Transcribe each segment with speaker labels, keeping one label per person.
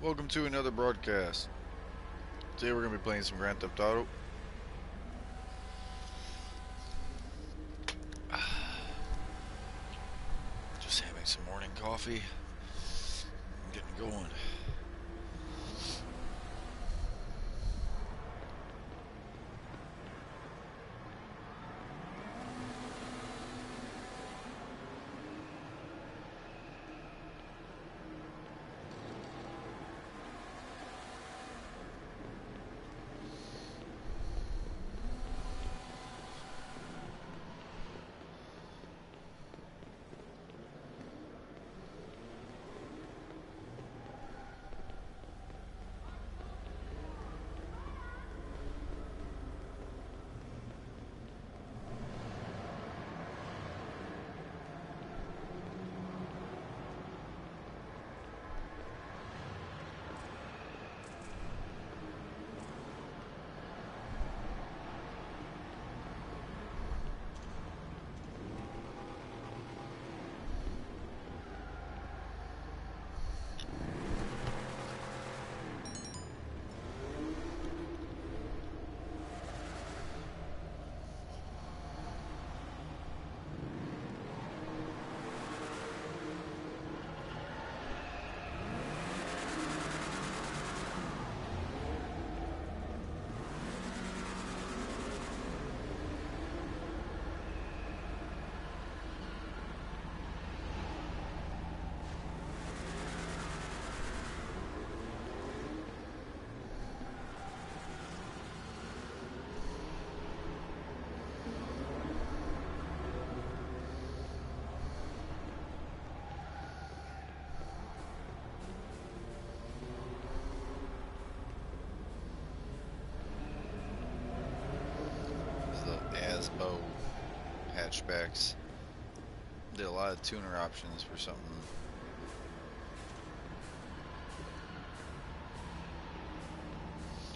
Speaker 1: Welcome to another broadcast. Today we're going to be playing some Grand Theft Auto. Just having some morning coffee. I'm getting going. These little Asbo hatchbacks. Did a lot of tuner options for something.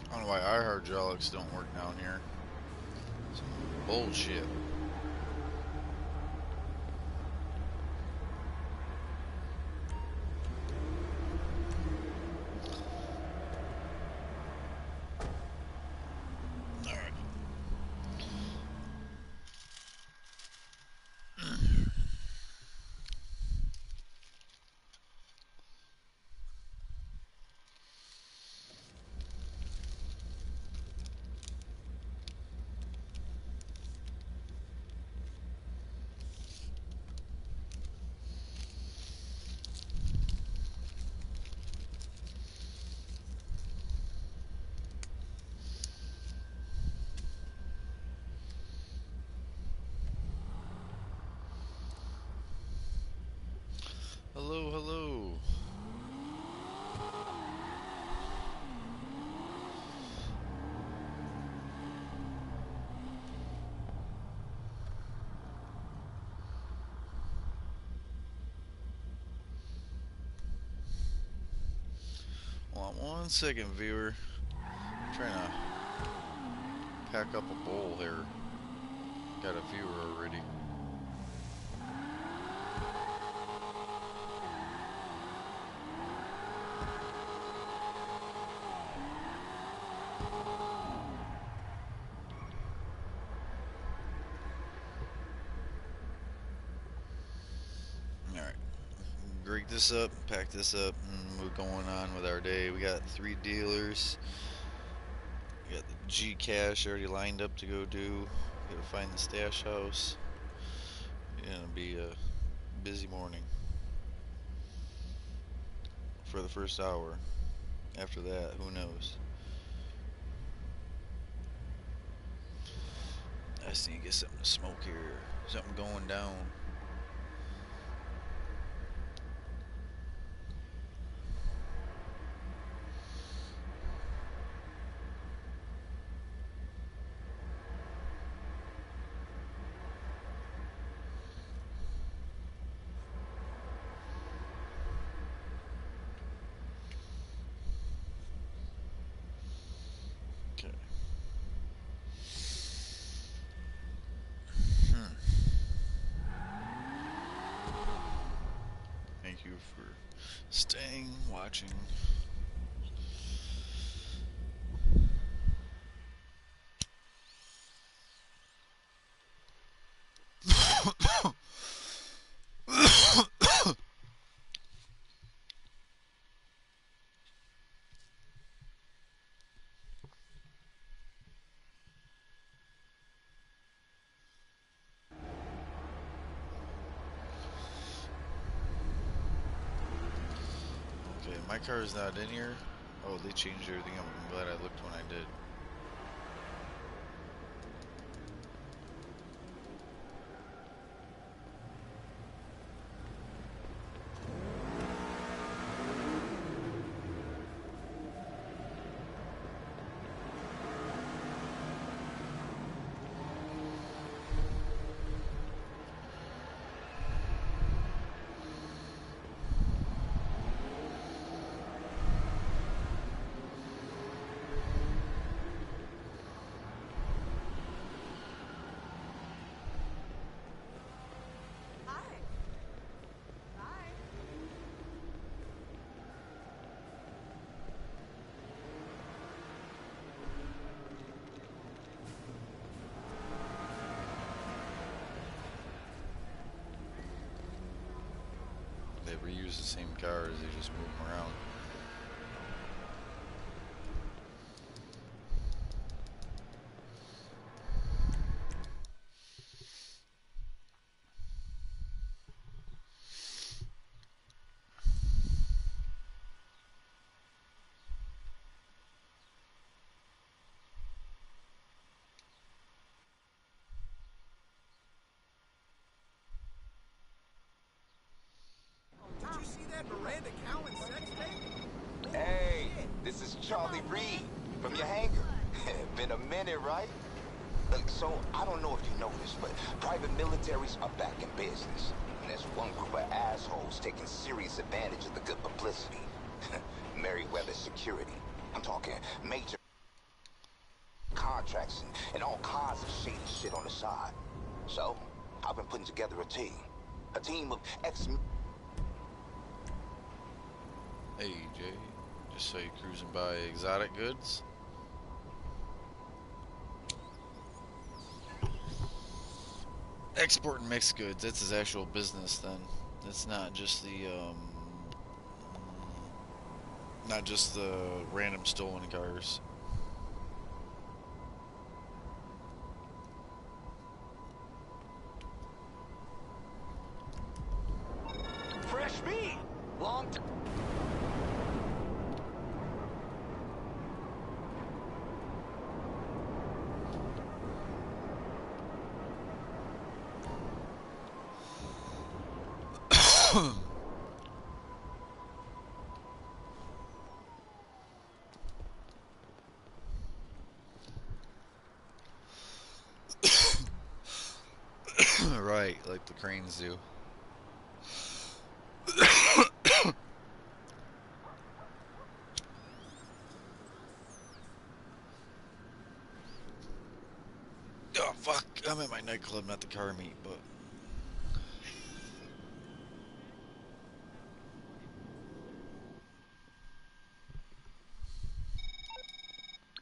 Speaker 1: I don't know why our hydraulics don't work down here. Some bullshit. Alright. Hello, hello. Hold on 1 second, viewer. I'm trying to pack up a bowl here. Got a viewer already. Alright. Rig this up, pack this up, and we're going on with our day. We got 3 dealers. We got the G cash already lined up to go do. Gotta find the stash house. It's gonna be a busy morning for the first hour. After that, who knows? I just need to get something to smoke here. Something going down. Okay. Thank you for staying, watching. My car is not in here. Oh, they changed everything up. I'm glad I looked when I did. They reuse the same cars, they just move them around.
Speaker 2: Did you see that Miranda Cowan sex tape?
Speaker 3: Hey, this is Charlie Reed from your hangar. Been a minute, right? Look, so I don't know if you know this, but private militaries are back in business. And there's one group of assholes taking serious advantage of the good publicity. Merryweather Security. I'm talking major contracts and all kinds of shady shit on the side. So, I've been putting together a team. A team of ex...
Speaker 1: Hey, Jay. Just saw you cruising by exotic goods. Exporting mixed goods, that's his actual business then. That's not just the random stolen cars.
Speaker 3: Fresh meat! Long time.
Speaker 1: Right, like the cranes do. Oh, fuck. I'm at my nightclub, not the car meet, but...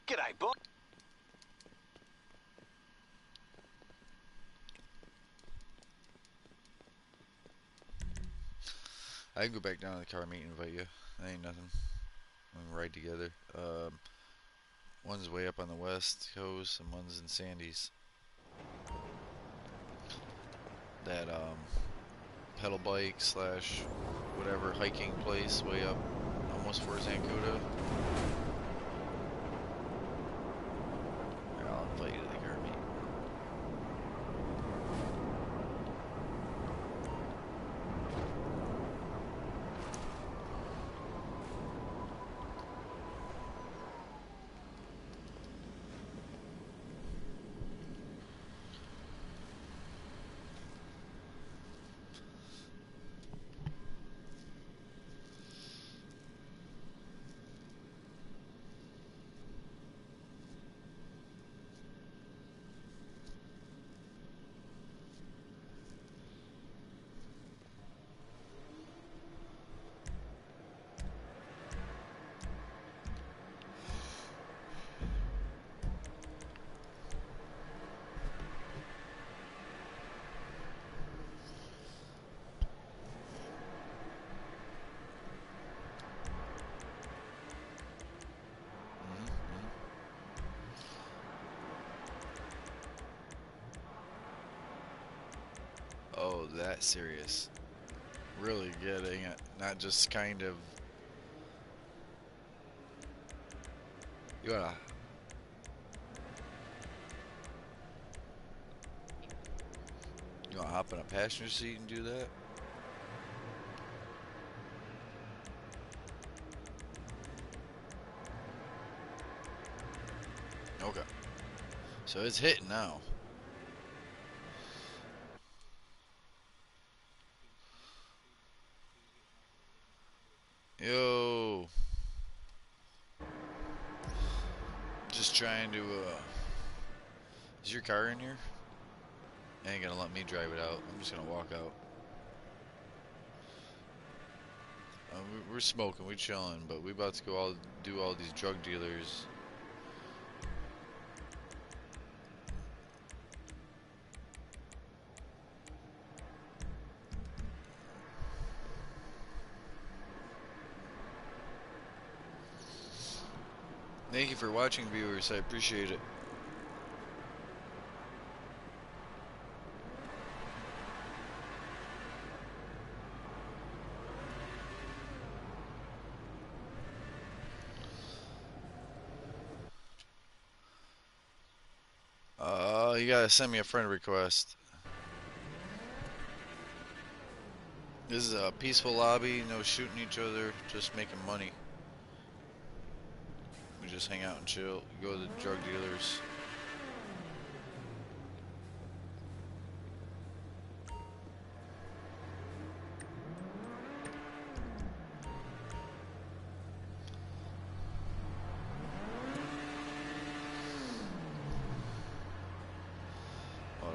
Speaker 3: G'day, boy.
Speaker 1: I can go back down to the car meet and invite you. That ain't nothing. We can ride together. One's way up on the west coast, and one's in Sandy's. That, pedal bike slash whatever hiking place way up almost for Zancuda. I'll invite you to the car meet. Oh, that serious. Really getting it. Not just kind of You wanna hop in a passenger seat and do that? Okay. So it's hitting now. Yo. Just trying to, is your car in here? They ain't gonna let me drive it out. I'm just gonna walk out. We're smoking, we chilling, but we about to go do all these drug dealers. Thank you for watching, viewers. I appreciate it. You gotta send me a friend request. This is a peaceful lobby, no shooting each other, just making money. We just hang out and chill, go to the drug dealers.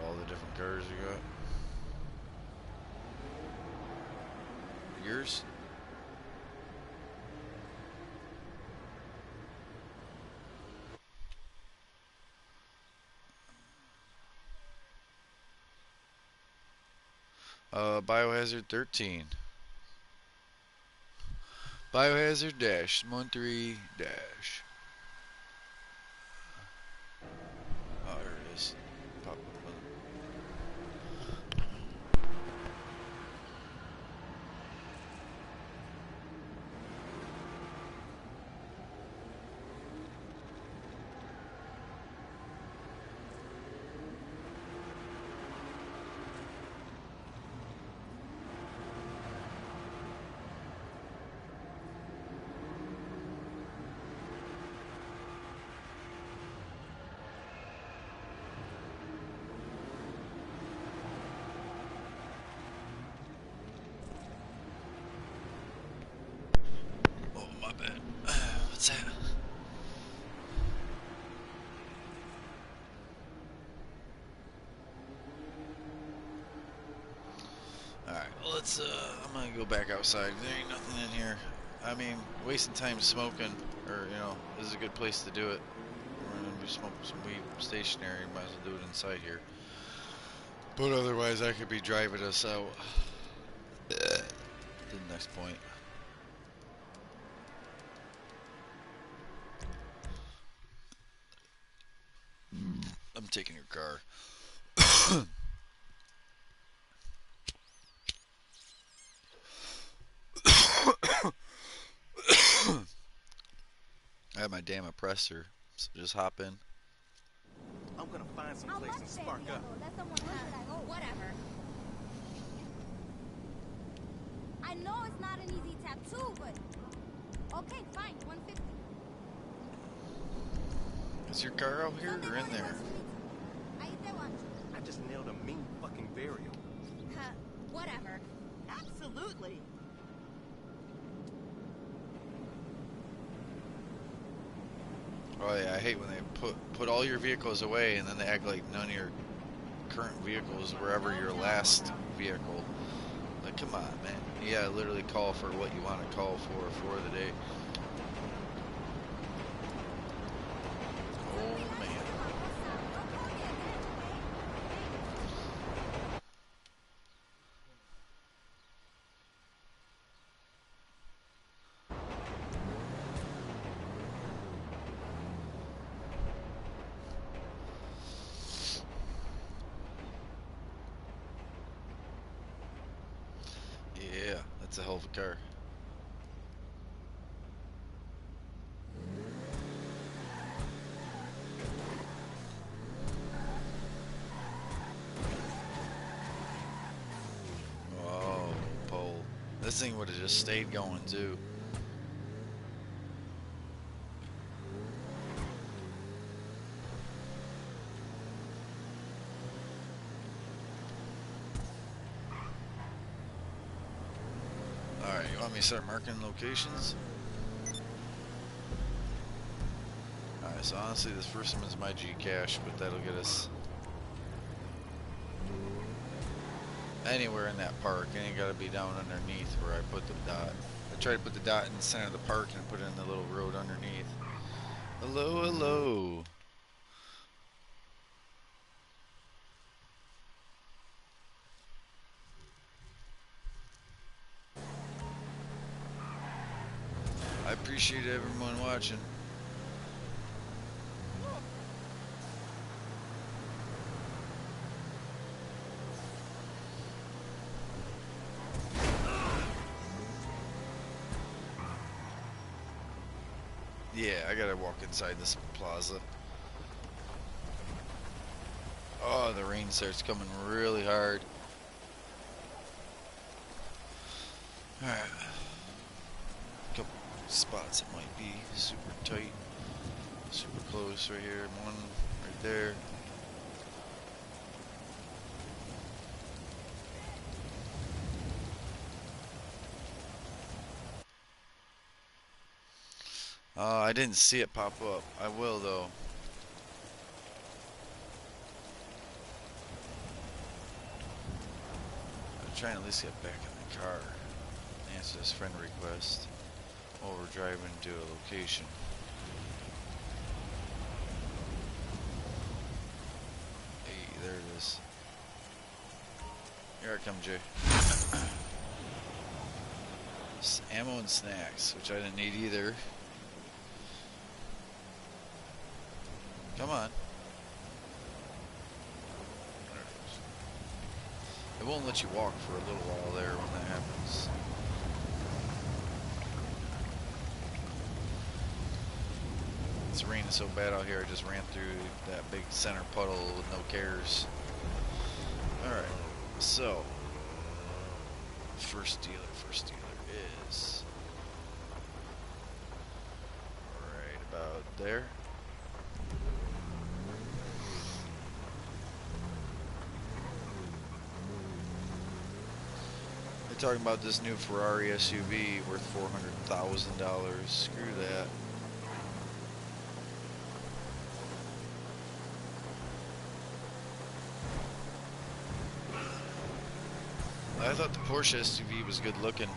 Speaker 1: All the different cars you got. Yours? Biohazard 13. Biohazard dash 13 dash. Oh, there it is. Pop up. Oh, my bad. What's that? Alright, let's, I'm gonna go back outside. There ain't nothing in here. I mean, wasting time smoking, or, you know, this is a good place to do it. We're gonna be smoking some weed stationary, might as well do it inside here. But otherwise, I could be driving us out to the next point. I'm taking your car. I have my damn oppressor, so just hop in.
Speaker 2: I'm gonna find some place and spark up.
Speaker 4: Whatever. I know it's not an easy tattoo, but okay, fine, 150.
Speaker 1: Is your car out here or in there?
Speaker 2: I just nailed a mean fucking burial.
Speaker 4: Whatever.
Speaker 5: Absolutely.
Speaker 1: Oh yeah, I hate when they put all your vehicles away and then they act like none of your current vehicles were ever your last vehicle. Like, come on, man. Yeah, literally call for what you want to call for the day. Oh man. Yeah, that's a hell of a car. This thing would have just stayed going too. Alright, you want me to start marking locations? Alright, so honestly this first one is my Gcash, but that'll get us anywhere in that park. It ain't gotta be down underneath where I put the dot. I tried to put the dot in the center of the park and put it in the little road underneath. Hello, hello. I appreciate everyone watching. Yeah, I gotta walk inside this plaza. Oh, the rain starts coming really hard. Alright. Couple spots that might be super tight. Super close right here. One right there. I didn't see it pop up. I will though. I'm trying to at least get back in the car. Answer this friend request while we're driving to a location. Hey, there it is. Here I come, Jay. Ammo and snacks, which I didn't need either. Come on. It won't let you walk for a little while there when that happens. It's raining so bad out here, I just ran through that big center puddle with no cares. Alright, so first dealer is right about there. They're talking about this new Ferrari SUV worth $400,000. Screw that. I thought the Porsche SUV was good looking,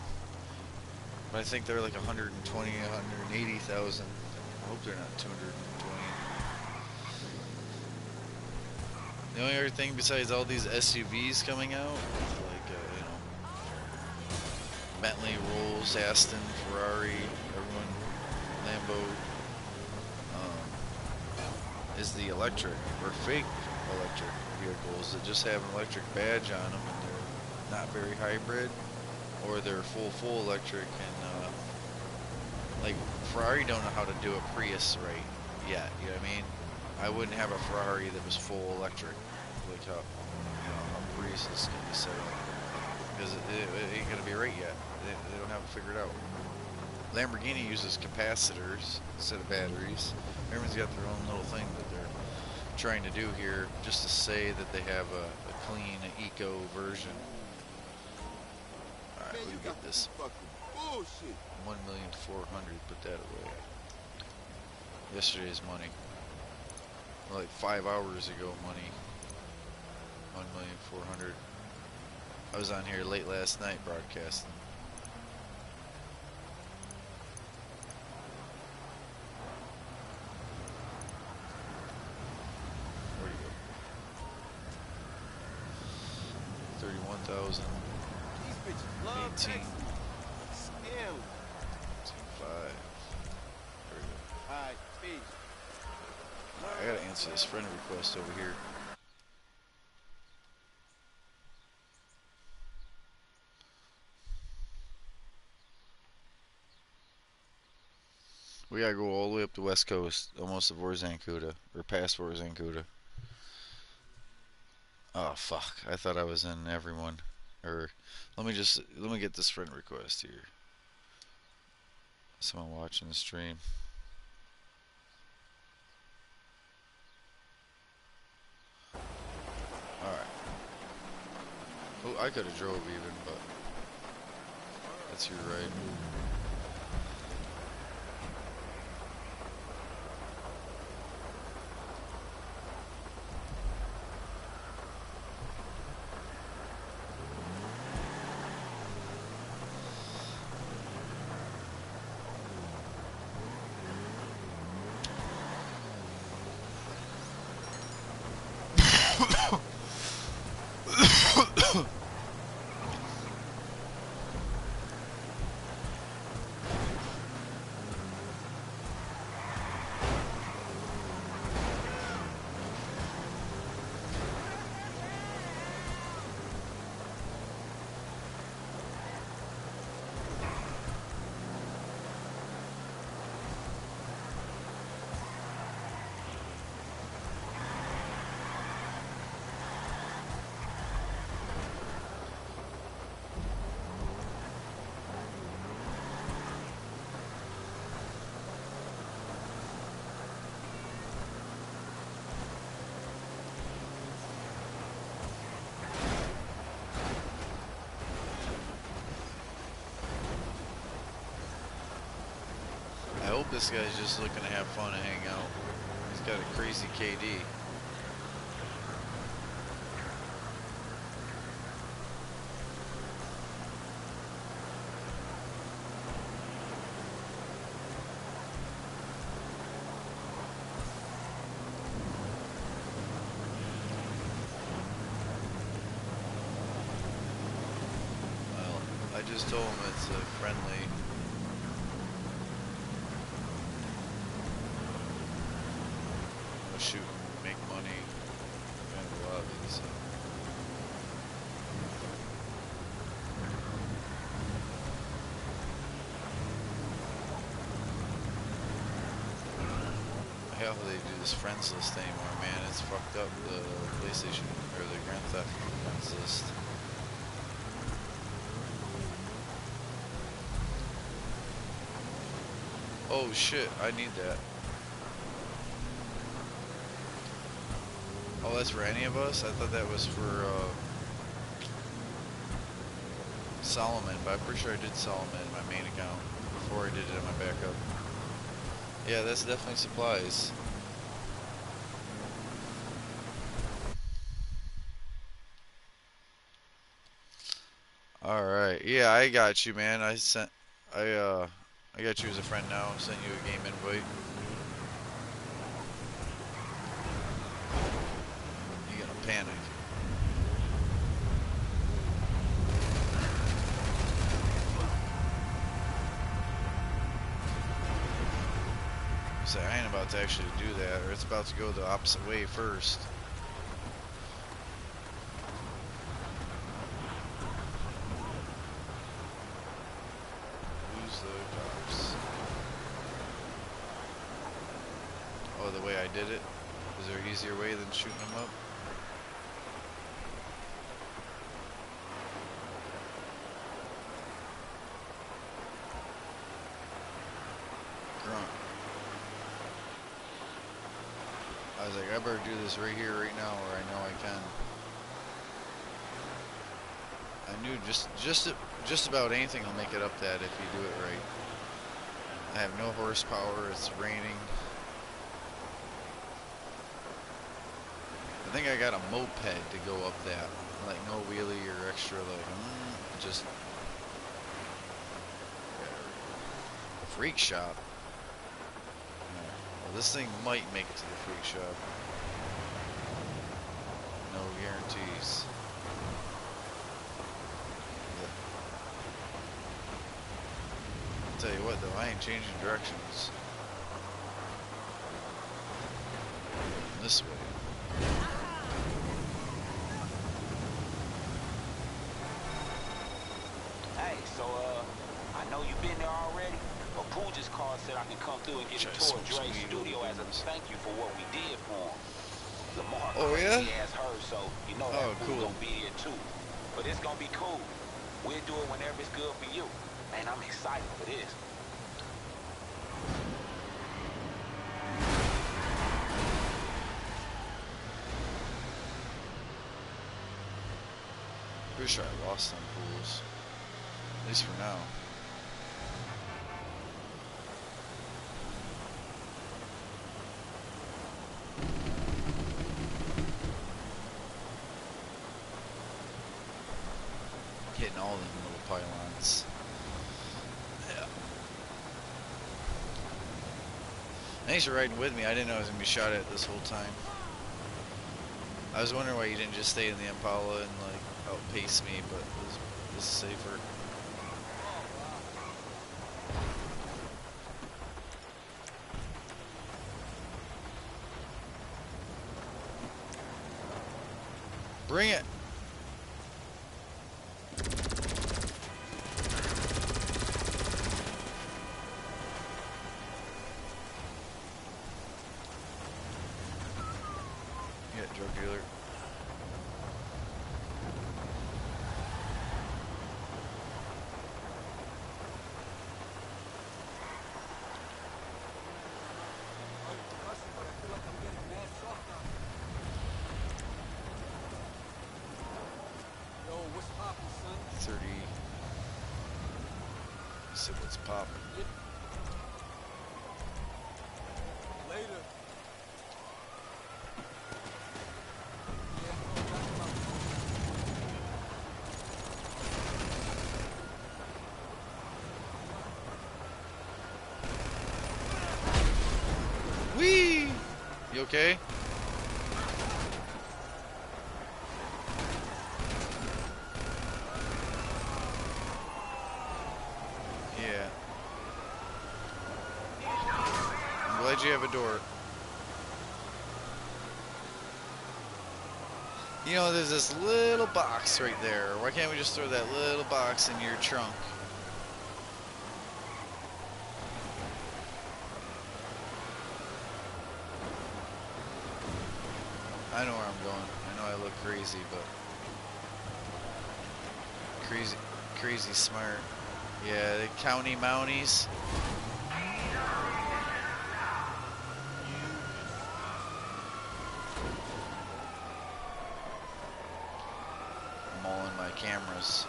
Speaker 1: but I think they're like 120, 180,000. I hope they're not 220. The only other thing besides all these SUVs coming out, like you know, Bentley, Rolls, Aston, Ferrari, everyone, Lambo, is the electric or fake electric vehicles that just have an electric badge on them and they're not very hybrid, or they're full electric. And like Ferrari don't know how to do a Prius right yet. You know what I mean? I wouldn't have a Ferrari that was full electric, like how, you know, how Prius is gonna be set up, because it ain't gonna be right yet. They don't have it figured out. Lamborghini uses capacitors instead of batteries. Everyone's got their own little thing that they're trying to do here, just to say that they have a clean, eco version. All right, we can get this. 1,400,000. Put that away. Yesterday's money. Or like 5 hours ago money. 1,400,000. I was on here late last night broadcasting. Where'd he go? 31,000. 18. 5. There we go.
Speaker 2: Alright, peace.
Speaker 1: I gotta answer this friend request over here. We gotta go all the way up the west coast, almost to Vorzankuta, or past Vorzankuta. Oh fuck, I thought I was in everyone. Or let me get this friend request here. Someone watching the stream. All right. Oh, I could have drove even, but that's your right. I hope this guy's just looking to have fun and hang out. He's got a crazy KD. Well, I just told him it's a friendly. Shoot, make money, kind of lobby, so. How they do this friends list anymore, man, it's fucked up, the PlayStation, or the Grand Theft friends list. Oh shit, I need that. Oh, that's for any of us? I thought that was for Solomon, but I'm pretty sure I did Solomon in my main account before I did it in my backup. Yeah, that's definitely supplies. Alright, yeah, I got you, man. I got you as a friend now. I sent you a game invite. You're gonna panic. Say, I ain't about to actually do that, or it's about to go the opposite way first. Lose the cops. Oh, the way I did it? Is there an easier way than shooting them up? Grunt. I was like, I better do this right here, right now, where I know I can. I knew just about anything will make it up that if you do it right. I have no horsepower, it's raining. I think I got a moped to go up that. Like no wheelie or extra, like, just freak shop. Well, this thing might make it to the freak shop. No guarantees. I'll tell you what though, I ain't changing directions. This way.
Speaker 3: Hey, so I know you've been there already, but Pooh just called, said I can come through and get a tour of Dre's studio as a thank you for what we did for him. Lamar
Speaker 1: Oh yeah?
Speaker 3: crazy ass her, so you know that
Speaker 1: Oh,
Speaker 3: Pooh
Speaker 1: cool.
Speaker 3: gonna be here too. but it's gonna be cool. We'll do it whenever it's good for you. Man, I'm excited for this.
Speaker 1: Pretty sure I lost on pools. At least for now. Hitting all them little pylons. Yeah. Thanks for riding with me. I didn't know I was going to be shot at this whole time. I was wondering why you didn't just stay in the Impala and like outpace me, but it was safer. Bring it! Yeah, drug dealer.
Speaker 2: Yo, what's poppin', son?
Speaker 1: 30. See what's popping.
Speaker 2: Later.
Speaker 1: Whee! You okay? Yeah. I'm glad you have a door. You know, there's this little box right there. Why can't we just throw that little box in your trunk? I know where I'm going. I know I look crazy, but crazy smart. Yeah, the county mounties. I'm all in my cameras.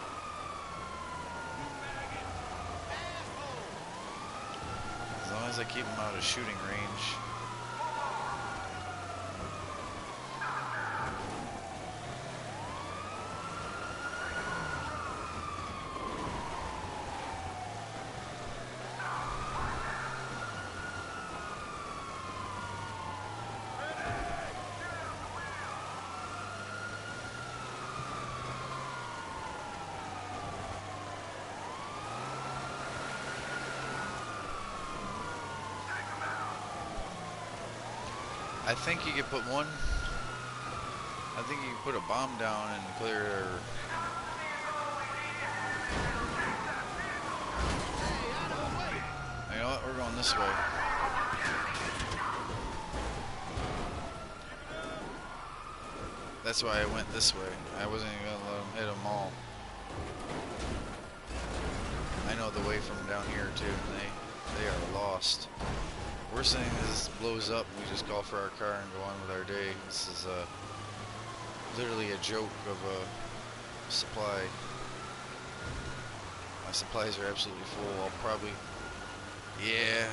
Speaker 1: As long as I keep them out of shooting range. I think you could put one. I think you could put a bomb down and clear. You know what? We're going this way. That's why I went this way. I wasn't even gonna let them hit them all. I know the way from down here too, and they are lost. Worst thing is this blows up, we just call for our car and go on with our day. This is literally a joke of a supply. My supplies are absolutely full. I'll probably, yeah.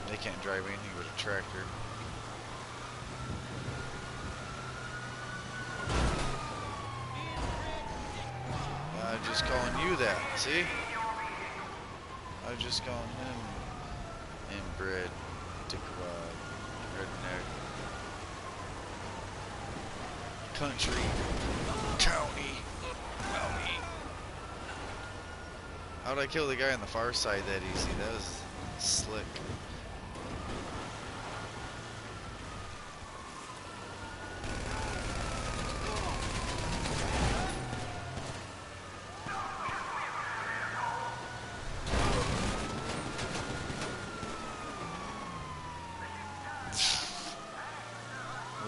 Speaker 1: They can't drive anything but a tractor. I'm just calling you that, see? I was just calling him inbred, dickwad, redneck, country, county, mounty. How'd I kill the guy on the far side that easy? That was slick.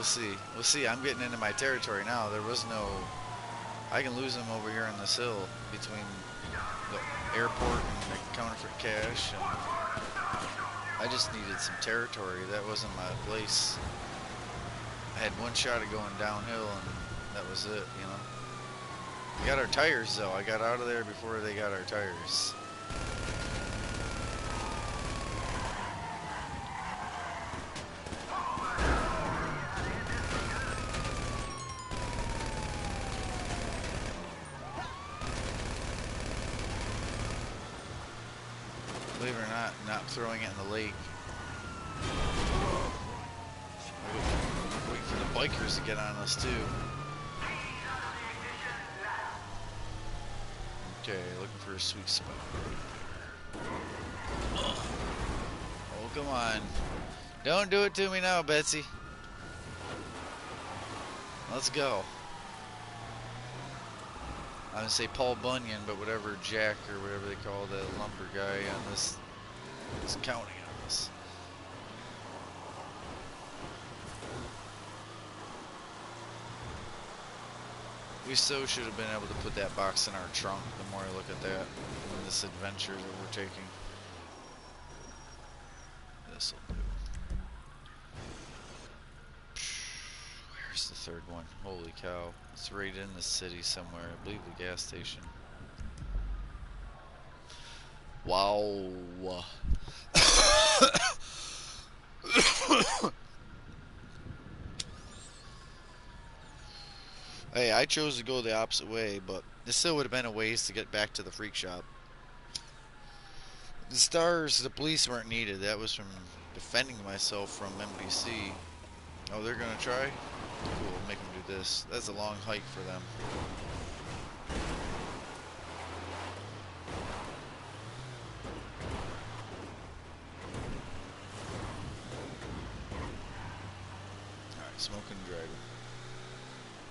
Speaker 1: We'll see. We'll see. I'm getting into my territory now. There was no. I can lose them over here on this hill between the airport and the counterfeit cash. And I just needed some territory. That wasn't my place. I had one shot at going downhill, and that was it, you know. We got our tires, though. I got out of there before they got our tires. Believe it or not throwing it in the lake. Wait for the bikers to get on us, too. Okay, looking for a sweet spot. Oh, come on. Don't do it to me now, Betsy. Let's go. I was gonna say Paul Bunyan, but whatever, Jack or whatever they call the lumber guy on this is counting on this. We so should have been able to put that box in our trunk the more I look at that in this adventure that we're taking. This'll do. Where's the third one? Holy cow. It's right in the city somewhere. I believe the gas station. Wow. Hey, I chose to go the opposite way, but this still would have been a ways to get back to the freak shop. The stars, the police weren't needed. That was from defending myself from NBC. Oh, they're gonna try? Cool, make them do this. That's a long hike for them. Alright, smoking driving.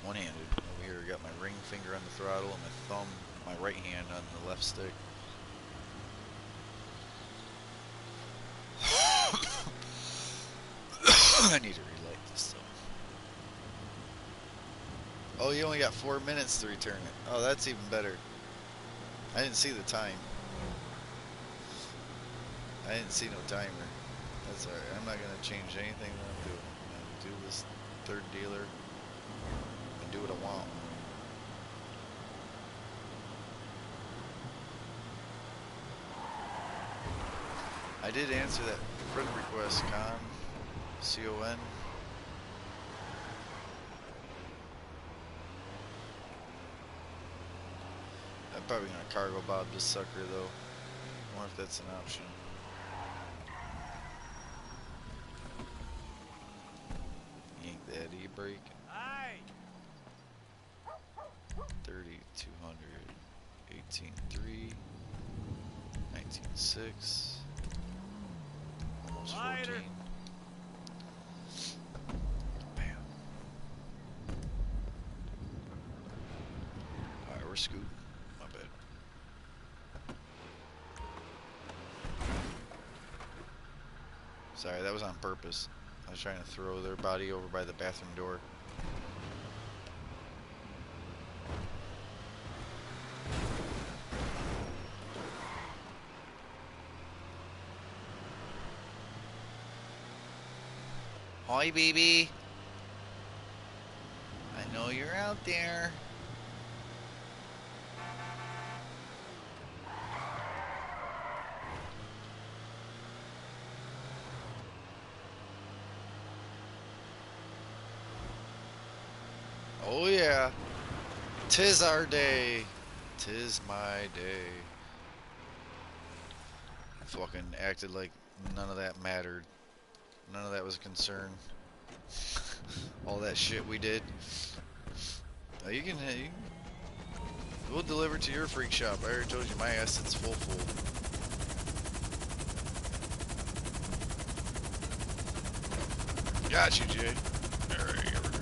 Speaker 1: One-handed. Over here, got my ring finger on the throttle and my thumb, my right hand on the left stick. I need to relight this though. Oh, you only got 4 minutes to return it. Oh, that's even better. I didn't see the time. I didn't see no timer. That's alright. I'm not gonna change anything that I'm doing. I'm gonna do this third dealer and do what I want. I did answer that friend request, C-O-N. I'm probably gonna cargo bob this sucker though. I wonder if that's an option. Yank that e-brake. 30, 200, 18.3, 19.6, almost 14. Bam. Alright, we're scooting. My bad. Sorry, that was on purpose. I was trying to throw their body over by the bathroom door. Hi, baby. I know you're out there. Oh yeah, 'tis our day, 'tis my day. Fucking acted like none of that mattered. None of that was a concern. All that shit we did. You can, we'll deliver to your freak shop. I already told you my asset's full. Got you, Jay. Alright, here we go.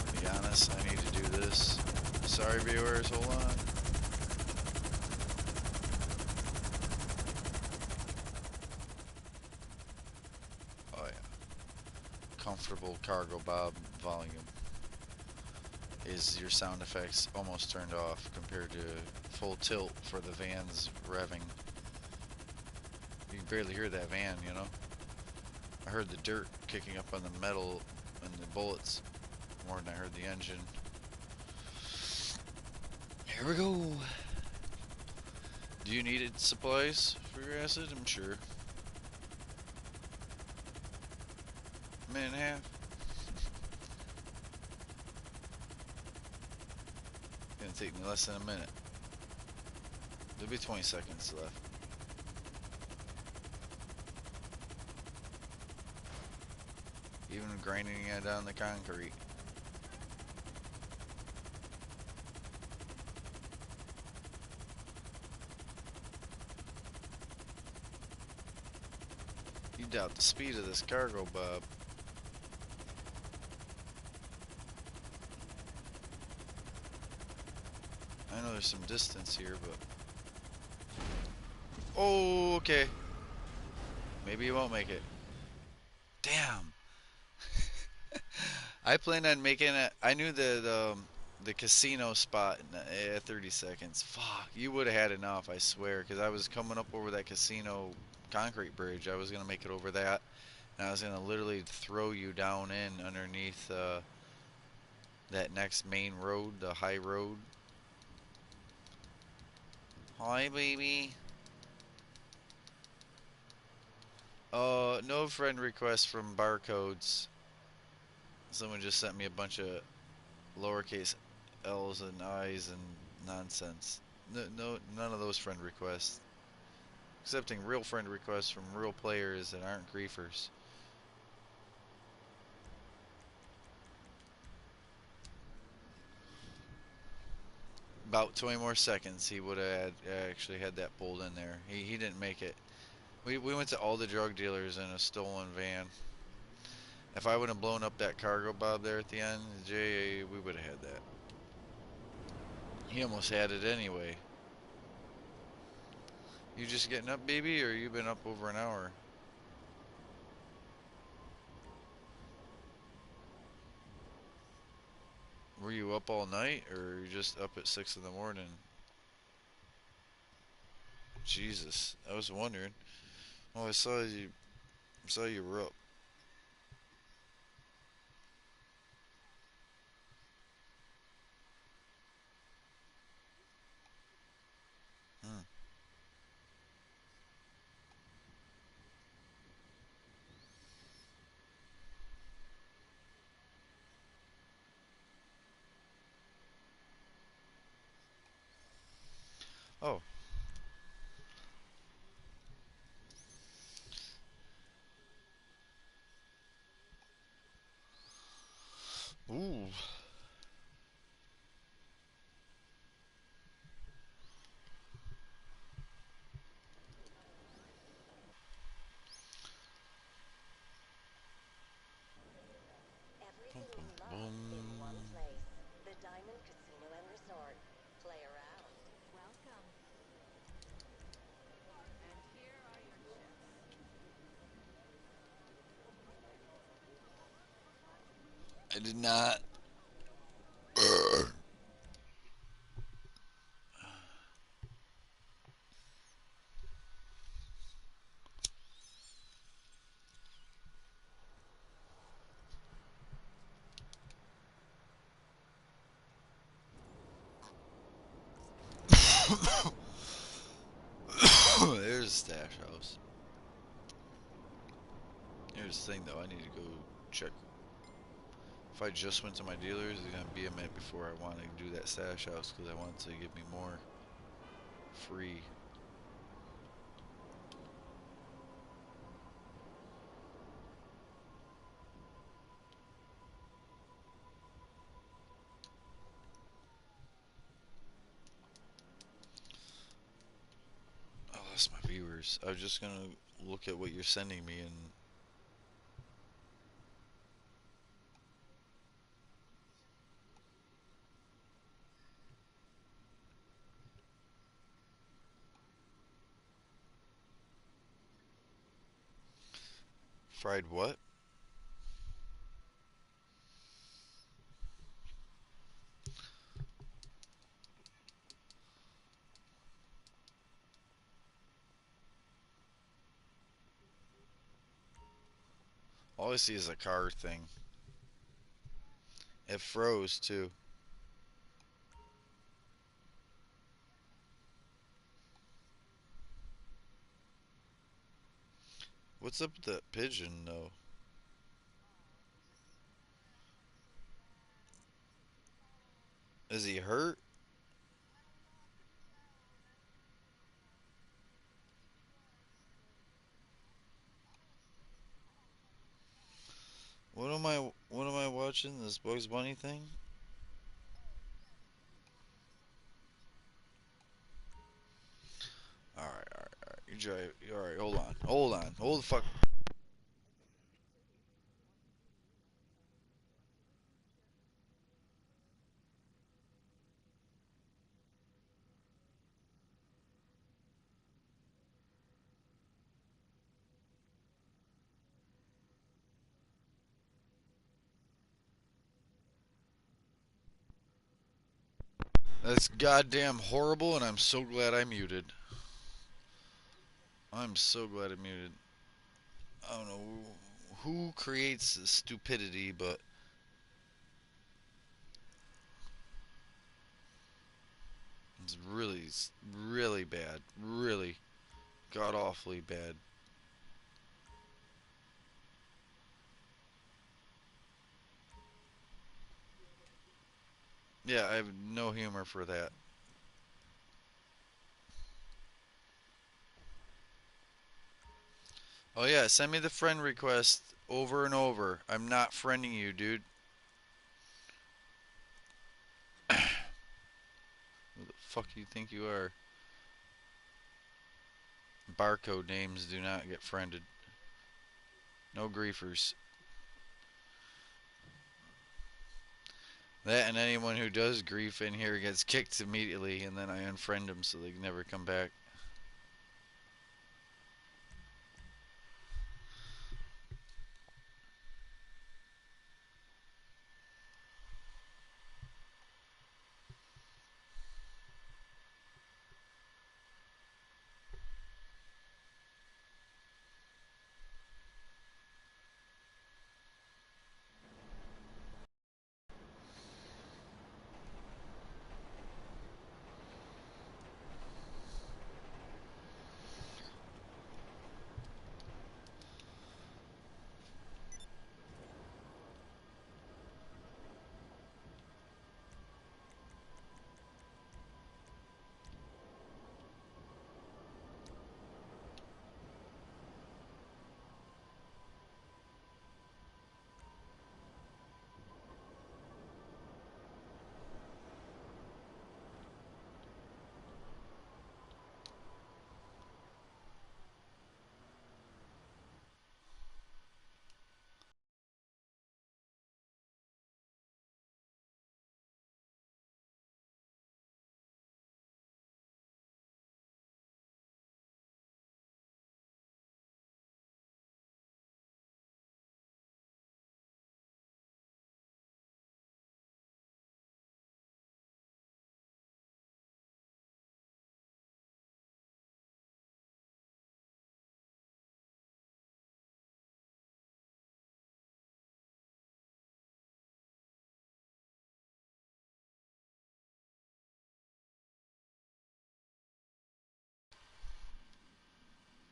Speaker 1: To be honest, I need to do this. Sorry, viewers. Hold on. Oh yeah. Comfortable cargo bob volume. Is your sound effects almost turned off compared to full tilt for the van's revving. You can barely hear that van, you know? I heard the dirt kicking up on the metal and the bullets more than I heard the engine. Here we go. Do you need supplies for your acid? I'm sure. A minute and a half. Gonna take me less than a minute. There'll be 20 seconds left. Even grinding it down the concrete. You doubt the speed of this cargo, Bob. I know there's some distance here, but... Oh, okay. Maybe you won't make it. Damn. I planned on making it. I knew that the casino spot at 30 seconds. Fuck, you would have had enough, I swear, because I was coming up over that casino concrete bridge. I was gonna make it over that, and I was gonna literally throw you down in underneath that next main road, the high road. Hi, baby. No friend request from barcodes. Someone just sent me a bunch of lowercase L's and I's and nonsense. No, none of those friend requests. Accepting real friend requests from real players that aren't griefers. About 20 more seconds, he would have actually had that pulled in there. He didn't make it. We went to all the drug dealers in a stolen van. If I would have blown up that cargo bob there at the end, Jay, we would have had that. He almost had it anyway. You just getting up, baby, or you been up over an hour? Were you up all night, or you just up at 6 in the morning? Jesus, I was wondering. Oh, I saw you were up. Hmm. Oh, ooh. Boom,
Speaker 5: Everything
Speaker 1: boom,
Speaker 5: you love in one
Speaker 1: boom.
Speaker 5: place. The Diamond Casino and Resort. Play around.
Speaker 6: Welcome. And here are your chips.
Speaker 1: I did not. There's a stash house. Here's the thing, though. I need to go check. If I just went to my dealers, it's gonna be a minute before I want to do that stash house because I want to give me more free. Oh, that's my viewers. I was just gonna look at what you're sending me and Fried what? All I see is a car thing. It froze too. What's up with that pigeon though? Is he hurt? What am I watching? This Bugs Bunny thing? Alright, alright, alright. You drive. Alright, hold on. Hold on. Hold the fuck. That's goddamn horrible, and I'm so glad I muted. I'm so glad I muted. I don't know who creates stupidity, but it's really, really bad. Really god awfully bad. Yeah, I have no humor for that. Oh yeah, send me the friend request over and over. I'm not friending you, dude. Who the fuck do you think you are? Barcode names do not get friended. No griefers. That and anyone who does grief in here gets kicked immediately, and then I unfriend them so they can never come back.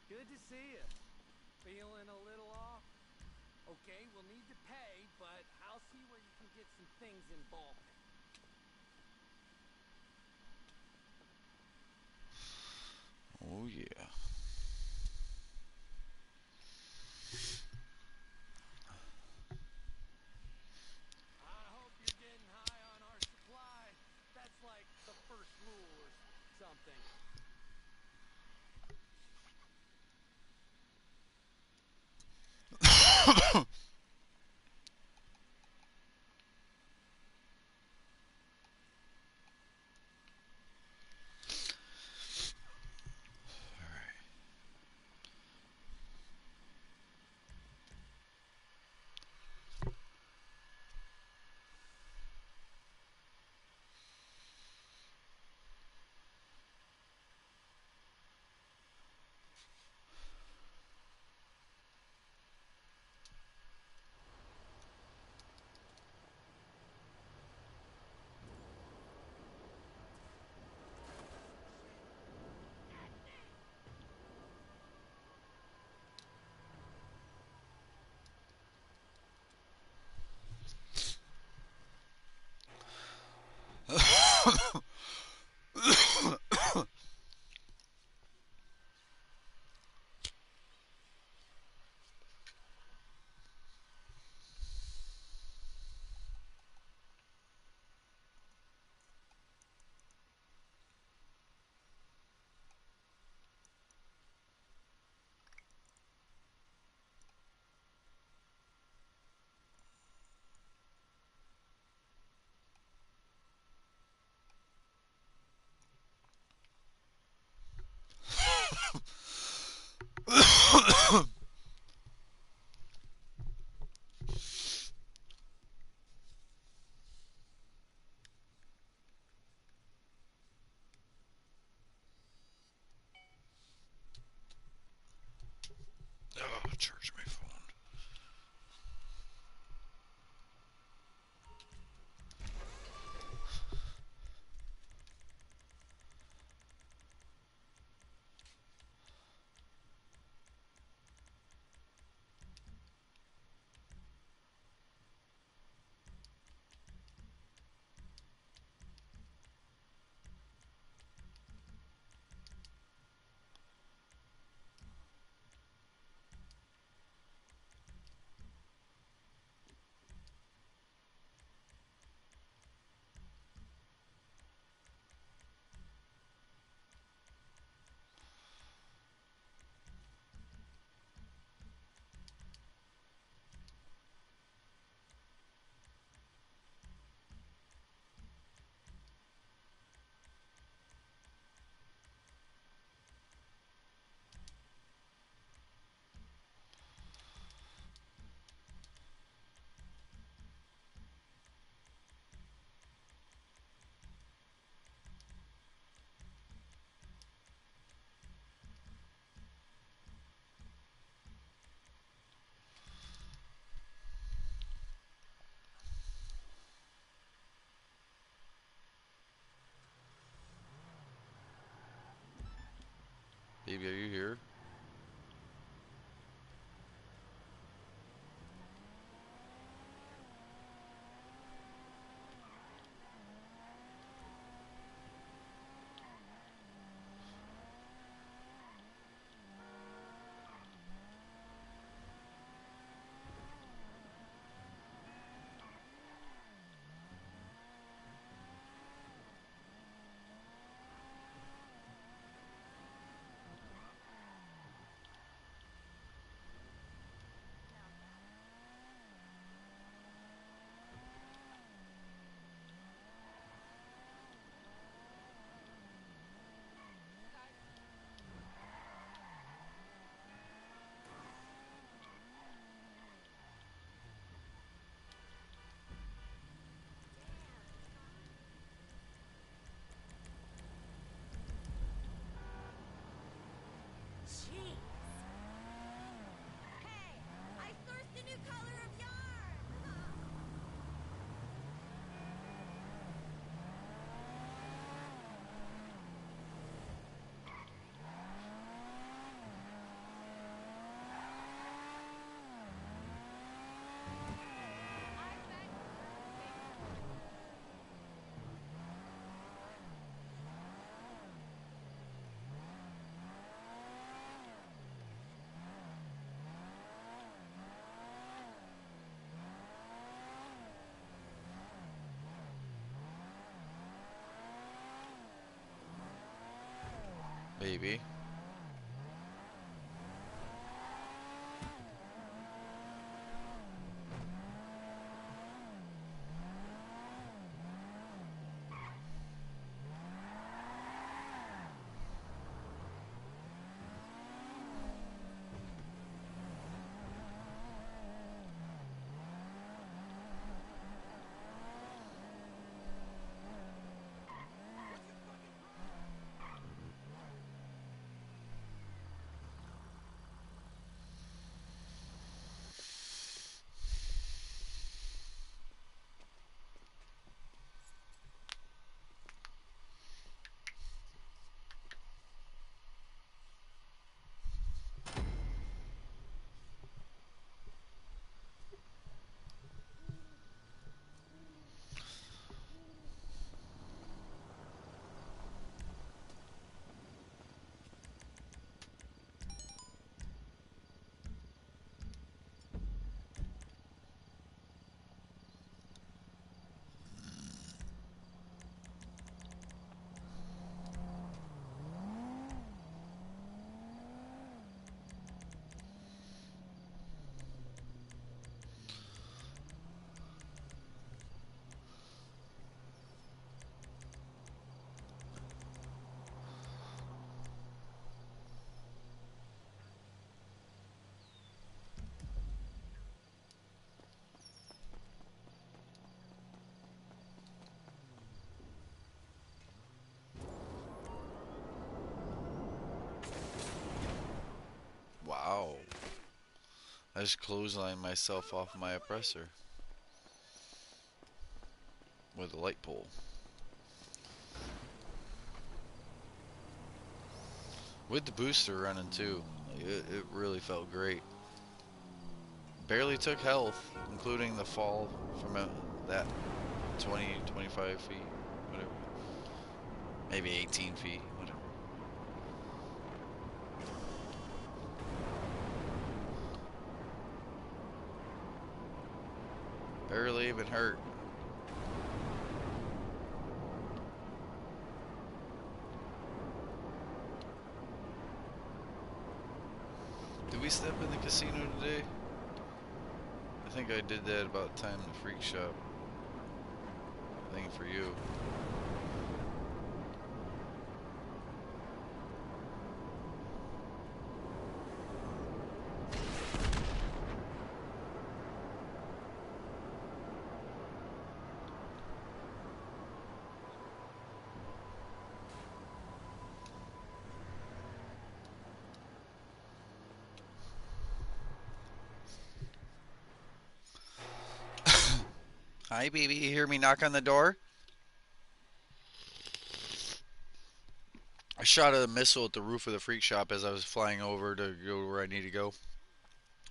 Speaker 2: Good to see you. Feeling a little off? Okay, we'll need to pay, but I'll see where you can get some things in bulk.
Speaker 1: Oh yeah.
Speaker 2: I hope you're getting high on our supply. That's like the first rule or something.
Speaker 1: Oh, charge my phone. Baby, are you here?
Speaker 4: Jeez. Hey, I sourced a new color of yarn. I bet.
Speaker 1: Baby. I just clotheslined myself off my oppressor with a light pole. With the booster running too, like it really felt great. Barely took health, including the fall from that 20, 25 feet, whatever. Maybe 18 feet, whatever. Barely even hurt. Did we step in the casino today? I think I did that about time the freak shop. I think for you. Hi, baby. You hear me knock on the door? I shot a missile at the roof of the freak shop as I was flying over to go where I need to go.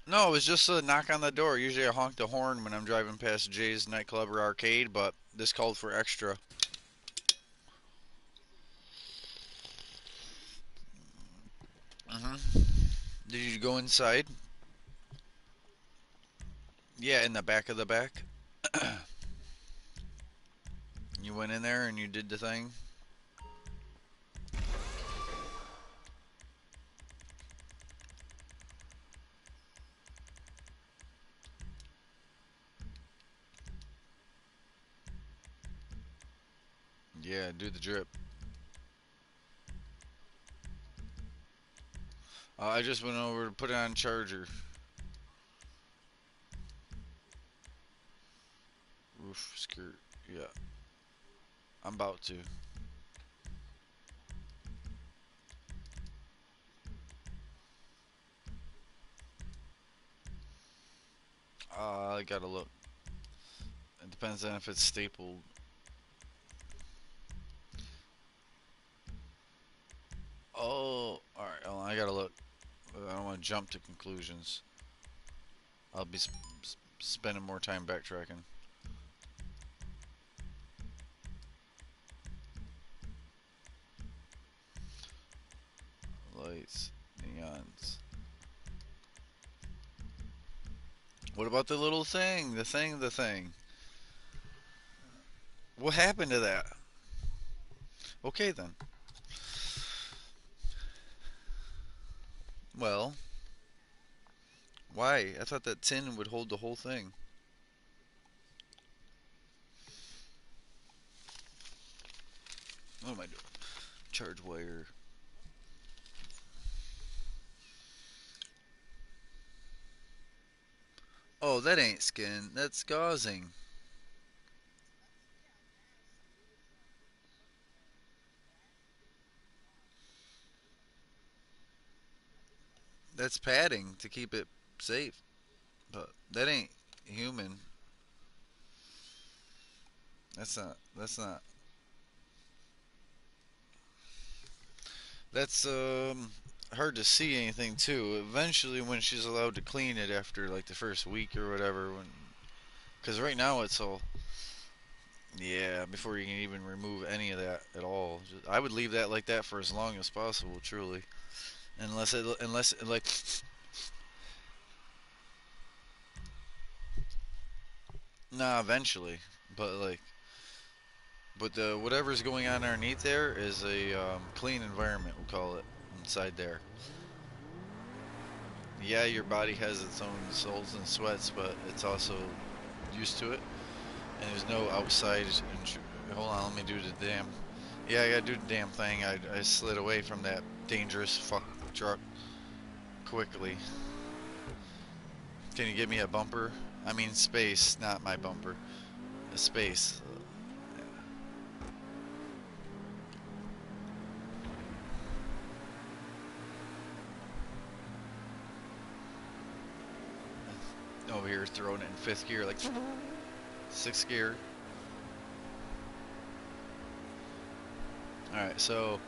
Speaker 1: No, it was just a knock on the door. Usually I honk the horn when I'm driving past Jay's nightclub or arcade, but this called for extra. hmm Did you go inside? Yeah, in the back of the back. You went in there and you did the thing. Yeah, do the drip. I just went over to put it on charger. Roof skirt. Yeah, I'm about to. I gotta look. It depends on if it's stapled. Oh, alright. I gotta look. I don't want to jump to conclusions. I'll be spending more time backtracking. Lights, neons. What about the little thing? The thing. What happened to that? Okay then. Well, why? I thought that tin would hold the whole thing. What am I doing? Charge wire. Oh, that ain't skin. That's gauzing. That's padding to keep it safe. But that ain't human. That's not. That's not. That's hard to see anything too. Eventually, when she's allowed to clean it after like the first week or whatever, when because right now it's all yeah. Before you can even remove any of that at all, I would leave that like that for as long as possible. Truly, unless like nah. Eventually, but like but the whatever's going on underneath there is a clean environment. We'll call it inside there. Yeah, your body has its own souls and sweats, but it's also used to it. And there's no outside. Hold on, let me do the damn. Yeah, I gotta do the damn thing. I slid away from that dangerous fuck truck quickly. Can you give me a bumper? I mean space, not my bumper. A space. over here throwing it in fifth gear, like sixth gear. Alright, so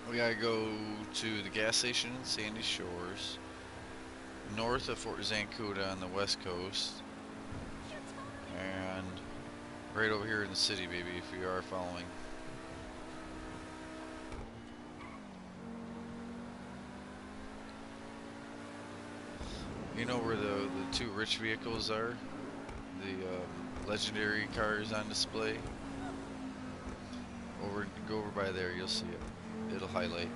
Speaker 1: we gotta go to the gas station in Sandy Shores, north of Fort Zancuda on the west coast, and right over here in the city, baby, if you are following. You know where the two rich vehicles are? The legendary cars on display? Go over by there, you'll see it. It'll highlight.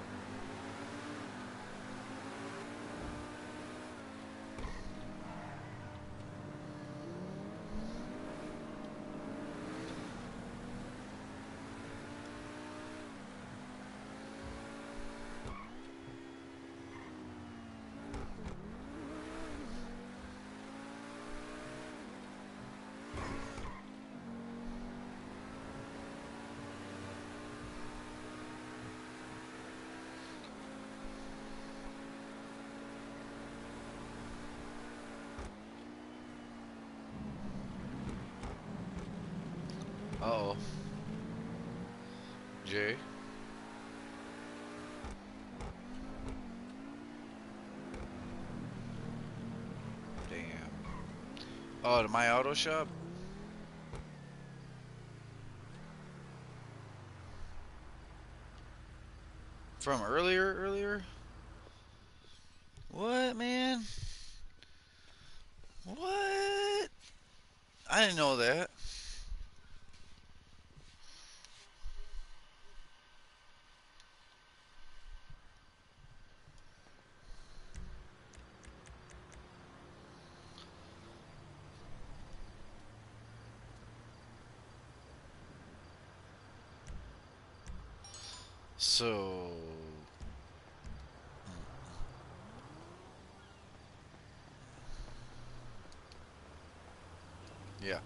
Speaker 1: Uh-oh. Jay? Damn. Oh, to my auto shop? From earlier? What, man? What? I didn't know that. So... Yeah.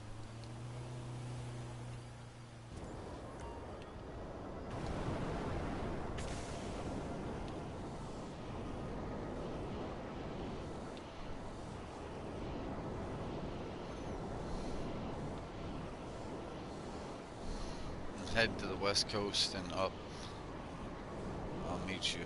Speaker 1: Head to the west coast and up. I'll meet you.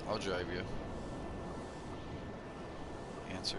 Speaker 1: I'll drive you. Answer.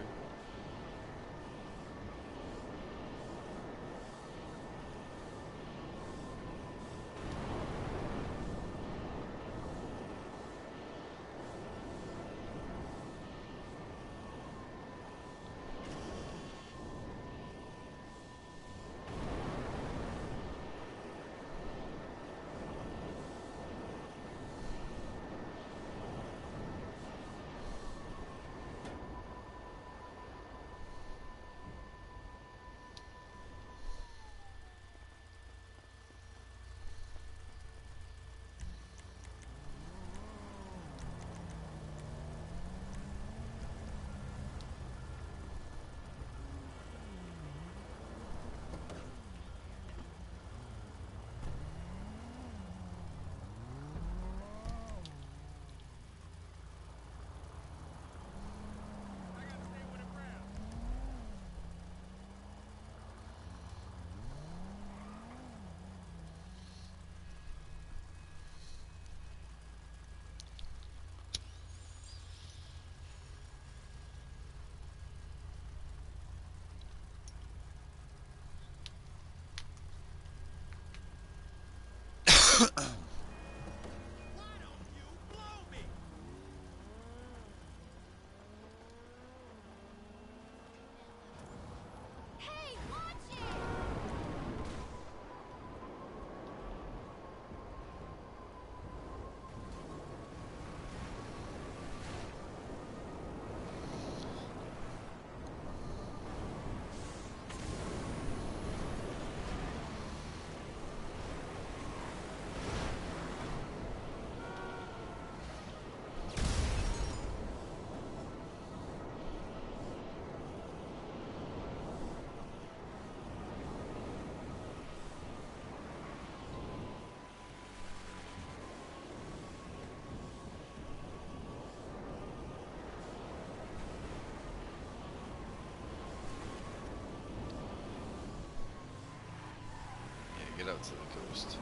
Speaker 1: to the coast.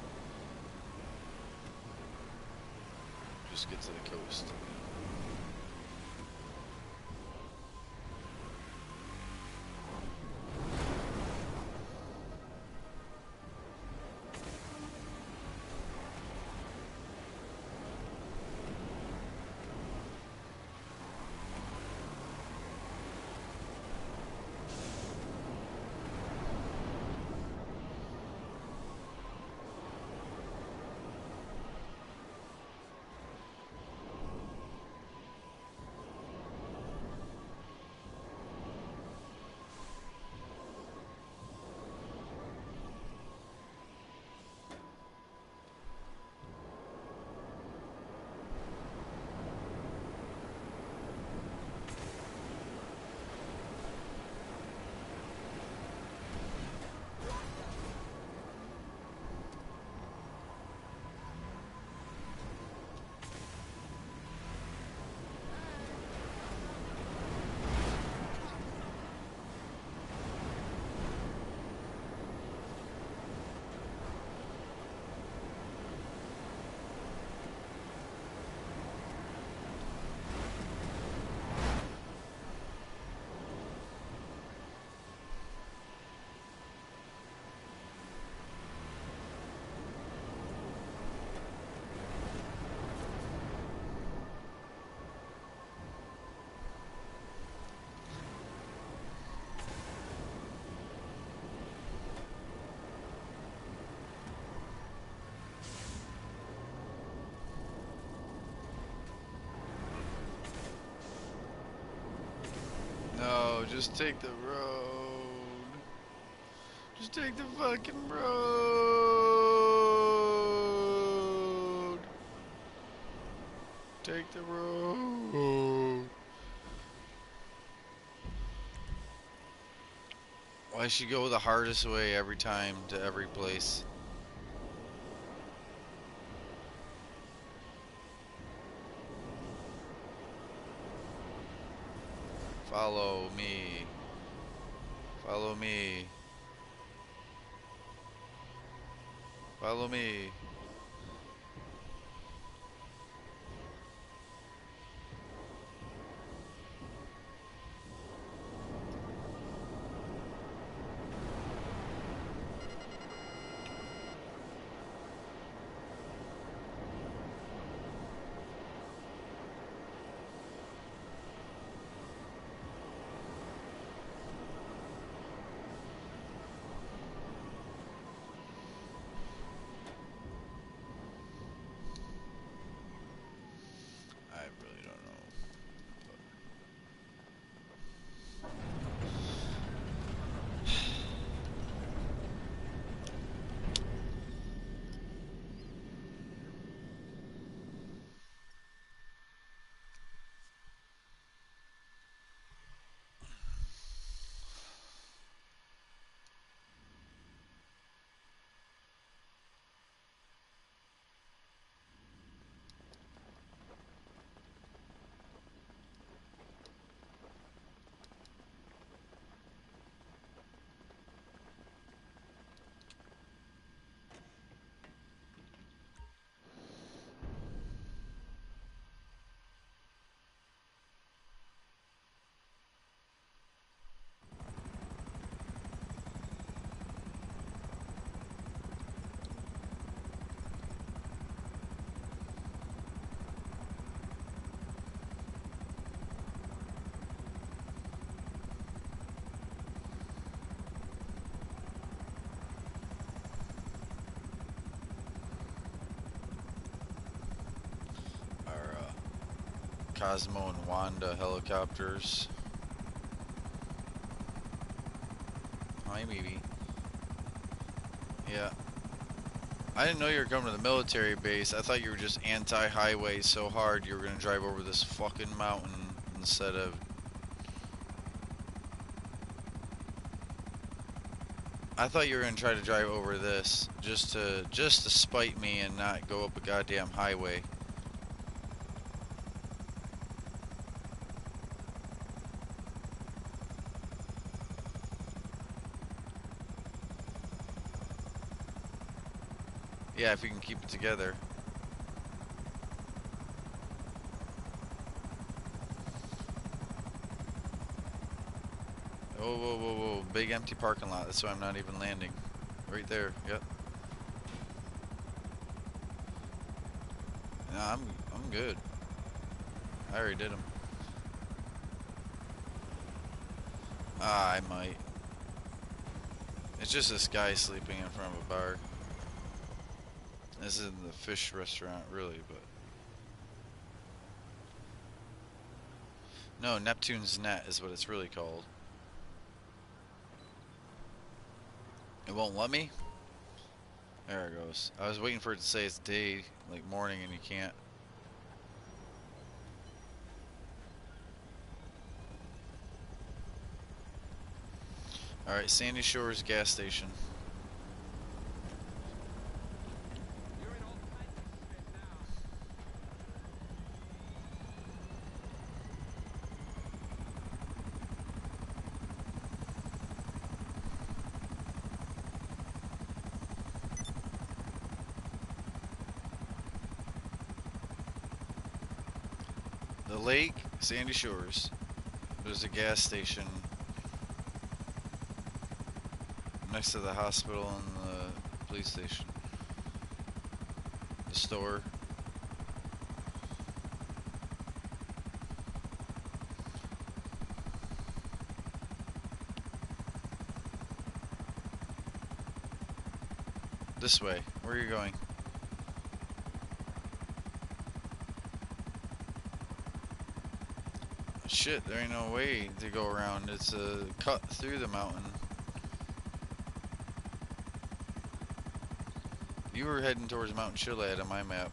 Speaker 1: Just get to the coast. No, just take the road. Just take the fucking road. Take the road. Why should go the hardest way every time to every place? Follow me. Follow me. Follow me. I really don't know. Our Cosmo and Wanda helicopters. Hi, baby. Yeah. I didn't know you were coming to the military base. I thought you were just anti-highway so hard you were going to drive over this fucking mountain instead of... I thought you were going to try to drive over this just to spite me and not go up a goddamn highway. Yeah, if you can keep it together. Whoa, whoa, whoa, whoa. Big empty parking lot. That's why I'm not even landing. Right there. Yep. Nah, I'm good. I already did them. Ah, I might. It's just this guy sleeping in front of a bar. This isn't the fish restaurant, really, but no, Neptune's Net is what it's really called. It won't let me. There it goes. I was waiting for it to say it's day, like morning, and you can't. All right, Sandy Shores gas station.
Speaker 2: You're in all kinds of shit now.
Speaker 1: The lake, Sandy Shores. There's a gas station next to the hospital and the police station. The store. This way. Where are you going? Shit, there ain't no way to go around. It's a cut through the mountain. You were heading towards Mount Chiliad on my map.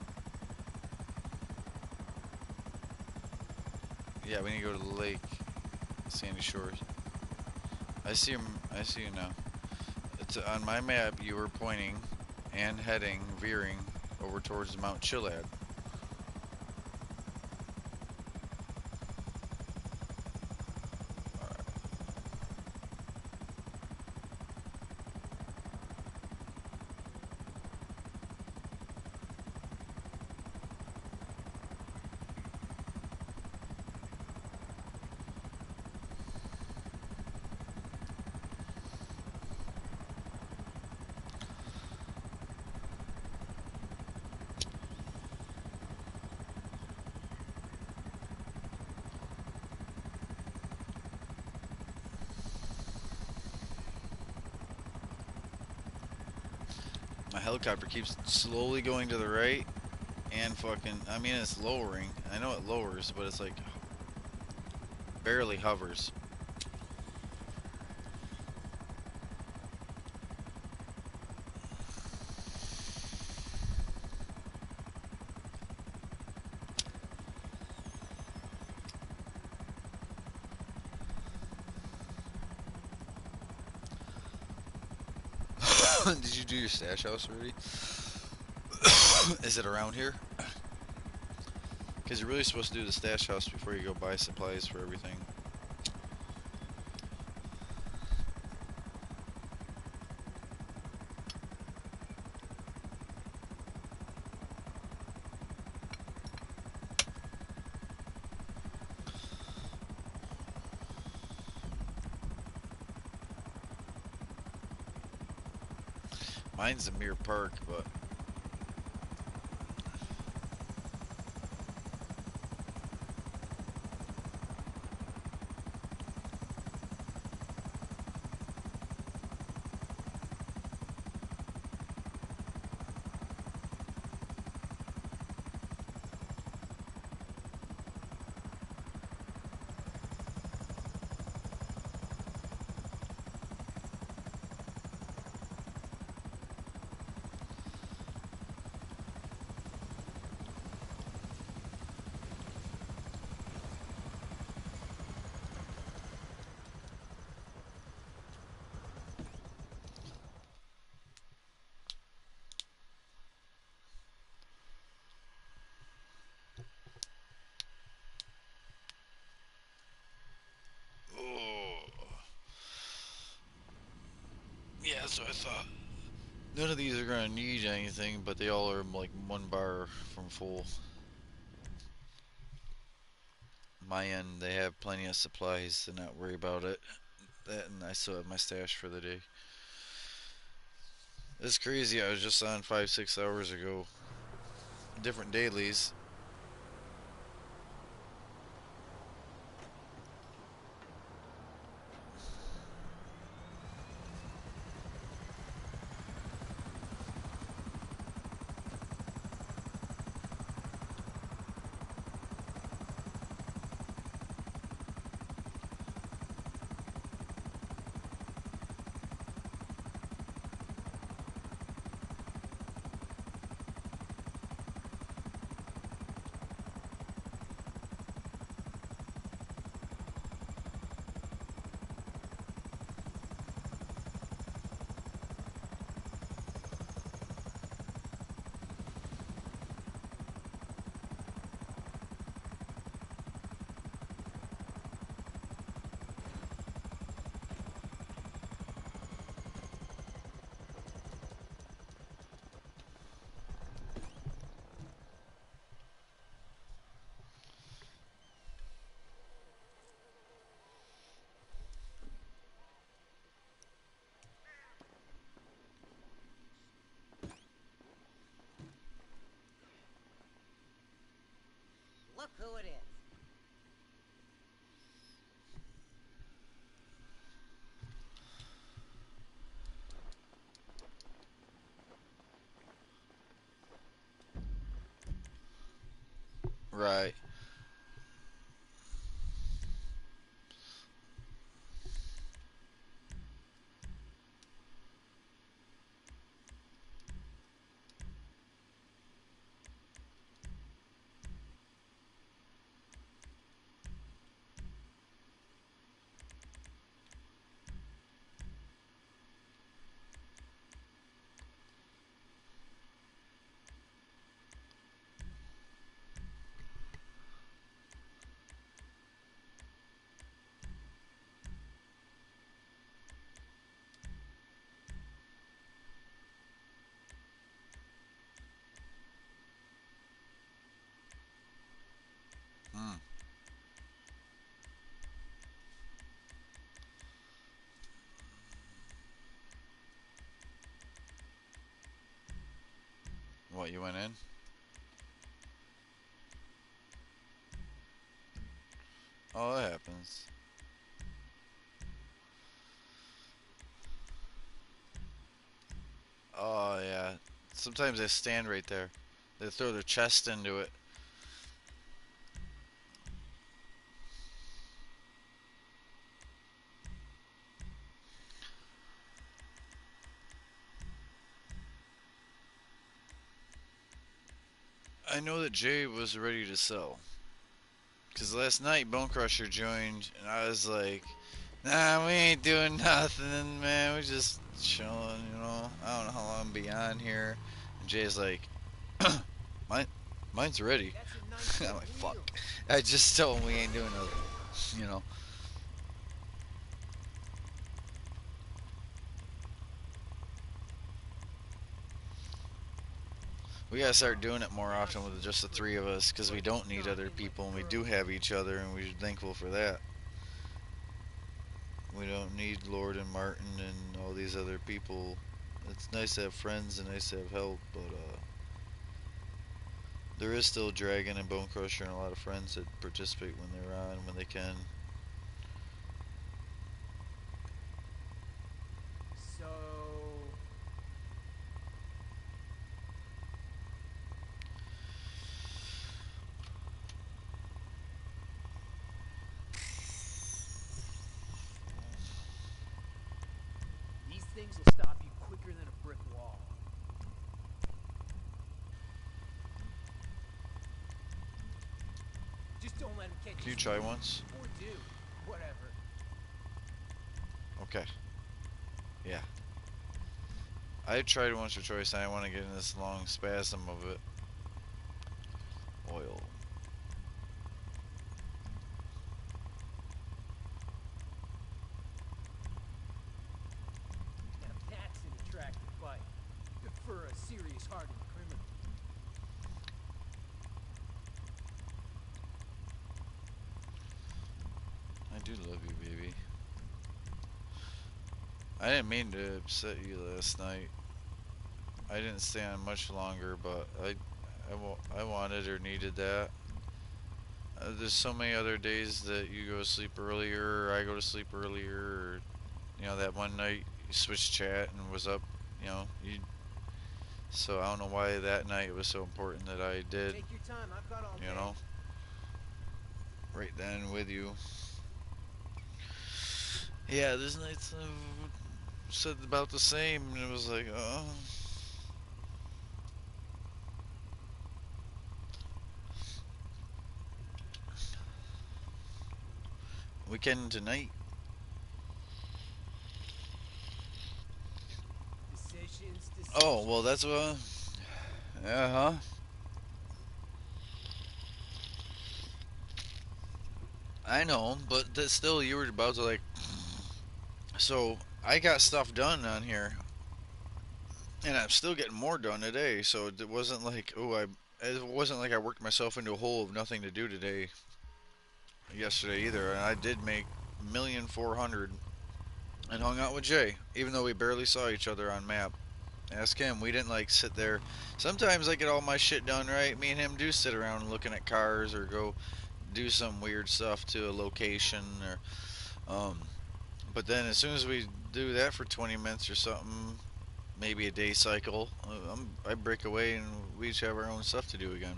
Speaker 1: Yeah, we need to go to the lake, Sandy Shores. I see him. I see you now. It's on my map. You were pointing and heading, veering over towards Mount Chiliad. My helicopter keeps slowly going to the right and fucking. I mean, it's lowering. I know it lowers, but it's like barely hovers. Did you do your stash house already? Is it around here? Because you're really supposed to do the stash house before you go buy supplies for everything. Mine's a mere park, but oh, yeah, that's what I thought. None of these are gonna need anything, but they all are like 1 bar from full. My end, they have plenty of supplies, so not worry about it. That, and I still have my stash for the day. It's crazy. I was just on 5, 6 hours ago. Different dailies.
Speaker 5: Look who it is.
Speaker 1: Right. Hmm. What, you went in? Oh, that happens. Oh, yeah. Sometimes they stand right there. They throw their chest into it. I know that Jay was ready to sell. Because last night Bone Crusher joined, and I was like, nah, we ain't doing nothing, man. We just chilling, you know. I don't know how long I'll be on here. And Jay's like, mine, mine's ready.
Speaker 2: That's a nice
Speaker 1: I'm
Speaker 2: big
Speaker 1: like, fuck.
Speaker 2: wheel.
Speaker 1: I just told him we ain't doing nothing, you know. We gotta start doing it more
Speaker 2: Now
Speaker 1: often with
Speaker 2: she's
Speaker 1: just the three
Speaker 2: pretty,
Speaker 1: of us, because we
Speaker 2: but
Speaker 1: don't need other
Speaker 2: knocking like
Speaker 1: people,
Speaker 2: a
Speaker 1: and we do
Speaker 2: girl.
Speaker 1: have each other, and we're thankful for that. We don't need Lord and Martin and all these other people. It's nice to have friends and nice to have help, but there is still Dragon and Bone Crusher and a lot of friends that participate when they're on, when they can.
Speaker 2: So these things will stop you quicker than a brick wall. Just don't let him catch
Speaker 1: Can
Speaker 2: you
Speaker 1: you try
Speaker 2: sneaking.
Speaker 1: once?
Speaker 2: Or do. Whatever.
Speaker 1: Okay. Yeah. I tried once or twice, and I want to get in this long spasm of it. Oil.
Speaker 2: Now that's an attractive bike. serious hardened criminal.
Speaker 1: I do love you, baby. I didn't mean to upset you last night. I didn't stay on much longer, but I wanted or needed that. There's so many other days that you go to sleep earlier, or I go to sleep earlier, or that one night you switched chat and was up, you. So I don't know why that night it was so important that I did,
Speaker 2: Take your time. I've got all
Speaker 1: you
Speaker 2: day.
Speaker 1: know, right then with you. Yeah, this night's said about the same, and it was like, oh. Weekend tonight.
Speaker 2: Decisions,
Speaker 1: Oh, well,
Speaker 2: decisions.
Speaker 1: that's what. Yeah, huh? I know, but that still, you were about to like. So I got stuff done on here, and I'm still getting more done today. So it wasn't like, oh, it wasn't like I worked myself into a hole of nothing to do today, yesterday either. And I did make 1,400,000 and hung out with Jay, even though we barely saw each other on map. Ask him. We didn't like sit there. Sometimes I get all my shit done right. Me and him do sit around looking at cars or go do some weird stuff to a location or but then as soon as we do that for 20 minutes or something, maybe a day cycle, I break away and we each have our own stuff to do again.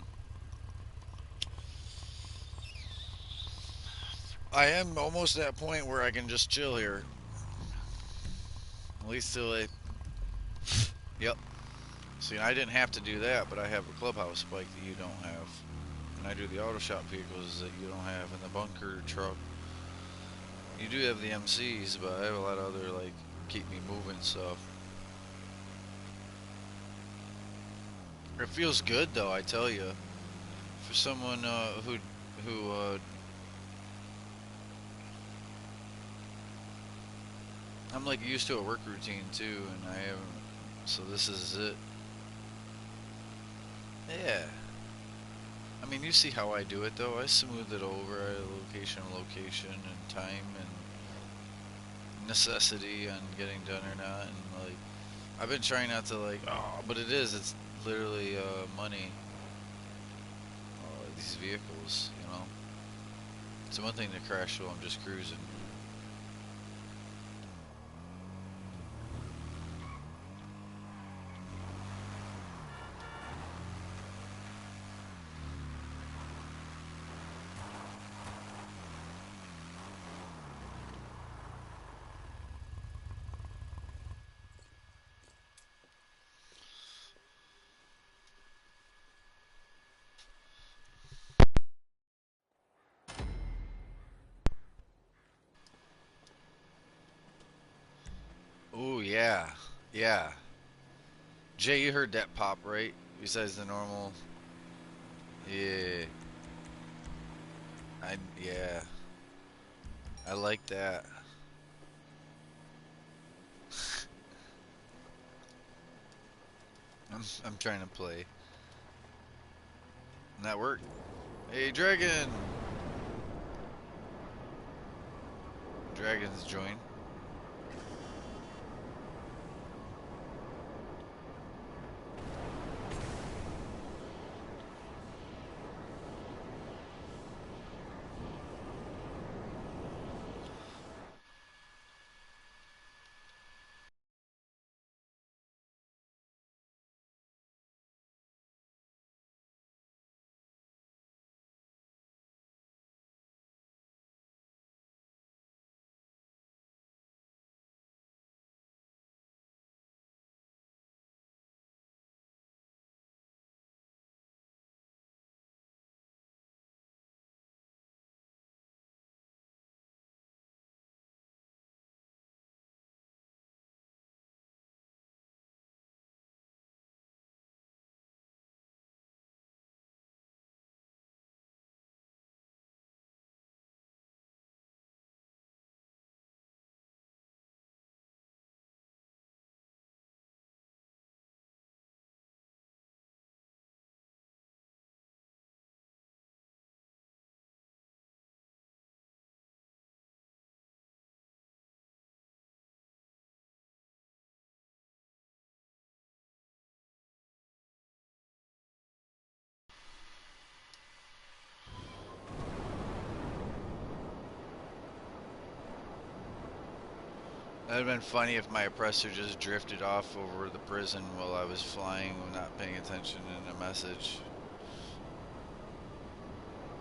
Speaker 1: I am almost at that point where I can just chill here. At least till I. Yep. See, I didn't have to do that, but I have a clubhouse bike that you don't have. And I do the auto shop vehicles that you don't have, and the bunker truck. You do have the MCs, but I have a lot of other, like, keep me moving stuff. It feels good, though, I tell you. For someone who I'm like used to a work routine too, and I haven't. So this is it. Yeah. I mean, you see how I do it though. I smooth it over at location and time and necessity on getting done or not. And like, I've been trying not to like, oh, but it is. It's literally money. These vehicles, you know. It's one thing to crash while I'm just cruising. Oh yeah, yeah. Jay, you heard that pop, right? Besides the normal. Yeah. Yeah. I like that. I'm trying to play. And that worked. Hey, Dragon! Dragon's join. That'd have been funny if my oppressor just drifted off over the prison while I was flying, not paying attention in a message.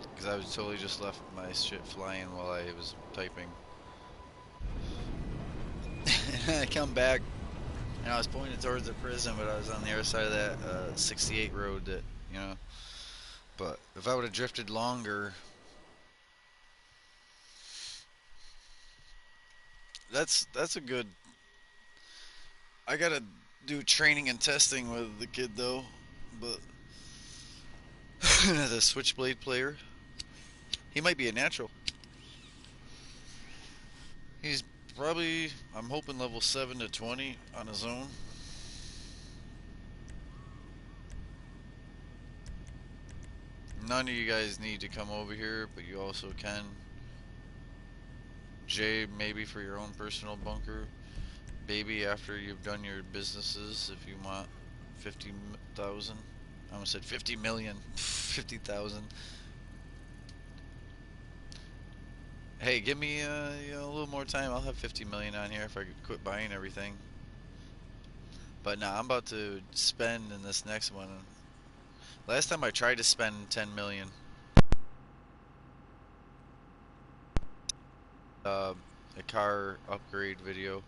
Speaker 1: Because I was totally just left my shit flying while I was typing. And I come back and I was pointing towards the prison, but I was on the other side of that 68 road that, you know. But if I would have drifted longer, that's a good. I gotta do training and testing with the kid though, but the switchblade player, he might be a natural. He's probably, I'm hoping, level 7 to 20 on his own. None of you guys need to come over here, but you also can. Jay, maybe for your own personal bunker. Baby, after you've done your businesses, if you want 50,000. I almost said 50 million. 50,000. Hey, give me a little more time. I'll have 50 million on here if I could quit buying everything. But nah, I'm about to spend in this next one. Last time I tried to spend 10 million. Uh, a car upgrade video.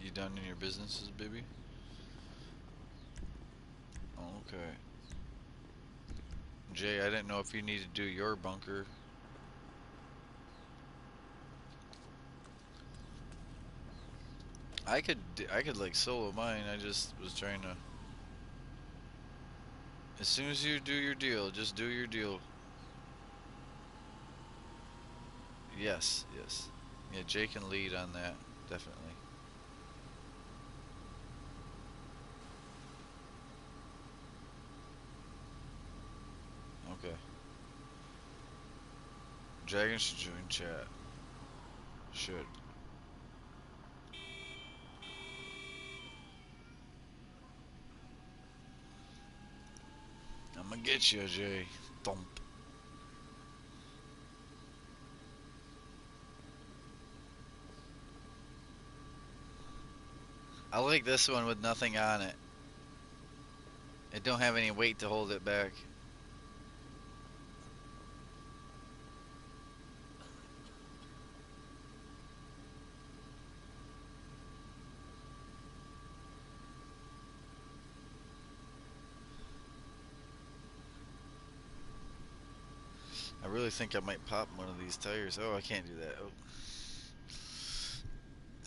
Speaker 1: You done in your businesses, baby? Okay. Jay, I didn't know if you need to do your bunker. I could like solo mine. I just was trying to. As soon as you do your deal, just do your deal. Yes, yes. Yeah, Jay can lead on that, definitely. Okay. Dragon should join chat. Should. I'm gonna get you, Jay. Thump. I like this one with nothing on it. It don't have any weight to hold it back. I really think I might pop one of these tires. Oh, I can't do that.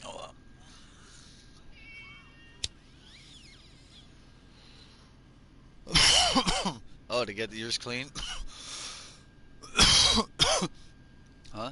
Speaker 1: Oh. Oh, oh, to get the ears clean? Huh?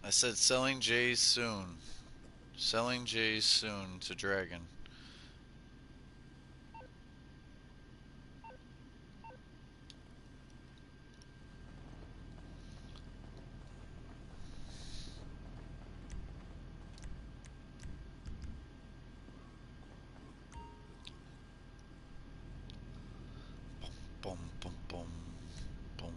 Speaker 1: I said selling Jays soon. Selling Jays soon to Dragon. Boom, boom, boom, boom.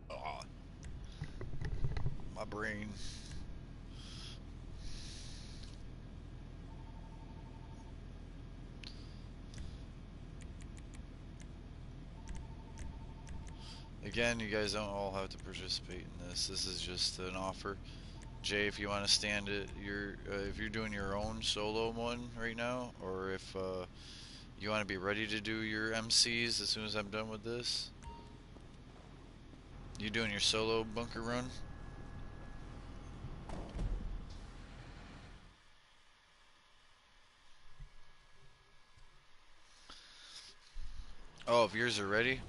Speaker 1: Oh, my brain. Again, you guys don't all have to participate in this. This is just an offer. Jay, if you want to stand it, if you're doing your own solo one right now, or if you want to be ready to do your MCs as soon as I'm done with this. You doing your solo bunker run? Oh, if yours are ready.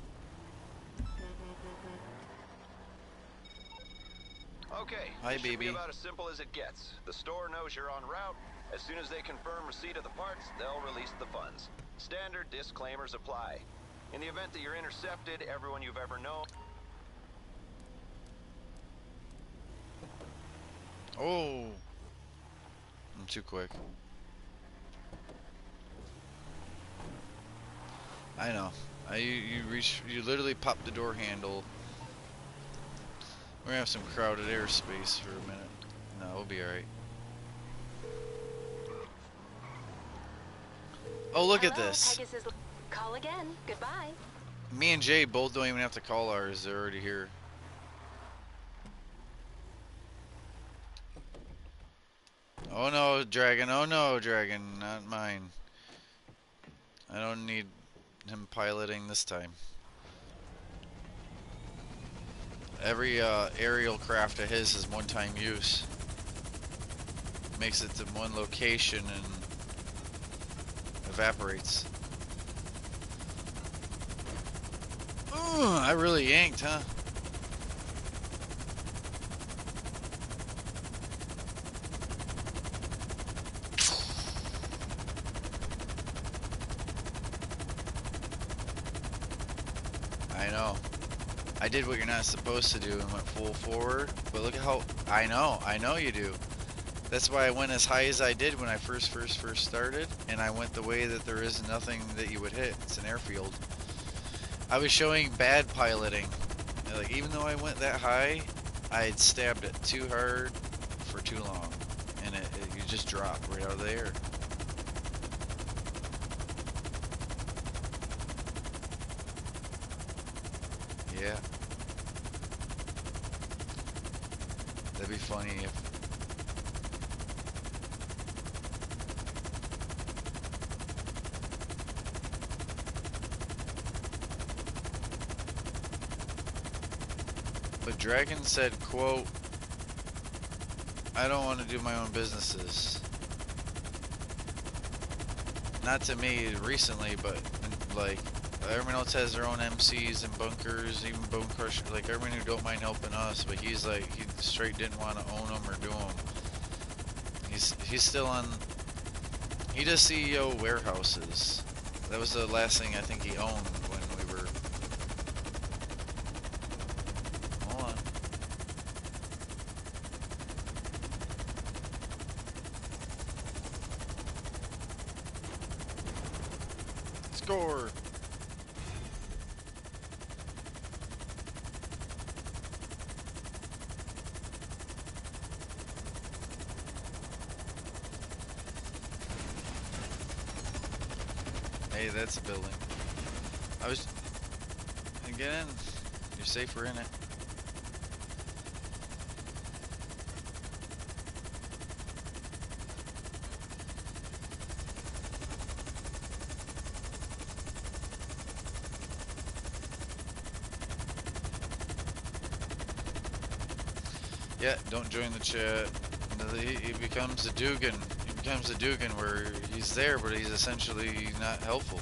Speaker 7: Okay,
Speaker 1: Hi,
Speaker 7: this should be
Speaker 1: baby.
Speaker 7: about as simple as it gets. The store knows you're en route. As soon as they confirm receipt of the parts, they'll release the funds. Standard disclaimers apply. In the event that you're intercepted, everyone you've ever known...
Speaker 1: Oh, I'm too quick. I know. You literally pop the door handle. We're gonna have some crowded airspace for a minute. No, we'll be alright. Oh, look at
Speaker 5: Hello,
Speaker 1: this.
Speaker 5: Pegasus. Call again. Goodbye.
Speaker 1: Me and Jay both don't even have to call ours. They're already here. Oh no, Dragon. Oh no, Dragon. Not mine. I don't need him piloting this time. Every aerial craft of his is one-time use. Makes it to one location and evaporates. Ooh, I really yanked, huh? I know. I did what you're not supposed to do and went full forward, but look at how... I know you do. That's why I went as high as I did when I first started, and I went the way that there is nothing that you would hit. It's an airfield. I was showing bad piloting. Like, even though I went that high, I had stabbed it too hard for too long, and you just drop right out of the air. Yeah. That'd be funny if... But Dragon said, quote, I don't want to do my own businesses. Not to me recently, but like everyone else has their own MCs and bunkers, even Bone Crusher. Like everyone who don't mind helping us, but he's like he straight didn't want to own them or do them. He's still on. He does CEO warehouses. That was the last thing I think he owned when we were. Hold on. Score. Hey, that's a building. I was... Get in. You're safer in it. Yeah, don't join the chat. He becomes a Dugan. He becomes a Dugan where he's there, but he's essentially not helpful.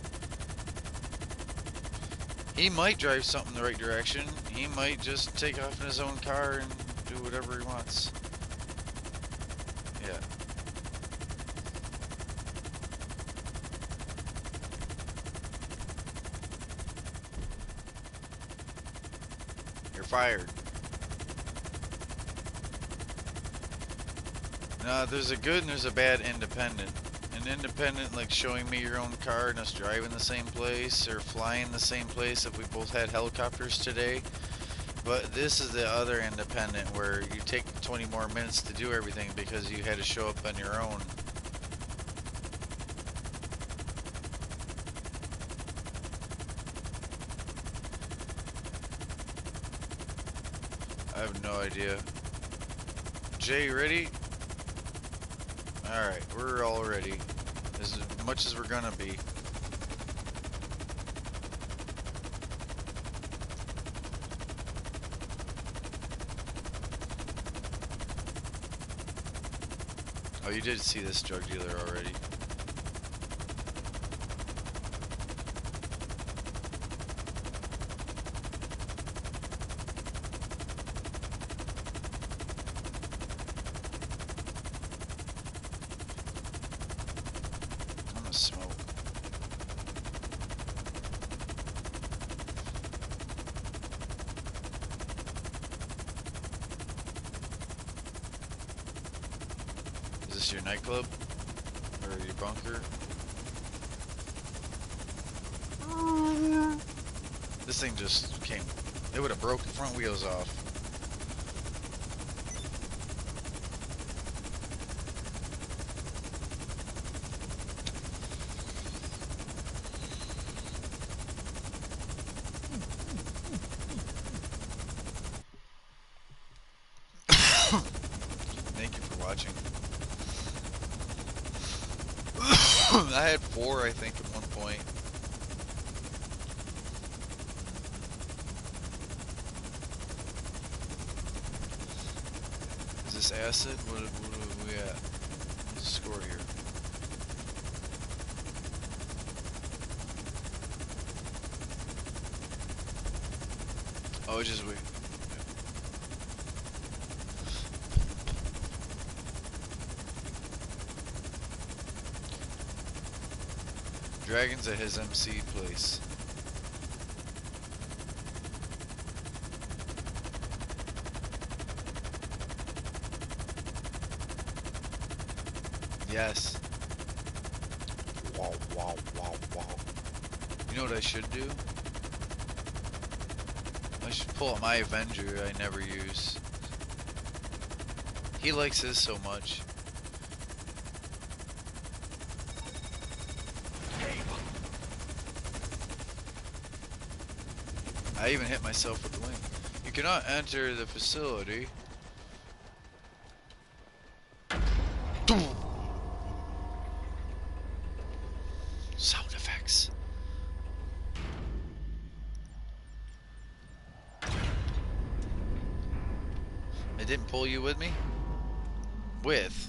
Speaker 1: He might drive something the right direction. He might just take off in his own car and do whatever he wants. Yeah. You're fired. No, there's a good and there's a bad independent. An independent, like showing me your own car and us driving the same place or flying the same place if we both had helicopters today. But this is the other independent where you take 20 more minutes to do everything because you had to show up on your own. I have no idea. Jay, ready? Alright, we're all ready. As much as we're gonna be. Oh, you did see this drug dealer already. I'm gonna smoke. Is this your nightclub? Or your bunker? This thing just came. It would have broke the front wheels off. Thank you for watching. I had 4, I think, at one point. Is this acid? What are we at? What's the score here? Oh, just wait. Dragon's at his MC place. Yes. Wow, wow, wow, wow. You know what I should do? I should pull out my Avenger I never use. He likes his so much. I even hit myself with the wing. You cannot enter the facility. Sound effects. I didn't pull you with me? With.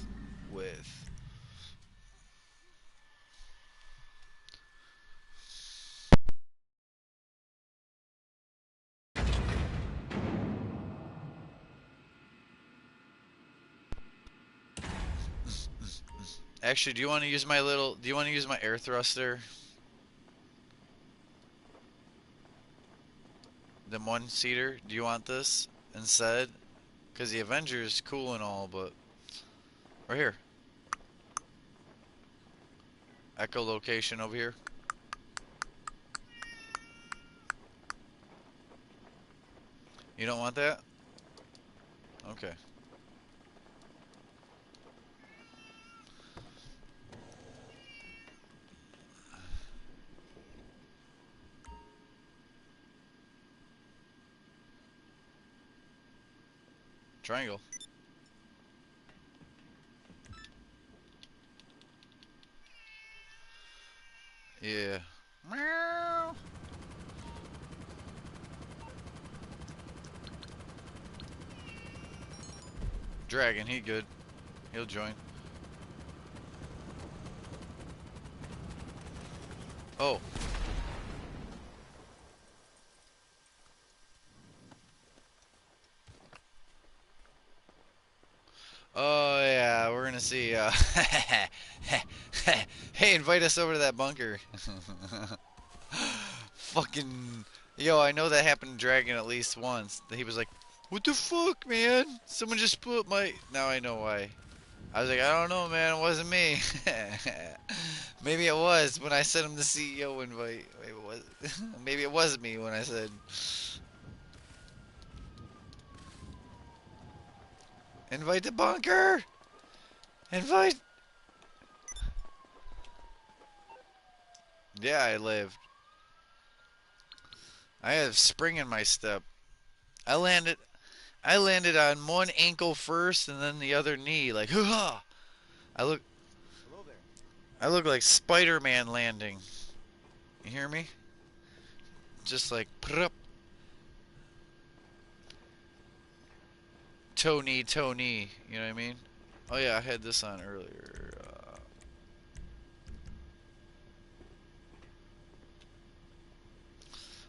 Speaker 1: Actually, do you want to use my air thruster? The one-seater? Do you want this instead? Because the Avenger is cool and all, but... Right here. Echolocation over here. You don't want that? Okay. Triangle. Yeah. Meow. Dragon, he good. He'll join. Oh. Oh yeah, we're gonna see. Hey, invite us over to that bunker. Fucking. Yo, I know that happened to Dragon at least once. He was like, "What the fuck, man? Someone just put my." Now I know why. I was like, I don't know, man. It wasn't me. Maybe it was when I sent him the CEO invite. Maybe it was. Maybe it was me when I said. Invite the bunker. Invite. Yeah, I lived. I have spring in my step. I landed. I landed on one ankle first and then the other knee, like hoo-ha! I look
Speaker 8: Hello there.
Speaker 1: I look like Spider-Man landing. You hear me? Just like prup. Toe knee, toe knee. You know what I mean? Oh yeah, I had this on earlier.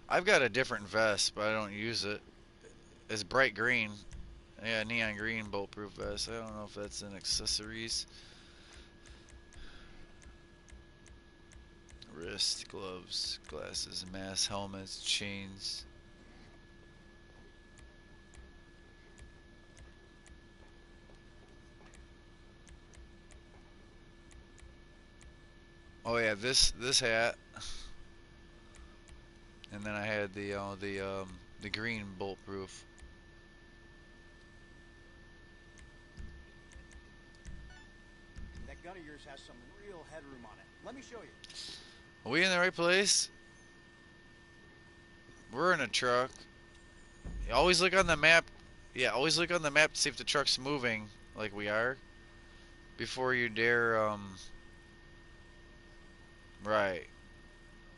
Speaker 1: I've got a different vest, but I don't use it. It's bright green. Yeah, neon green bulletproof vest. I don't know if that's in accessories. Wrist, gloves, glasses, mask, helmets, chains. Oh yeah, this hat, and then I had the green bulletproof.
Speaker 8: That gun of yours has some real headroom on it. Let me show you.
Speaker 1: Are we in the right place? We're in a truck. Always look on the map. Yeah, always look on the map to see if the truck's moving, like we are, before you dare. Right.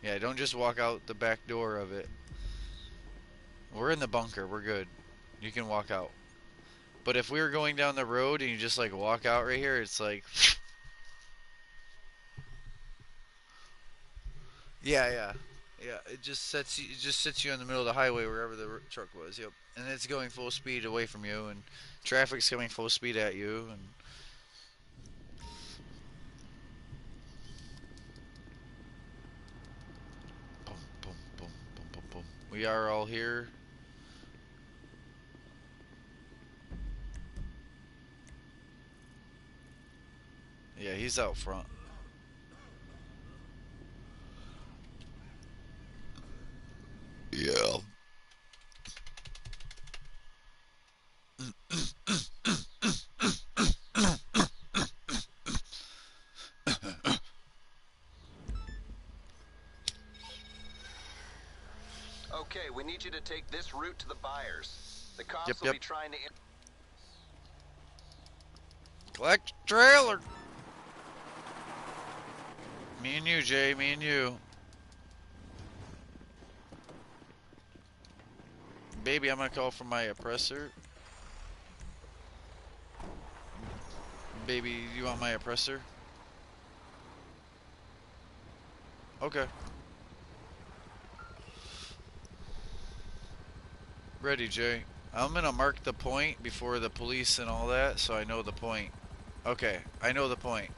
Speaker 1: Yeah, don't just walk out the back door of it. We're in the bunker. We're good. You can walk out. But if we were going down the road and you just like walk out right here, it's like. Yeah, yeah, yeah. It just sets you in the middle of the highway wherever the truck was. Yep. And it's going full speed away from you, and traffic's coming full speed at you, and boom, boom, boom, boom, boom, boom. We are all here. Yeah, he's out front. Yeah.
Speaker 7: Okay, we need you to take this route to the buyers. The
Speaker 1: Yep,
Speaker 7: cops will
Speaker 1: yep.
Speaker 7: be trying to...
Speaker 1: Collect the trailer. Me and you, Jay. Me and you. Baby, I'm gonna call for my oppressor. Baby, you want my oppressor? Okay. Ready, Jay. I'm gonna mark the point before the police and all that, so I know the point. Okay, I know the point.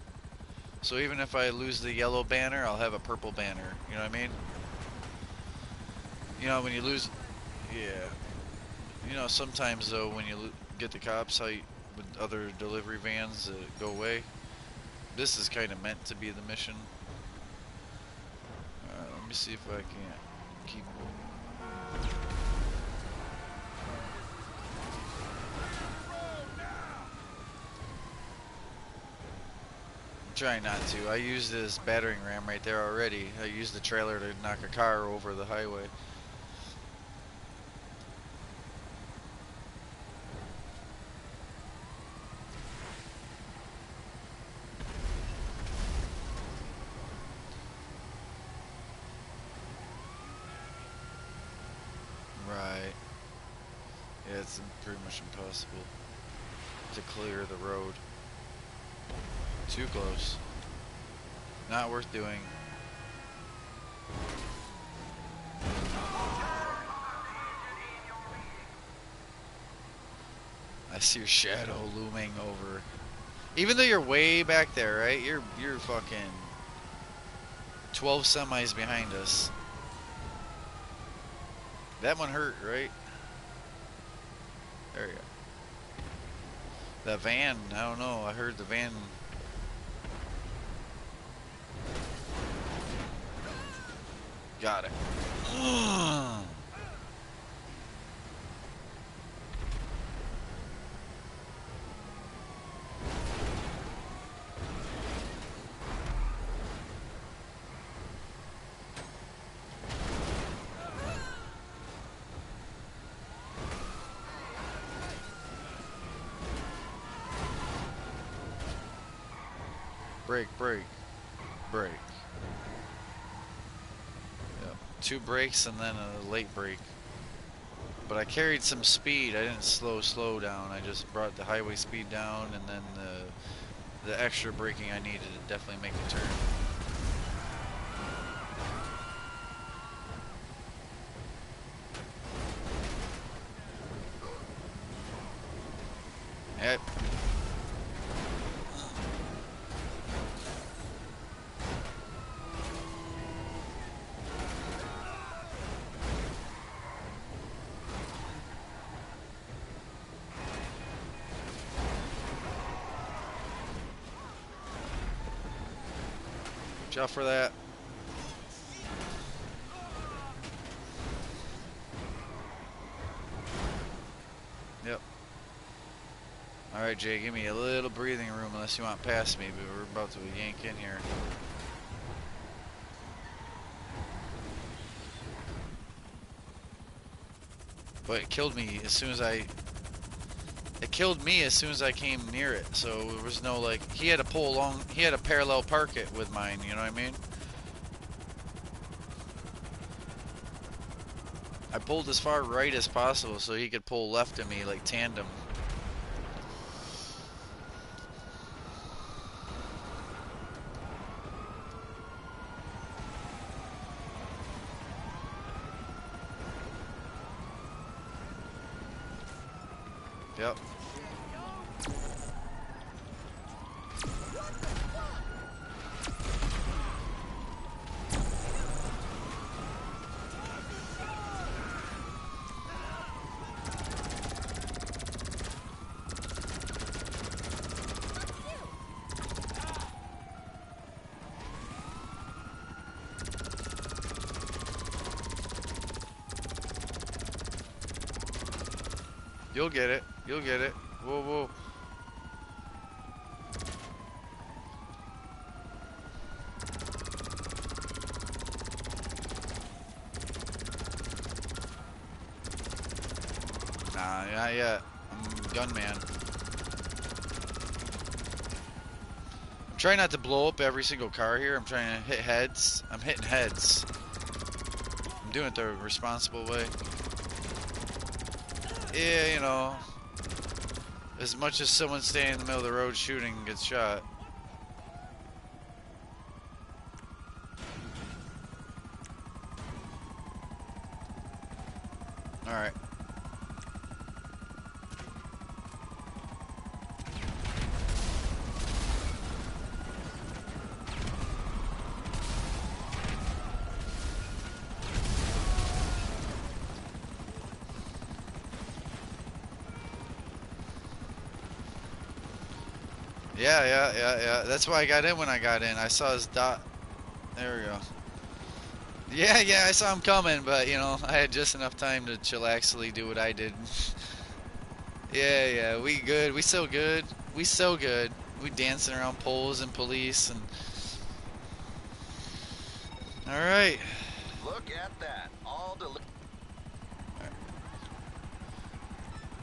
Speaker 1: So even if I lose the yellow banner, I'll have a purple banner. You know what I mean? You know when you lose, yeah. You know sometimes though when you get the cops, how you, with other delivery vans go away. This is kind of meant to be the mission. Let me see if I can keep. Try not to. I used this battering ram right there already. I used the trailer to knock a car over the highway. Right. Yeah, it's pretty much impossible to clear the road. Too close. Not worth doing. I see your shadow looming over. Even though you're way back there, right? You're fucking 12 semis behind us. That one hurt, right? There you go. That van, I don't know. I heard the van. Got it. brake, brake, brake. Yep. 2 brakes and then a late brake. But I carried some speed. I didn't slow down. I just brought the highway speed down, and then the extra braking I needed to definitely make the turn. Yep. Watch out for that. Yep. Alright, Jay, give me a little breathing room unless you want past me, but we're about to yank in here. But it killed me as soon as I came near it. So there was no, like, he had to parallel park it with mine, you know what I mean? I pulled as far right as possible so he could pull left of me, like tandem. Yep. You'll get it. You'll get it. Whoa, whoa. Nah, not yet. I'm gunman. I'm trying not to blow up every single car here. I'm trying to hit heads. I'm hitting heads. I'm doing it the responsible way. Yeah, you know. As much as someone standing in the middle of the road shooting gets shot. Alright. Yeah. That's why I got in when I got in. I saw his dot. There we go. Yeah, I saw him coming, but, you know, I had just enough time to chillaxly do what I did. Yeah, we good. We so good. We so good. We dancing around poles and police and... Alright.
Speaker 7: Look at that. All delivered.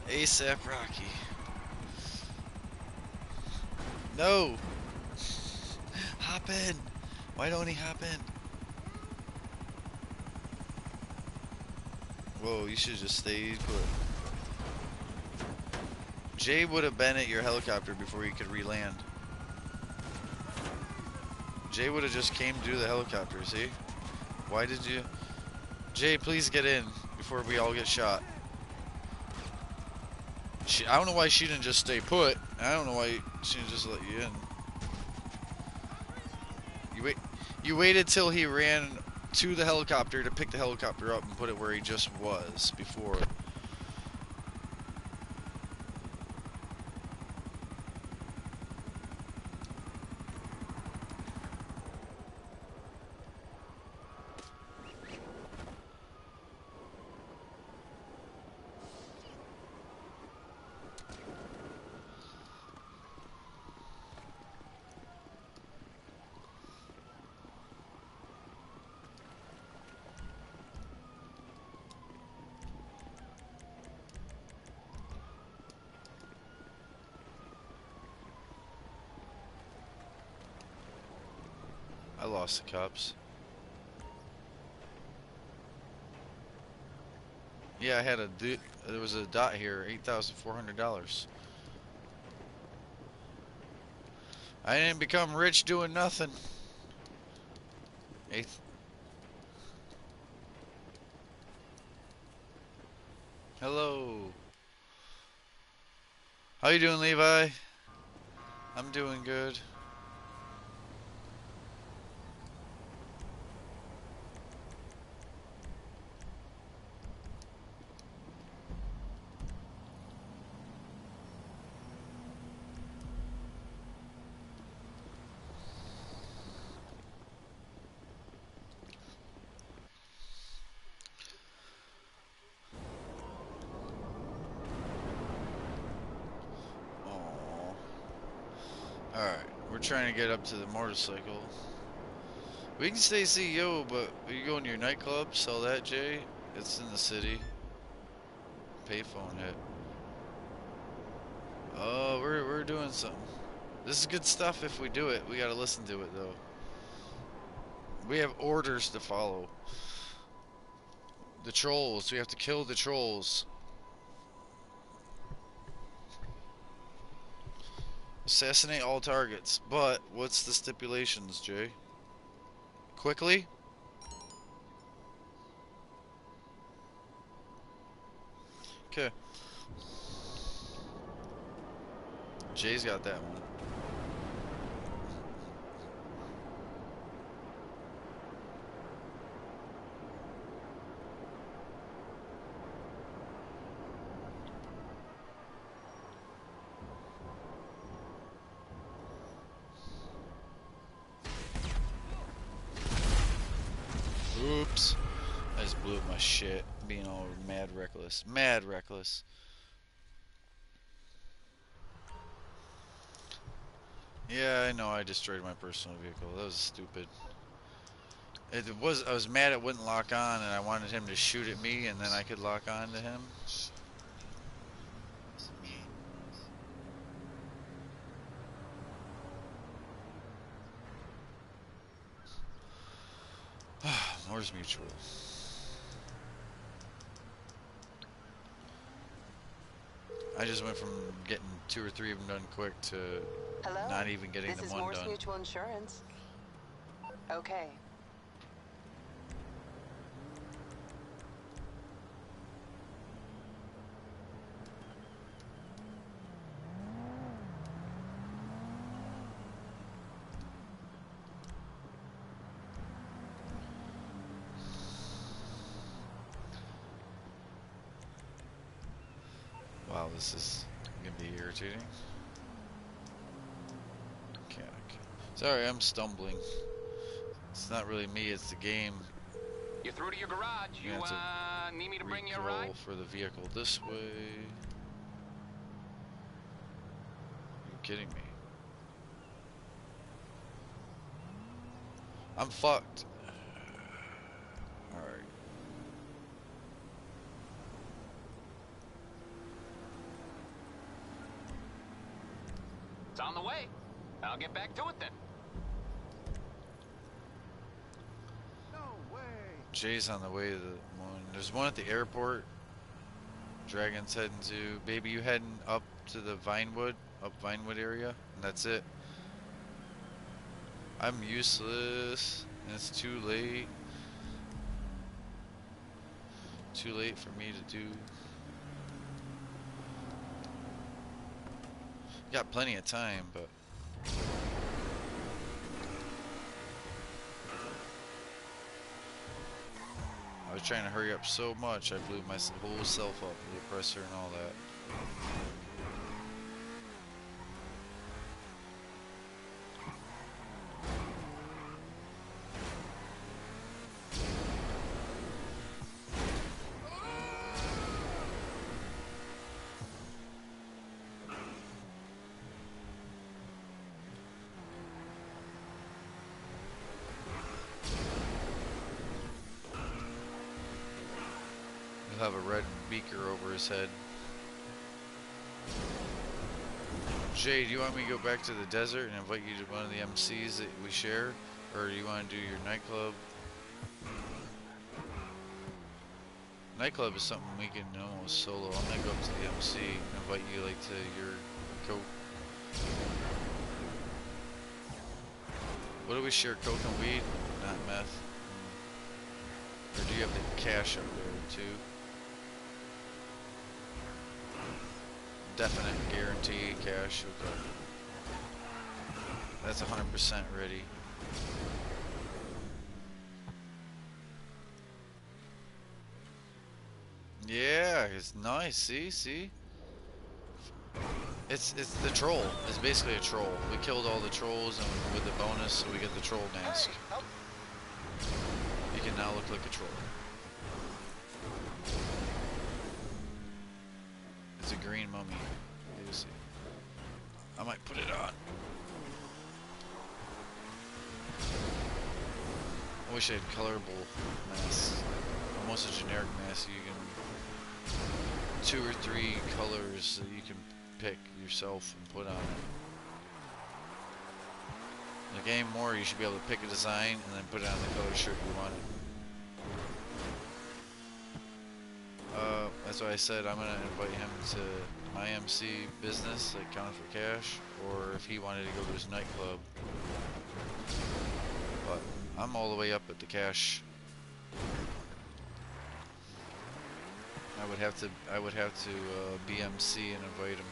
Speaker 1: ASAP Rocky. No! Hop in! Why don't he hop in? Whoa, you should just stay put. Jay would have been at your helicopter before you could re-land. Jay would have just came to the helicopter, see? Why did you... Jay, please get in before we all get shot. I don't know why she didn't just stay put. I don't know why she didn't just let you in. You waited till he ran to the helicopter to pick the helicopter up and put it where he just was before. I lost the cops. Yeah, I had there was a dot here, $8,400. I didn't become rich doing nothing. Eighth. Hello. How you doing, Levi? I'm doing good. Aww. Alright, we're trying to get up to the motorcycle. We can stay CEO, but you go in your nightclub, sell that, Jay? It's in the city. Payphone hit. Oh, we're doing something. This is good stuff if we do it. We gotta listen to it, though. We have orders to follow. The trolls. We have to kill the trolls. Assassinate all targets. But, what's the stipulations, Jay? Quickly? Okay. Jay's got that one. Oops. I just blew up my shit. Being all mad reckless. Mad reckless. Yeah, I know I destroyed my personal vehicle. That was stupid. I was mad it wouldn't lock on, and I wanted him to shoot at me, and then I could lock on to him. Motors Mutual. I just went from getting 2 or 3 of them done quick to
Speaker 5: Hello?
Speaker 1: not even getting
Speaker 5: This
Speaker 1: them
Speaker 5: is
Speaker 1: one
Speaker 5: Morse
Speaker 1: done.
Speaker 5: Mutual Insurance. Okay.
Speaker 1: Wow, this is gonna be irritating. Mechanic. Sorry, I'm stumbling. It's not really me, it's the game.
Speaker 9: You're through to your garage.
Speaker 1: You
Speaker 9: You,
Speaker 1: have to
Speaker 9: need me to bring you a ride?
Speaker 1: recall for the vehicle this way. Are you kidding me? I'm fucked. Alright.
Speaker 9: It's on the way. I'll get back to it then.
Speaker 8: No way.
Speaker 1: Jay's on the way to the one. There's one at the airport. Dragon's heading to. Baby, you heading up to the Vinewood? Up Vinewood area? And that's it. I'm useless. And it's too late. Too late for me to do. Got plenty of time, but. I was trying to hurry up so much, I blew my whole self up, the oppressor and all that. He'll have a red beaker over his head. Jay, do you want me to go back to the desert and invite you to one of the MCs that we share? Or do you want to do your nightclub? Nightclub is something we can almost solo. I'm gonna go up to the MC and invite you like to your coke. What do we share? Coke and weed, not meth. Or do you have the cash up there too? Definite guarantee cash. Okay. That's 100% ready. Yeah, it's nice. See. It's the troll. It's basically a troll. We killed all the trolls, and with the bonus, so we get the troll mask. You can now look like a troll. It's a green mummy. You see. I might put it on. I wish I had colorable masks. Almost a generic mask. You can 2 or 3 colors that you can pick yourself and put on it. In the game more, you should be able to pick a design and then put it on the color shirt you want. That's why I said I'm gonna invite him to my MC business, like Counting for Cash, or if he wanted to go to his nightclub. But I'm all the way up at the cash. I would have to BMC and invite him.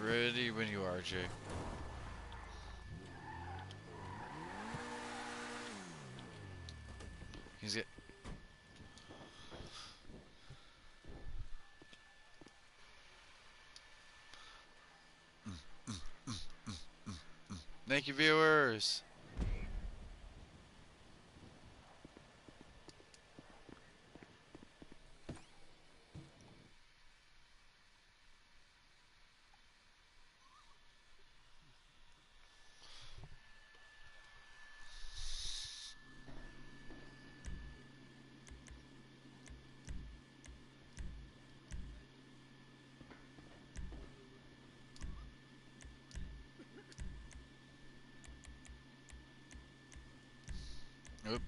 Speaker 1: Ready when you are, Jay. He's get. Thank you, viewers. Oop.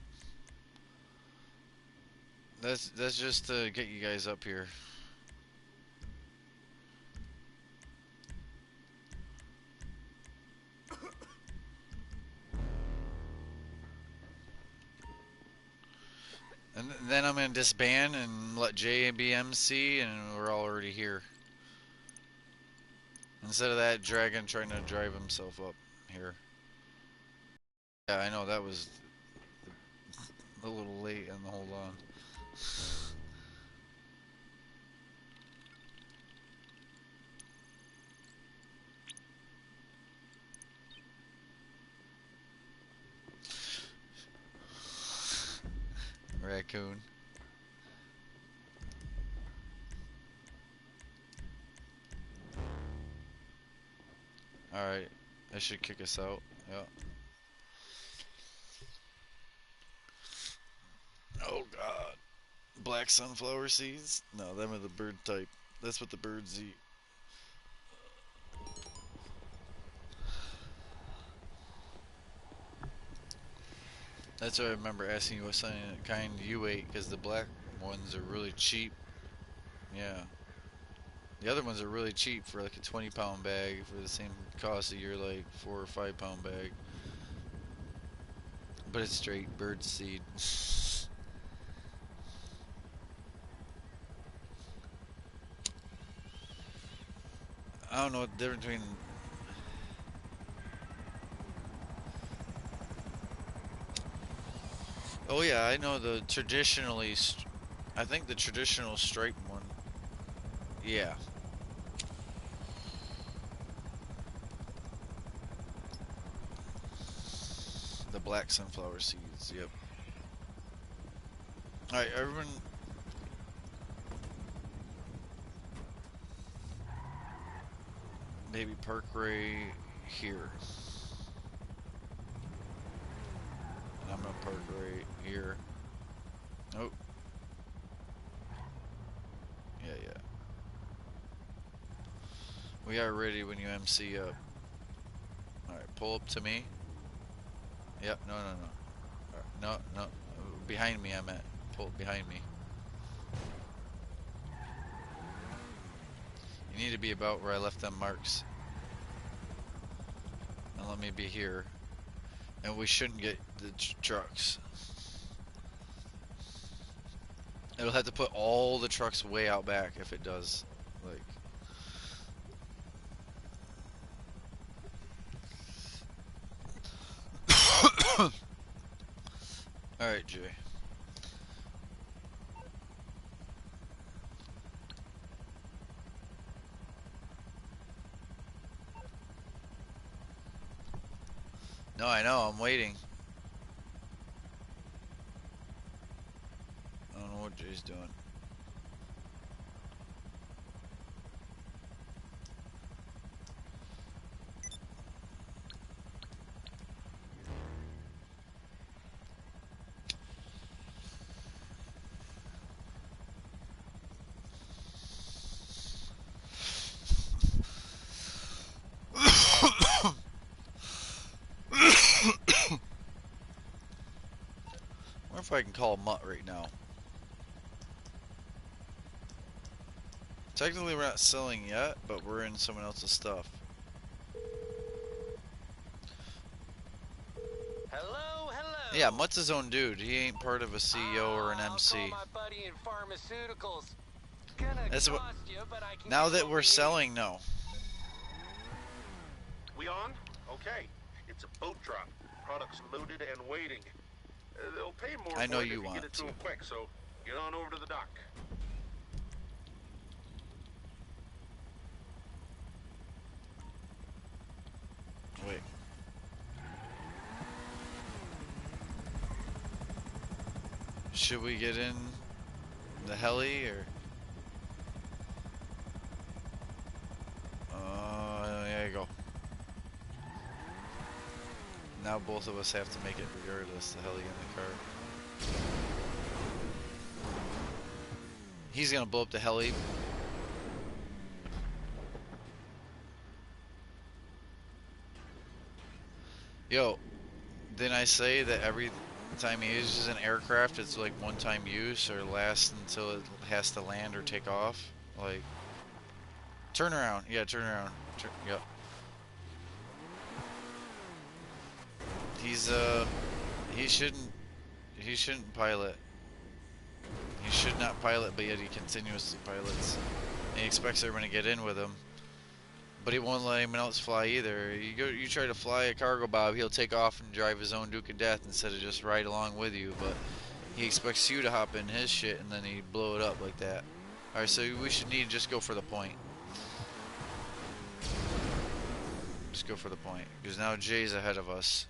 Speaker 1: That's just to get you guys up here. And then I'm gonna disband and let Jay be MC, and we're all already here. Instead of that dragon trying to drive himself up here. Yeah, I know that was a little late in the hold on. Raccoon. Alright, that should kick us out. Yeah. Oh god. Black sunflower seeds? No, them are the bird type. That's what the birds eat. That's why I remember asking you what kind you ate, because the black ones are really cheap. Yeah. The other ones are really cheap for like a 20-pound bag for the same cost of your like 4 or 5-pound bag. But it's straight bird seed. I don't know what the difference between. Oh yeah, I know the traditionally. I think the traditional striped one. Yeah. The black sunflower seeds. Yep. All right, everyone. Maybe park right here. And I'm gonna park right here. Oh. We are ready when you MC up. Alright, pull up to me. Yep, no, no, no. Right, no, no. Behind me, I'm at. Pull behind me. You need to be about where I left them marks. And let me be here. And we shouldn't get the trucks. It'll have to put all the trucks way out back if it does. Like. Alright, Jay. No, I know, I'm waiting. I don't know what Jay's doing. I wonder if I can call Mutt right now. Technically we're not selling yet, but we're in someone else's stuff.
Speaker 2: Hello, hello.
Speaker 1: Yeah, Mutt's his own dude. He ain't part of a CEO or an MC.
Speaker 2: I'll call my buddy in pharmaceuticals. It's gonna
Speaker 1: That's
Speaker 2: cost
Speaker 1: what.
Speaker 2: you, but I can
Speaker 1: Now
Speaker 2: get
Speaker 1: that
Speaker 2: what
Speaker 1: we're
Speaker 2: we need.
Speaker 1: selling, no.
Speaker 10: We on? Okay. It's a boat drop. Products loaded and waiting. They'll pay more
Speaker 1: I know
Speaker 10: for it
Speaker 1: you
Speaker 10: if you
Speaker 1: want
Speaker 10: get it to
Speaker 1: to.
Speaker 10: them quick, so get on over to the dock.
Speaker 1: Wait. Should we get in the heli or? There you go. Now both of us have to make it regardless, the heli in the car. He's gonna blow up the heli. Yo, didn't I say that every time he uses an aircraft, it's like one-time use or lasts until it has to land or take off? Like, turn around. Yeah, turn around. Yep. He's he shouldn't pilot. He should not pilot, but yet he continuously pilots. And he expects everyone to get in with him. But he won't let anyone else fly either. You try to fly a cargo bob, he'll take off and drive his own Duke of Death instead of just ride along with you. But he expects you to hop in his shit and then he blow it up like that. Alright, so we should need to just go for the point. Just go for the point. Because now Jay's ahead of us.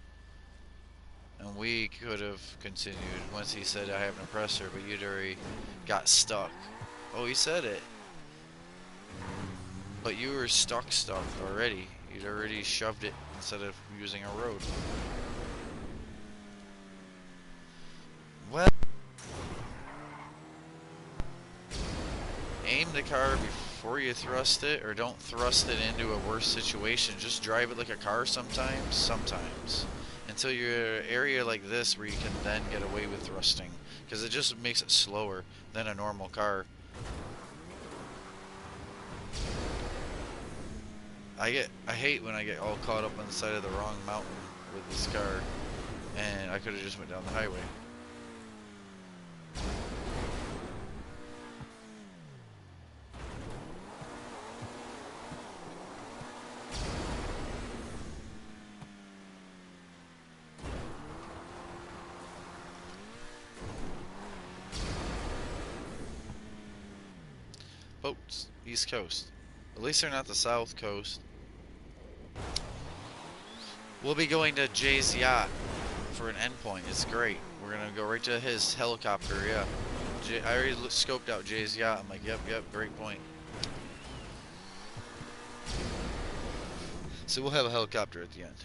Speaker 1: And we could have continued once he said I have an oppressor, but you'd already got stuck. Oh, he said it. But you were stuck already. You'd already shoved it instead of using a road. Well, aim the car before you thrust it, or don't thrust it into a worse situation. Just drive it like a car sometimes. Until you're in an area like this where you can then get away with thrusting. Because it just makes it slower than a normal car. I hate when I get all caught up on the side of the wrong mountain with this car, and I could have just went down the highway. Boats, East Coast. At least they're not the South Coast. We'll be going to Jay's yacht for an endpoint. It's great. We're gonna go right to his helicopter. Yeah, I already scoped out Jay's yacht. I'm like, yep, great point. So we'll have a helicopter at the end.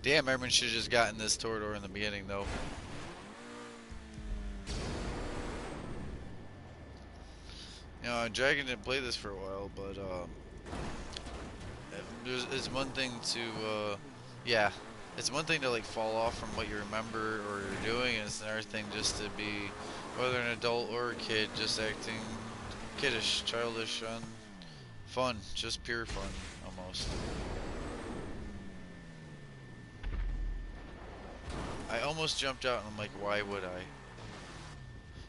Speaker 1: Damn, everyone should have just gotten this Torador in the beginning, though. Dragon didn't play this for a while, but it's one thing to, yeah, it's one thing to like fall off from what you remember or you're doing, and it's another thing just to be, whether an adult or a kid, just acting kiddish, childish, fun, just pure fun, almost. I almost jumped out, and I'm like, why would I?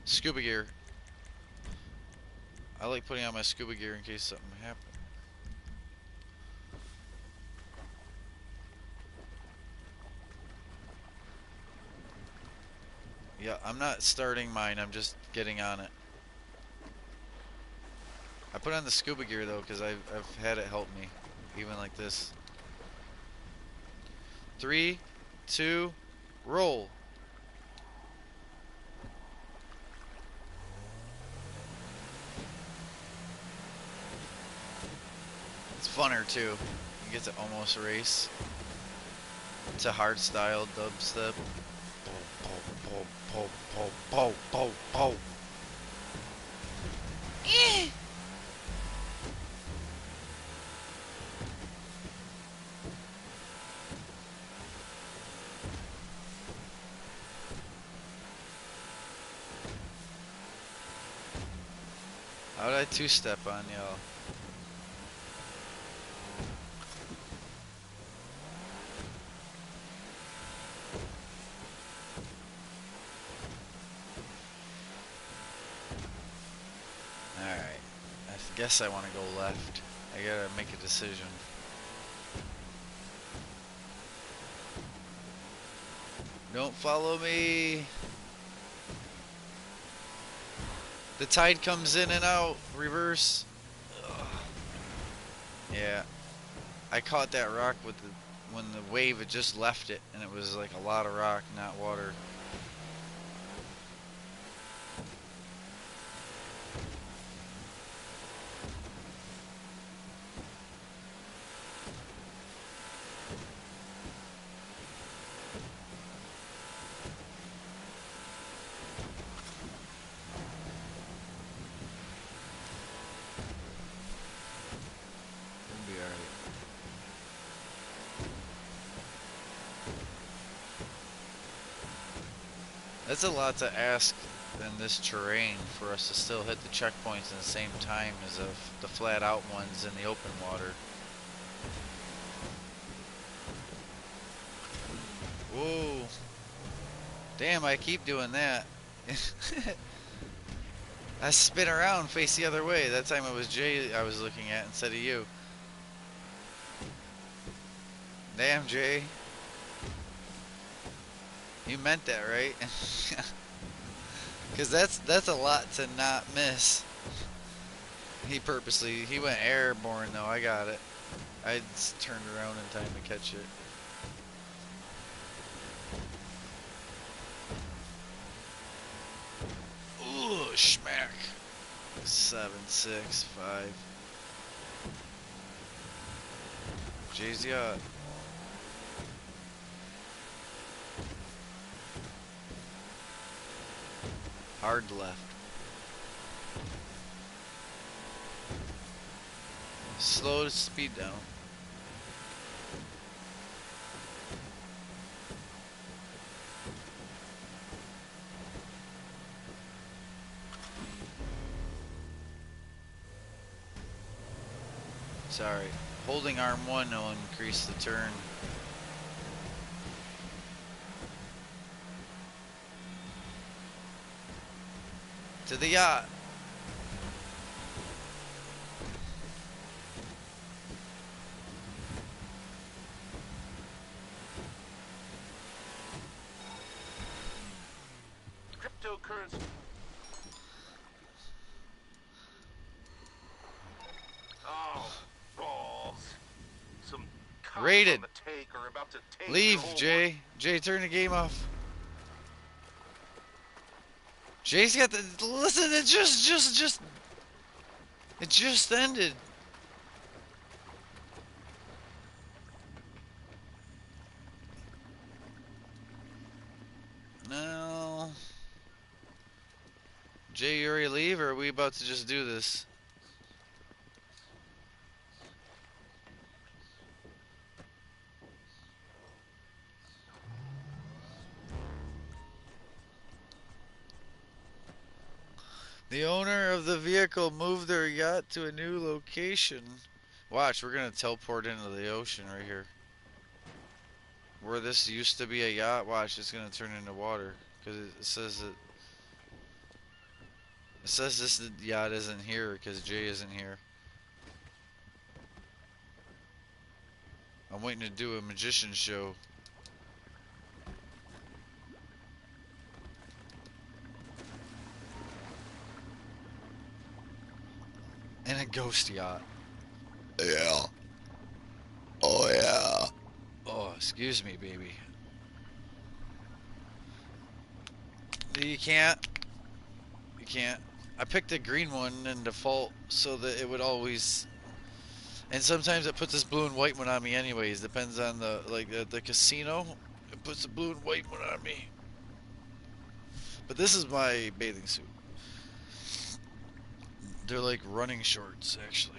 Speaker 1: Scuba gear. I like putting on my scuba gear in case something happens. Yeah, I'm not starting mine, I'm just getting on it. I put on the scuba gear though, because I've had it help me, even like this. 3, 2, roll. It's funner too. You get to almost race. It's a hard style dubstep. Po, po, po, po, po, po. How did I two-step on y'all? Alright. I guess I want to go left. I gotta make a decision. Don't follow me. The tide comes in and out. Reverse. Ugh. Yeah. I caught that rock with the when the wave had just left it, and it was like a lot of rock, not water. We'll be alright. That's a lot to ask in this terrain for us to still hit the checkpoints in the same time as the flat out ones in the open water. Whoa. Damn, I keep doing that. I spin around, face the other way. That time it was Jay I was looking at instead of you. Damn, Jay. You meant that, right? Because that's a lot to not miss. He went airborne though. I got it. I just turned around in time to catch it. Ooh, schmack. 7, 6, 5. Jay's yacht. Hard left. Slow the speed down. Sorry. Holding arm 1 will increase the turn. To the yacht.
Speaker 10: Cryptocurrency. Oh, balls. Some cops
Speaker 1: Rated.
Speaker 10: on the take are about to take
Speaker 1: Leave,
Speaker 10: your whole
Speaker 1: Jay. Jay, turn the game off. Jay's got the. Listen, it just. It just ended. No. Jay, you ready to leave, or are we about to just do this? The owner of the vehicle moved their yacht to a new location. Watch, we're gonna teleport into the ocean right here. Where this used to be a yacht, watch, it's gonna turn into water. Because it says it says this yacht isn't here because Jay isn't here. I'm waiting to do a magician show. And a ghost yacht. Yeah. Oh yeah. Oh, excuse me, baby. You can't. You can't. I picked a green one in default so that it would always. And sometimes it puts this blue and white one on me, anyways. Depends on the casino. It puts the blue and white one on me. But this is my bathing suit. They're like running shorts, actually.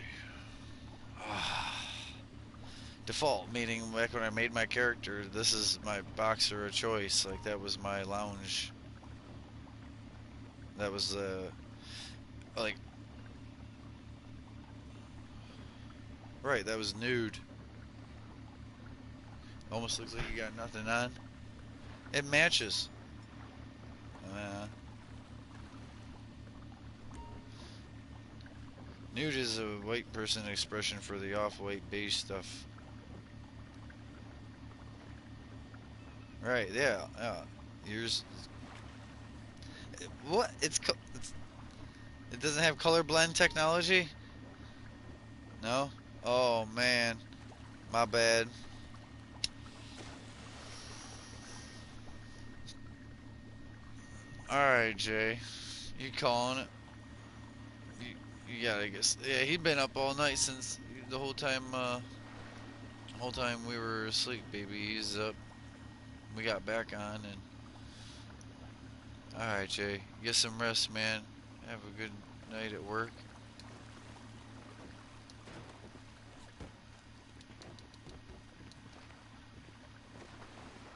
Speaker 1: Default, meaning back when I made my character, this is my boxer of choice. Like that was my lounge. That was like right. That was nude. Almost looks like you got nothing on. It matches. Uh, Nude is a white person expression for the off-white beige stuff. Right? Yeah. Yeah. Yours. What? It doesn't have color blend technology. No. Oh man, my bad. All right, Jay. You calling it? You gotta guess. Yeah, he'd been up all night since the whole time. Whole time we were asleep, baby. He's up. We got back on and. All right, Jay. Get some rest, man. Have a good night at work.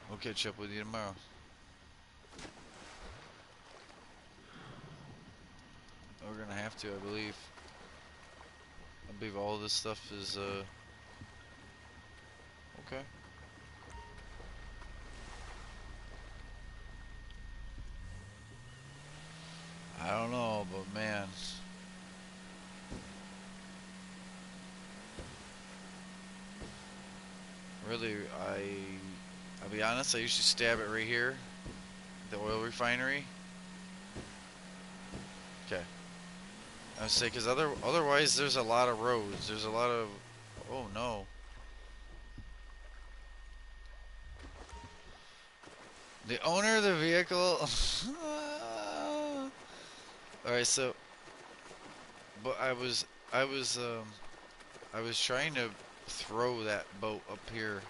Speaker 1: We'll catch up with you tomorrow. We're gonna have to, I believe. I believe all this stuff is okay. I don't know, but man. Really, I'll be honest, I usually stab it right here. The oil refinery. Okay. I would say, because otherwise there's a lot of roads. There's a lot of... Oh, no. The owner of the vehicle... Alright, so... But I was trying to throw that boat up here.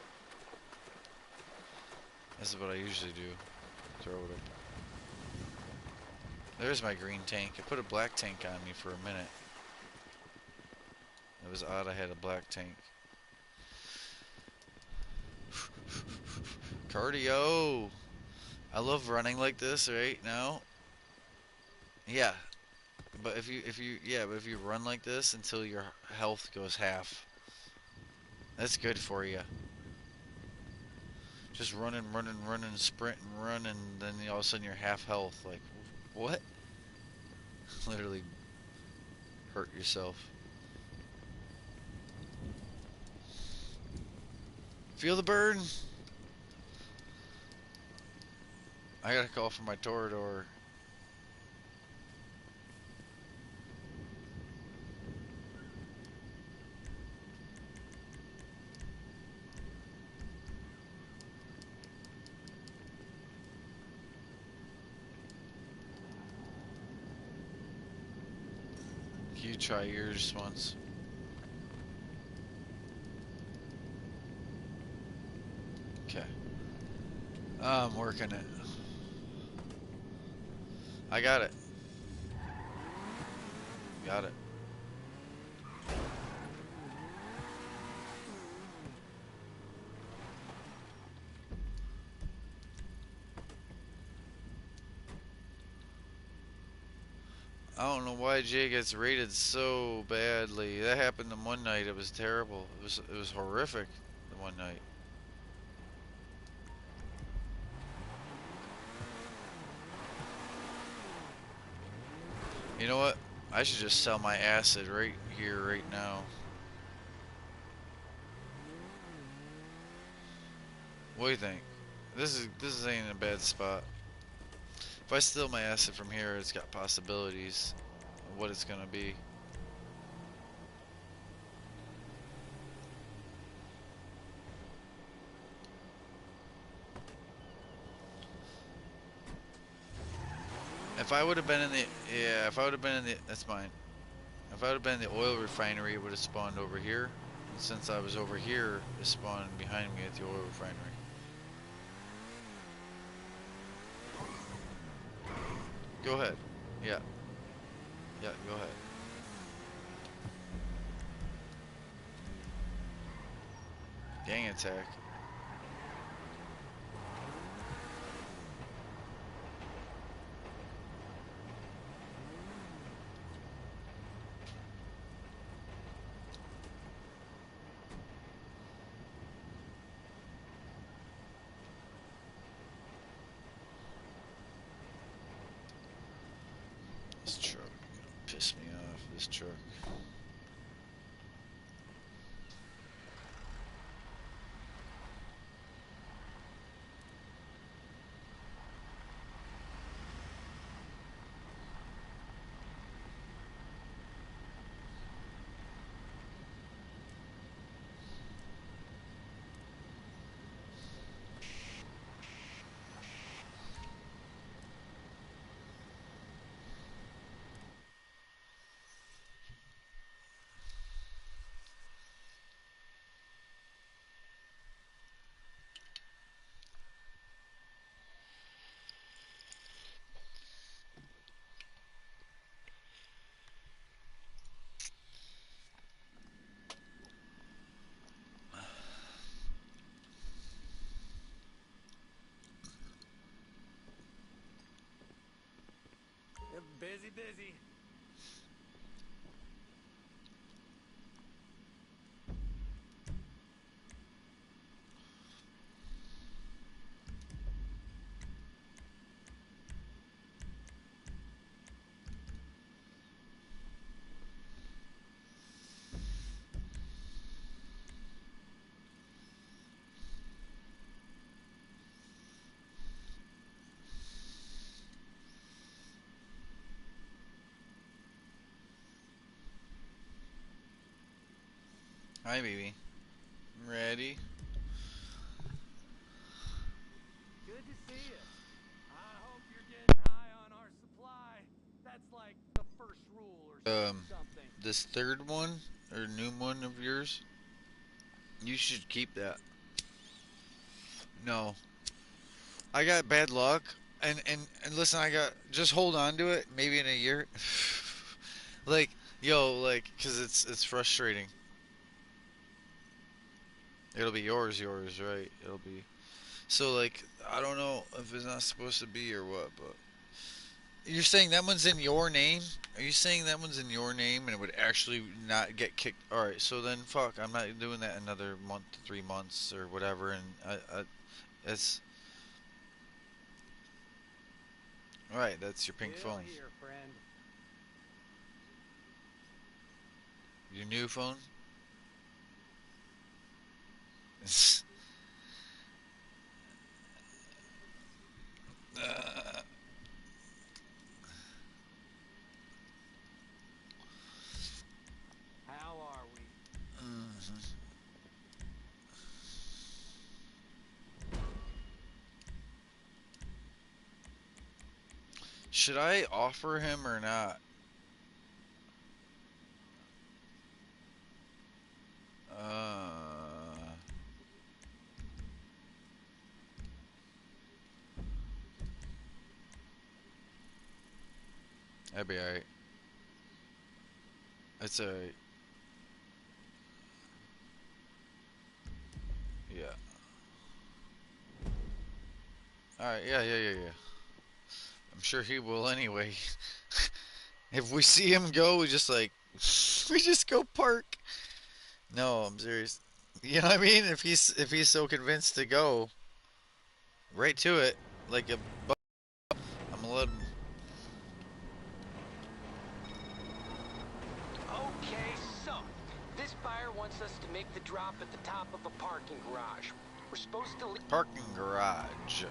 Speaker 1: This is what I usually do. Throw it up. There's my green tank. I put a black tank on me for a minute. It was odd I had a black tank. Cardio! I love running like this right now. Yeah. But if you run like this until your health goes half. That's good for you. Just running, sprint and run, and then all of a sudden you're half health. Like, what? Literally hurt yourself. Feel the burn? I gotta call for my Torador. Can you try yours once? Okay. I'm working it. I got it. Got it. I don't know why Jay gets rated so badly. That happened the one night. It was terrible. It was horrific the one night. You know what? I should just sell my acid right here, right now. What do you think? This ain't a bad spot. If I steal my acid from here, it's got possibilities of what it's gonna be. If I would have been in the if I would have been in the that's mine. If I would have been in the oil refinery, it would have spawned over here. And since I was over here, it spawned behind me at the oil refinery. Go ahead. Yeah. Yeah, go ahead. Gang attack. This truck pissed me off. This truck.
Speaker 2: Busy, busy.
Speaker 1: Hi, baby. Ready?
Speaker 2: Good to see you. I hope you're getting high on our supply. That's like the first rule or something.
Speaker 1: This third one or new one of yours, you should keep that. No, I got bad luck, and listen, I got just hold on to it. Maybe in a year, like like, cause it's frustrating. It'll be yours, right? It'll be so like I don't know if it's not supposed to be or what, but you're saying that one's in your name? Are you saying that one's in your name and it would actually not get kicked? All right, so then fuck, I'm not doing that another month, 3 months or whatever, and it's all right. That's your pink
Speaker 2: Still
Speaker 1: phone,
Speaker 2: here, friend.
Speaker 1: your new phone. uh,
Speaker 2: How are we?
Speaker 1: mhm. Should I offer him or not? That'd be alright. It's a yeah. All right, yeah. I'm sure he will anyway. If we see him go, we just like we just go park. No, I'm serious. You know what I mean? If he's so convinced to go right to it, like a I'm a little.
Speaker 2: Okay, so this buyer wants us to make the drop at the top of a parking garage. We're supposed to leave.
Speaker 1: Parking garage.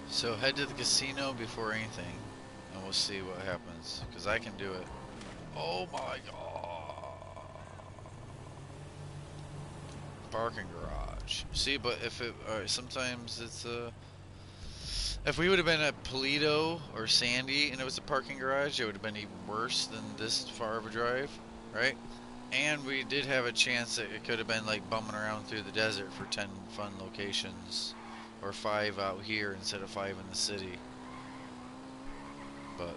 Speaker 1: So head to the casino before anything, and we'll see what happens. Cause I can do it. Oh my god. Parking garage. See, but if it, sometimes it's if we would have been at Polito or Sandy and it was a parking garage, it would have been even worse than this far of a drive, right? And we did have a chance that it could have been like bumming around through the desert for 10 fun locations, or 5 out here instead of 5 in the city. But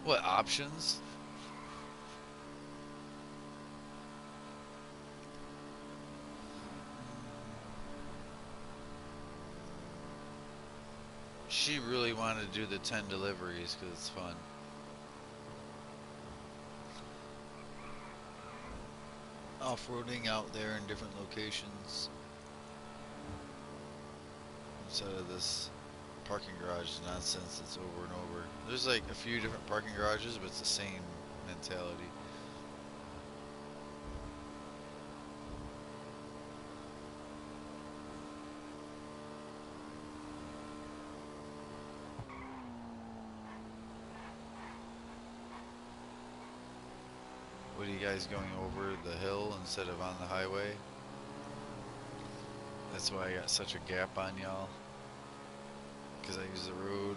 Speaker 1: what options? She really wanted to do the 10 deliveries because it's fun. Off-roading out there in different locations instead of this parking garage nonsense that's over and over. There's like a few different parking garages, but it's the same mentality. What are you guys going over the hill instead of on the highway? That's why I got such a gap on y'all. Because I use the road.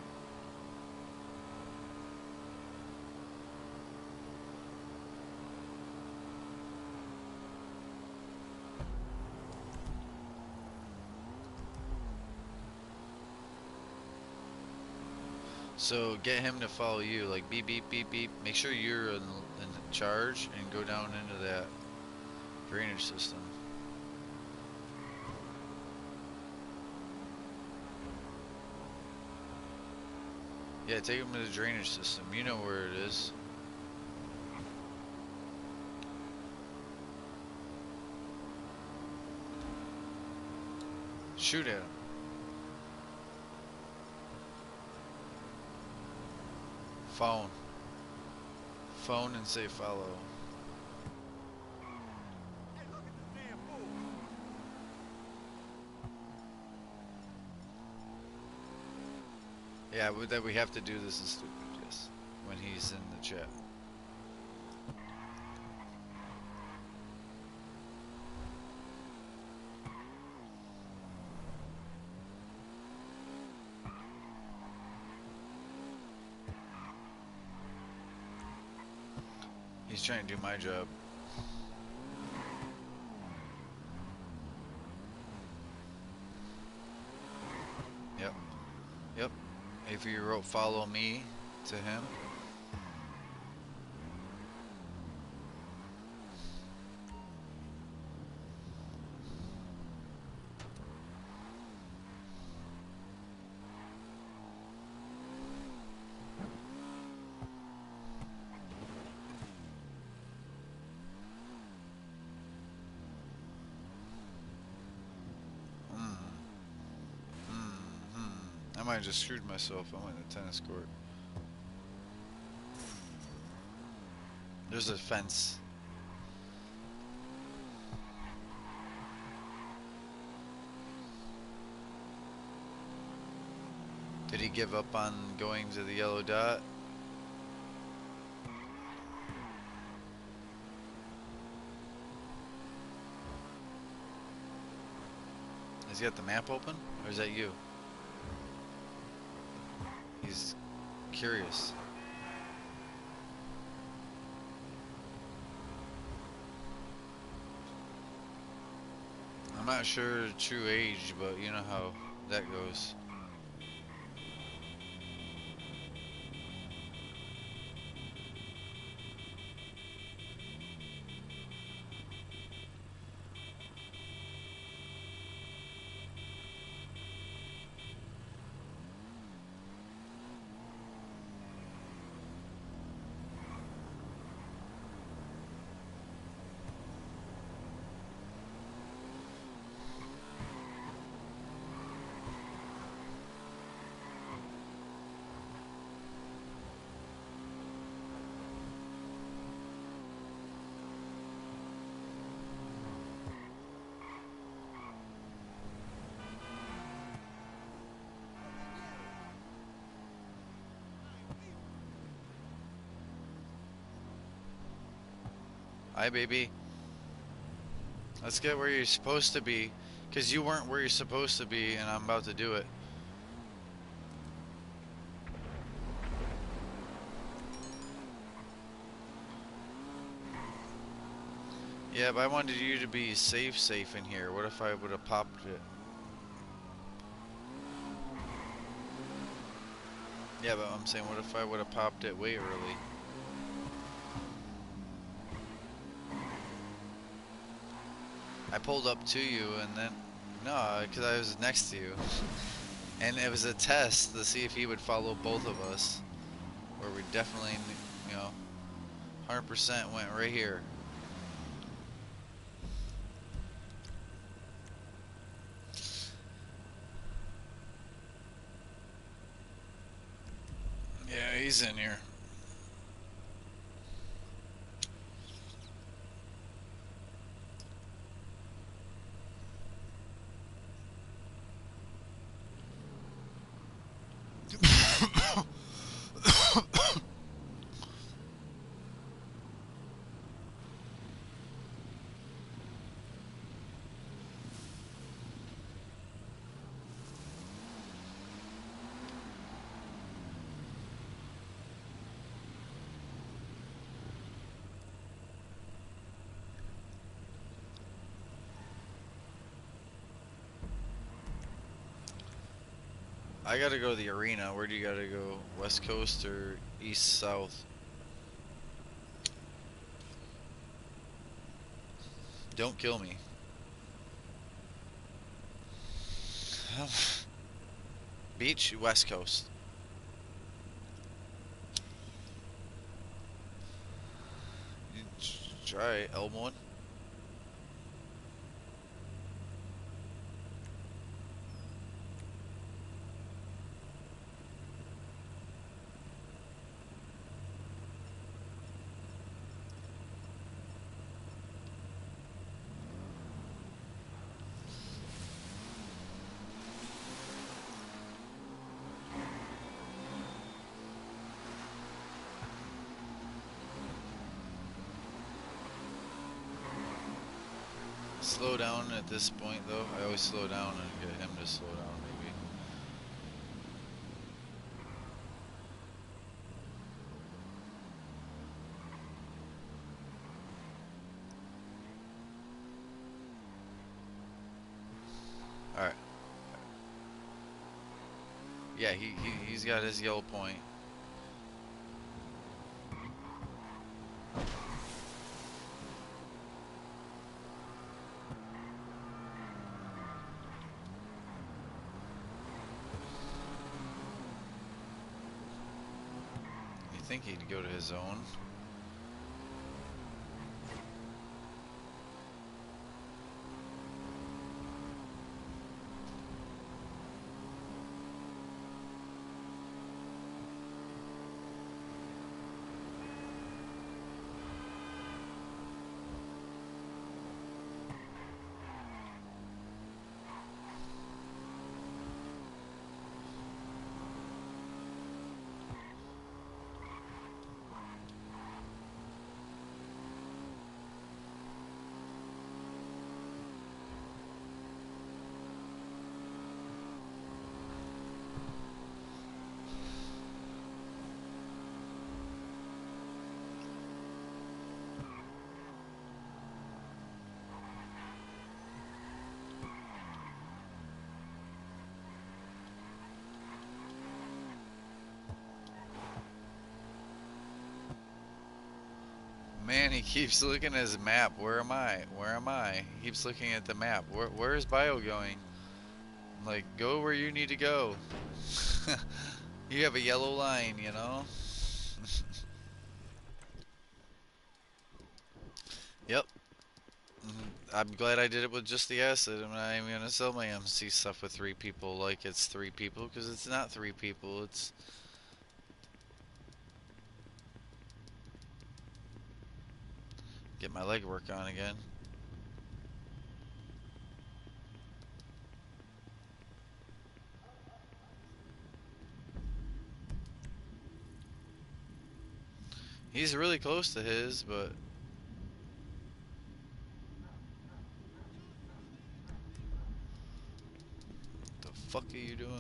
Speaker 1: So get him to follow you, like beep beep beep beep. Make sure you're in charge and go down into that drainage system. Yeah, take him to the drainage system. You know where it is. Shoot at him. Phone. Phone and say follow.
Speaker 10: Hey, look at this damn fool.
Speaker 1: Yeah, that we have to do this is stupid, yes. When he's in the chat. He's trying to do my job. Yep. Yep. If you wrote follow me to him. I might have just screwed myself. I went to tennis court. There's a fence. Did he give up on going to the yellow dot? Has he got the map open? Or is that you? He's curious. I not sure the true age, but you know how that goes. Hi, baby. Let's get where you're supposed to be, because you weren't where you're supposed to be, and I'm about to do it. Yeah, but I wanted you to be safe in here. What if I would have popped it? Yeah, but I'm saying, what if I would have popped it way early? I pulled up to you, and then... No, because I was next to you. And it was a test to see if he would follow both of us. Where we definitely, you know, 100% went right here. Yeah, he's in here. I gotta go to the arena. Where do you gotta go? West Coast or East South? Don't kill me. Beach, West Coast. You try Elmwood. Slow down at this point, though. I always slow down and get him to slow down, maybe. Alright. Yeah, he's got his yellow point. You think he'd go to his zone? Man, he keeps looking at his map. Where am I? Where am I? He keeps looking at the map. Where is Bio going? I'm like, go where you need to go. You have a yellow line, you know? Yep. I'm glad I did it with just the acid. I'm not even gonna sell my MC stuff with three people like it's three people, because it's not three people. It's get my legwork on again. He's really close to his, but the fuck are you doing?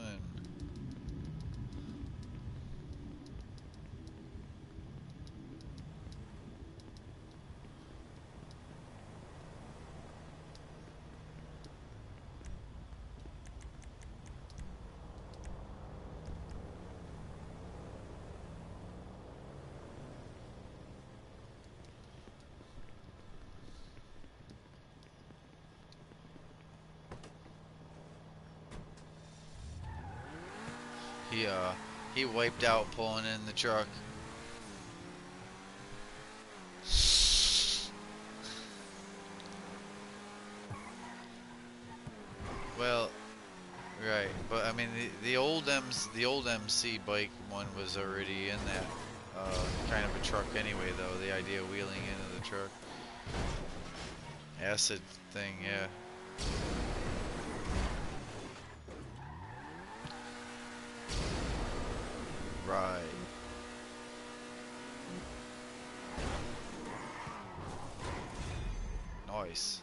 Speaker 1: He uh he wiped out pulling in the truck. Well, right, but I mean the old MC bike one was already in that kind of a truck anyway, though. The idea of wheeling into the truck, acid thing, yeah. Right. Nice.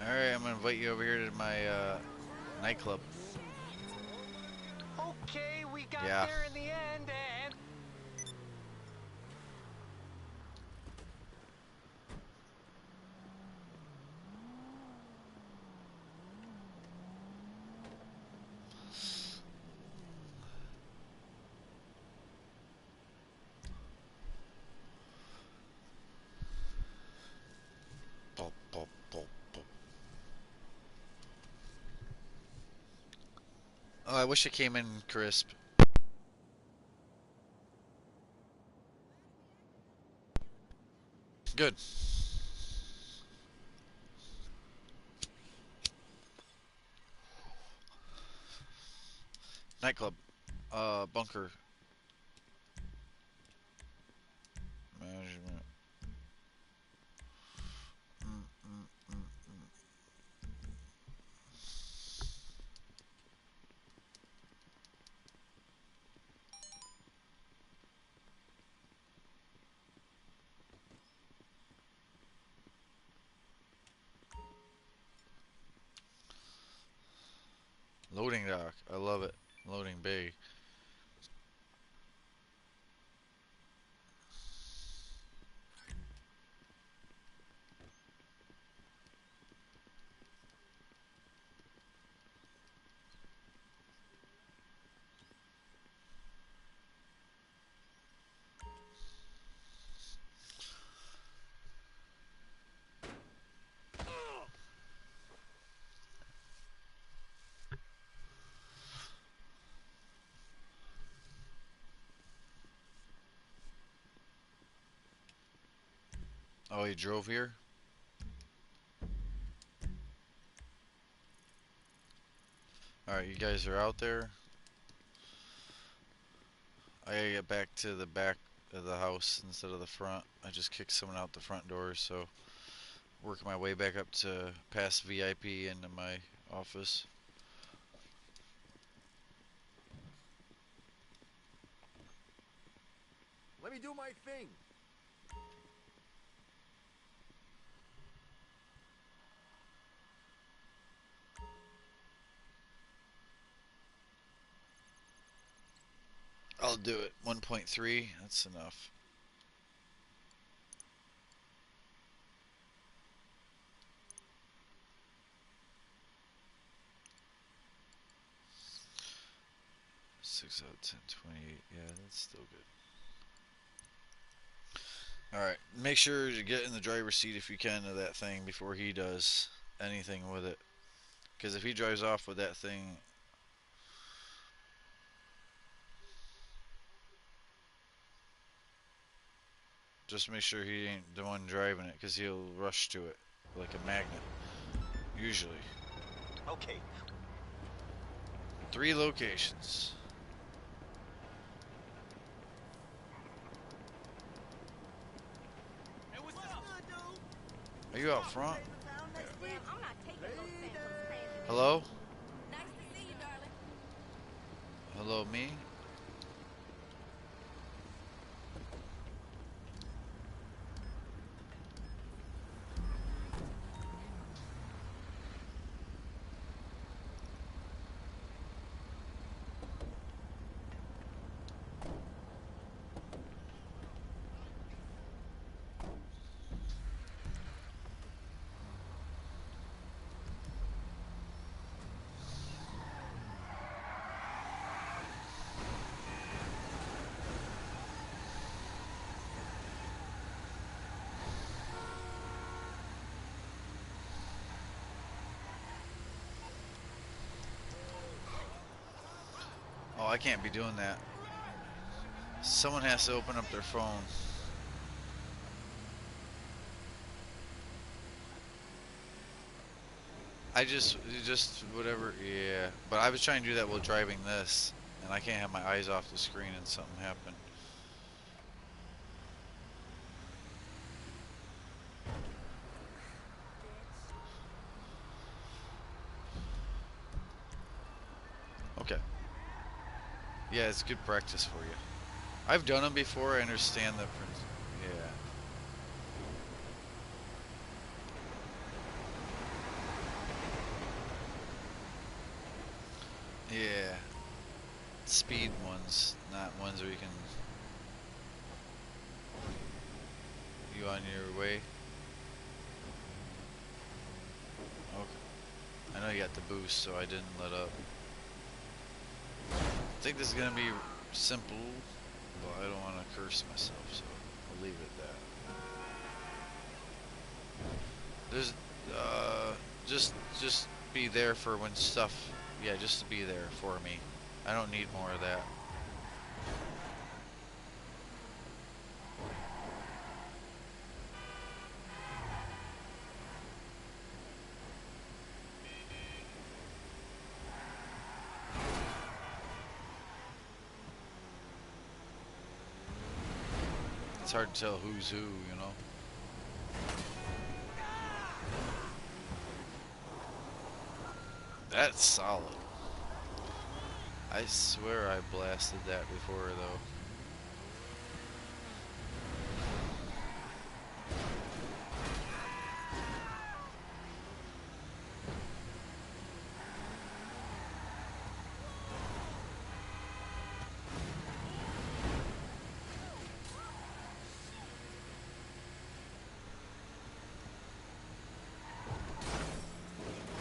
Speaker 1: All right, I'm gonna invite you over here to my nightclub.
Speaker 2: Okay, we got
Speaker 1: Yeah.
Speaker 2: there in the end, and
Speaker 1: Pop, pop, pop, pop. Oh, I wish it came in crisp. Good. Nightclub. Bunker management. Mm, mm, mm, mm. Loading dock. I love it. Loading bay. Oh, he drove here? Alright, you guys are out there. I gotta get back to the back of the house instead of the front. I just kicked someone out the front door, so working my way back up to past VIP into my office.
Speaker 2: let me do my thing.
Speaker 1: I'll do it. 1.3, that's enough. 6 out of 10, 28. Yeah, that's still good. Alright, make sure to get in the driver's seat if you can of that thing before he does anything with it. Because if he drives off with that thing, just make sure he ain't the one driving it, because he'll rush to it like a magnet. Usually.
Speaker 3: Okay.
Speaker 1: 3 locations.
Speaker 2: Hey, what's up?
Speaker 1: Are you out front?
Speaker 4: Damn, I'm not taking no thanks. I'm standing.
Speaker 1: Hello?
Speaker 4: Nice to see you, darling.
Speaker 1: Hello, me? Oh, I can't be doing that. Someone has to open up their phone. I just whatever, yeah. But I was trying to do that while driving this, and I can't have my eyes off the screen and something happen. Okay. Yeah, it's good practice for you. I've done them before. I understand the principle. Yeah. Yeah. Speed ones, not ones where you can. You on your way? Okay. I know you got the boost, so I didn't let up. I think this is gonna be simple, but I don't want to curse myself, so I'll leave it at that. There's, just be there for when stuff, yeah, just to be there for me. I don't need more of that. It's hard to tell who's who, you know? That's solid. I swear I blasted that before, though.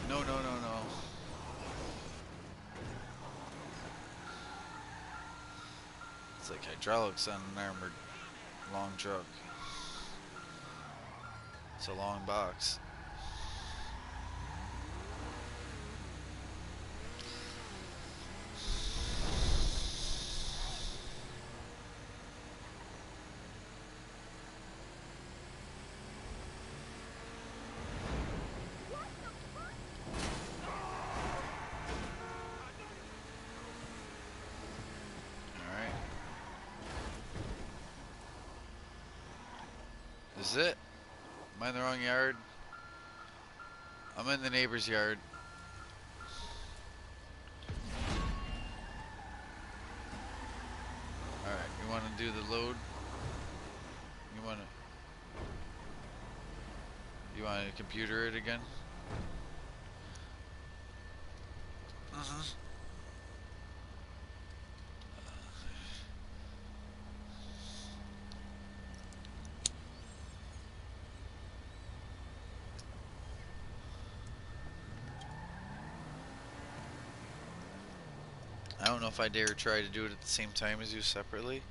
Speaker 1: No, no, no, no. It's like hydraulics on an armored long truck. It's a long box. Alright. This is it? Am I in the wrong yard? I'm in the neighbor's yard. Alright, you want to do the load? You want to computer it again? Uh-huh. I don't know if I dare try to do it at the same time as you separately,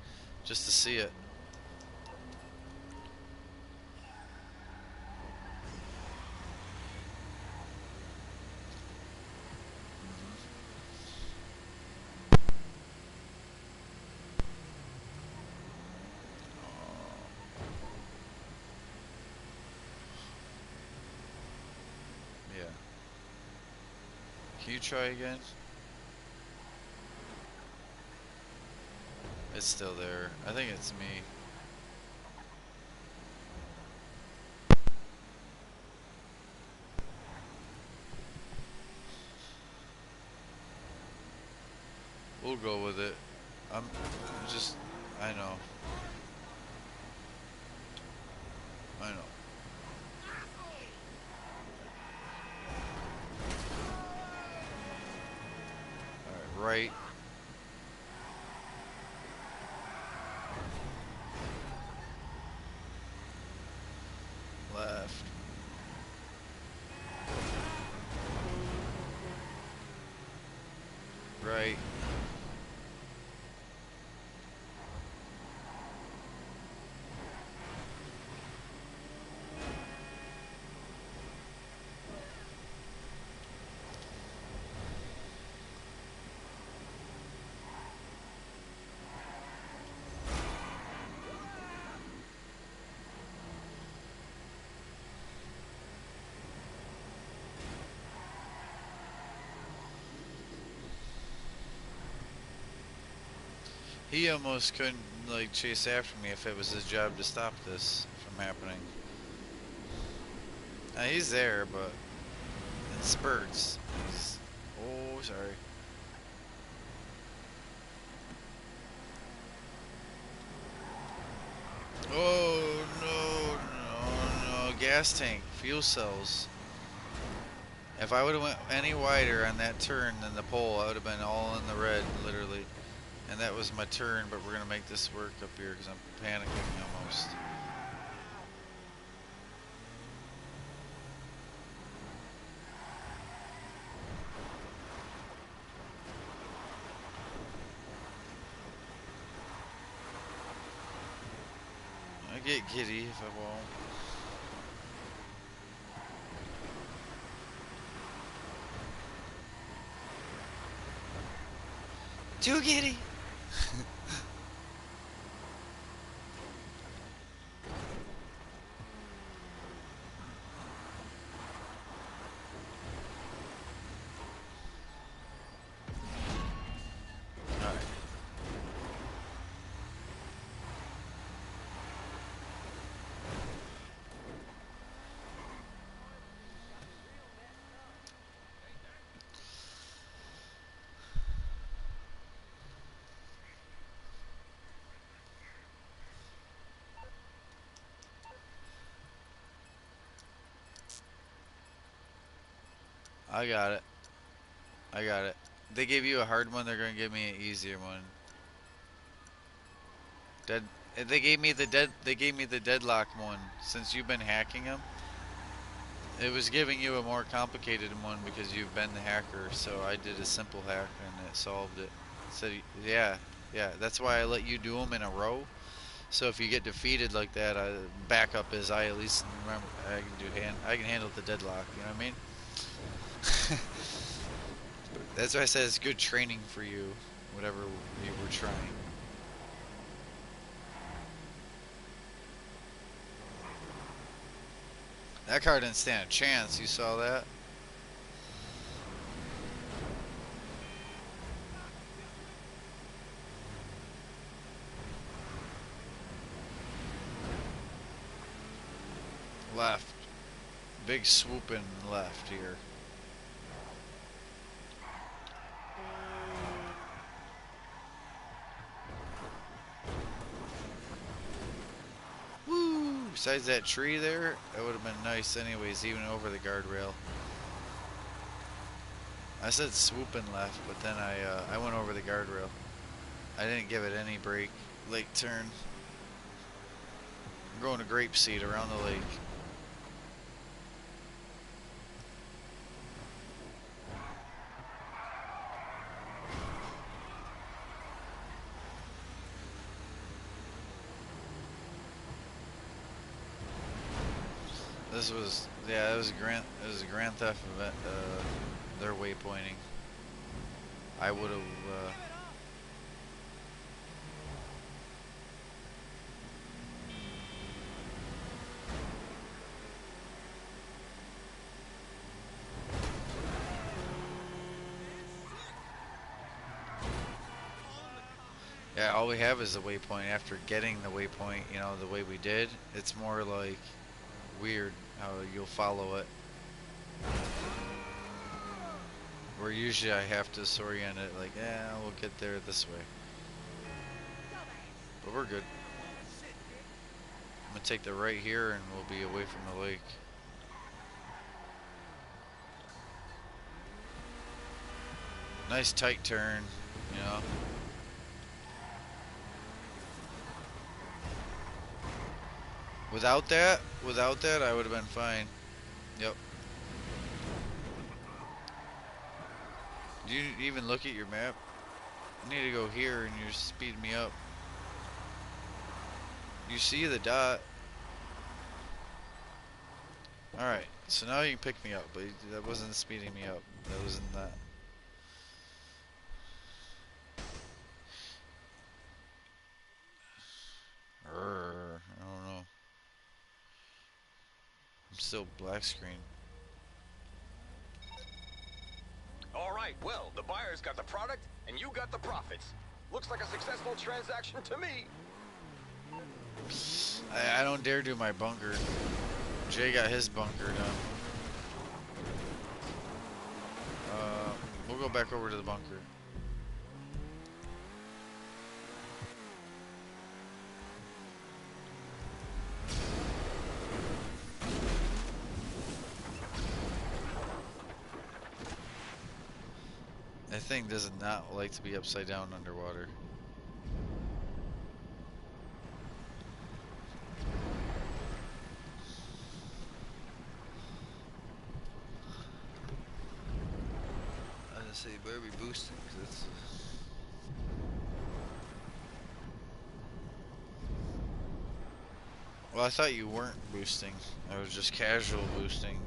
Speaker 1: just to see it. Yeah. Can you try again? It's still there. I think it's me. We'll go with it. I'm just, I know. I know. Alright, right. Left. Right. He almost couldn't like chase after me if it was his job to stop this from happening. He's there, but in spurts. He's, oh, sorry. Oh no, gas tank, fuel cells. If I would have went any wider on that turn than the pole, I would have been all in the red, literally. And that was my turn, but we're gonna make this work up here because I'm panicking almost. I get giddy if I won't. Too giddy. Alright. I got it. I got it. They gave you a hard one, they're gonna give me an easier one. Dead. They gave me the dead. They gave me the deadlock one. Since you've been hacking them, it was giving you a more complicated one because you've been the hacker. So I did a simple hack and it solved it. So yeah, yeah. That's why I let you do them in a row. So if you get defeated like that, backup is I at least remember I can do I can handle the deadlock. You know what I mean? That's why I said it's good training for you, whatever you were trying. That car didn't stand a chance. You saw that? Left. Big swooping left here. Woo! Besides that tree there, it would have been nice anyways, even over the guardrail. I said swooping left, but then I went over the guardrail. I didn't give it any break. Lake turn. I'm going to Grapeseed around the lake. This was, yeah, it was a Grand Theft event, their waypointing. I would have, yeah, all we have is a waypoint. After getting the waypoint, you know, the way we did, it's more like weird how you'll follow it. Where usually I have to disorient it, like, yeah, we'll get there this way. But we're good. I'm gonna take the right here and we'll be away from the lake. Nice tight turn, you know. Without that, I would have been fine. Yep. Do you even look at your map? I need to go here and you're speeding me up. You see the dot. Alright, so now you can pick me up, but that wasn't speeding me up. That wasn't that. I don't know. I'm still black screen.
Speaker 7: All right, well, the buyer's got the product, and you got the profits. Looks like a successful transaction to me.
Speaker 1: I don't dare do my bunker. Jay got his bunker done. We'll go back over to the bunker. That thing does not like to be upside down underwater. I was gonna say, better be boosting, cause it's... Well, I thought you weren't boosting. I was just casual boosting.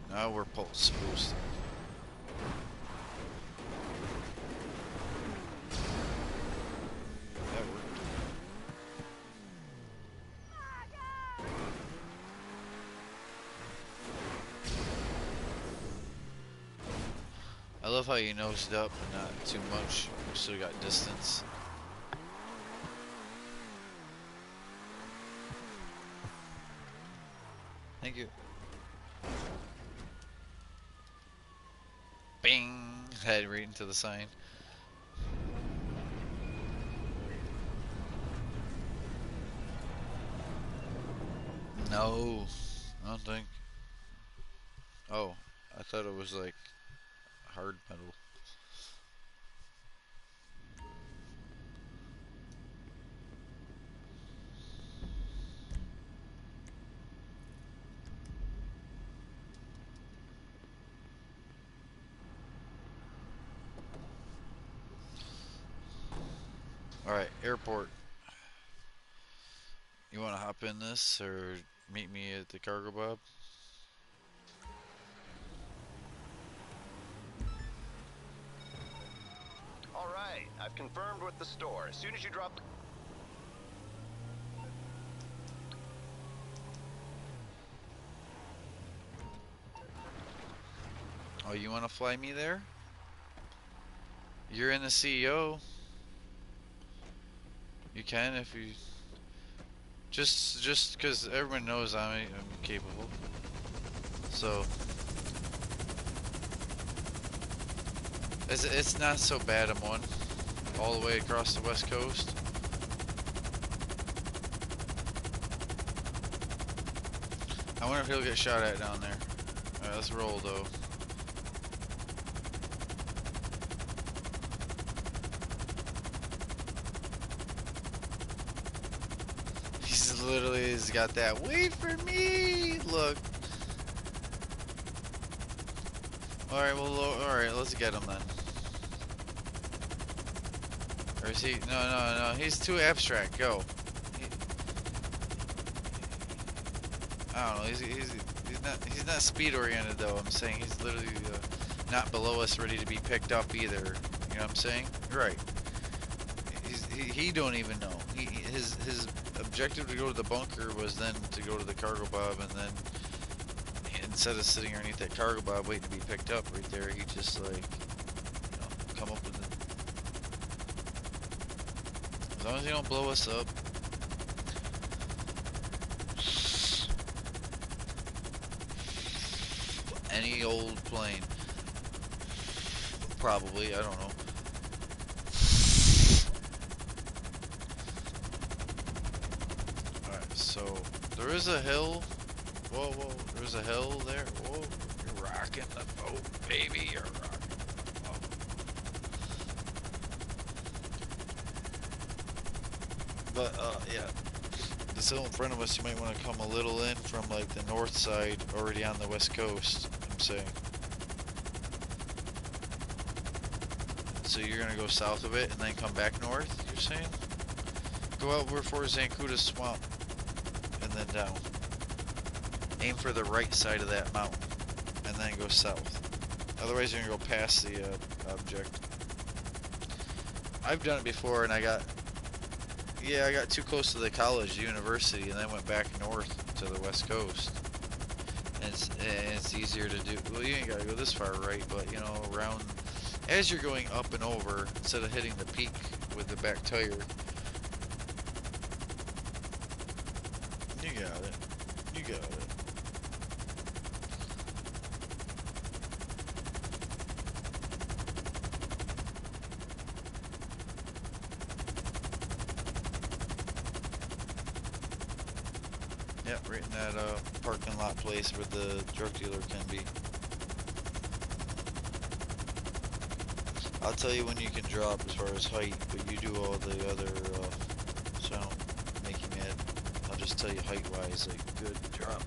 Speaker 1: Now we're pulse boosting. That worked. I love how you nosed up, but not too much. You still got distance. Thank you. Bing! Head right into the sign. No, I don't think. Oh, I thought it was like hard metal. Alright, airport. You want to hop in this or meet me at the cargo bob?
Speaker 7: All right, I've confirmed with the store. As soon as you drop...
Speaker 1: Oh, you want to fly me there? You're in the CEO. You can if you... Just because everyone knows I'm capable. So... It's not so bad, I'm one. All the way across the west coast. I wonder if he'll get shot at down there. Alright, let's roll though. He's got that wait for me look. Alright, well, alright, let's get him then. Or is he? No, he's too abstract. Go. I don't know. He's not speed oriented though. I'm saying he's literally not below us, ready to be picked up either. You know what I'm saying? Right. He don't even know. His objective to go to the bunker was then to go to the cargo bob, and then instead of sitting underneath that cargo bob waiting to be picked up right there, he just like come up with it. As long as he don't blow us up. Any old plane. Probably, I don't know. Alright, so there is a hill. Whoa, there's a hill there. Whoa, you're rocking the boat, baby. You're rocking the boat. But, yeah. This hill in front of us, you might want to come a little in from, like, the north side, already on the west coast, I'm saying. So you're gonna go south of it and then come back north, you're saying? Go out before Zancuda Swamp and then down. Aim for the right side of that mountain and then go south. Otherwise you're gonna go past the object. I've done it before and I got too close to the college, the university, and then went back north to the west coast. And it's easier to do. Well, you ain't gotta go this far right, but you know, around as you're going up and over, instead of hitting the peak with the back tire. You got it. You got it. Yep, right in that parking lot place where the drug dealer can be. I'll tell you when you can drop as far as height, but you do all the other, so I don't make you mad. I'll just tell you height-wise, like, good drop.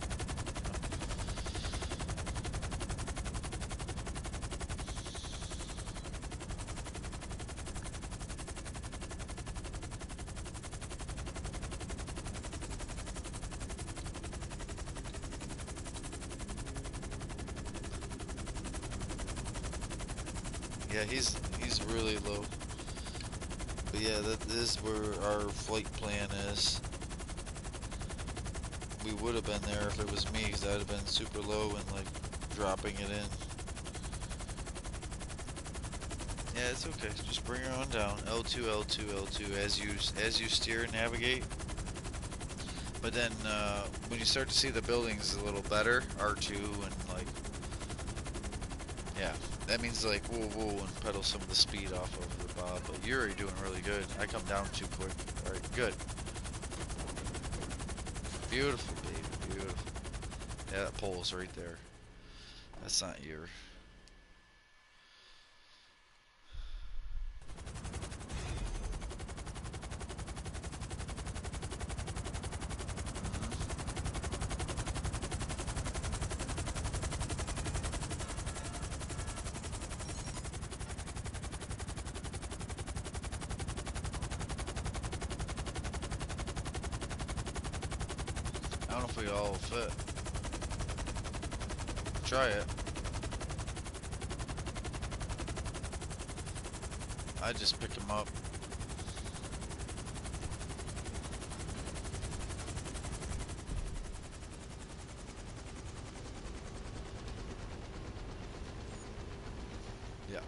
Speaker 1: Yeah, he's really low. But yeah, that is where our flight plan is. We would have been there if it was me, because I'd have been super low and like dropping it in. Yeah, it's okay. Just bring her on down. L2, L2, L2 as you steer and navigate. But then when you start to see the buildings a little better, R2 and like, yeah. That means like whoa and pedal some of the speed off of the bob, but you're already doing really good. I come down too quick. Alright, good. Beautiful, baby, beautiful. Yeah, that pole's right there. That's not your... I don't know if we all fit. Try it. I just pick him up. Yeah.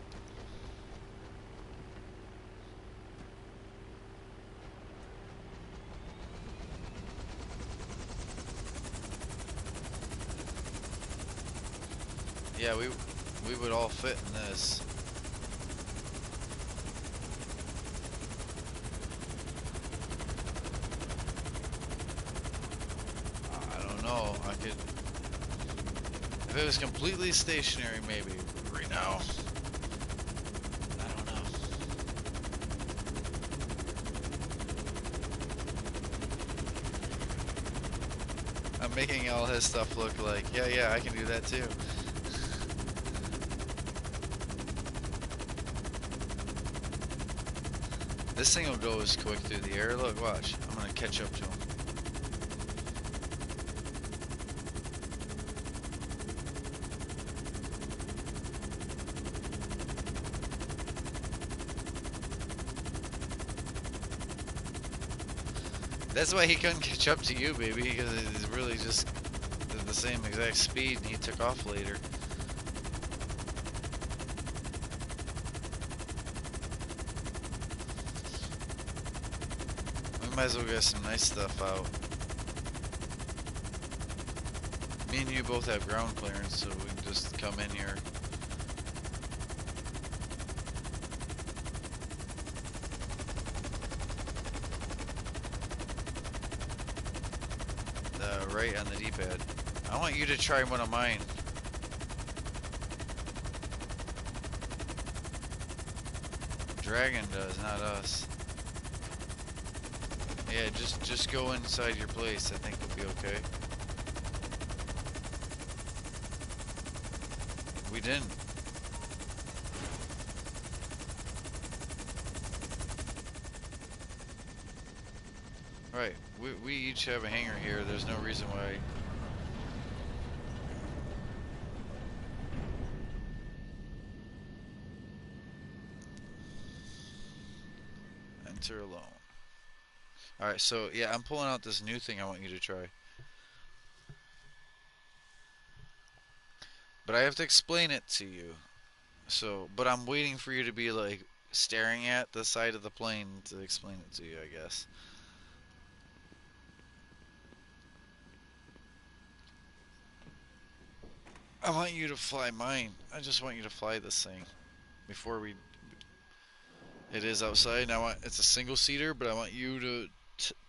Speaker 1: Yeah, we would all fit in this. I don't know. I could, if it was completely stationary, maybe. Right now, I don't know. I'm making all his stuff look like, yeah, I can do that too. This thing will go as quick through the air. Look, watch. I'm gonna catch up to him. That's why he couldn't catch up to you, baby, because it's really just the same exact speed, and he took off later. We might as well get some nice stuff out. Me and you both have ground clearance, so we can just come in here. Right on the D-pad. I want you to try one of mine. Dragon does, not us. Yeah, just go inside your place. I think we'll be okay. We didn't. Right. We each have a hangar here. There's no reason why. Enter alone. Alright, so yeah, I'm pulling out this new thing I want you to try. But I have to explain it to you. So, but I'm waiting for you to be like staring at the side of the plane to explain it to you, I guess. I want you to fly mine. I just want you to fly this thing before we. It is outside. And I want it's a single seater, but I want you to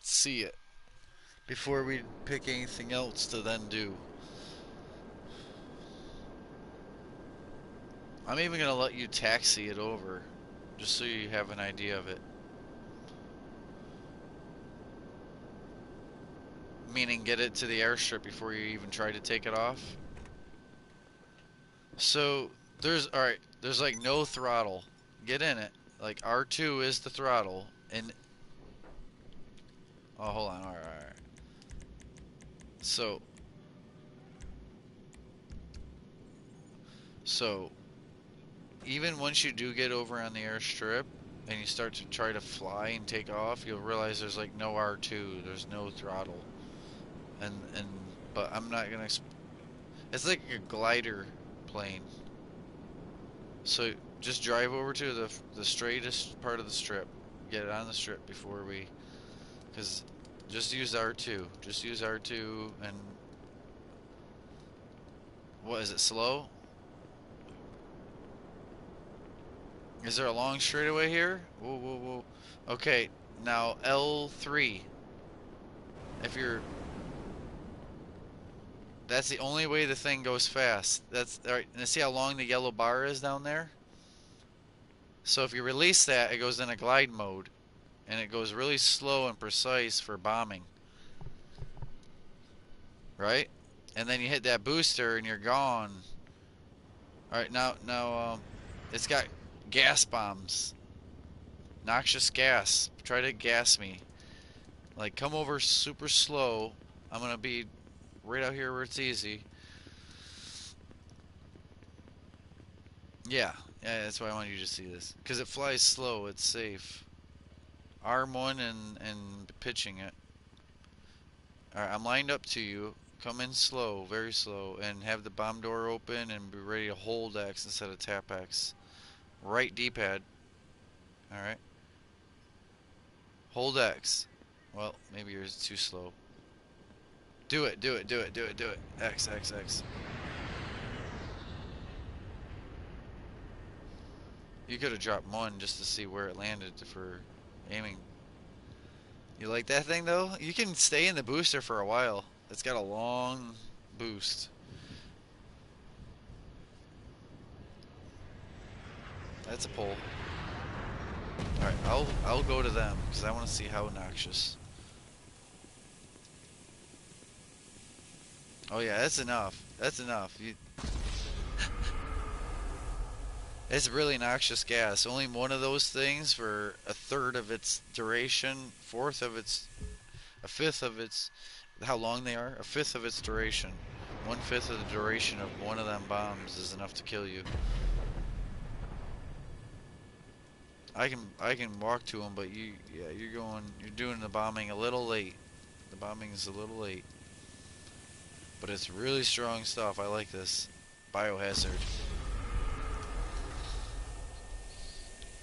Speaker 1: see it before we pick anything else to then do. I'm even gonna let you taxi it over, just so you have an idea of it. Meaning, get it to the airstrip before you even try to take it off. So alright, there's like no throttle. Get in it. Like R2 is the throttle, and oh, hold on. All right. So even once you do get over on the airstrip and you start to try to fly and take off, you'll realize there's like no R2. There's no throttle, and but I'm not gonna. It's like a glider plane. So just drive over to the straightest part of the strip. Get it on the strip before we, because just use R2. Just use R2 and what is it? Slow? Is there a long straightaway here? Whoa, whoa, whoa. Okay, now L3. If you're, that's the only way the thing goes fast. That's all right. And see how long the yellow bar is down there? So if you release that, it goes in a glide mode, and it goes really slow and precise for bombing. Right? And then you hit that booster and you're gone. All right, now it's got gas bombs. Noxious gas. Try to gas me. Like, come over super slow. I'm gonna be right out here where it's easy. Yeah, that's why I want you to see this. Because it flies slow, it's safe. Arm 1 and pitching it. Alright, I'm lined up to you. Come in slow, very slow, and have the bomb door open and be ready to hold X instead of tap X. Right D-pad. Alright. Hold X. Well, maybe yours is too slow. Do it, do it, do it, do it, do it. X, X, X. You could have dropped 1 just to see where it landed for aiming. You like that thing though? You can stay in the booster for a while. It's got a long boost. That's a pull. Alright, I'll go to them because I want to see how noxious. Oh yeah, that's enough. That's enough. It's really noxious gas. Only one of those things for a third of its duration, a fifth of its, how long they are, a fifth of its duration. 1/5 of the duration of one of them bombs is enough to kill you. I can walk to them, but you're doing the bombing a little late. The bombing is a little late, but it's really strong stuff. I like this biohazard.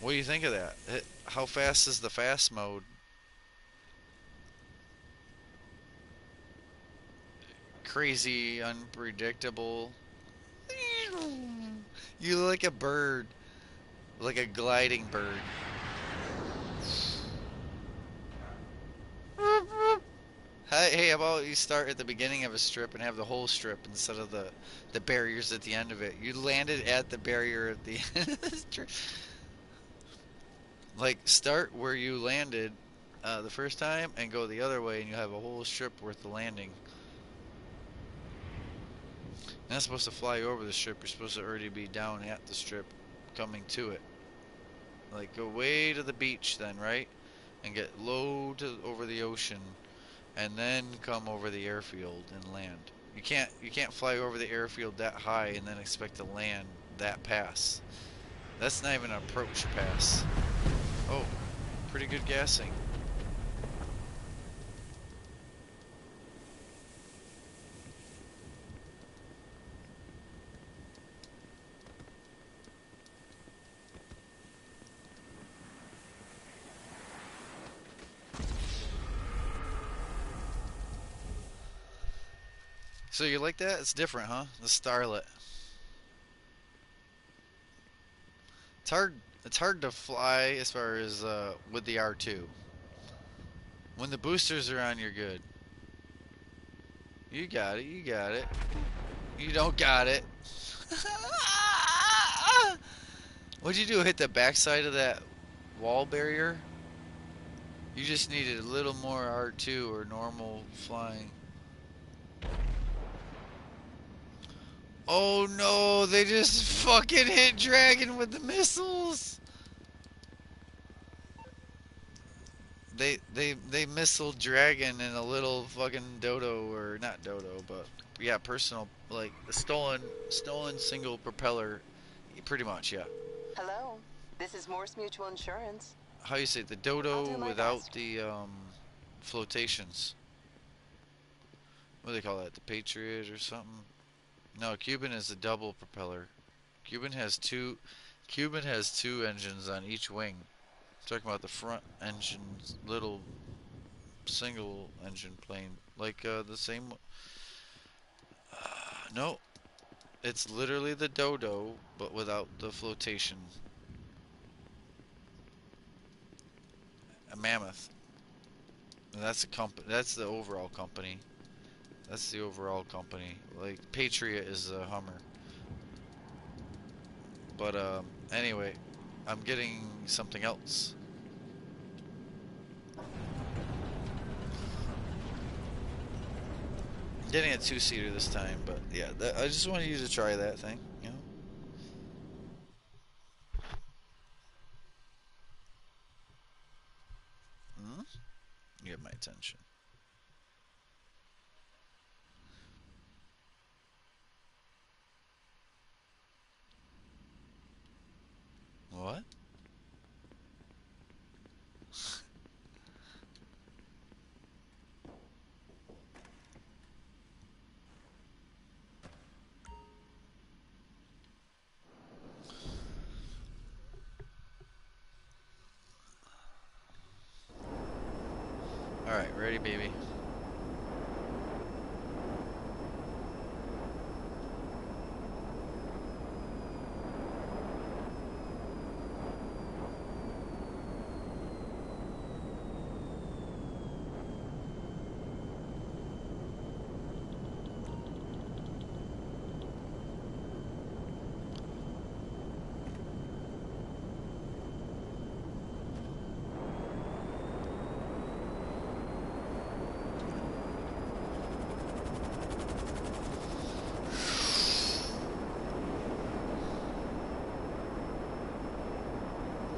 Speaker 1: What do you think of that? How fast is the fast mode? Crazy, unpredictable. You look like a bird, like a gliding bird. Hey, how about you start at the beginning of a strip and have the whole strip instead of the barriers at the end of it? You landed at the barrier at the end of the strip. Like start where you landed the first time and go the other way, and you have a whole strip worth of landing. You're not supposed to fly over the strip. You're supposed to already be down at the strip, coming to it. Like go way to the beach then, right? And get low to over the ocean, and then come over the airfield and land. You can't fly over the airfield that high and then expect to land that pass. That's not even an approach pass. Oh, pretty good gassing. So you like that? It's different, huh? The Starlet. It's hard. It's hard to fly as far as with the R2. When the boosters are on, you're good. You got it. You got it. You don't got it. What'd you do? Hit the backside of that wall barrier? You just needed a little more R2 or normal flying. Oh no, they just fucking hit Dragon with the missiles. They missile Dragon in a little fucking dodo, or not dodo, but yeah, personal, like a stolen single propeller, pretty much, yeah.
Speaker 5: Hello, this is Morse Mutual Insurance.
Speaker 1: How you say the
Speaker 5: I'll
Speaker 1: dodo
Speaker 5: do my
Speaker 1: without
Speaker 5: best.
Speaker 1: the flotations? What do they call that? The Patriot or something? No, Cuban is a double propeller. Cuban has two. Cuban has two engines on each wing. I'm talking about the front engine's little single engine plane, like the same. No, it's literally the Dodo, but without the flotation. A Mammoth. And that's a company. That's the overall company. That's the overall company. Like Patriot is a Hummer. But anyway, I'm getting something else. I'm getting a two-seater this time, but yeah, I just wanted you to try that thing, you know. Hmm? You have my attention. What? All right, ready, baby.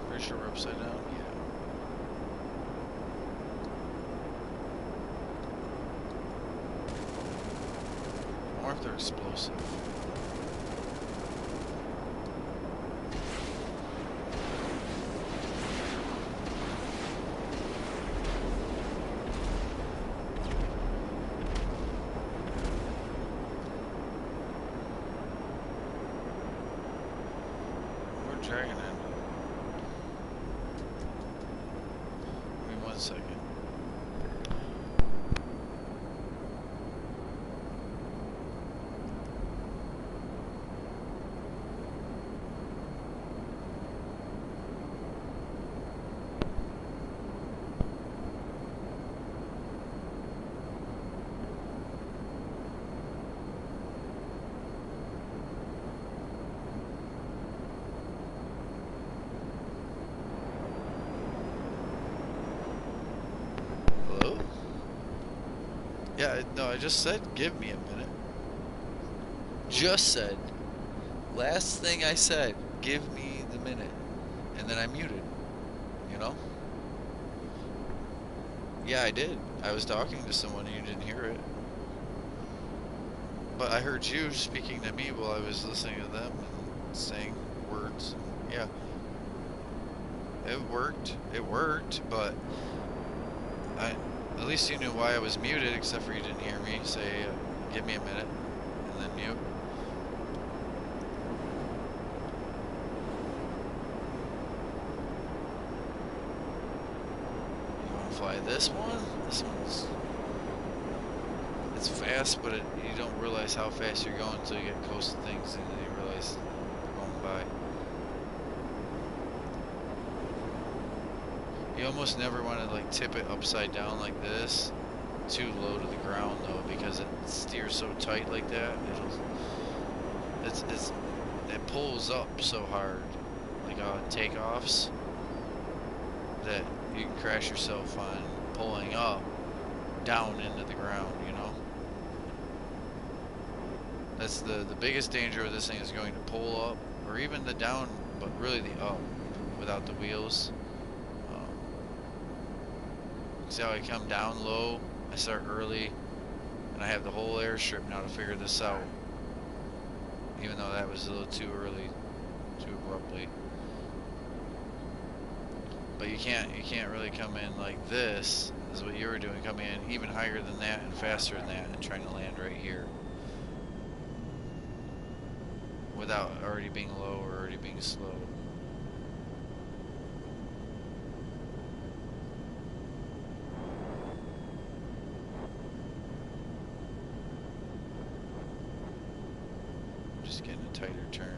Speaker 1: Pretty sure we're upside down. Yeah. Or if they're explosive. Yeah, no, I just said give me a minute. Just said. Last thing I said, give me the minute. And then I muted, you know? Yeah, I did. I was talking to someone and you didn't hear it. But I heard you speaking to me while I was listening to them and saying words. Yeah, it worked. It worked, but at least you knew why I was muted, except for you didn't hear me say, give me a minute, and then mute. You want to fly this one? This one's... It's fast, but you don't realize how fast you're going until you get close to things, and then you realize they're going by. You almost never want to like tip it upside down like this, too low to the ground though, because it steers so tight like that. It pulls up so hard, like takeoffs, that you can crash yourself on pulling up down into the ground. You know, that's the biggest danger of this thing is going to pull up, or even the down, but really the up without the wheels. See how I come down low, I start early, and I have the whole airstrip now to figure this out. Even though that was a little too early, too abruptly. But you can't really come in like this, is what you were doing, coming in even higher than that and faster than that and trying to land right here. Without already being low or already being slow. Just getting a tighter turn.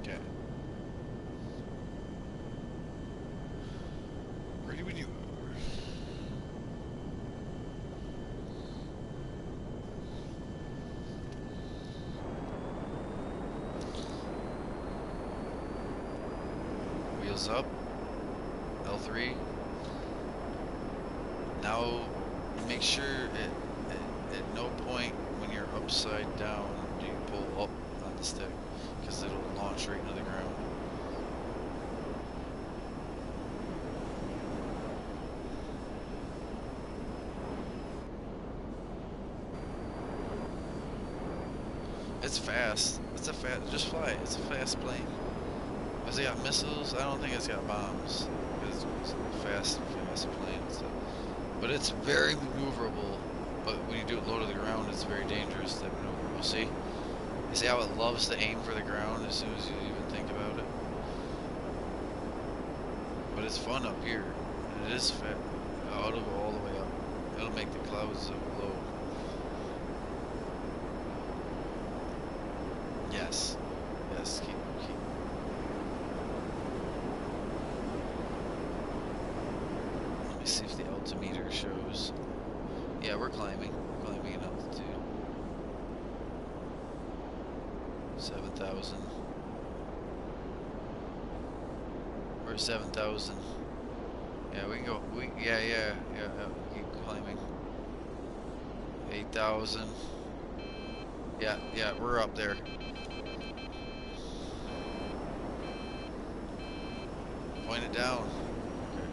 Speaker 1: Okay. Ready when you are. Wheels up, L3. Now make sure at no point when you're upside down do you pull up on the stick, because it'll launch right into the ground. It's fast. Just fly it. It's a fast plane. Has it got missiles? I don't think it's got bombs. It's a fast plane. But it's very maneuverable. But when you do it low to the ground, it's very dangerous to maneuver. We'll see. You see how it loves to aim for the ground as soon as you even think about it? But it's fun up here. And it is fast. Oh, it'll go all the way up. It'll make the clouds glow. Yes. Yes, keep. Let me see if the altimeter shows. Yeah, we're climbing. Climbing in altitude. 7,000. We're at 7,000. Yeah, we can go. Yeah. Keep climbing. 8,000. Yeah, we're up there. Point it down. Okay.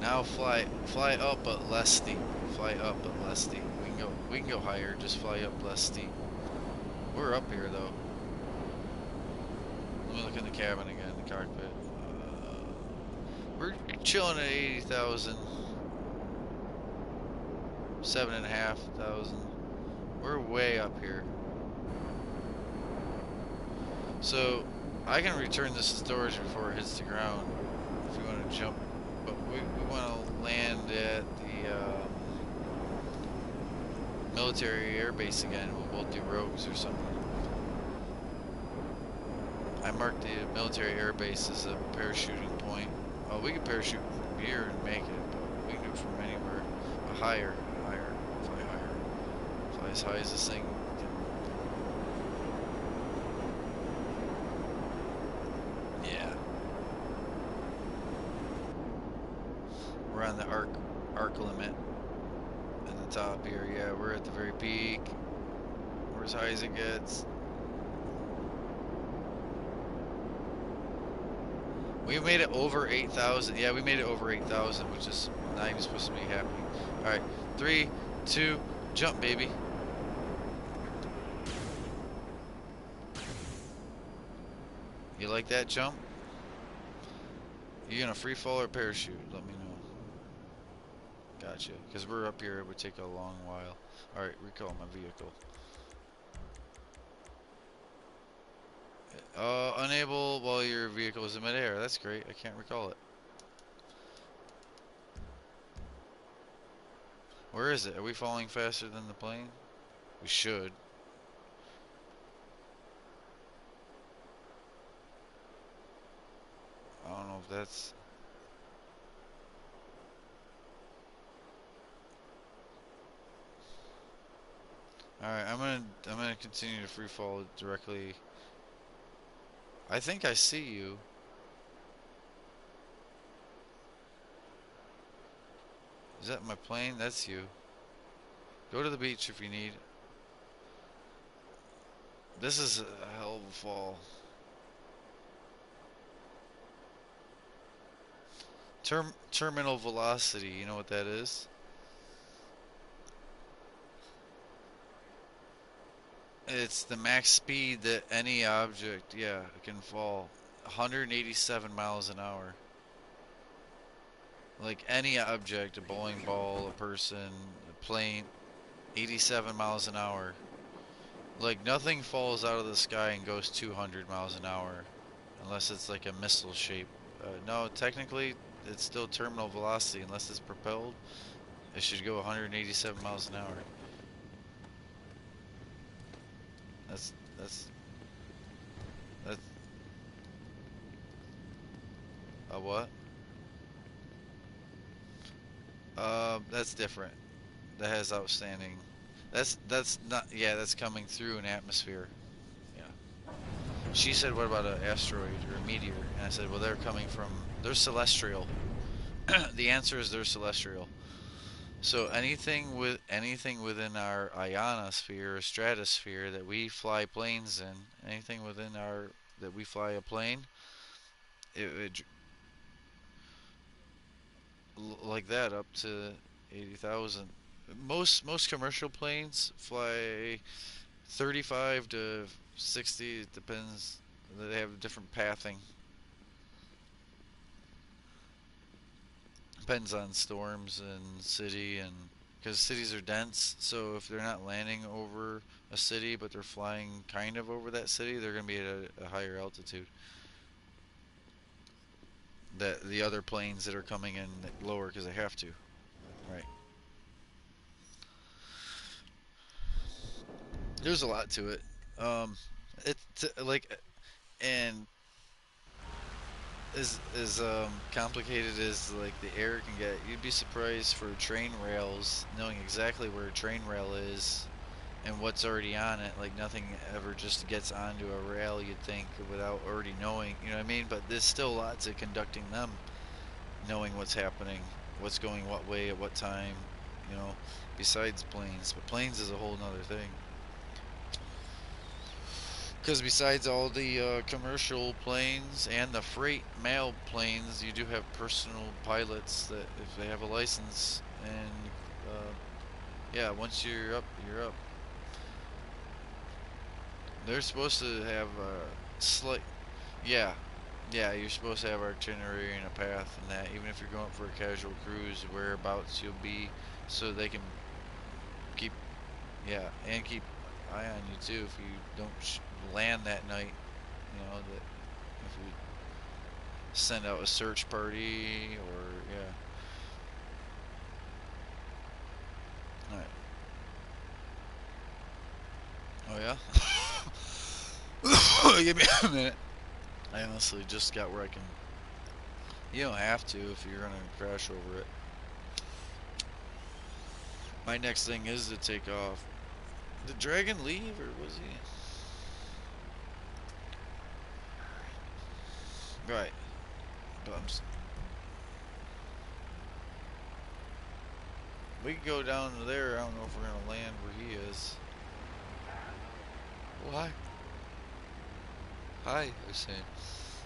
Speaker 1: Now fly up but less steep. Fly up but less steep. We can go higher. Just fly up less steep. We're up here though. Let me look in the cabin again. The cockpit. We're chilling at 80,000. 7,500. We're way up here. So I can return this to storage before it hits the ground if we want to jump, but we want to land at the military air base again. We'll do rogues or something. I marked the military air base as a parachuting point. Oh, we can parachute here and make it, but we can do it from anywhere. Higher, higher, fly higher, fly as high as this thing can. Yeah. We're on the arc limit at the top here. Yeah, we're at the very peak. We're as high as it gets. We made it over 8,000. Yeah, we made it over 8,000, which is not even supposed to be happening. All right, 3, 2, jump, baby. You like that jump? You gonna free fall or parachute? Let me know. Gotcha. Because we're up here, it would take a long while. All right, recall my vehicle. Unable while your vehicle is in midair. That's great. I can't recall it. Where is it? Are we falling faster than the plane? We should. I don't know if that's... Alright, I'm gonna continue to free fall directly. I think I see you. Is that my plane? That's you. Go to the beach if you need. This is a hell of a fall. Terminal velocity, you know what that is? It's the max speed that any object, yeah, can fall. 187 miles an hour. Like any object, a bowling ball, a person, a plane, 87 miles an hour. Like nothing falls out of the sky and goes 200 miles an hour unless it's like a missile shape. No, technically it's still terminal velocity unless it's propelled. It should go 187 miles an hour. That's that's that's a what? That's different. That has outstanding. That's not. Yeah, that's coming through an atmosphere. Yeah. She said, "What about an asteroid or a meteor?" And I said, "Well, they're coming from. They're celestial." The answer is they're celestial. So anything within our ionosphere or stratosphere that we fly planes in, anything within our that we fly a plane, it like that up to 80,000. Most commercial planes fly 35 to 60. It depends. They have different pathing. Depends on storms and city, and because cities are dense, so if they're not landing over a city but they're flying kind of over that city, they're going to be at a higher altitude. That the other planes that are coming in lower because they have to. Right. There's a lot to it. Um, it's like and as complicated as like the air can get, you'd be surprised for train rails knowing exactly where a train rail is and what's already on it. Like nothing ever just gets onto a rail, you'd think, without already knowing. You know what I mean? But there's still lots of conducting them, knowing what's happening, what's going what way at what time. You know, besides planes. But planes is a whole nother thing. Because besides all the commercial planes and the freight mail planes, you do have personal pilots that, if they have a license, and yeah, once you're up, you're up. They're supposed to have slight, yeah, yeah. You're supposed to have itinerary and a path and that. Even if you're going for a casual cruise, whereabouts you'll be, so they can keep, yeah, and keep eye on you too if you don't land that night. You know that if we send out a search party or yeah. All right. Oh yeah. Give me a minute. I honestly just got where I can You don't have to if you're gonna crash over it. My next thing is to take off. Did Dragon leave or was he? Right. Bumps. We can go down to there. I don't know if we're gonna land where he is. Why? Hi, I was saying.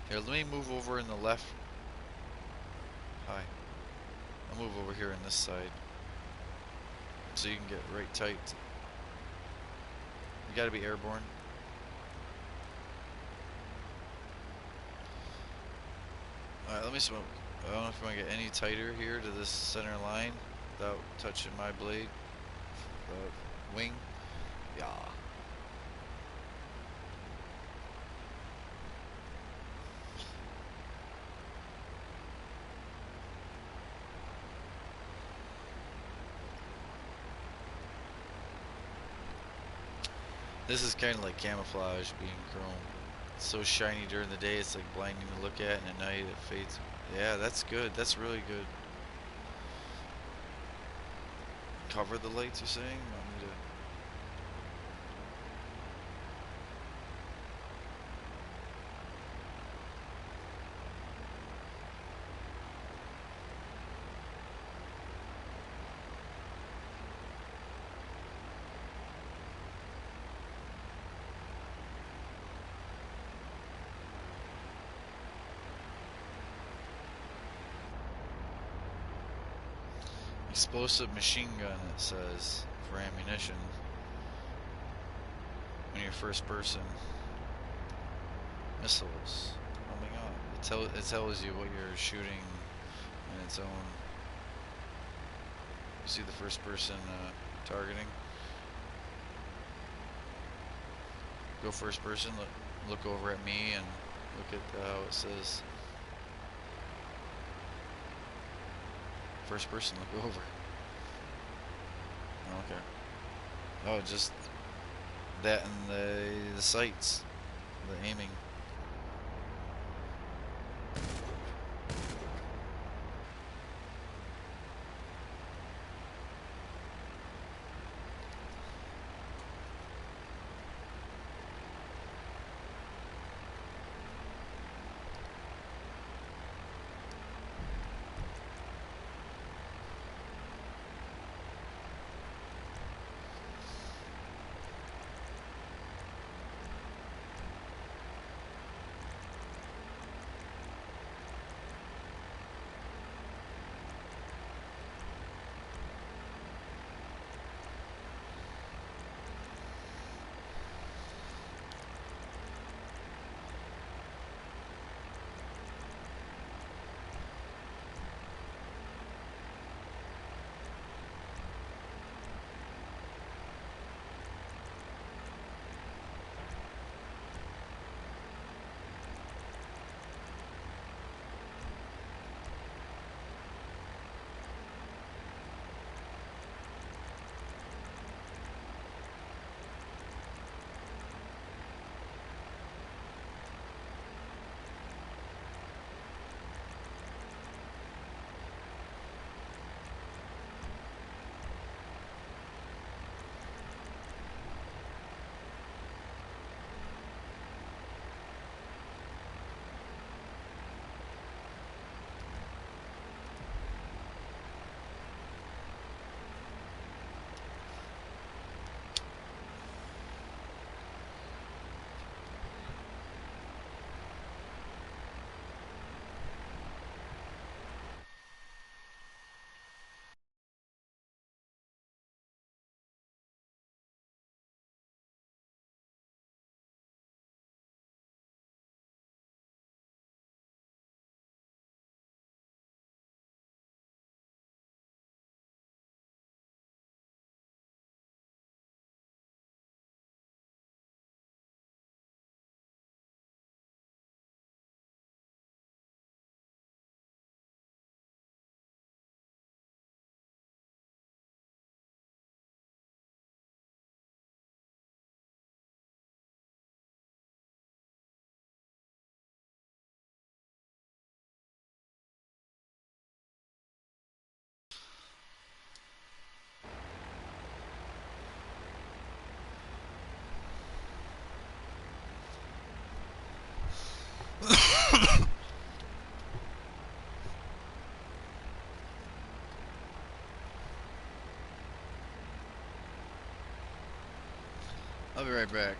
Speaker 1: Here, let me move over in the left. Hi. I'll move over here on this side. So you can get right tight. You gotta be airborne. Alright, let me smoke. I don't know if I'm gonna get any tighter here to this center line without touching my blade. Wing. Yeah. This is kind of like camouflage being chrome. It's so shiny during the day, it's like blinding to look at, and at night it fades. Yeah, that's good. That's really good. Cover the lights, you're saying? Want me to... Explosive machine gun, it says, for ammunition. When you're first person. Missiles. Oh my god. It tells you what you're shooting in its own. You see the first person targeting? Go first person, look over at me and look at how it says first person, look over. Okay. Oh, just that and the sights, the aiming. I'll be right back.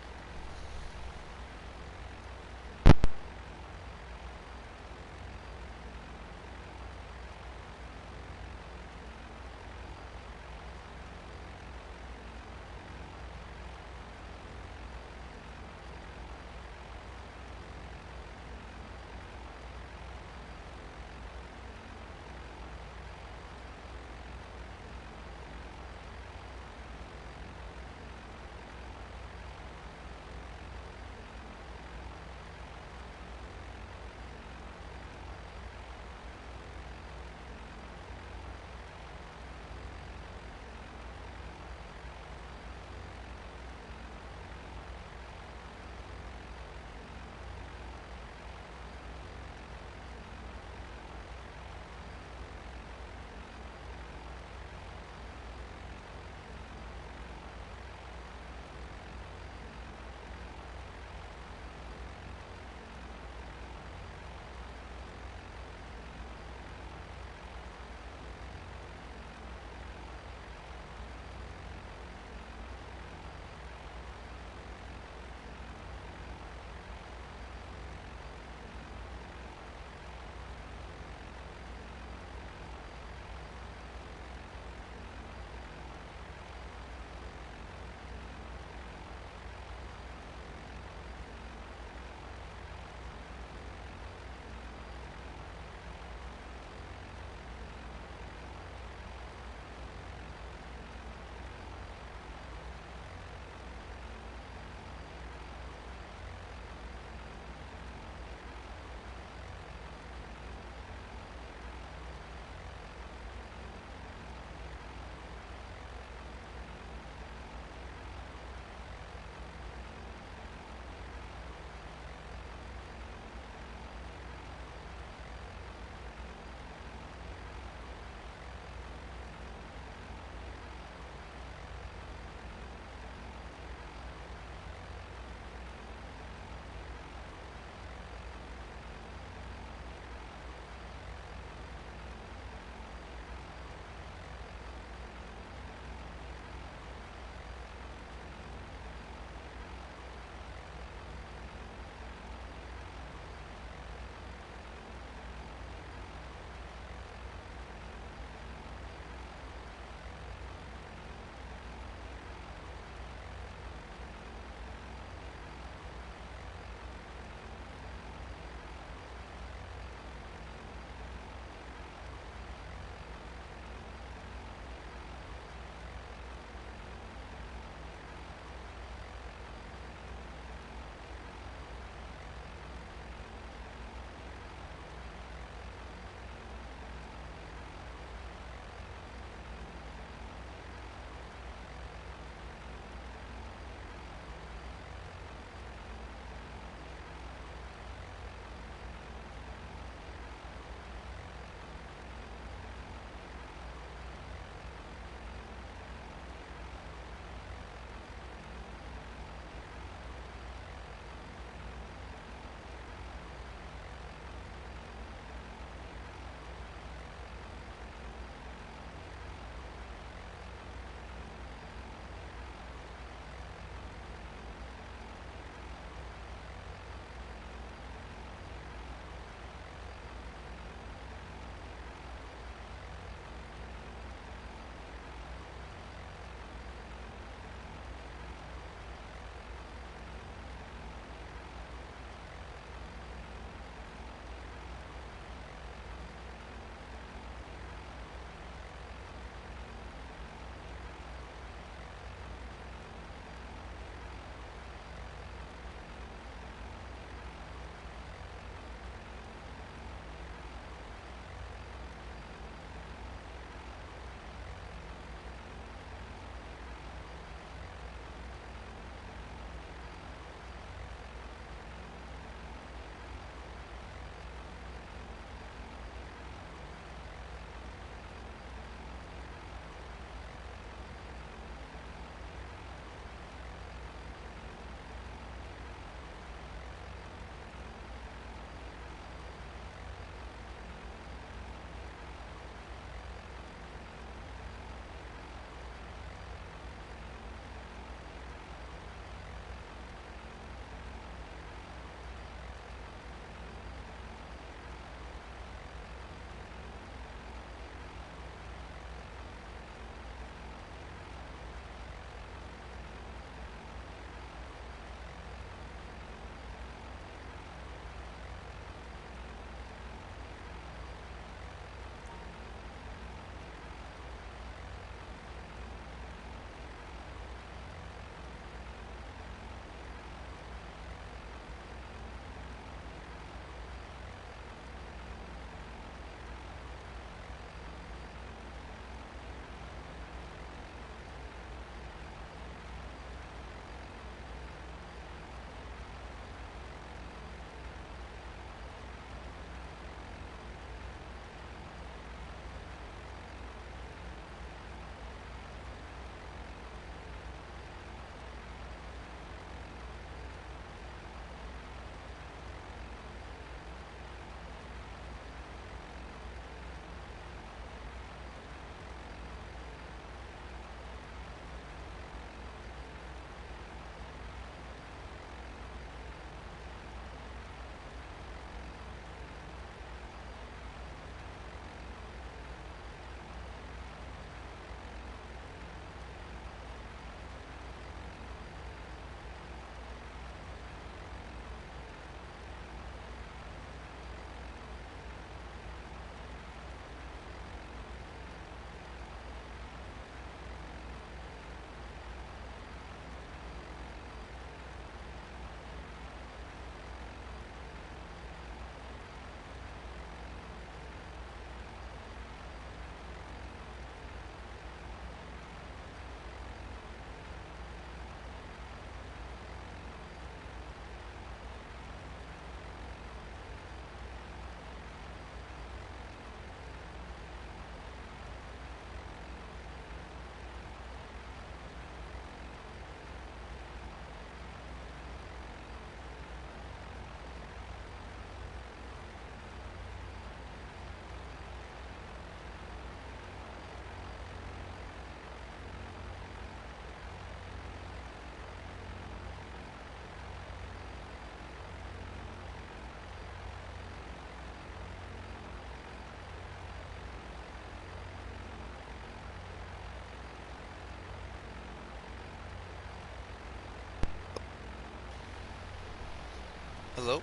Speaker 1: Hello.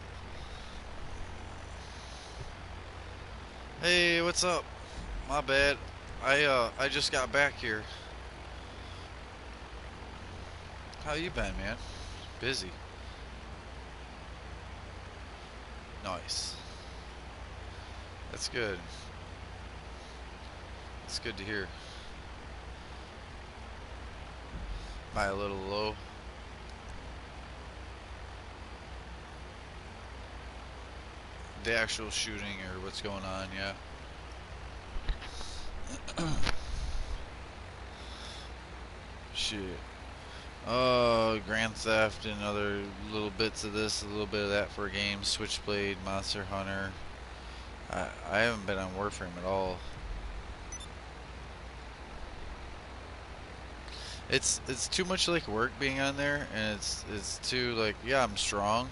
Speaker 1: Hey, what's up? My bad. I just got back here. How you been, man? Busy. Nice. That's good. It's good to hear. Am I a little low? The actual shooting or what's going on, yeah. Shit. Grand Theft and other little bits of this, a little bit of that for games. Switchblade, Monster Hunter. I haven't been on Warframe at all. It's too much like work being on there, and it's too like, yeah, I'm strong,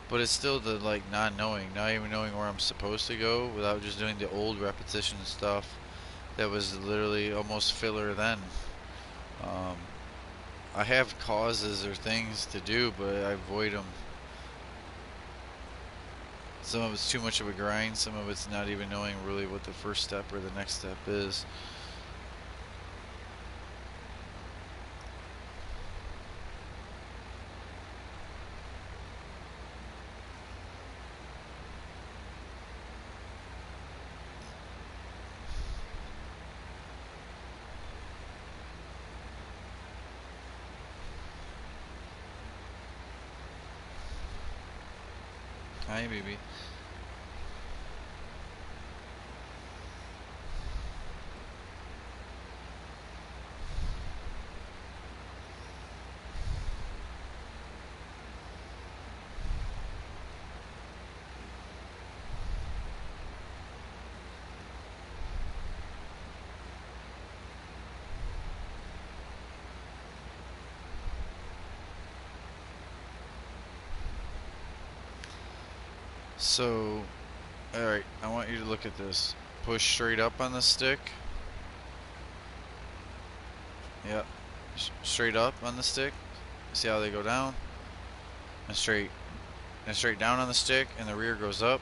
Speaker 1: but it's still the like not knowing, not even knowing where I'm supposed to go without just doing the old repetition stuff that was literally almost filler then. Um, I have causes or things to do, but I avoid them. Some of it's too much of a grind, some of it's not even knowing really what the first step or the next step is. Hi, baby. So, alright, I want you to look at this. Push straight up on the stick. Yep. Straight up on the stick. See how they go down? And straight down on the stick, and the rear goes up.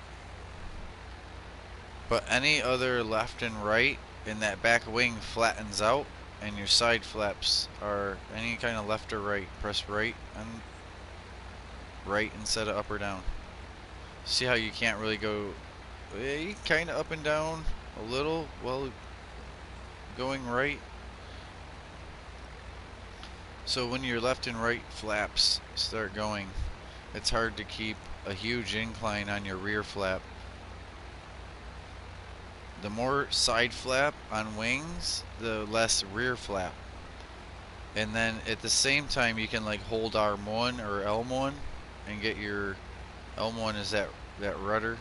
Speaker 1: But any other left and right in that back wing flattens out, and your side flaps are any kind of left or right. Press right and right instead of up or down. See how you can't really go kind of up and down a little while going right. So when your left and right flaps start going, it's hard to keep a huge incline on your rear flap. The more side flap on wings, the less rear flap. And then at the same time, you can like hold arm 1 or Elm 1 and get your Elm 1 is that rudder.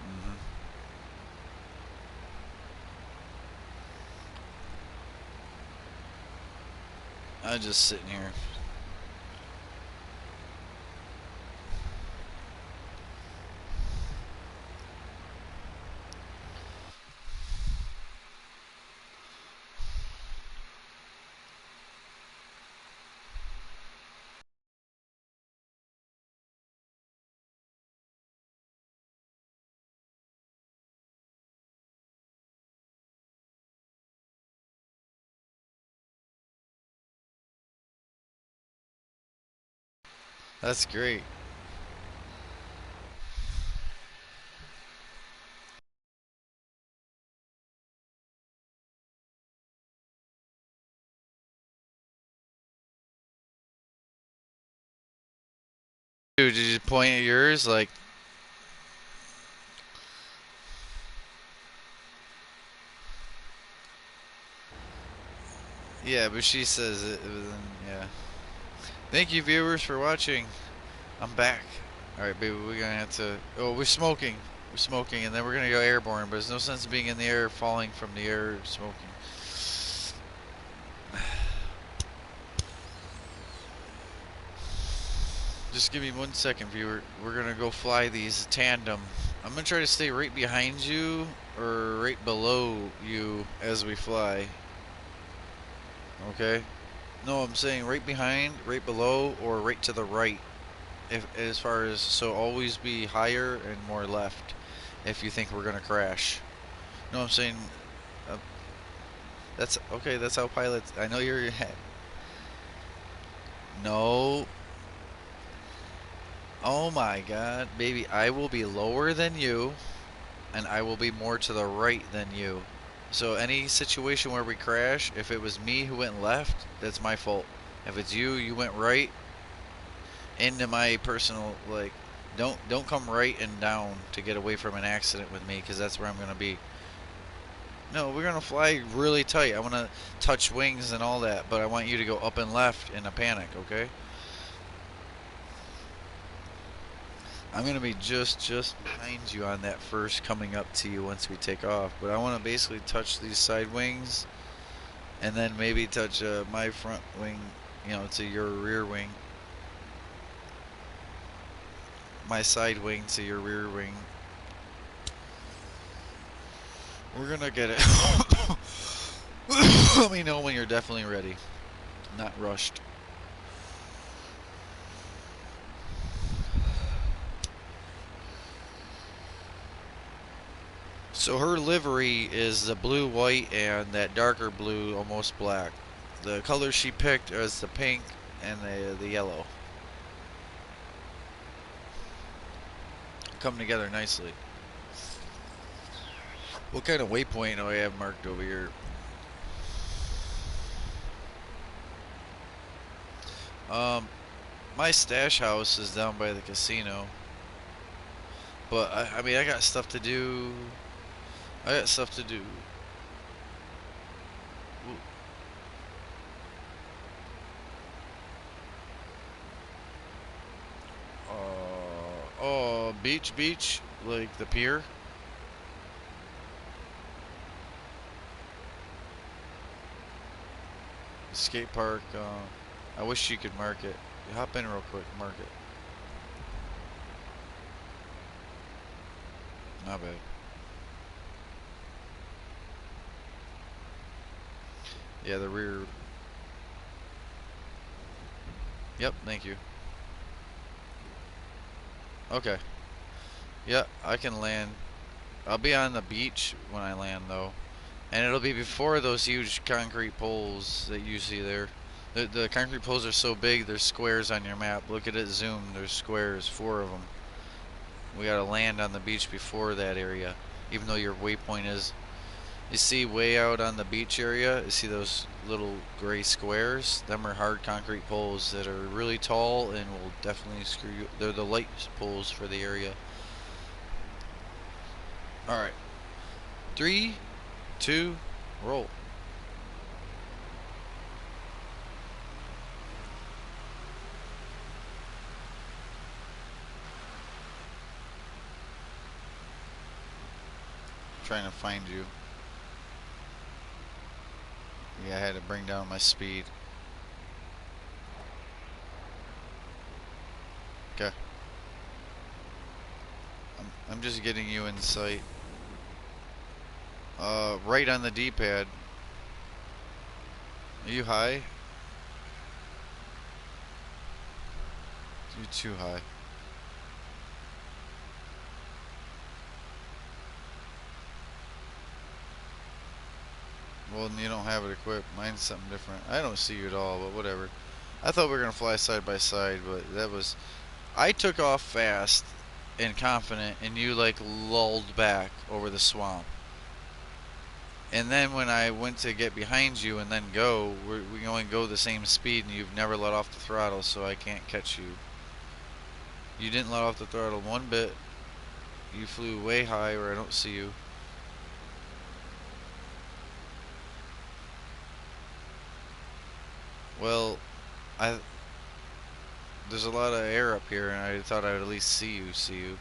Speaker 1: Mm-hmm. I'm just sitting here. That's great. Dude, did you point at yours? Like, yeah, but she says it was yeah. Thank you, viewers, for watching. I'm back. Alright, baby, we're gonna have to. Oh, we're smoking. We're smoking, and then we're gonna go airborne, but there's no sense being in the air, falling from the air, smoking. Just give me 1 second, viewer. We're gonna go fly these tandem. I'm gonna try to stay right behind you or right below you as we fly. Okay? No, I'm saying right behind, right below, or right to the right. If as far as so, always be higher and more left. If you think we're gonna crash. No, I'm saying uh, that's okay. That's how pilots. I know you're. No. Oh my God, baby! I will be lower than you, and I will be more to the right than you. So any situation where we crash, if it was me who went left, that's my fault. If it's you, you went right into my personal like. Don't come right and down to get away from an accident with me, because that's where I'm gonna be. No, we're gonna fly really tight. I want to touch wings and all that, but I want you to go up and left in a panic, okay? I'm gonna be just behind you on that first coming up to you once we take off. But I want to basically touch these side wings, and then maybe touch my front wing, to your rear wing. My side wing to your rear wing. We're gonna get it. Let me know when you're definitely ready, not rushed. So her livery is the blue, white, and that darker blue, almost black. The color she picked is the pink and the yellow. Come together nicely. What kind of waypoint do I have marked over here? Um, my stash house is down by the casino. But I mean, I got stuff to do. I got stuff to do. Oh, beach, like the pier. Skate park. I wish you could mark it. Hop in real quick, mark it. Not bad. Yeah, the rear. Yep, thank you. Okay. Yeah, I can land. I'll be on the beach when I land, though. And it'll be before those huge concrete poles that you see there. The concrete poles are so big, there's squares on your map. Look at it zoom. There's squares, 4 of them. We gotta land on the beach before that area, even though your waypoint is. You see way out on the beach area, you see those little gray squares? Them are hard concrete poles that are really tall and will definitely screw you. They're the light poles for the area. Alright. 3, 2, roll. Trying to find you. Yeah, I had to bring down my speed. Okay. I'm just getting you in sight. Right on the D-pad. Are you high? You're too high. Well, you don't have it equipped. Mine's something different. I don't see you at all, but whatever. I thought we were gonna fly side by side, but that was. I took off fast and confident, and you like lulled back over the swamp. And then when I went to get behind you and then go, we only go the same speed, and you've never let off the throttle, so I can't catch you. You didn't let off the throttle one bit. You flew way high where I don't see you. Well, I there's a lot of air up here, and I thought I would at least see you.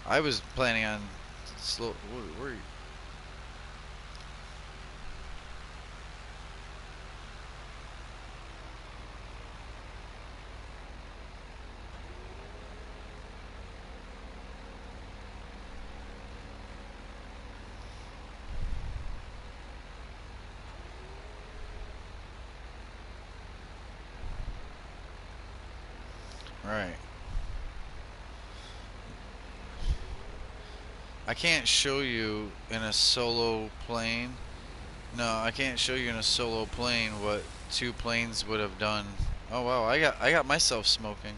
Speaker 1: I was planning on slow. Where are you? Alright. I can't show you in a solo plane. No, I can't show you in a solo plane what two planes would have done. Oh wow, I got myself smoking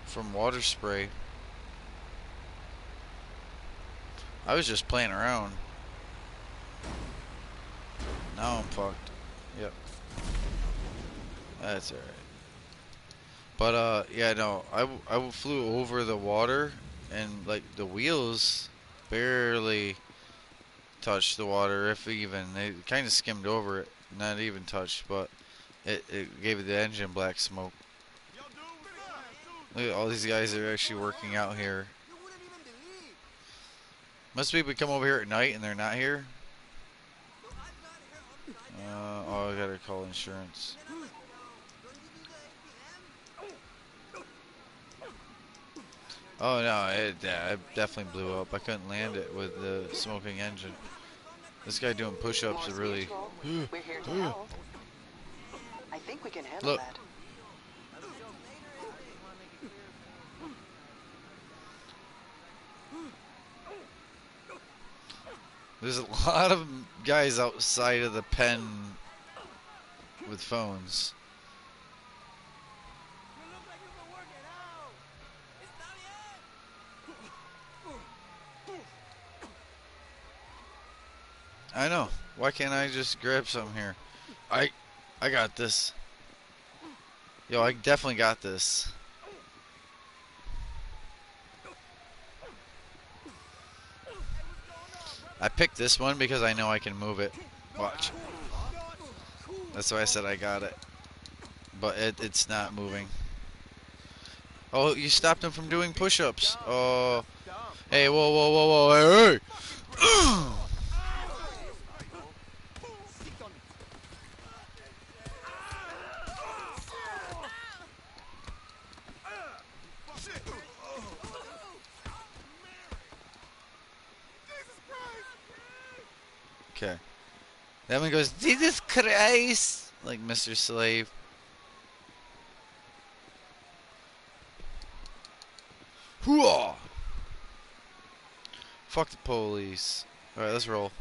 Speaker 1: from water spray. I was just playing around. Now I'm fucked. Yep. That's alright. But yeah, no, I flew over the water and like the wheels barely touched the water, if even. They kind of skimmed over it, not even touched, but it gave the engine black smoke. Look at all these guys that are actually working out here. Must be we come over here at night and they're not here. Oh, I gotta call insurance. Oh no, yeah, it definitely blew up. I couldn't land it with the smoking engine. This guy doing push-ups is really.
Speaker 11: We're here to help. I think we can handle
Speaker 1: Look.
Speaker 11: that.
Speaker 1: There's a lot of guys outside of the pen with phones. I know. Why can't I just grab some here? I got this. Yo, I definitely got this. I picked this one because I know I can move it. Watch. That's why I said I got it. But it's not moving. Oh, you stopped him from doing push-ups. Oh. Hey, whoa, whoa, whoa, whoa, hey, hey! Okay. That one goes, Jesus Christ! Like Mr. Slave. Hooah! Fuck the police. Alright, let's roll.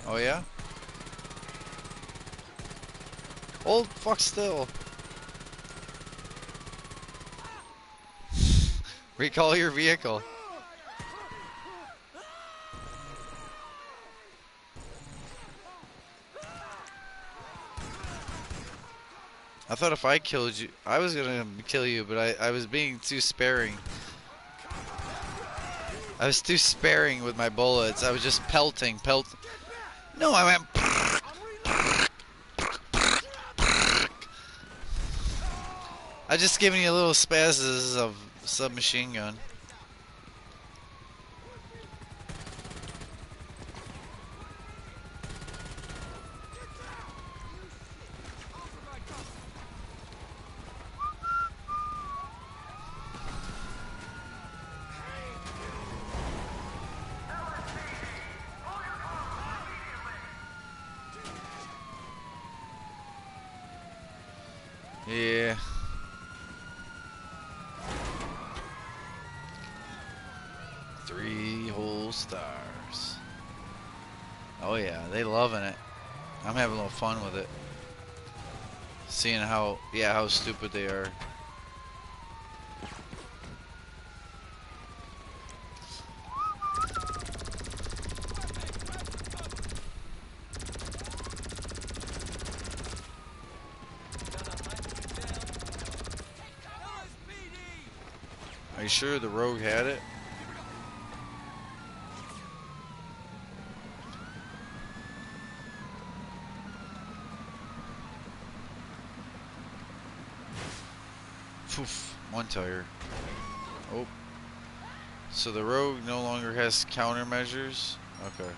Speaker 1: Oh yeah? Hold fuck still. Recall your vehicle. I thought if I killed you, I was gonna kill you, but I was being too sparing. I was too sparing with my bullets. I was just pelting. No, I went. I just giving you little spazzes of submachine gun. Yeah. Three whole stars. Oh yeah, they loving it. I'm having a little fun with it. Seeing how stupid they are. Are you sure the rogue had it? Poof, one tire. Oh. So the rogue no longer has countermeasures? Okay.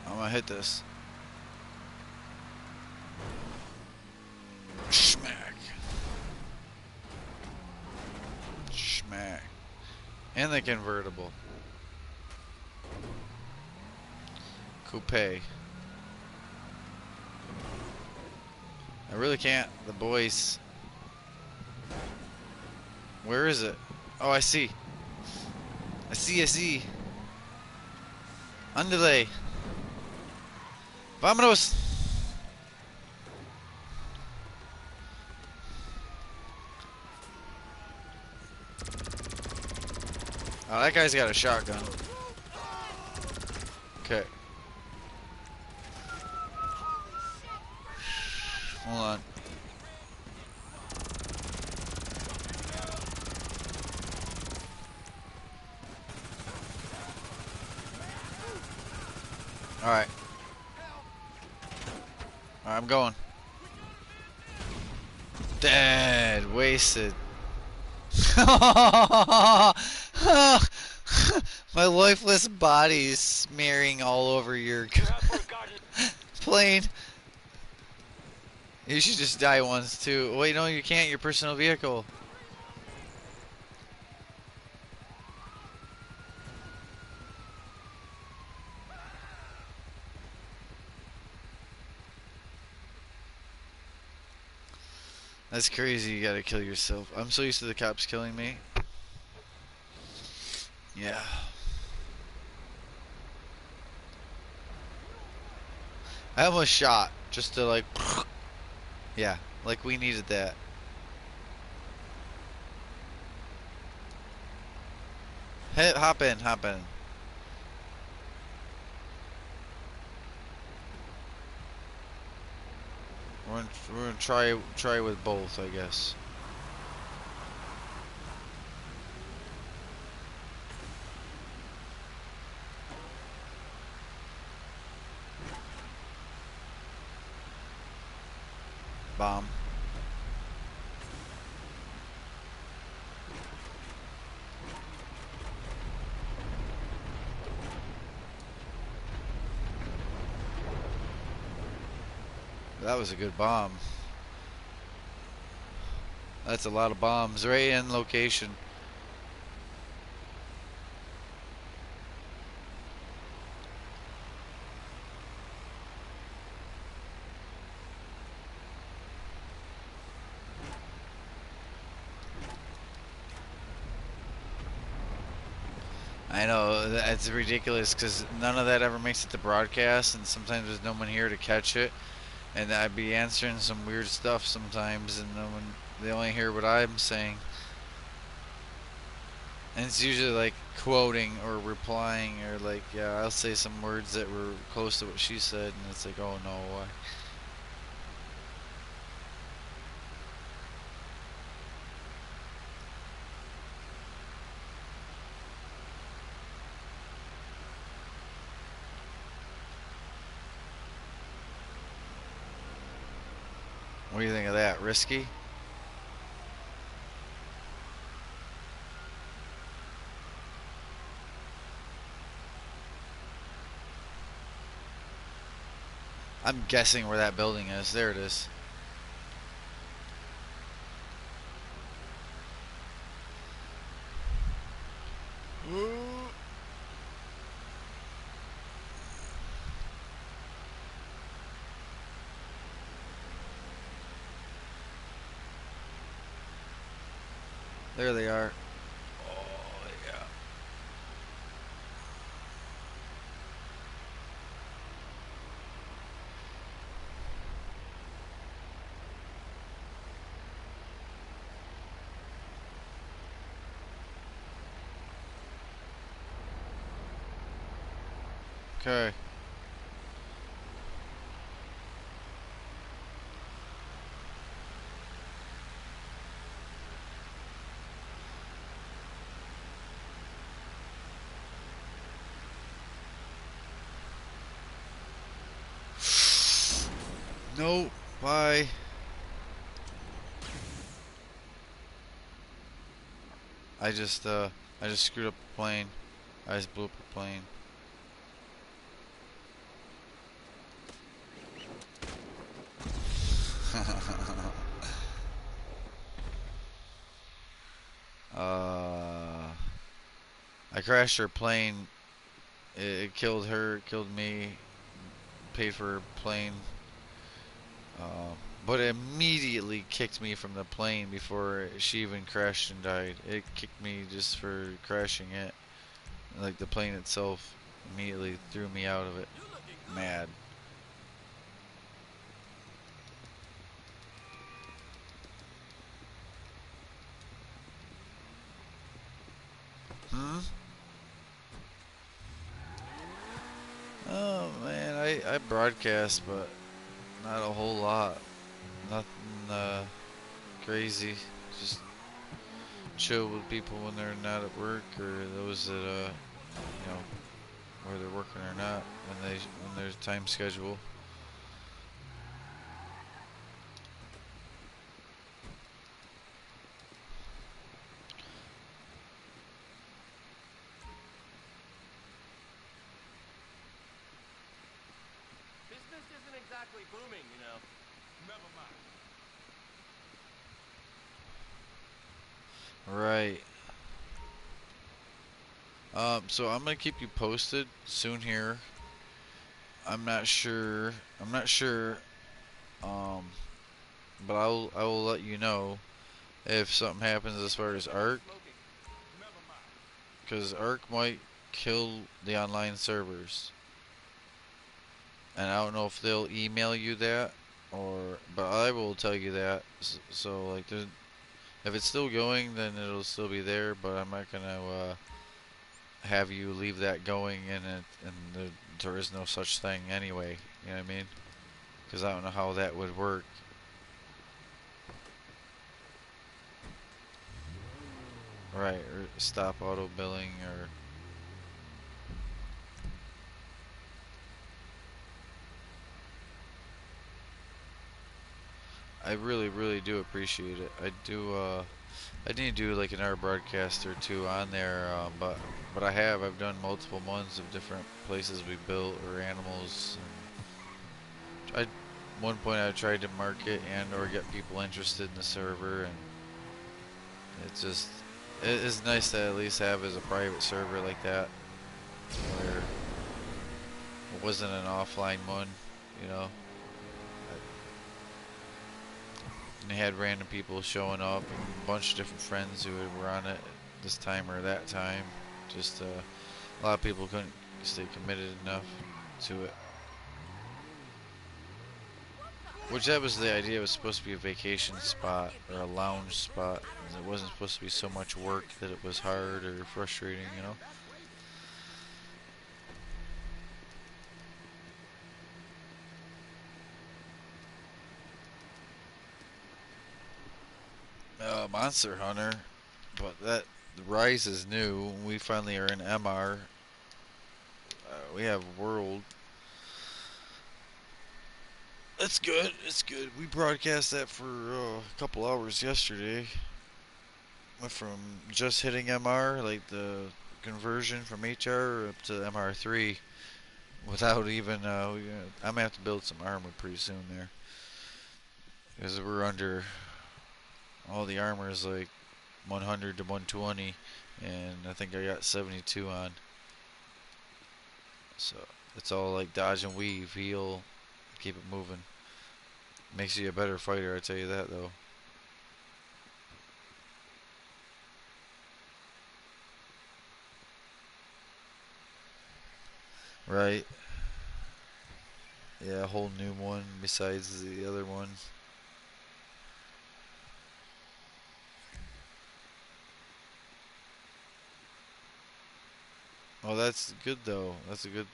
Speaker 1: I'm gonna hit this. Schmack. Schmack. And the convertible. Coupe. I really can't. The boys. Where is it? Oh, I see. I see. Underlay. Vamonos. Oh, that guy's got a shotgun. Okay. Hold on. Alright. Alright, I'm going. Dead. Wasted. My lifeless body's smearing all over your plane. You should just die once too. Wait, no, you can't. Your personal vehicle. That's crazy. You gotta kill yourself. I'm so used to the cops killing me. Yeah. I almost shot just to like. Yeah, like we needed that. Hey, hop in. We're gonna try with both, I guess. Bomb. That was a good bomb. That's a lot of bombs right in location. I know, it's ridiculous because none of that ever makes it to broadcast, and sometimes there's no one here to catch it. And I'd be answering some weird stuff sometimes, and no one, they only hear what I'm saying. And it's usually like quoting or replying, or like, yeah, I'll say some words that were close to what she said, and it's like, oh no, why? What do you think of that? Risky? I'm guessing where that building is. There it is. There they are. Oh, yeah. Okay. No, bye. I just screwed up the plane. I just blew up the plane. uh, I crashed her plane. It killed her, killed me. paid for her plane, but it immediately kicked me from the plane before she even crashed and died. It kicked me just for crashing it. Like the plane itself immediately threw me out of it. Mad. Hmm? Oh man, I broadcast, but not a whole lot. Nothing crazy. Just chill with people when they're not at work, or those that you know, whether they're working or not, when there's time schedule.
Speaker 9: Business isn't exactly booming, you know. Never mind.
Speaker 1: Right. So I'm gonna keep you posted soon here. I'm not sure. I'm not sure. Um, but I will let you know if something happens as far as Arc, because Arc might kill the online servers, and I don't know if they'll email you that or, but I will tell you that. So like, if it's still going, then it'll still be there. But I'm not gonna have you leave that going, and there is no such thing anyway. You know what I mean? Because I don't know how that would work. Right, or stop auto billing, or I really, really do appreciate it. I need to do like an hour broadcast or two on there, but I've done multiple ones of different places we built or animals. And one point I tried to market and or get people interested in the server, and it's just it is nice to at least have as a private server like that, where it wasn't an offline one, you know. And they had random people showing up and a bunch of different friends who were on it this time or that time. Just a lot of people couldn't stay committed enough to it. Which that was the idea. It was supposed to be a vacation spot or a lounge spot. And it wasn't supposed to be so much work that it was hard or frustrating, you know. Monster Hunter, but that Rise is new. We finally are in MR. We have World. It's good. It's good. We broadcast that for a couple hours yesterday. Went from just hitting MR, like the conversion from HR up to MR3, without even. I'm gonna have to build some armor pretty soon there, because we're under. All the armor is like 100 to 120, and I think I got 72 on. So it's all like dodge and weave, heal, keep it moving. Makes you a better fighter, I tell you that though. Right. Yeah, a whole new one besides the other one. Oh, that's good though. That's a good.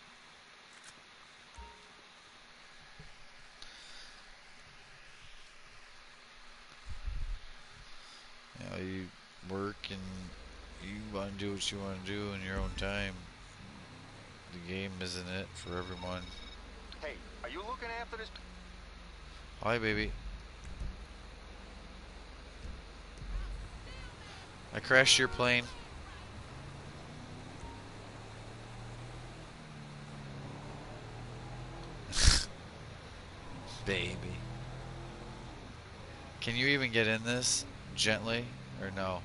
Speaker 1: You work and you want to do what you want to do in your own time. The game isn't it for everyone.
Speaker 7: Hey, are you looking after this?
Speaker 1: Hi, baby. I crashed your plane. Baby. Can you even get in this gently or no?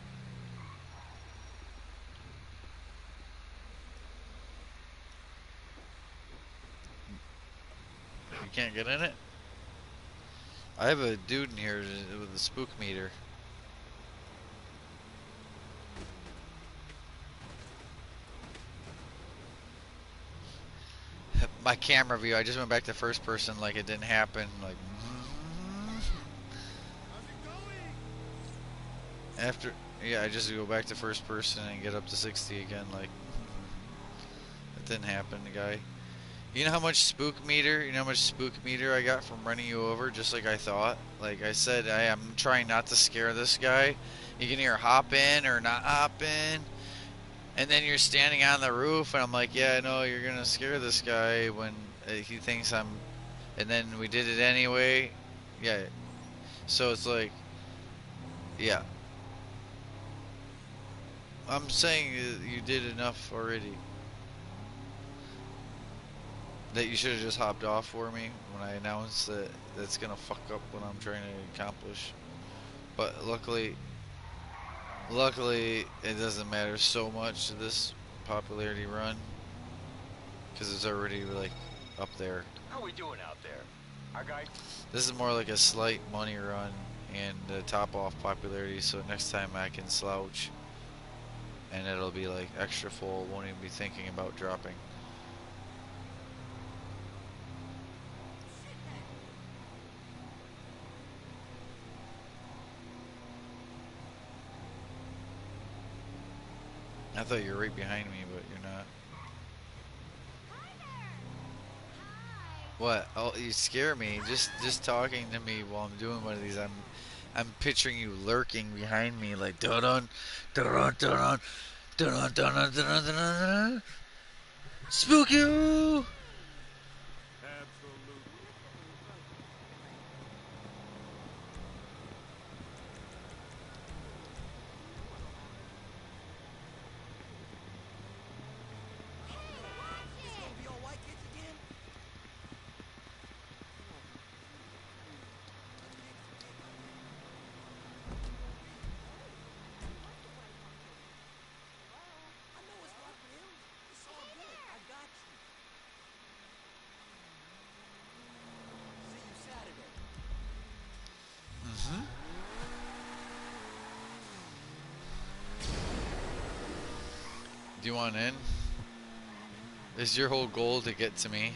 Speaker 1: can't get in it? I have a dude in here with a spook meter. My camera view, I just went back to first person like it didn't happen. Like, after, yeah, I just go back to first person and get up to 60 again. Like, it didn't happen, guy. You know how much spook meter? You know how much spook meter I got from running you over, just like I thought? Like I said, I am trying not to scare this guy. You can either hop in or not hop in. And then you're standing on the roof, and I'm like, yeah, I know you're gonna scare this guy when he thinks I'm. And then we did it anyway. Yeah. So it's like, yeah. I'm saying you did enough already. That you should have just hopped off for me when I announced that that's gonna fuck up what I'm trying to accomplish. But luckily, it doesn't matter so much to this popularity run because it's already like up there.
Speaker 9: How we doing out there? Our guy?
Speaker 1: This is more like a slight money run and top off popularity, so next time I can slouch and it'll be like extra full, won't even be thinking about dropping. I thought you were right behind me, but you're not. What? Oh, you scare me. Just talking to me while I'm doing one of these. I'm picturing you lurking behind me like dun dun dun dun dun dun dun dun dun dun. Spook you! Do you want in? Is your whole goal to get to me?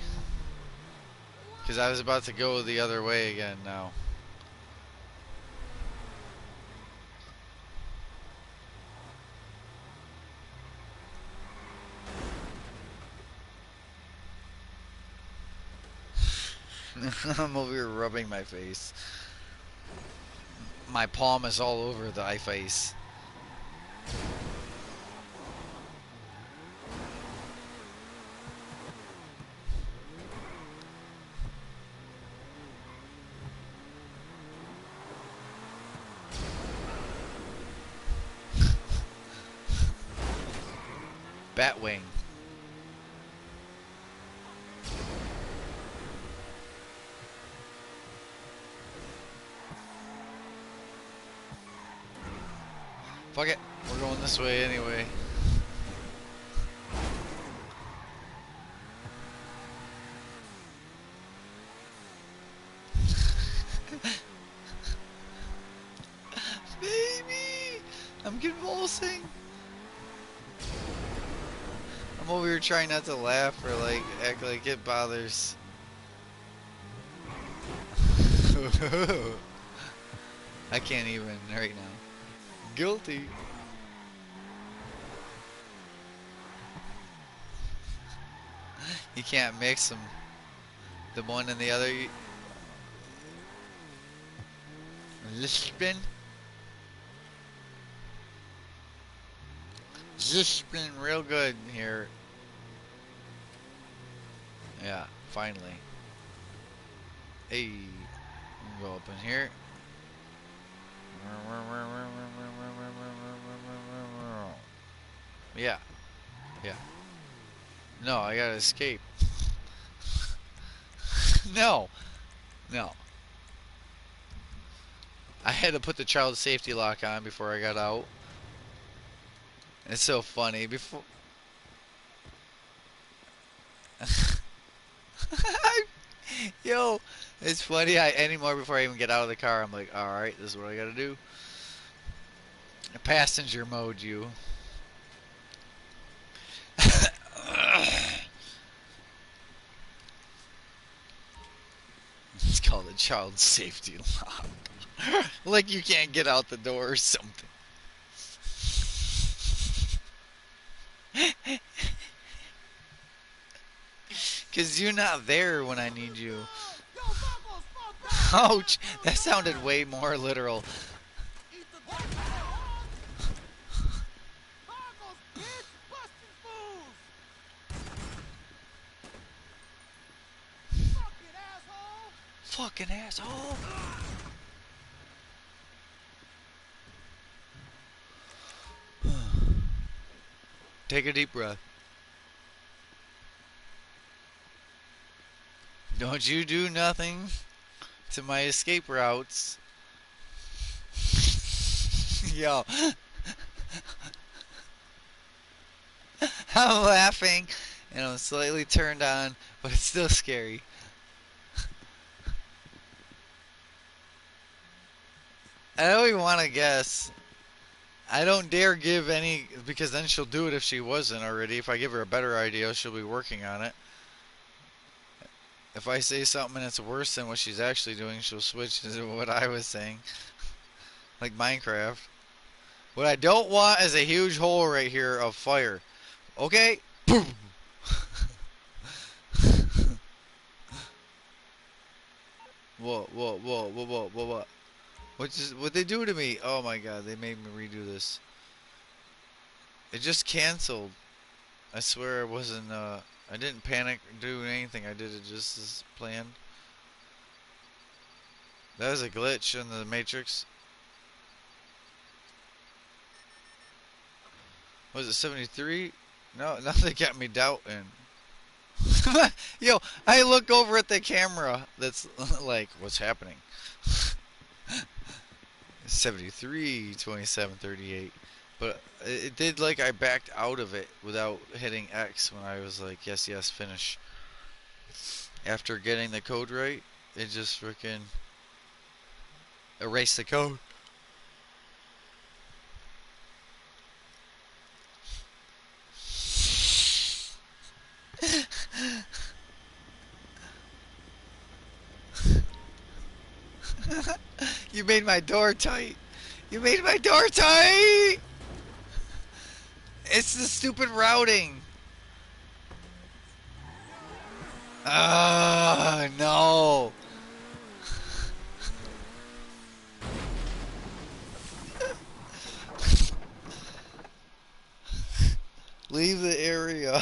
Speaker 1: Because I was about to go the other way again now. I'm over here rubbing my face. My palm is all over the ice. Batwing. Fuck it. We're going this way anyway. Baby! I'm convulsing. I'm over here trying not to laugh or like act like it bothers. I can't even right now. Guilty. You can't mix them. The one and the other. Spin. Just spin real good here. Yeah, finally. Hey, go up in here. Yeah, yeah. No, I gotta escape. No, no. I had to put the child safety lock on before I got out. It's so funny. Before Yo, it's funny. I anymore before I even get out of the car, I'm like, all right, this is what I gotta do. Passenger mode, you. It's called a child safety lock. Like you can't get out the door or something. Cause you're not there when I need you. Ouch! That sounded way more literal. Fucking asshole! Take a deep breath. Don't you do nothing to my escape routes. Yo, I'm laughing and I'm slightly turned on, but it's still scary. I don't even want to guess. I don't dare give any, because then she'll do it if she wasn't already. If I give her a better idea, she'll be working on it. If I say something and it's worse than what she's actually doing, she'll switch to what I was saying. Like Minecraft. What I don't want is a huge hole right here of fire. Okay? Boom! Whoa, whoa, whoa, whoa, whoa, whoa, what? What they do to me? Oh my god, they made me redo this. It just canceled. I swear I wasn't, I didn't panic or do anything. I did it just as planned. That was a glitch in the Matrix. Was it 73? No, now they got me doubting. Yo, I look over at the camera. That's like, what's happening? 73, 27, 38. But it did like I backed out of it without hitting X when I was like, yes, yes, finish. After getting the code right, it just freaking erased the code. You made my door tight. You made my door tight! It's the stupid routing. Ah, no. Leave the area.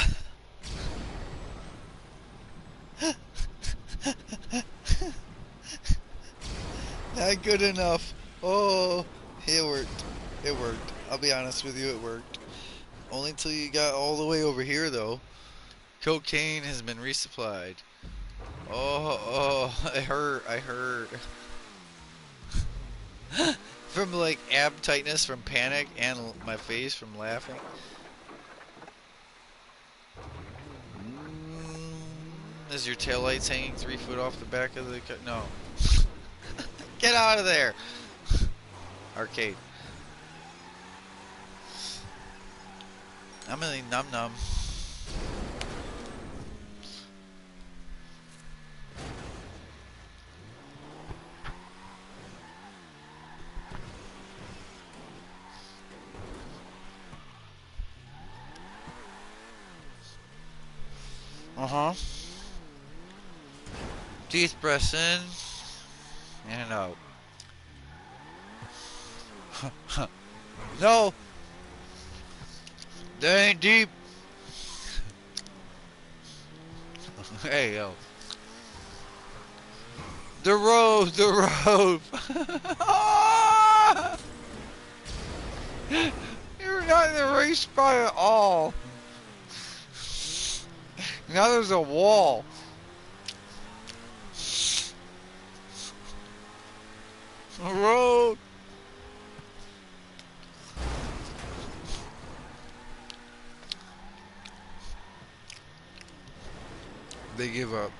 Speaker 1: Not good enough. Oh, it worked. It worked. I'll be honest with you, it worked. Only until you got all the way over here, though. Cocaine has been resupplied. Oh, I hurt. I hurt. From like ab tightness from panic and my face from laughing. Is your taillights hanging 3 foot off the back of the car? No. Get out of there! Arcade. I'm really num num. Uh-huh. Teeth press in and out. No! That ain't deep. Hey, yo. The rope, the rope. You're not in the race spot at all. Now there's a wall. A road. They give up.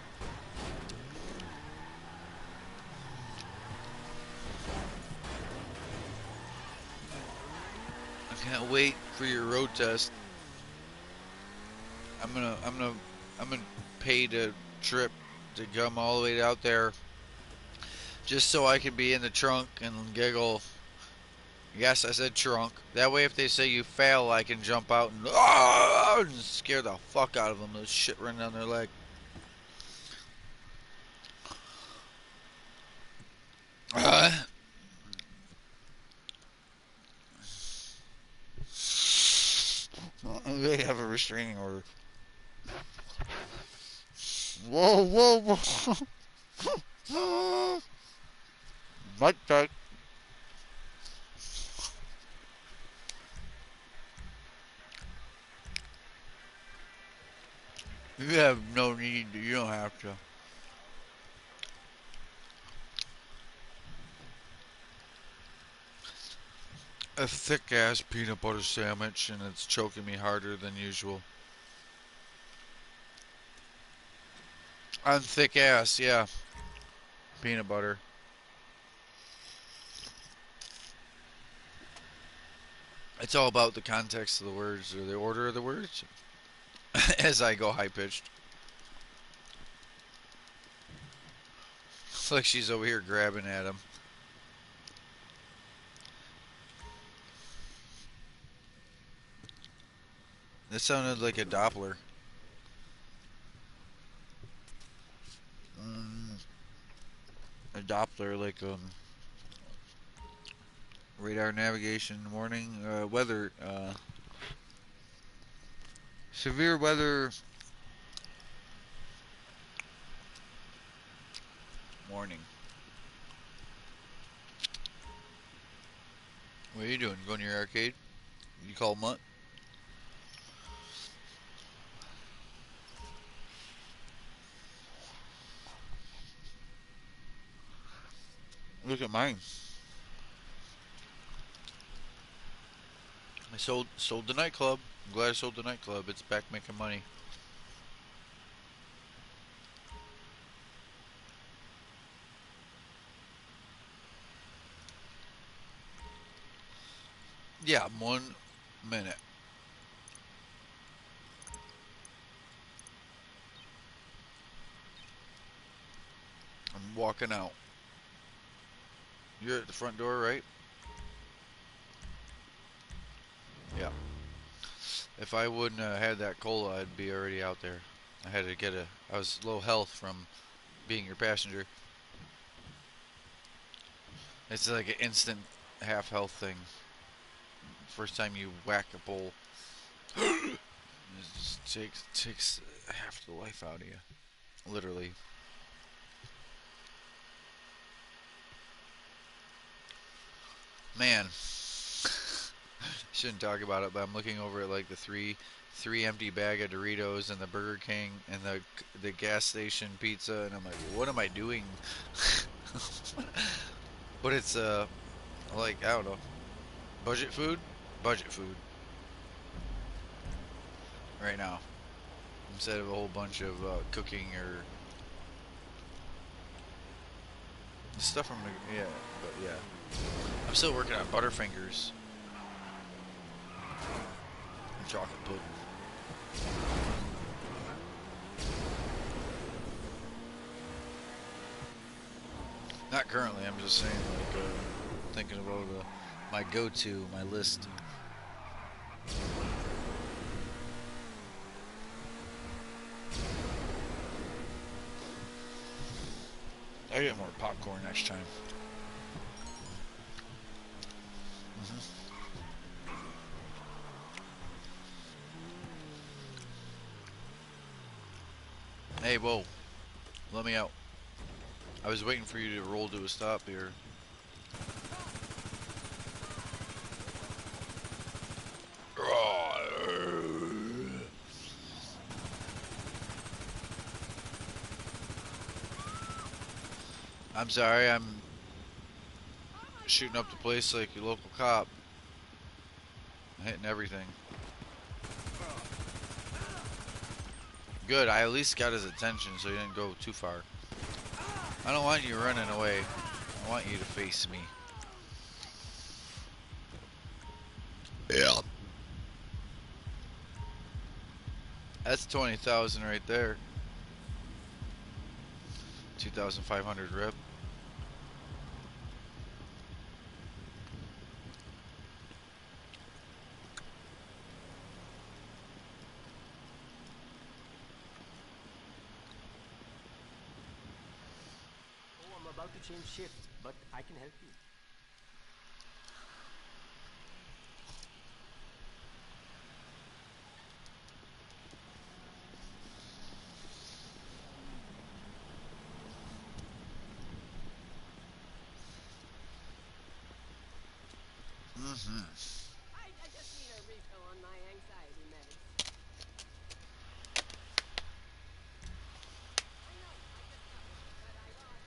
Speaker 1: Can't wait for your road test. I'm gonna pay the trip to come all the way out there just so I can be in the trunk and giggle. Yes, I said trunk. That way, if they say you fail, I can jump out and, and scare the fuck out of them. Those shit running down their leg. They have a restraining order. Whoa, whoa, whoa. Mic check. You have no need to. You don't have to. A thick ass peanut butter sandwich, and it's choking me harder than usual. On thick ass, yeah. Peanut butter. It's all about the context of the words or the order of the words as I go high pitched. It's like she's over here grabbing at him. That sounded like a Doppler. A Doppler, like radar navigation warning, weather, severe weather warning. What are you doing? Going to your arcade? You call Mutt? Look at mine. I sold the nightclub. I'm glad I sold the nightclub. It's back making money. Yeah, 1 minute. I'm walking out. You're at the front door, right? Yeah. If I wouldn't have had that cola, I'd be already out there. I was low health from being your passenger. It's like an instant half health thing. First time you whack a bowl, it just takes half the life out of you. Literally. Man, shouldn't talk about it, but I'm looking over at like the three empty bag of Doritos and the Burger King and the gas station pizza, and I'm like, what am I doing? But it's like, I don't know, budget food, budget food right now instead of a whole bunch of cooking or stuff from the, yeah, but yeah. I'm still working on Butterfingers and chocolate pudding. Not currently. I'm just saying, like, thinking about my go-to, my list. I get more popcorn next time. Hey, whoa. Let me out. I was waiting for you to roll to a stop here. I'm sorry, I'm shooting up the place like your local cop. Hitting everything. Good, I at least got his attention so he didn't go too far. I don't want you running away. I want you to face me. Yeah. That's 20,000 right there. 2,500 rip.
Speaker 9: Oh, I'm about to change shift, but I can help you.
Speaker 1: Mm-hmm.
Speaker 6: I just need a refill on my anxiety meds. I know, I just got one, but I thought...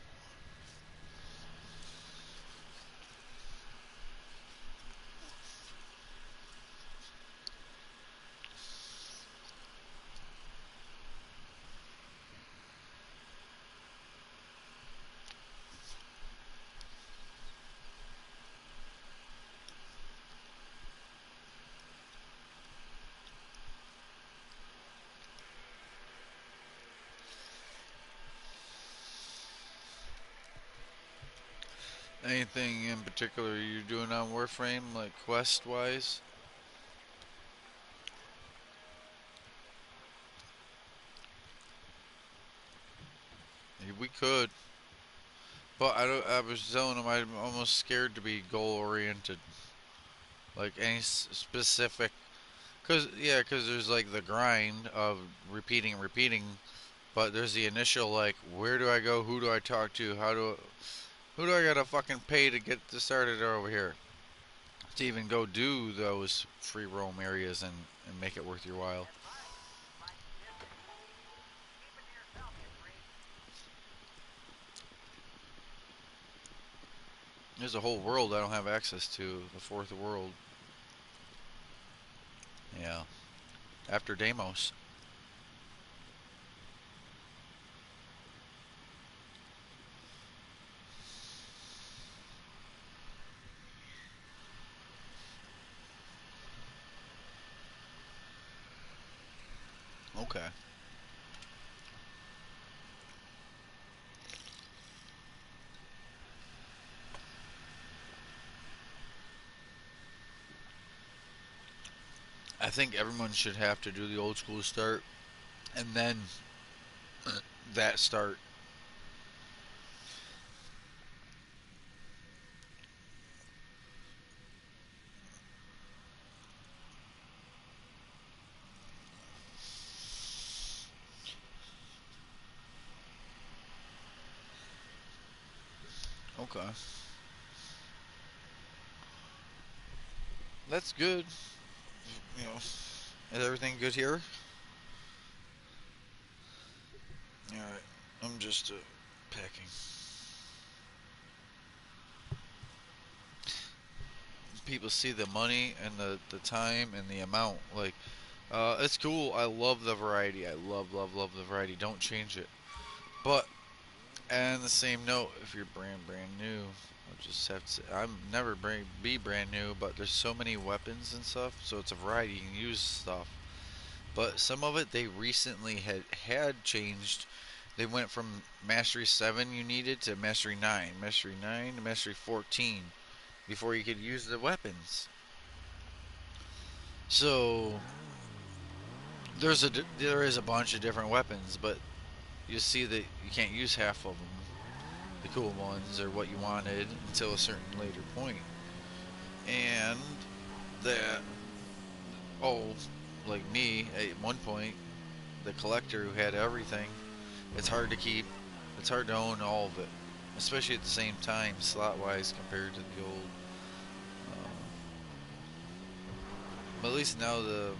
Speaker 1: Anything in particular you're doing on Warframe, like quest-wise? We could, but I don't. I was telling him I'm almost scared to be goal-oriented, like any specific. Cause yeah, cause there's like the grind of repeating and repeating, but there's the initial like, where do I go? Who do I talk to? Who do I gotta fucking pay to get started over here? To even go do those free roam areas and make it worth your while. There's a whole world I don't have access to, the fourth world. Yeah. After Deimos. Okay. I think everyone should have to do the old school start and then that start. Okay. That's good. You know, is everything good here? Alright. I'm just packing. People see the money and the time and the amount. Like, it's cool. I love the variety. I love the variety. Don't change it. But, and the same note, if you're brand new, I just have to say, I'm never be brand new, but there's so many weapons and stuff, so it's a variety. You can use stuff. But some of it they recently had changed. They went from Mastery 7 you needed to Mastery 9, Mastery 9 to Mastery 14 before you could use the weapons. So there is a bunch of different weapons, but you see that you can't use half of them, the cool ones or what you wanted, until a certain later point. And that oh, like me at one point, the collector who had everything, it's hard to keep, it's hard to own all of it, especially at the same time, slot wise compared to the old. But at least now the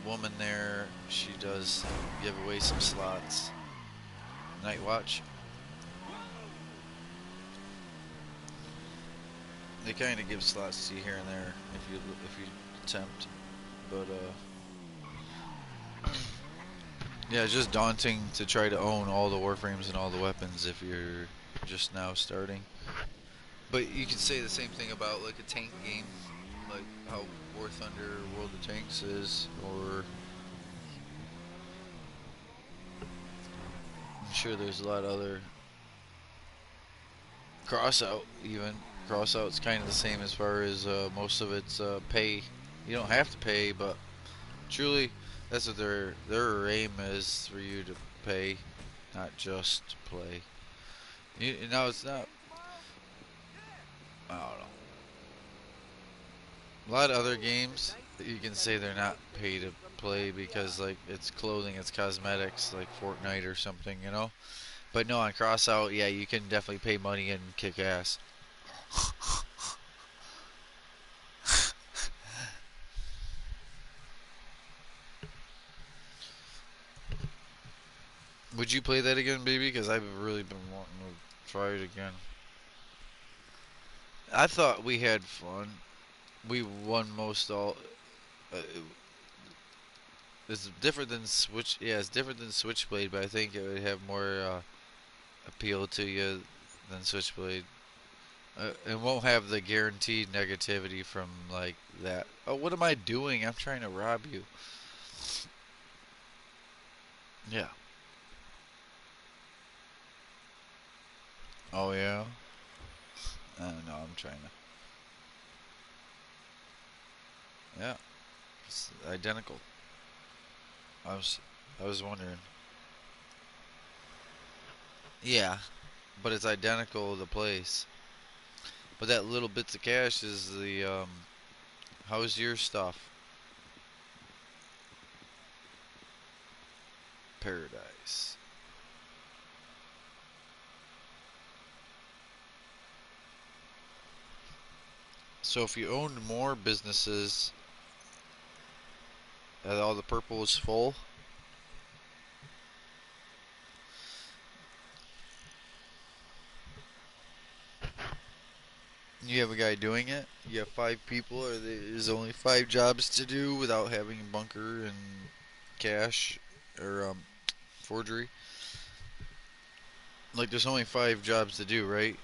Speaker 1: woman there, she does give away some slots. Night Watch. They kind of give slots to you here and there if you attempt, but yeah, it's just daunting to try to own all the warframes and all the weapons if you're just now starting. But you could say the same thing about like a tank game. like how War Thunder World of Tanks is, or I'm sure there's a lot of other Crossout even. Crossout's kind of the same as far as most of its pay. You don't have to pay, but truly, that's what their aim is for you to pay, not just to play. No, it's not. I don't know. A lot of other games you can say they're not pay to play because like it's clothing, it's cosmetics, like Fortnite or something, you know. But no, on Crossout, yeah, you can definitely pay money and kick ass. Would you play that again, baby? Because I've really been wanting to try it again. I thought we had fun. We won most all. Uh, it's different than Switch. Yeah, it's different than Switchblade, but I think it would have more appeal to you than Switchblade. It won't have the guaranteed negativity from like that. Oh, what am I doing? I'm trying to rob you. Yeah. Oh yeah. No, I'm trying to. Yeah, it's identical. I was, I was wondering. Yeah, but it's identical to the place. But that little bits of cash is the how's your stuff? Paradise. So if you owned more businesses and all the purple is full, you have a guy doing it. You have 5 people, or there's only 5 jobs to do without having a bunker and cash or forgery. Like there's only 5 jobs to do, right?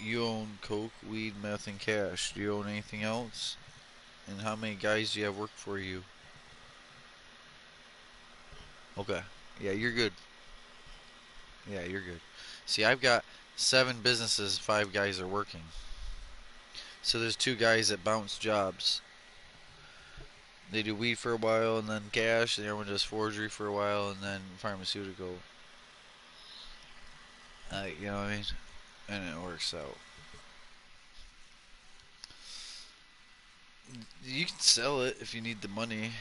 Speaker 1: You own coke, weed, meth, and cash. Do you own anything else? And how many guys do you have work for you? Okay. Yeah, you're good. Yeah, you're good. See, I've got 7 businesses, 5 guys are working. So there's 2 guys that bounce jobs. They do weed for a while and then cash, and everyone does forgery for a while and then pharmaceutical. You know what I mean? And it works out. You can sell it if you need the money.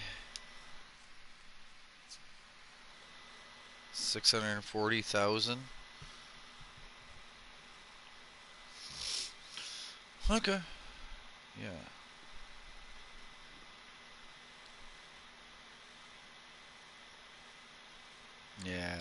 Speaker 1: 640,000. Okay. Yeah. Yeah.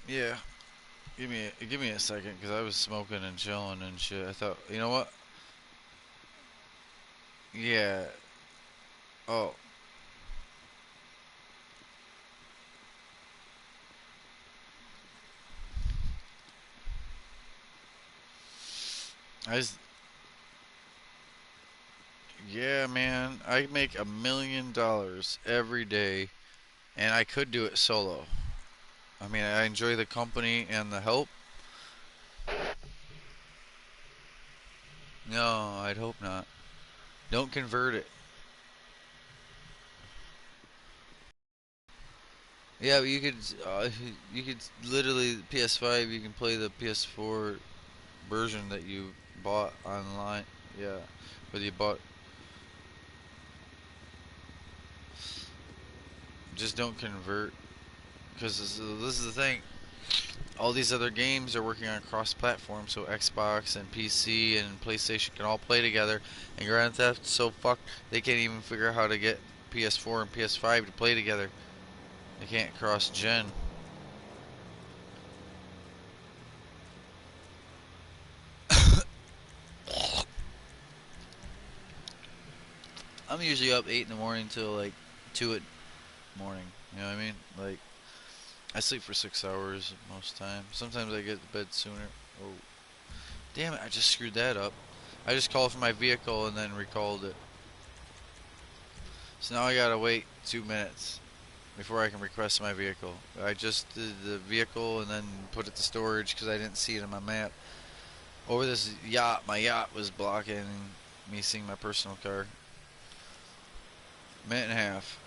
Speaker 1: Yeah. Give me a second, cause I was smoking and chilling and shit. I thought, you know what? Yeah. Oh, I was, yeah, man. I make $1 million every day, and I could do it solo. I mean, I enjoy the company and the help. No, I'd hope not. Don't convert it. Yeah, but you could literally PS5. You can play the PS4 version that you bought online. Yeah, whether you bought, just don't convert. Because this is the thing. All these other games are working on cross-platform, so Xbox and PC and PlayStation can all play together. And Grand Theft is so fucked they can't even figure out how to get PS4 and PS5 to play together. They can't cross gen. I'm usually up 8 in the morning till like 2 at morning. You know what I mean? Like, I sleep for 6 hours most times. Sometimes I get to bed sooner. Oh, damn it! I just screwed that up. I just called for my vehicle and then recalled it. So now I gotta wait 2 minutes before I can request my vehicle. I just did the vehicle and then put it to storage because I didn't see it on my map. Over this yacht, my yacht was blocking me seeing my personal car. Minute and a half.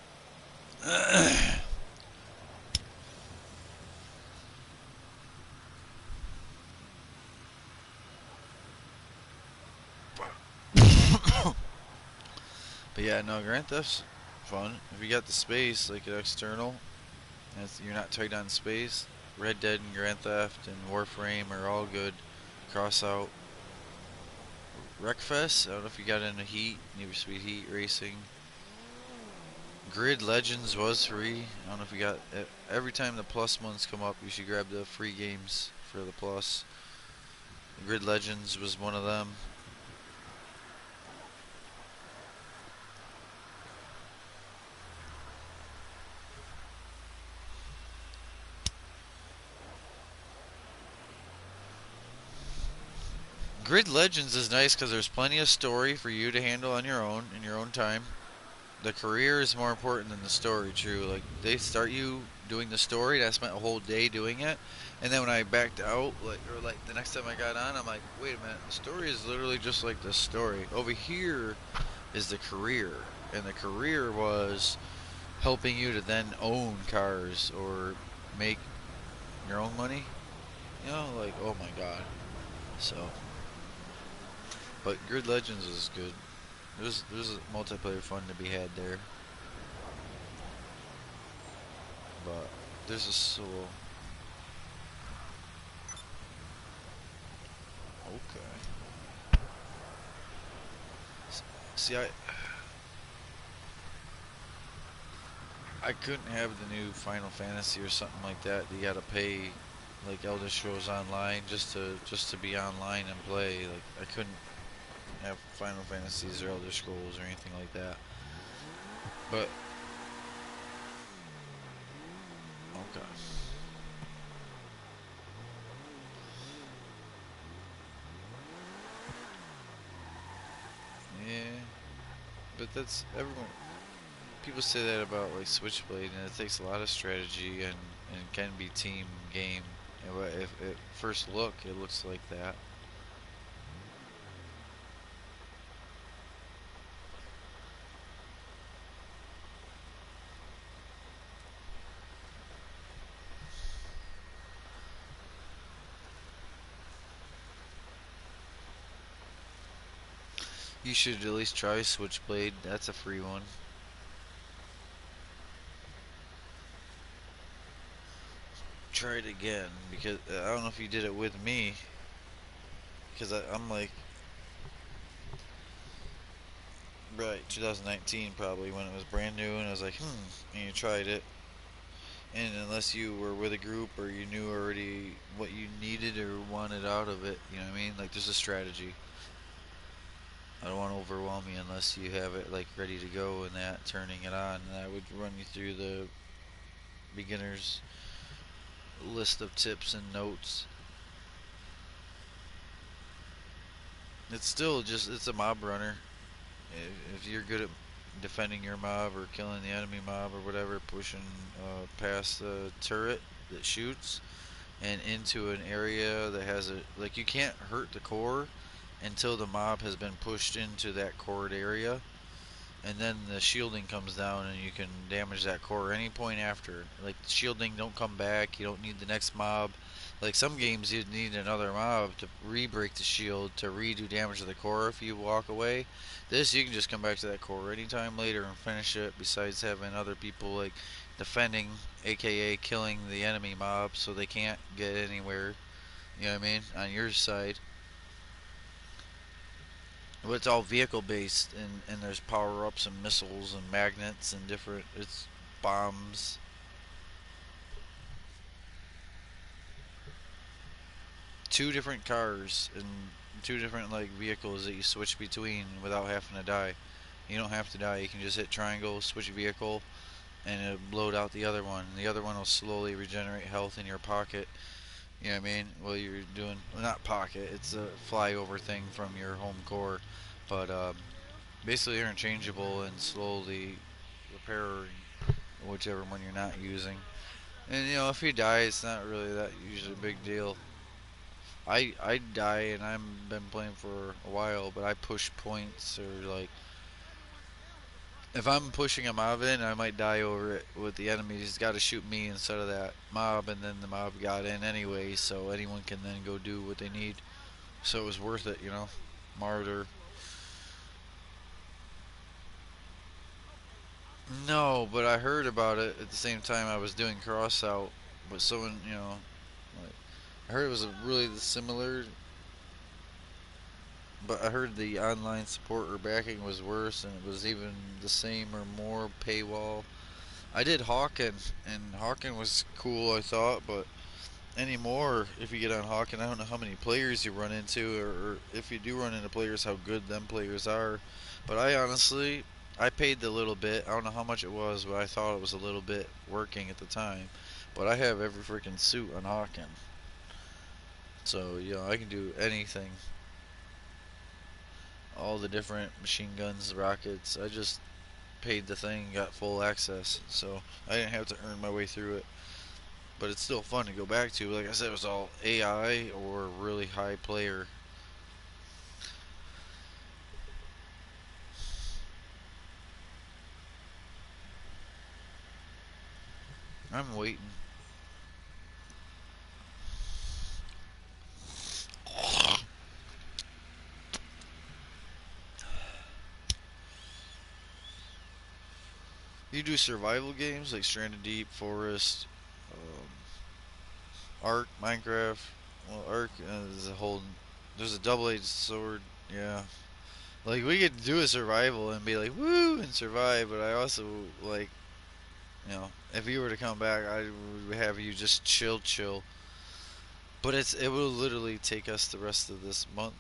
Speaker 1: But yeah, no, Grand Theft's fun. If you got the space, like an external, and you're not tight on space, Red Dead and Grand Theft and Warframe are all good. Cross out. Wreckfest, I don't know if you got into Heat, Need for Speed Heat Racing. Grid Legends was free. I don't know if you got. Every time the plus months come up, you should grab the free games for the plus. Grid Legends was one of them. Grid Legends is nice because there's plenty of story for you to handle on your own in your own time. The career is more important than the story. True, like they start you doing the story, and I spent a whole day doing it, and then when I backed out, like the next time I got on, I'm like, wait a minute, the story is literally just like the story. Over here is the career, and the career was helping you to then own cars or make your own money. You know, like oh my god. So, but Grid Legends is good. There's a multiplayer fun to be had there. But there's a solo. Okay. See, I couldn't have the new Final Fantasy or something like that. You gotta pay like Elder Scrolls Online just to be online and play. Like I couldn't have Final Fantasies or Elder Scrolls or anything like that. But okay. Yeah, but that's everyone. People say that about like Switchblade, and it takes a lot of strategy and can be team game. And if at first look, it looks like that. You should at least try Switchblade. That's a free one. Try it again because I don't know if you did it with me because I'm like right 2019 probably when it was brand new and I was like and you tried it and unless you were with a group or you knew already what you needed or wanted out of it, you know what I mean? Like there's a strategy. I don't want to overwhelm you unless you have it like ready to go and that turning it on. And I would run you through the beginner's list of tips and notes. It's still just it's a mob runner. If you're good at defending your mob or killing the enemy mob or whatever, pushing past the turret that shoots and into an area that has a like you can't hurt the core until the mob has been pushed into that cored area, and then the shielding comes down and you can damage that core any point after. Like shielding don't come back, you don't need the next mob. Like some games you'd need another mob to re-break the shield to redo damage to the core if you walk away. This you can just come back to that core anytime later and finish it, besides having other people like defending, aka killing the enemy mob so they can't get anywhere, you know what I mean, on your side. But it's all vehicle based, and there's power ups and missiles and magnets and different. It's bombs. Two different cars and two different like vehicles that you switch between without having to die. You don't have to die. You can just hit triangle, switch vehicle, and it'll load out the other one. The other one will slowly regenerate health in your pocket. You know what I mean? Well, you're doing well, not pocket. It's a flyover thing from your home core, but basically interchangeable and slowly repairing whichever one you're not using. And you know, if you die, it's not really that usually a big deal. I die and I've been playing for a while, but I push points or like if I'm pushing a mob in, I might die over it with the enemy. He's got to shoot me instead of that mob, and then the mob got in anyway, so anyone can then go do what they need. So it was worth it, you know. Martyr. No, but I heard about it at the same time I was doing cross out. But someone, you know, like I heard it was a really similar, but I heard the online support or backing was worse, and it was even the same or more paywall. I did Hawken, and Hawken was cool, I thought, but anymore, if you get on Hawken, I don't know how many players you run into, or if you do run into players, how good them players are. But I honestly, I paid the little bit. I don't know how much it was, but I thought it was a little bit working at the time. But I have every freaking suit on Hawken, so you know I can do anything. All the different machine guns, rockets. I just paid the thing, got full access, so I didn't have to earn my way through it. But it's still fun to go back to. Like I said, it was all AI or really high player. I'm waiting. You do survival games like Stranded Deep, Forest, Ark, Minecraft. Well, Ark is a whole. There's a double-edged sword. Yeah, like we could do a survival and be like woo and survive, but I also like you know if you were to come back, I would have you just chill. But it will literally take us the rest of this month.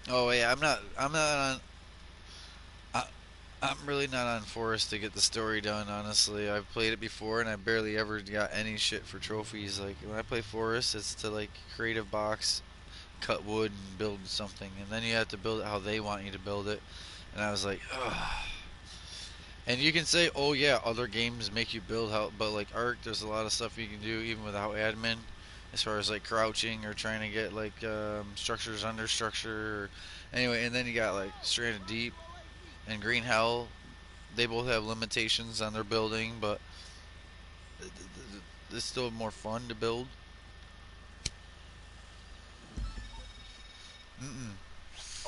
Speaker 1: Oh yeah, I'm not on. I, I'm really not on Forest to get the story done. Honestly, I've played it before and I barely ever got any shit for trophies. Like when I play Forest, it's to like create a box, cut wood, and build something, and then you have to build it how they want you to build it. And I was like, ugh. And you can say, oh yeah, other games make you build how, but like Ark, there's a lot of stuff you can do even without admin, as far as like crouching or trying to get like structures under structure. Or, anyway, and then you got like Stranded Deep and Green Hell. They both have limitations on their building, but it's still more fun to build. Mm-mm.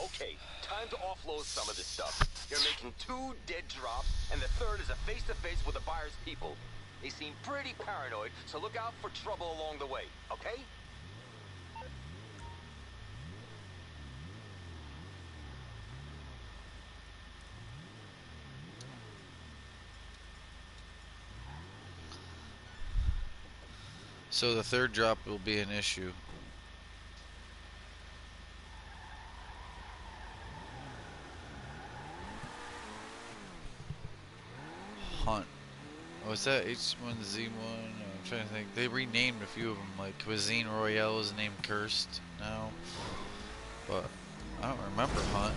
Speaker 3: Okay, time to offload some of this stuff. You're making 2 dead drops, and the third is a face-to-face with the buyer's people. They seem pretty paranoid, so look out for trouble along the way, okay?
Speaker 1: So the third drop will be an issue. Hunt. Was that H1Z1? I'm trying to think. They renamed a few of them. Like Cuisine Royale is named Cursed now, but I don't remember Hunt.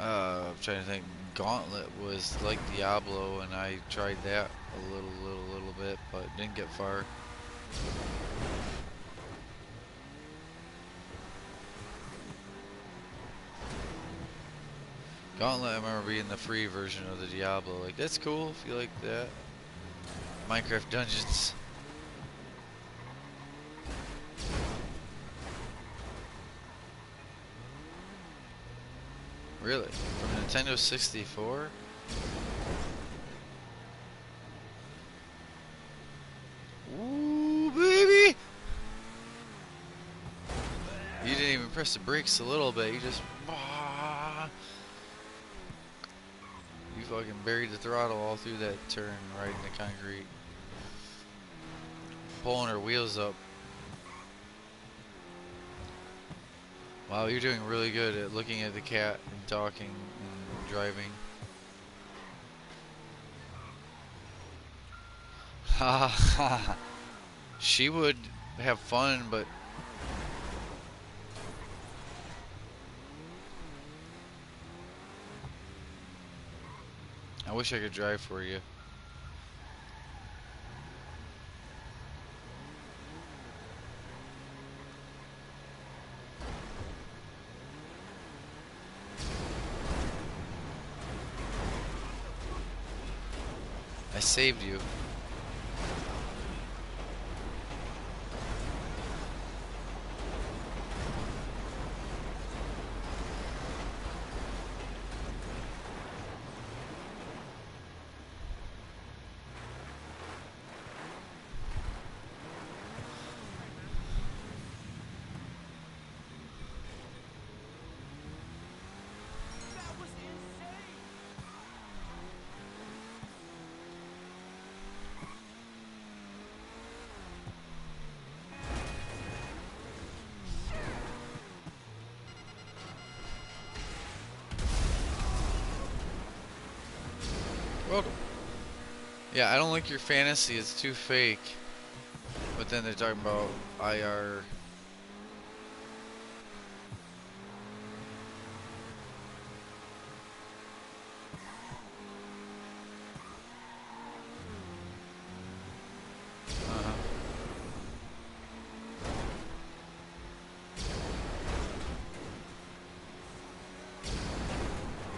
Speaker 1: I'm trying to think. Gauntlet was like Diablo, and I tried that a little bit, but didn't get far. Gauntlet, I remember being the free version of the Diablo. Like, that's cool if you like that. Minecraft Dungeons. Really? From Nintendo 64? Ooh, baby! You didn't even press the brakes a little bit. You just... You fucking buried the throttle all through that turn right in the concrete. Pulling her wheels up. Wow, you're doing really good at looking at the cat and talking and driving. Ha ha. She would have fun, but I wish I could drive for you. I saved you.
Speaker 2: That was insane!
Speaker 1: Welcome. Yeah, I don't like your fantasy. It's too fake. But then they're talking about IR.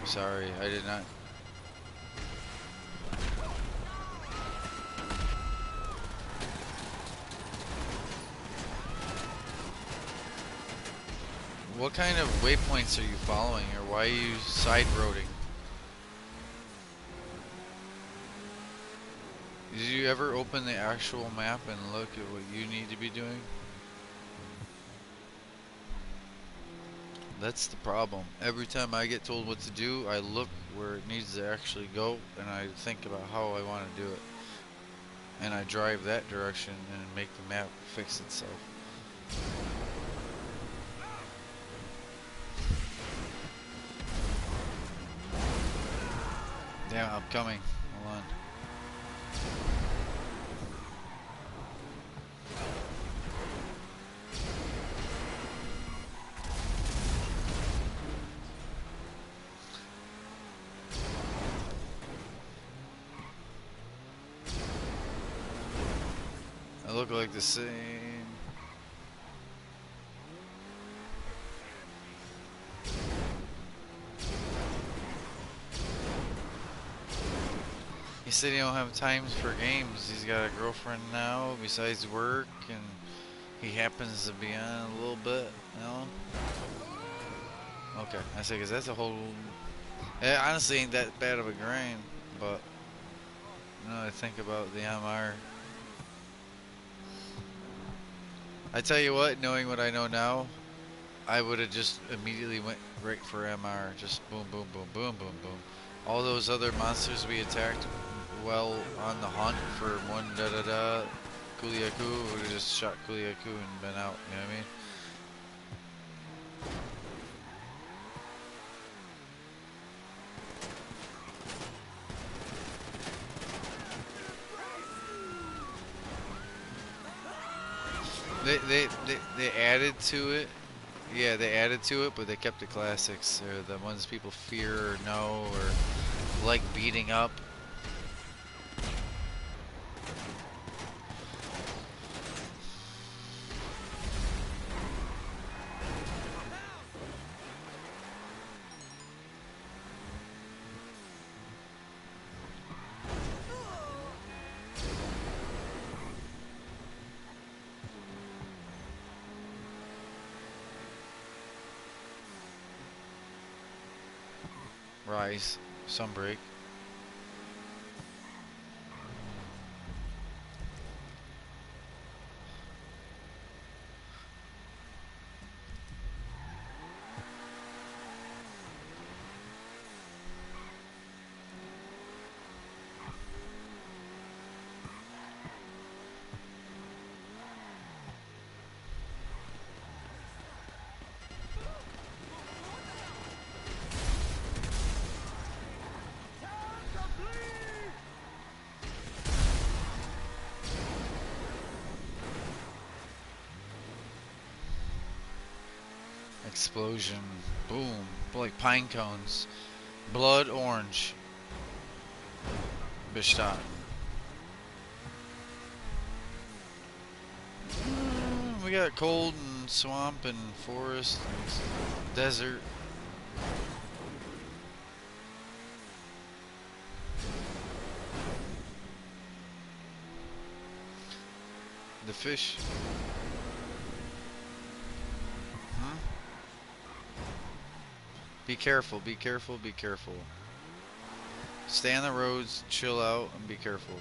Speaker 1: Sorry, I did not. What kind of waypoints are you following, or why are you side roading? Did you ever open the actual map and look at what you need to be doing? That's the problem. Every time I get told what to do, I look where it needs to actually go, and I think about how I want to do it. And I drive that direction and make the map fix itself. Damn, I'm coming. Hold on. I look like the same. He said he don't have time for games. He's got a girlfriend now besides work, and he happens to be on a little bit, you know? Okay, I say, because that's a whole... It honestly ain't that bad of a grind, but... You know, I think about the MR. I tell you what, knowing what I know now, I would have just immediately went right for MR. Just boom, boom, boom, boom, boom, boom. All those other monsters we attacked while on the hunt for one da-da-da, Kuliaku, would have just shot Kuliaku and been out, you know what I mean? They added to it. Yeah, they added to it, but they kept the classics. Or the ones people fear or know or like beating up. rise, some break. Explosion. Boom. Like pine cones. Blood orange. Bishtan. We got cold and swamp and forest and desert. The fish. Hmm? Be careful, be careful, be careful. Stay on the roads, chill out, and be careful.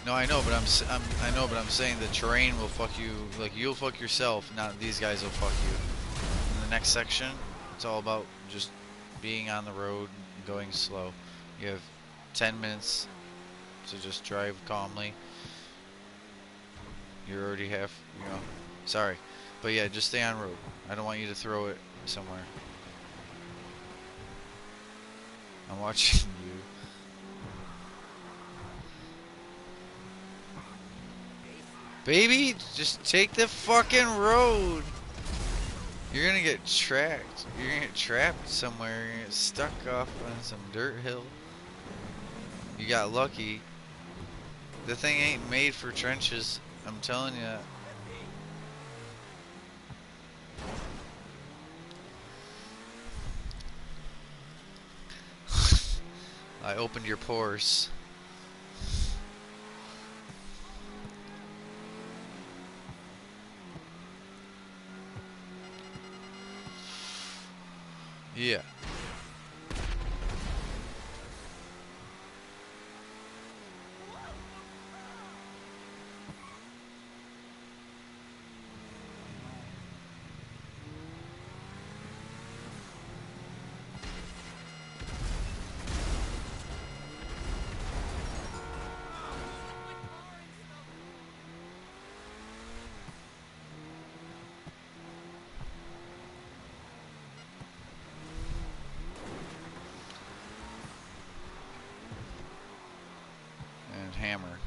Speaker 1: No, I know, but I know, but I'm saying the terrain will fuck you. Like you'll fuck yourself. Not these guys will fuck you. In the next section, it's all about just being on the road, and going slow. You have 10 minutes to just drive calmly. You're already half, you know. Sorry, but yeah, just stay on road. I don't want you to throw it somewhere. I'm watching you. Baby, just take the fucking road. You're gonna get tracked. You're gonna get trapped somewhere. You're gonna get stuck off on some dirt hill. You got lucky. The thing ain't made for trenches. I'm telling you. I opened your pores. Yeah. And hammer.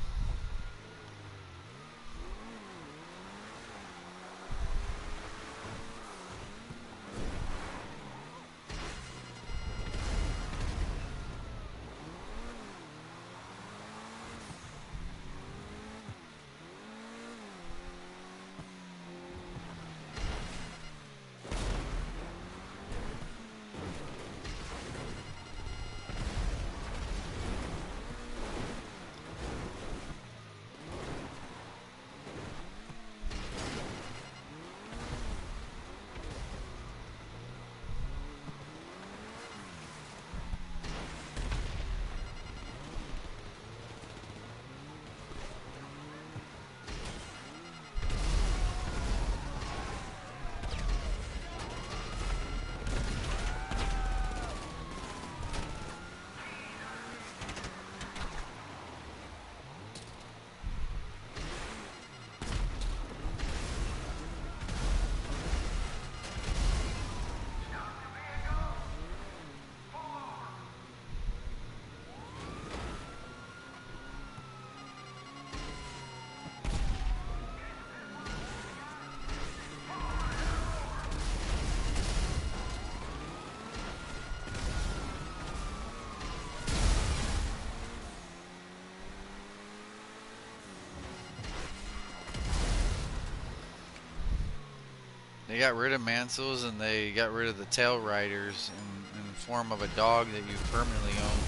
Speaker 1: They got rid of Mansell's and they got rid of the tail riders in form of a dog that you permanently own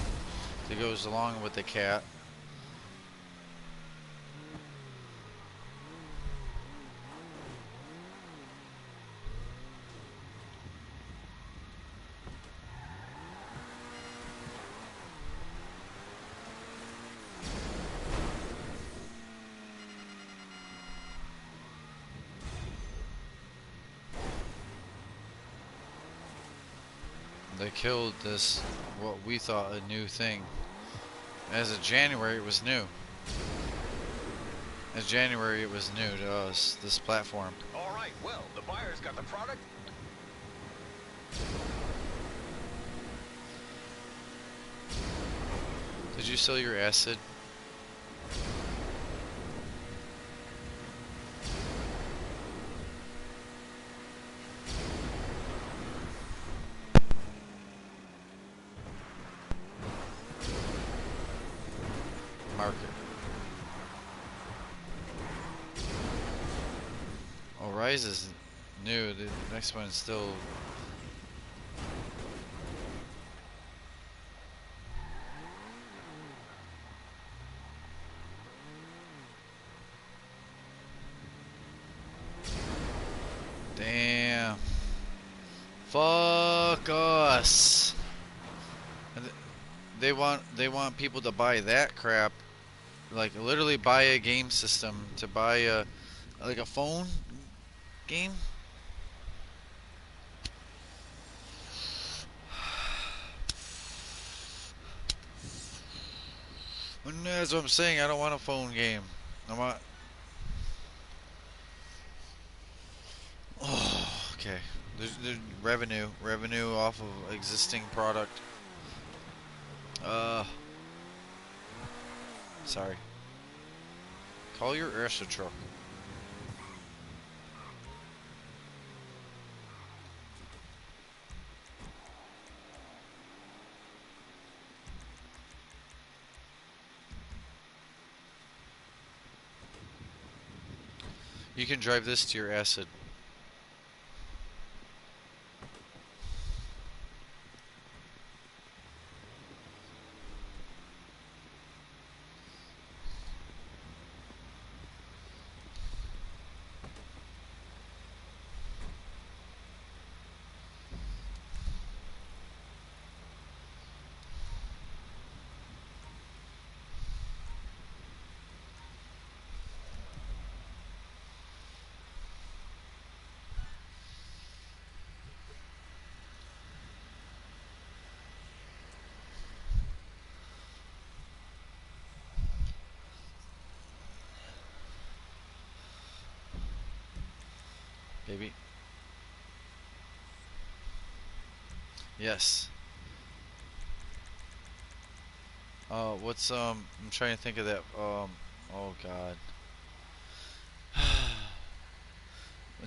Speaker 1: that goes along with the cat. They killed this, what we thought a new thing. As of January, it was new. As January, it was new to us, this platform.
Speaker 7: All right, well, the buyer's got the product.
Speaker 1: Did you sell your acid? Market. Oh, Rise is new. The next one is still. Damn. Fuck us. They want people to buy that crap, like literally buy a game system to buy a like a phone game. And that's what I'm saying. I don't want a phone game. I want. Oh, okay. There's revenue off of existing product. Uh, sorry. Call your Ursa truck. You can drive this to your acid. Baby. Yes. What's I'm trying to think of that. Oh God.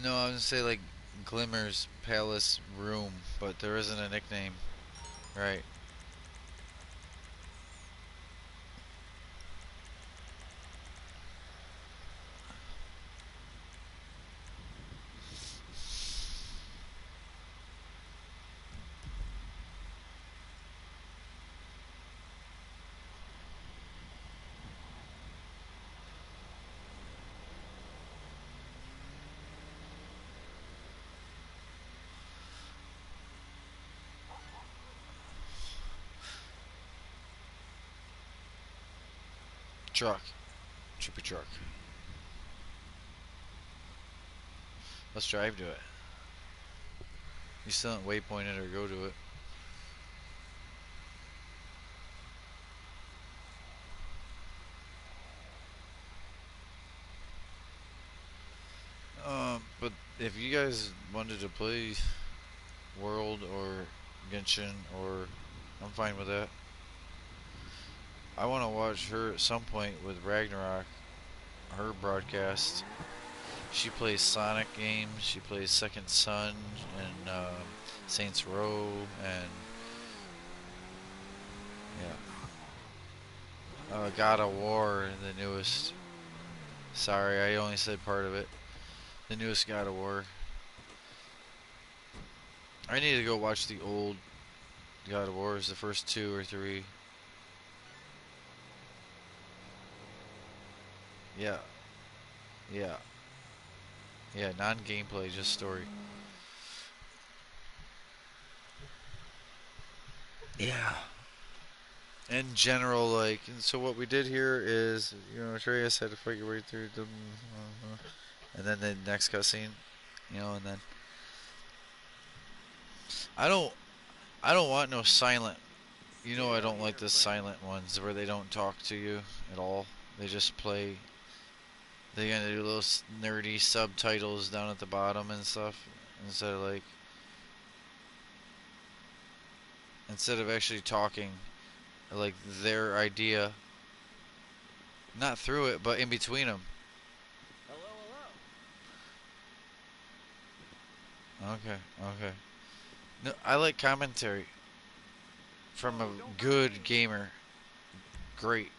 Speaker 1: No, I was gonna say like Glimmer's Palace Room, but there isn't a nickname, right? Truck, trippy truck. Let's drive to it. You still haven't waypointed or go to it. But if you guys wanted to play World or Genshin, or I'm fine with that. I want to watch her at some point with Ragnarok, her broadcast. She plays Sonic games. She plays Second Son and Saints Row, and yeah, God of War, the newest. Sorry, I only said part of it. The newest God of War. I need to go watch the old God of Wars, the first two or three. Yeah, yeah, yeah. Non-gameplay, just story. Yeah. In general, like, and so what we did here is, Atreus had to fight your way through the, and then the next cutscene, and then I don't. I don't want no silent. You know I don't like the silent ones where they don't talk to you at all. They just play. They gonna do little nerdy subtitles down at the bottom and stuff instead of like instead of actually talking like their idea, not through it, but in between them.
Speaker 2: Hello,
Speaker 1: Okay, okay. No, I like commentary from a
Speaker 2: hello. Don't mind
Speaker 1: good
Speaker 2: me.
Speaker 1: gamer. Great.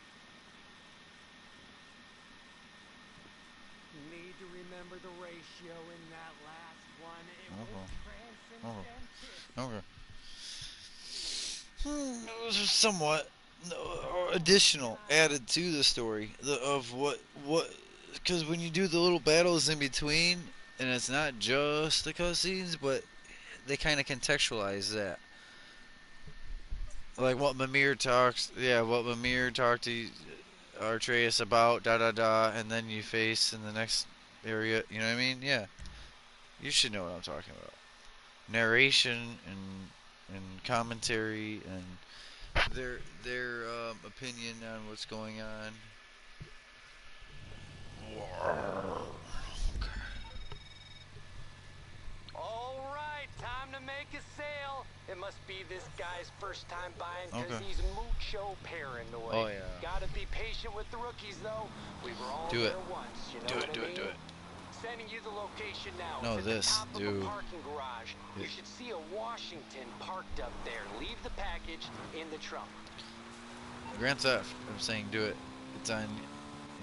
Speaker 2: Need to remember the ratio in that last one. It was
Speaker 1: Okay.
Speaker 2: transcendental.
Speaker 1: Okay. Those are somewhat additional added to the story of what because when you do the little battles in between and it's not just the cutscenes but they kind of contextualize that like what Mimir talks what Mimir talked to Artreus about da da da and then you face in the next area, you know what I mean? Yeah, you should know what I'm talking about. Narration and commentary and their opinion on what's going on.
Speaker 2: All right, time to make a sale. It must be this guy's first time buying because
Speaker 1: Okay.
Speaker 2: he's mucho paranoid.
Speaker 1: Oh yeah.
Speaker 2: Gotta be patient with the rookies, though. We were all
Speaker 1: Do it.
Speaker 2: there once, you know
Speaker 1: Do
Speaker 2: what
Speaker 1: it.
Speaker 2: I
Speaker 1: Do it.
Speaker 2: mean?
Speaker 1: Do it.
Speaker 2: Sending you the location now.
Speaker 1: No,
Speaker 2: It's at the
Speaker 1: this,
Speaker 2: top of a
Speaker 1: dude.
Speaker 2: parking garage. You should see a Washington parked up there. Leave the package in the trunk.
Speaker 1: Grand Theft. I'm saying do it. It's on.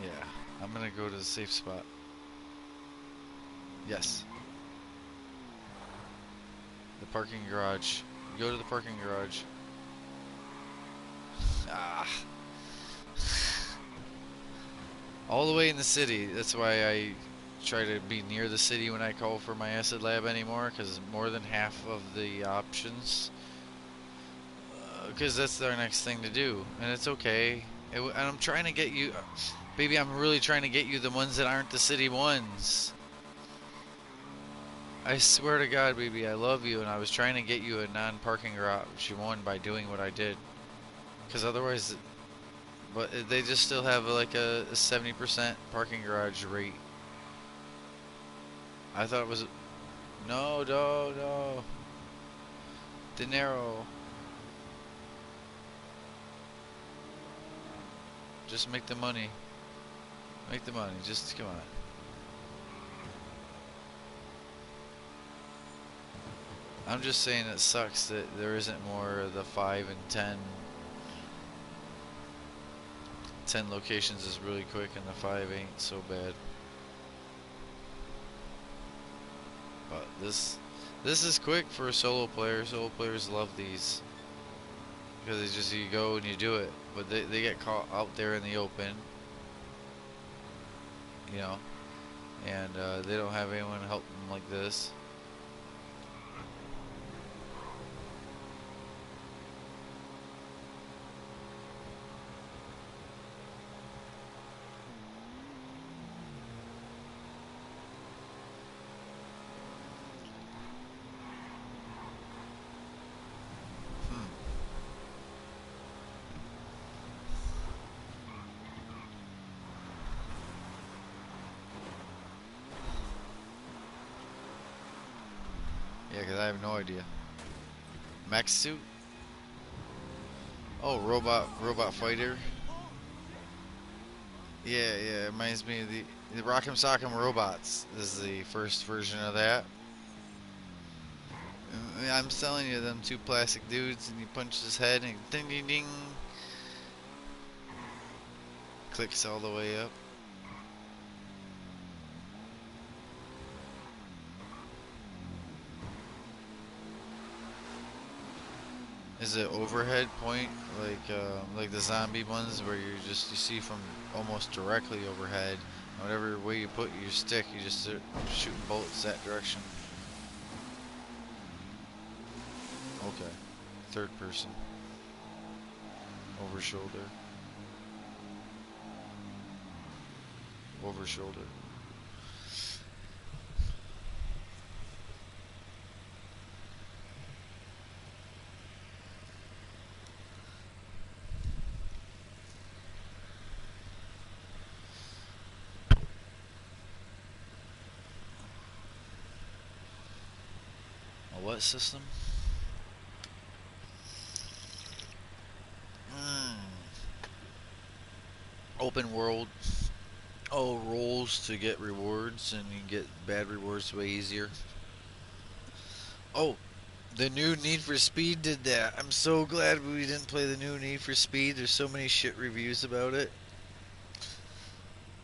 Speaker 1: Yeah. I'm gonna go to the safe spot. Yes. The parking garage. Go to the parking garage. Ah. All the way in the city. That's why I try to be near the city when I call for my acid lab anymore, because more than half of the options. Because that's our next thing to do, and it's okay. And I'm trying to get you, baby. I'm really trying to get you the ones that aren't the city ones. I swear to God, baby, I love you, and I was trying to get you a non-parking garage one by doing what I did. Because otherwise, but they just still have like a 70% parking garage rate. I thought it was no, no, no. Dinero. Just make the money. Make the money. Just come on. I'm just saying it sucks that there isn't more of the 5 and 10 locations is really quick and the 5 ain't so bad. But this is quick for a solo player. Solo players love these. Because it's just you go and you do it. But they get caught out there in the open. You know. And they don't have anyone help them like this. Yeah, because I have no idea. Mech suit? Oh, robot fighter. Yeah, yeah, it reminds me of the Rock'em Sock'em Robots is the first version of that. I'm telling you, them two plastic dudes, and you punch his head, and ding ding ding, clicks all the way up. Is it overhead point like the zombie ones where you see from almost directly overhead? Whatever way you put your stick, you just start shooting bullets that direction. Okay, third person, over shoulder, over shoulder. what system? Mm. Open world. Oh, roles to get rewards, and you get bad rewards way easier. Oh, the new Need for Speed did that. I'm so glad we didn't play the new Need for Speed. There's so many shit reviews about it.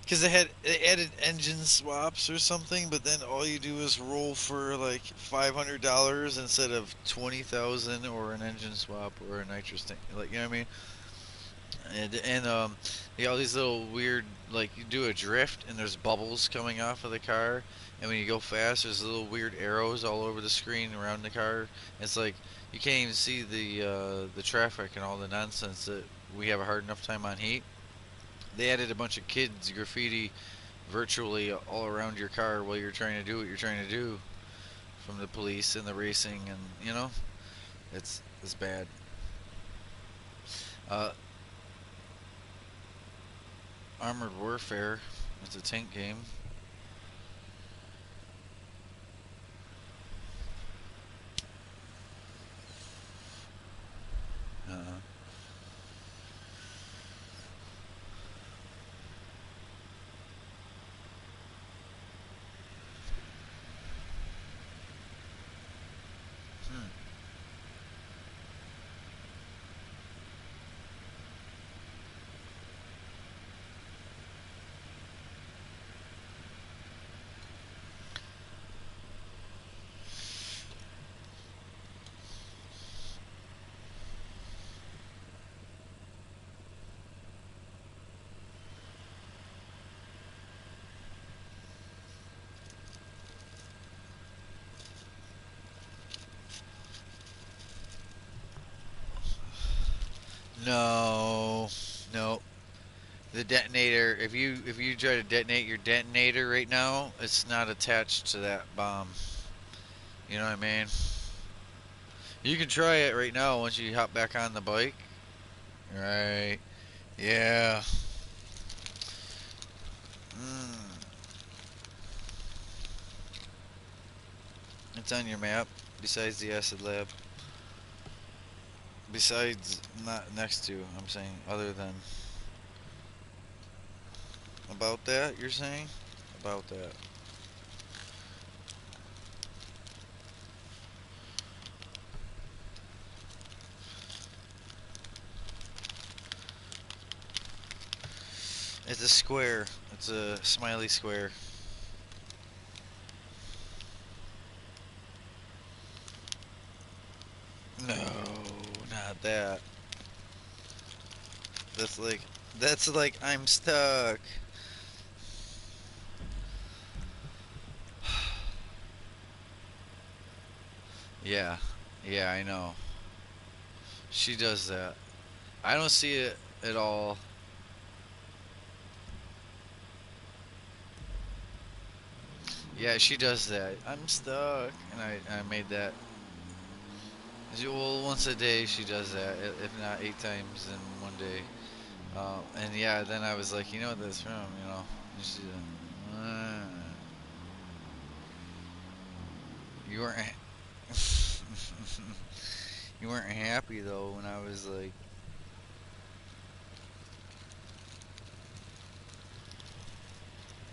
Speaker 1: Because they added engine swaps or something, but then all you do is roll for like $500 instead of 20,000, or an engine swap or a nitrous tank. Like, you know what I mean? And they got all these little weird, like, you do a drift and there's bubbles coming off of the car, and when you go fast there's little weird arrows all over the screen around the car. It's like you can't even see the traffic and all the nonsense that we have a hard enough time on heat. They added a bunch of kids graffiti virtually all around your car while you're trying to do what you're trying to do, from the police and the racing, and it's bad. uh, Armored Warfare, it's a tank game. uh, hmm. No, no. The detonator. If you try to detonate your detonator right now, it's not attached to that bomb. You know what I mean? You can try it right now once you hop back on the bike. Right? Yeah. Mm. It's on your map. Besides the acid lab. Besides, not next to. I'm saying other than. About that, you're saying? About that. It's a square. It's a smiley square. No, not that. That's like that's like I'm stuck. Yeah. Yeah, I know. She does that. I don't see it at all. Yeah, she does that. I'm stuck. And I made that. Well, once a day she does that, if not 8 times in one day. And yeah, then I was like, you know what that's from, you know? And she's like, you weren't, you weren't happy though when I was like,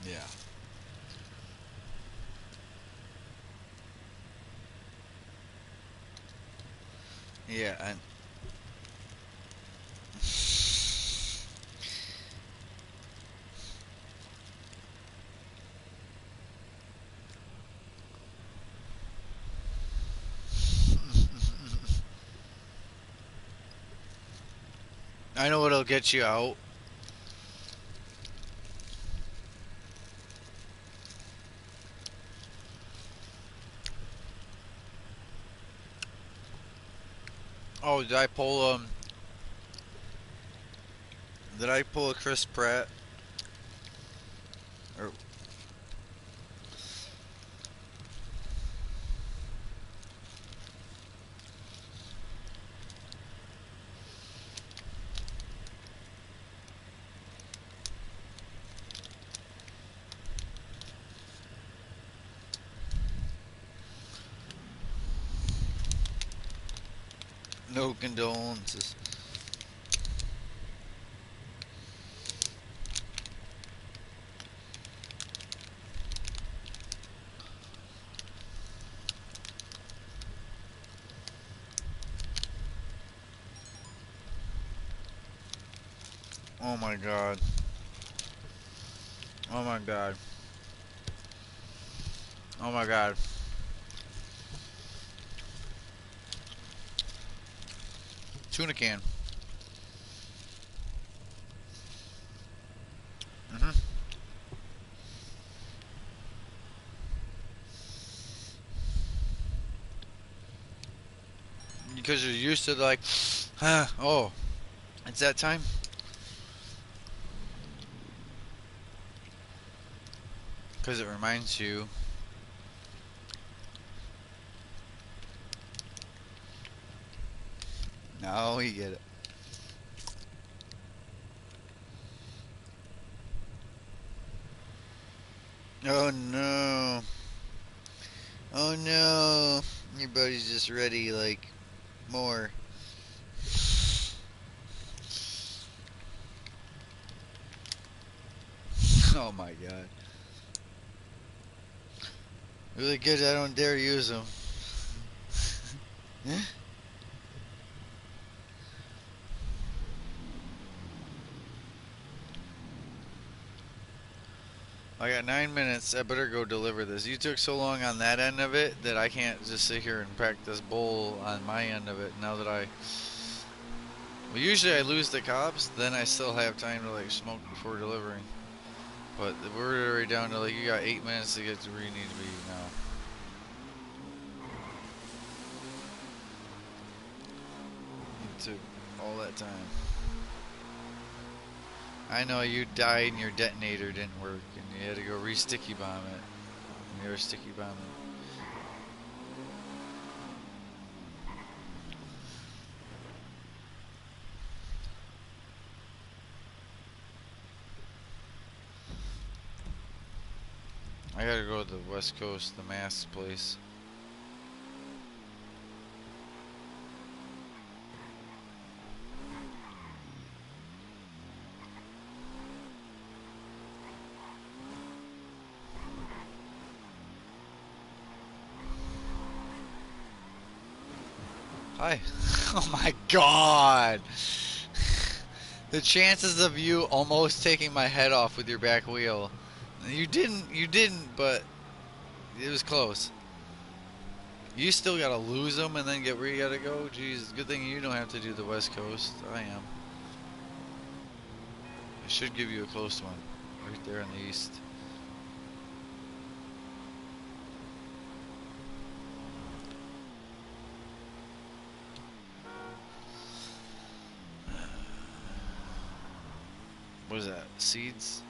Speaker 1: yeah, yeah, and I know what'll get you out. Oh, did I pull a Chris Pratt? Or No condolences. Oh my god. Oh my god. Oh my god. Tuna can. Hmm. Because you're used to like, oh, it's that time. Because it reminds you. Now you get it. Oh no. Oh no. Your buddy's just ready, like, more. Oh my god. Really good, I don't dare use them. I got 9 minutes. I better go deliver this. You took so long on that end of it that I can't just sit here and pack this bowl on my end of it. Now that well, usually I lose the cops, then I still have time to like smoke before delivering. But we're already down to like you got 8 minutes to get to where you need to be now. It took all that time. I know you died and your detonator didn't work, and you had to go re-sticky bomb it. And you were sticky bombing. I gotta go to the West Coast, the mask place. Hi. Oh my god! The chances of you almost taking my head off with your back wheel. You didn't, but it was close. You still gotta lose them and then get where you gotta go? Jeez, good thing you don't have to do the West Coast. I am. I should give you a close one. Right there in the east. What is that? Seeds?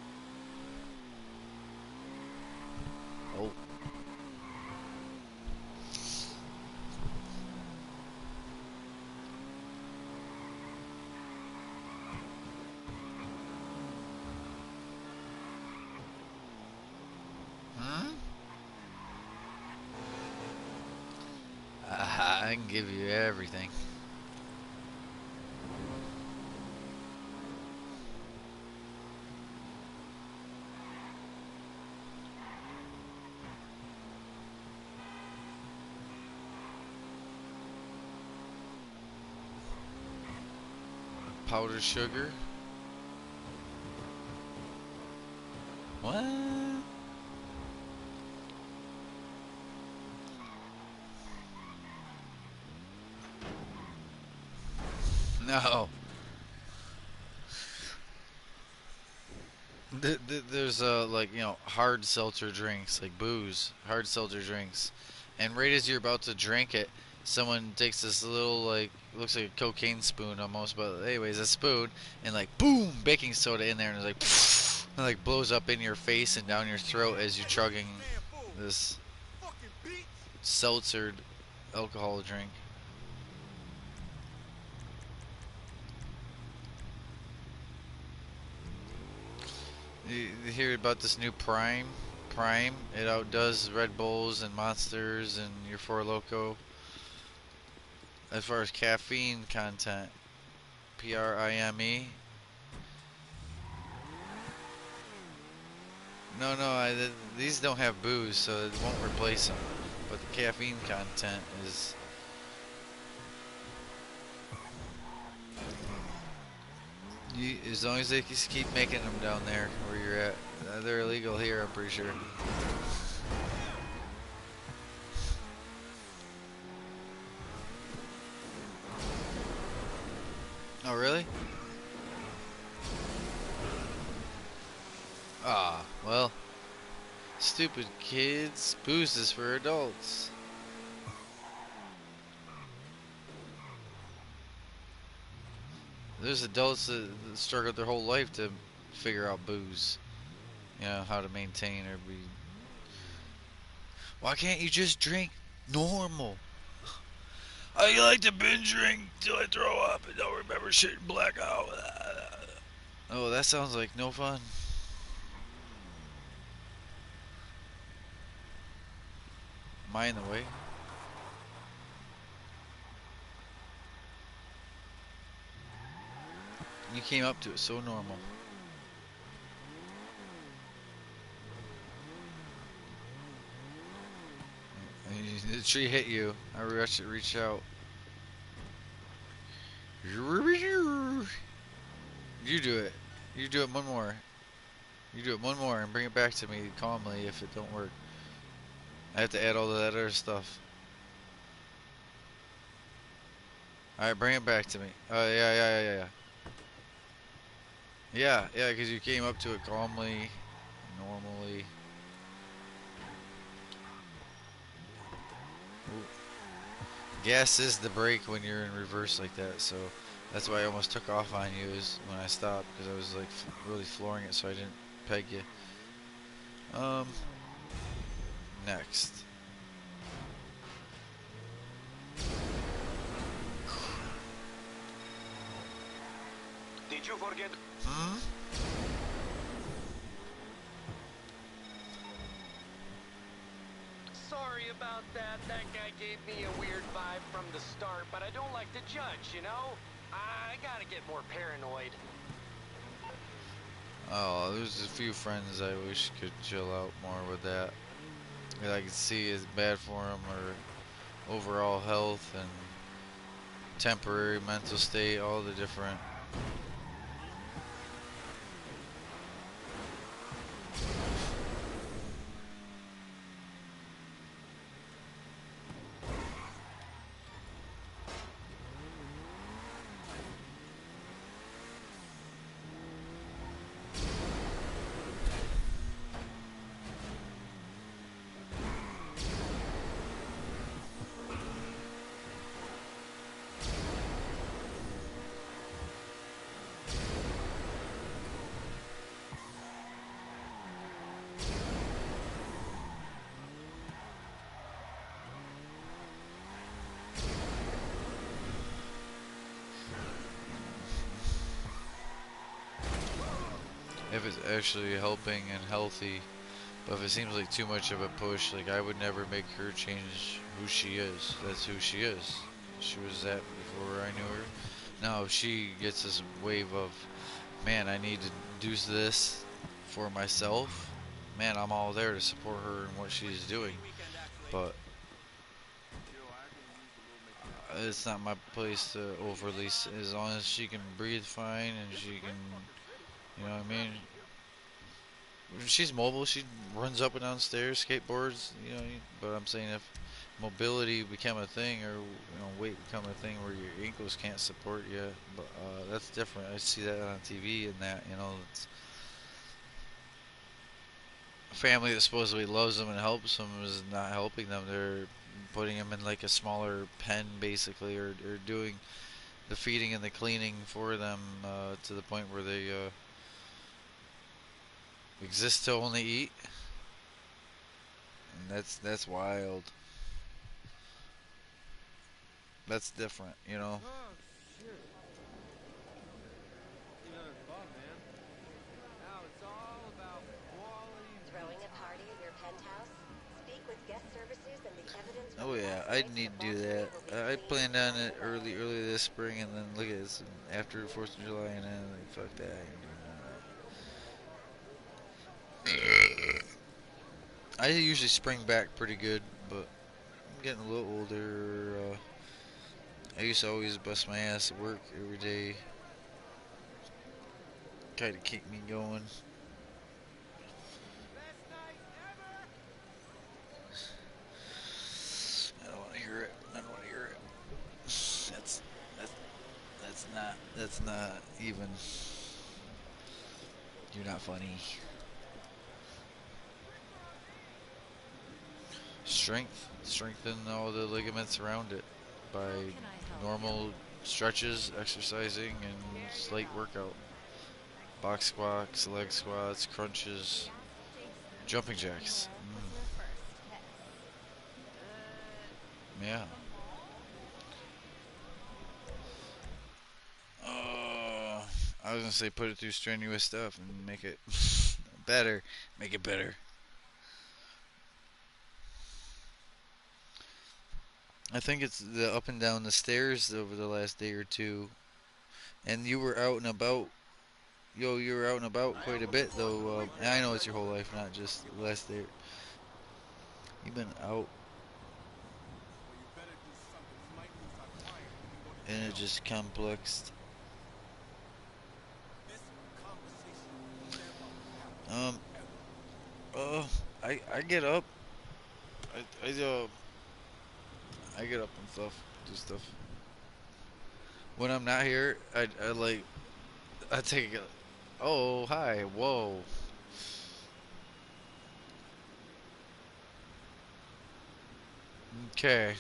Speaker 1: Oh. Hmm? I can give you everything. Powdered sugar? What? No. There's like hard seltzer drinks like booze, hard seltzer drinks, and right as you're about to drink it, someone takes this little like looks like a cocaine spoon almost, but anyways a spoon and like boom baking soda in there and it's like and like blows up in your face and down your throat as you're chugging this seltzered alcohol drink. You hear about this new Prime? Prime. It outdoes Red Bulls and Monsters and your Four Loko. as far as caffeine content, PRIME. No, no, these don't have booze, so it won't replace them. But the caffeine content is. As long as they just keep making them down there where you're at. They're illegal here, I'm pretty sure. Oh, really? Ah, well. Stupid kids. Booze is for adults. There's adults that struggle their whole life to figure out booze. You know, how to maintain or be. Why can't you just drink normal? I like to binge drink till I throw up and don't remember shit and black out. Oh, that sounds like no fun. Am I in the way? You came up to it so normal. The tree hit you. I reached out. You do it. You do it one more. You do it one more and bring it back to me calmly if it don't work. I have to add all of that other stuff. Alright, bring it back to me. Oh, yeah. Yeah, because you came up to it calmly, normally. Ooh. Gas is the brake when you're in reverse like that, so that's why I almost took off on you is when I stopped, because I was like really flooring it so I didn't peg you. Next.
Speaker 3: Did you forget?
Speaker 1: Hmm?
Speaker 9: Sorry about that. That guy gave me a weird vibe from the start, but I don't like to judge, you know? I gotta get more paranoid.
Speaker 1: Oh, there's a few friends I wish could chill out more with that. That I could see is bad for them or overall health and temporary mental state, all the different. If it's actually helping and healthy. But if it seems like too much of a push, like I would never make her change who she is. That's who she is. She was that before I knew her. Now if she gets this wave of, man, I need to do this for myself, man, I'm all there to support her in what she's doing. But it's not my place to overly, as long as she can breathe fine and she can, you know what I mean? She's mobile. She runs up and down stairs, skateboards. You know, but I'm saying if mobility become a thing, or weight become a thing where your ankles can't support you, but that's different. I see that on TV, and that it's a family that supposedly loves them and helps them is not helping them. They're putting them in like a smaller pen, basically, or doing the feeding and the cleaning for them to the point where they exist to only eat. And that's wild. That's different, you know.
Speaker 2: Oh, shit. Another bum, man. Now it's all about quality
Speaker 5: Throwing a
Speaker 2: retail.
Speaker 5: party at your penthouse? Speak with guest services and the evidence from
Speaker 1: Oh
Speaker 5: the
Speaker 1: yeah, I need to do that. I planned on it early this spring, and then look at this after the 4th of July, and then like fuck that. I ain't doing that. I usually spring back pretty good, but I'm getting a little older. I used to always bust my ass at work every day, kind of keep me going. I don't want to hear it. I don't want to hear it. That's that's not even. You're not funny. Strengthen all the ligaments around it by normal stretches, exercising, and slight workout. Box squats, leg squats, crunches, jumping jacks. Yeah. I was gonna say put it through strenuous stuff and make it better. Make it better. I think it's the up and down the stairs over the last day or two. And you were out and about. Yo, you were out and about quite a bit though. And I know it's your whole life, not just the last day. You've been out, and it just complexed. Um. I get up. I get up and stuff. Do stuff. When I'm not here, I like I take a. Oh hi. Whoa. Okay.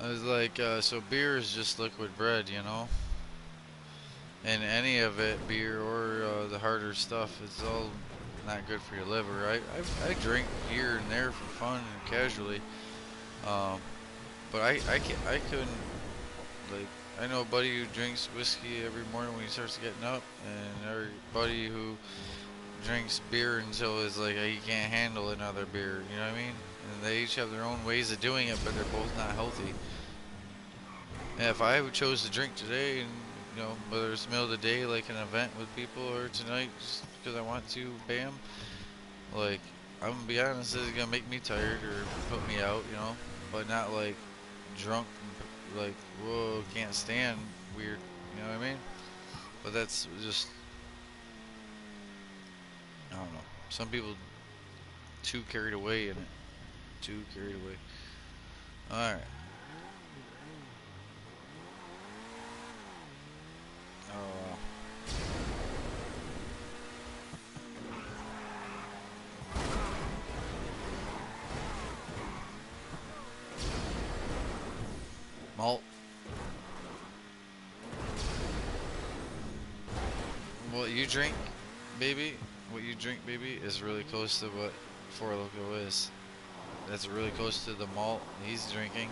Speaker 1: I was like, so beer is just liquid bread, you know? And any of it, beer or the harder stuff, it's all not good for your liver. I drink here and there for fun and casually, um, but I couldn't, like, I know a buddy who drinks whiskey every morning when he starts getting up, and everybody who drinks beer until it's like he can't handle another beer, you know what I mean? And they each have their own ways of doing it, but they're both not healthy. And if I chose to drink today, and whether it's middle of the day, like an event with people, or tonight, just because I want to, bam, like, I'm gonna be honest, it's gonna make me tired or put me out, but not like drunk, like, whoa, can't stand, weird, you know what I mean? But that's just, I don't know. Some people too carried away in it, too carried away. All right. Oh. Malt. What you drink, baby? What you drink, baby, is really close to what Four Loco is. That's really close to the malt he's drinking.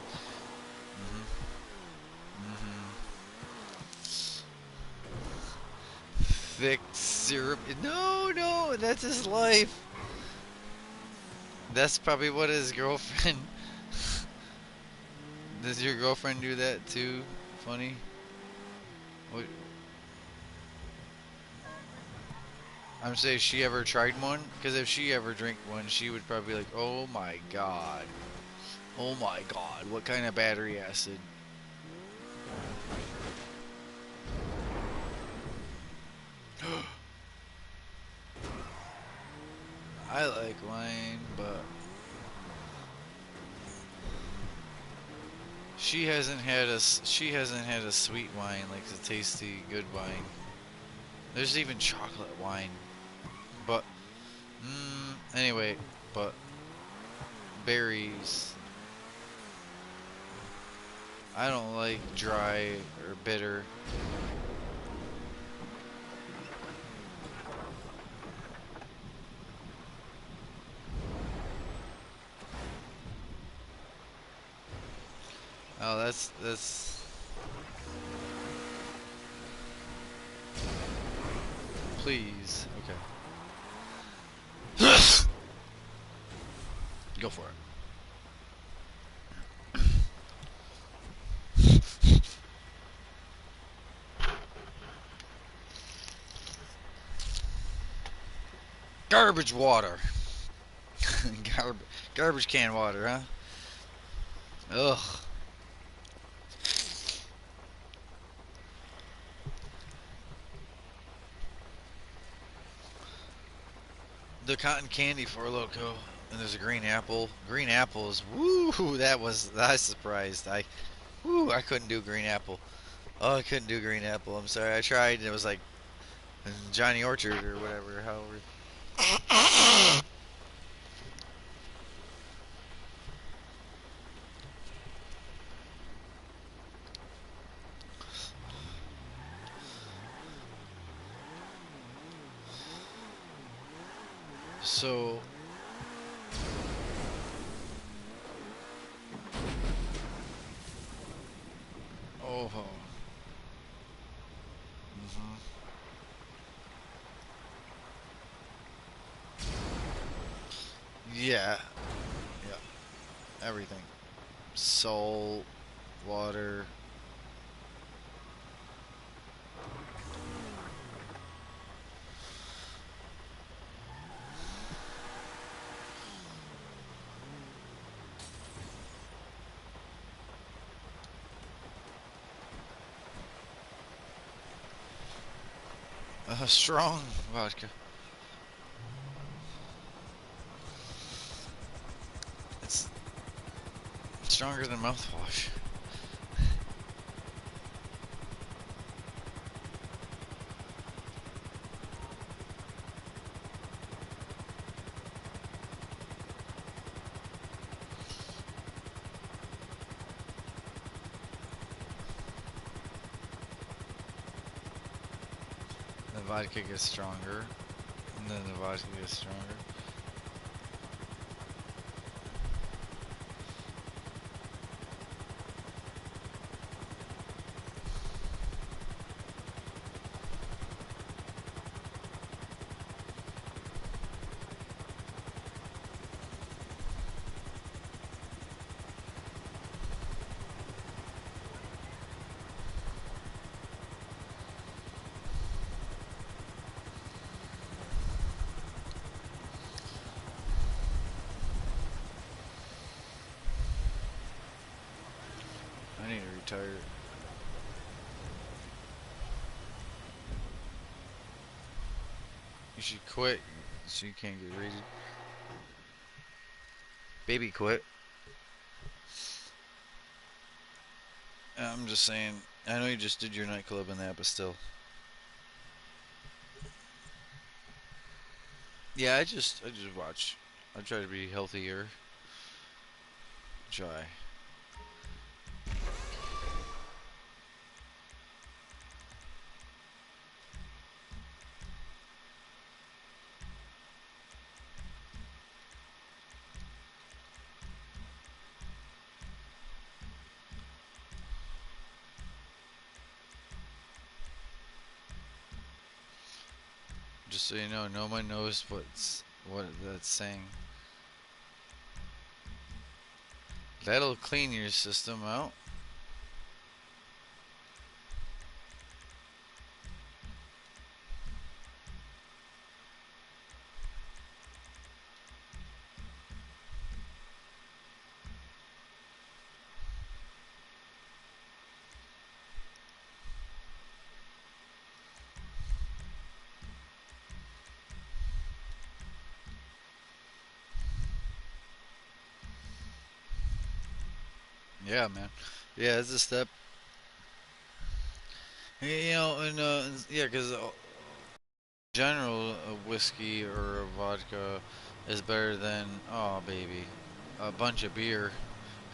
Speaker 1: Thick syrup. No, no, that's his life. That's probably what his girlfriend. Does your girlfriend do that too? Funny. What? I'm saying, she ever tried one? Because if she ever drank one, she would probably be like, oh my god. Oh my god, what kind of battery acid? I like wine, but she hasn't had a sweet wine like a tasty good wine. There's even chocolate wine, but anyway, but berries. I don't like dry or bitter. Oh, that's. Please, okay. Go for it. Garbage water. Garbage can water, huh? Ugh. The cotton candy for Loco, and there's a green apple. Green apples, woo! That was I was surprised. I couldn't do green apple. Oh, I couldn't do green apple. I'm sorry. I tried, and it was like Johnny Orchard or whatever. However, so oh, hmm, yeah, yeah, everything. Salt, water. Strong vodka. It's stronger than mouthwash. The vodka gets stronger, and then the vodka gets stronger. I need to retire. You should quit so you can't get rated. Baby quit. I'm just saying. I know you just did your nightclub and that, but still. Yeah, I just watch. I try to be healthier. Try. Just so you know, no one knows what that's saying. That'll clean your system out. Yeah, man. Yeah, it's a step. You know, and yeah, because general, a whiskey or a vodka is better than oh baby, a bunch of beer.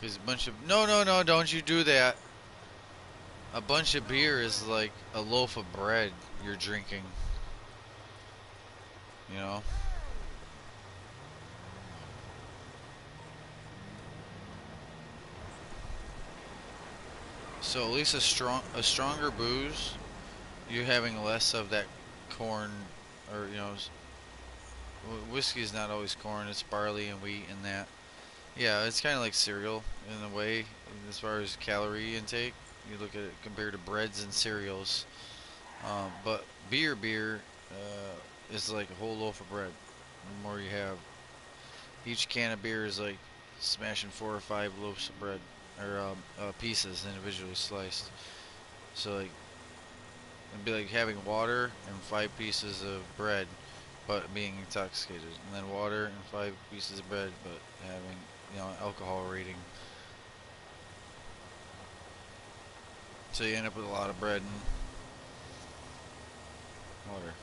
Speaker 1: Cause a bunch of no, don't you do that. A bunch of beer is like a loaf of bread you're drinking. You know? So at least a stronger booze, you're having less of that corn, or whiskey is not always corn. It's barley and wheat and that. Yeah, it's kind of like cereal in a way, as far as calorie intake. You look at it compared to breads and cereals. But beer is like a whole loaf of bread. The more you have, each can of beer is like smashing 4 or 5 loaves of bread, or pieces individually sliced. So like it'd be like having water and 5 pieces of bread, but being intoxicated, and then water and 5 pieces of bread, but having alcohol rating. So you end up with a lot of bread and water.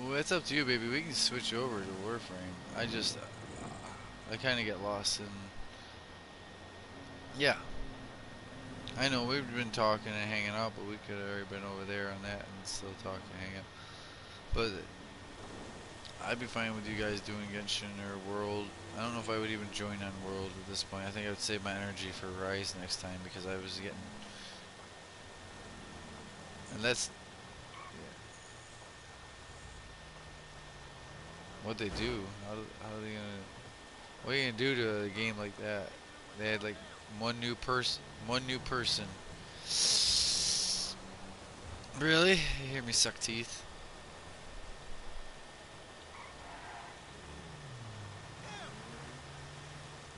Speaker 1: Well, it's up to you, baby. We can switch over to Warframe. I kind of get lost in. Yeah, I know we've been talking and hanging out, but we could have already been over there on that and still talk and hang out. But I'd be fine with you guys doing Genshin or World. I don't know if I would even join on World at this point. I think I would save my energy for Rise next time because I was getting. And that's what they do. How are they gonna? What are you gonna do to a game like that? They had like one new person. Really? You hear me suck teeth?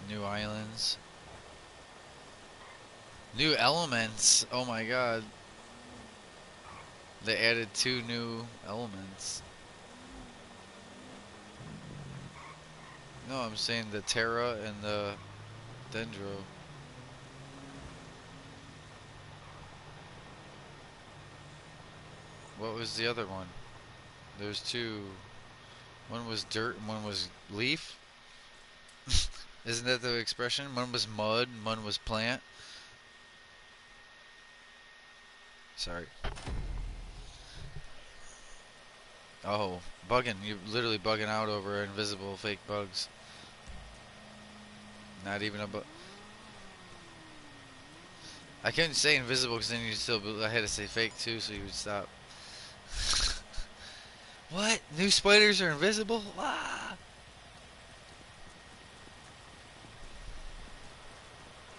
Speaker 1: New islands. New elements. Oh my god. They added 2 new elements. No, I'm saying the Terra and the Dendro. What was the other one? There's 2. One was dirt and one was leaf. Isn't that the expression? One was mud and one was plant. Sorry. Oh, bugging. You're literally bugging out over invisible fake bugs. Not even a bug. I couldn't say invisible because then I had to say fake too, so you would stop. What? New spiders are invisible? Ah!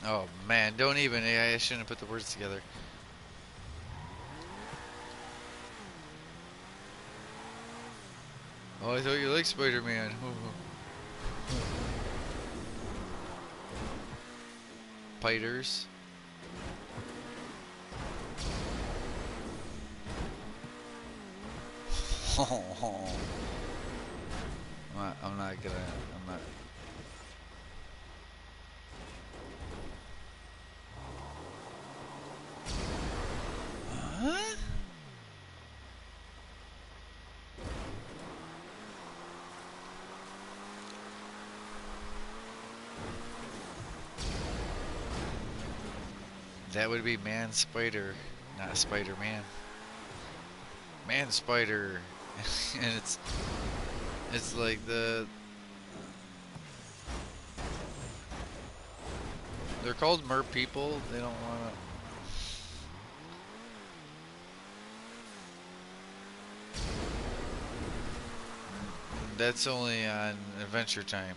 Speaker 1: Oh man, don't even. I shouldn't have put the words together. Oh, I thought you liked Spider-Man. Spiders. I'm not gonna. I'm not. Huh? That would be Man Spider, not Spider-Man. Man Spider, and it's like they're called mer people. They don't wanna. That's only on Adventure Time.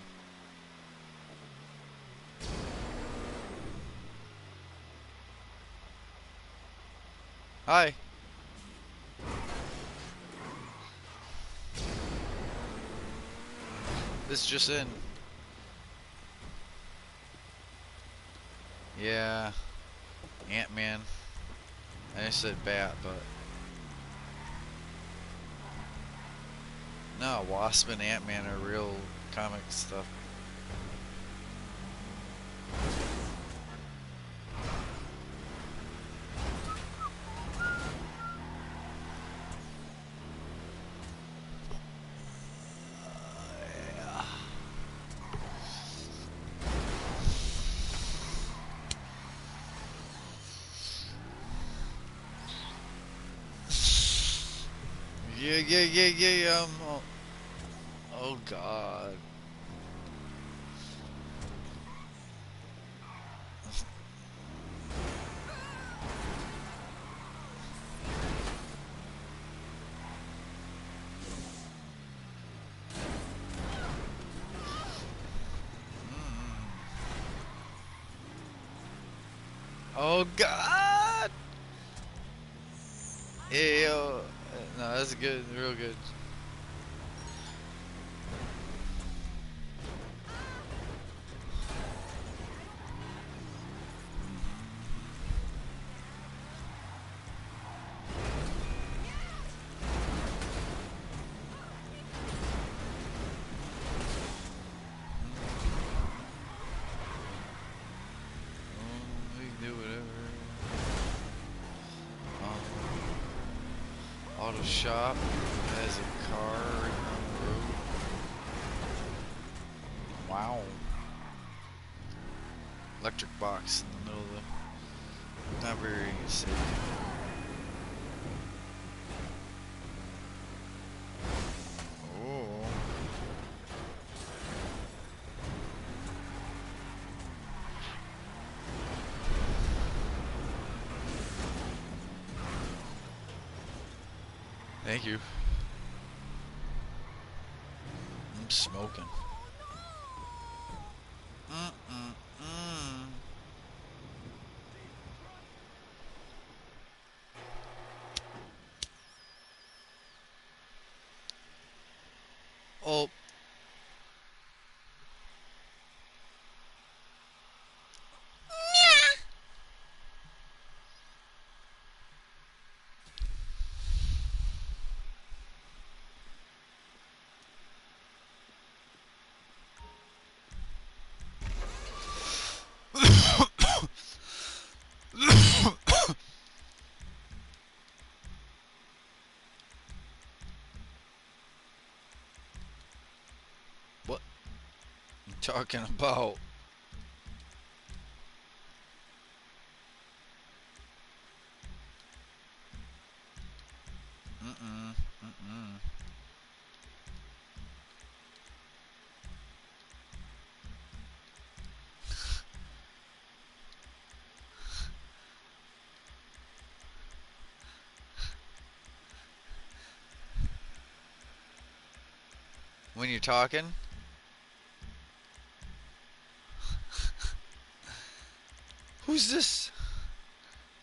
Speaker 1: Hi. This just in. Yeah. Ant-Man. I just said bat, but no, Wasp and Ant-Man are real comic stuff. yeah. Oh God. Oh God. Yeah, yo. No, that's good. Real good. We can do whatever. Auto shop has a car right on the road. Wow. Electric box in the middle of the. Not very safe. Oh. Thank you. I'm smoking. Mm-mm-mm. Oh. What you talking about? Mm-mm. Mm-mm. When you're talking, who's this?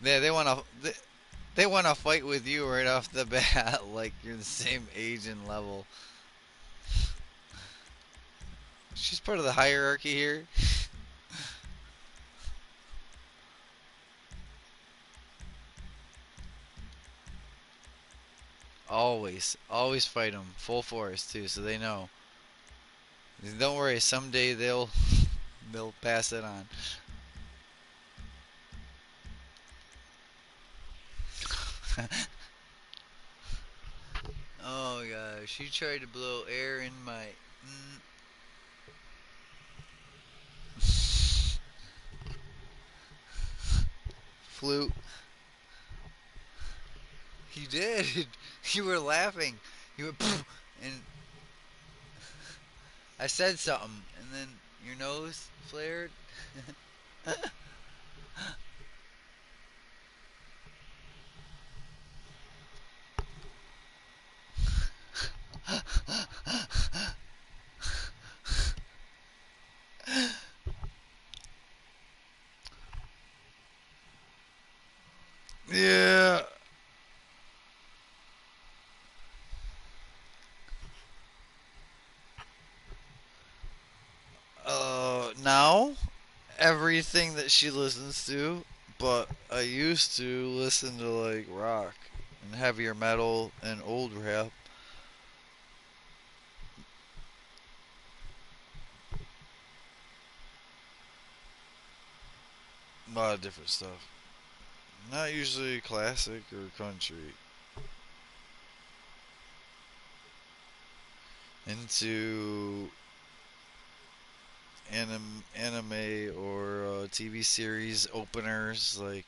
Speaker 1: Yeah, they want to fight with you right off the bat, like you're the same age and level. She's part of the hierarchy here. Always fight them full force too, so they know. Don't worry, someday they'll pass it on. Oh gosh, she tried to blow air in my flute. You did. You were laughing. You were, and I said something, and then your nose flared. Yeah. Now everything that she listens to, but I used to listen to like rock and heavier metal and old rap. A lot of different stuff. Not usually classic or country. Into anime or TV series openers. Like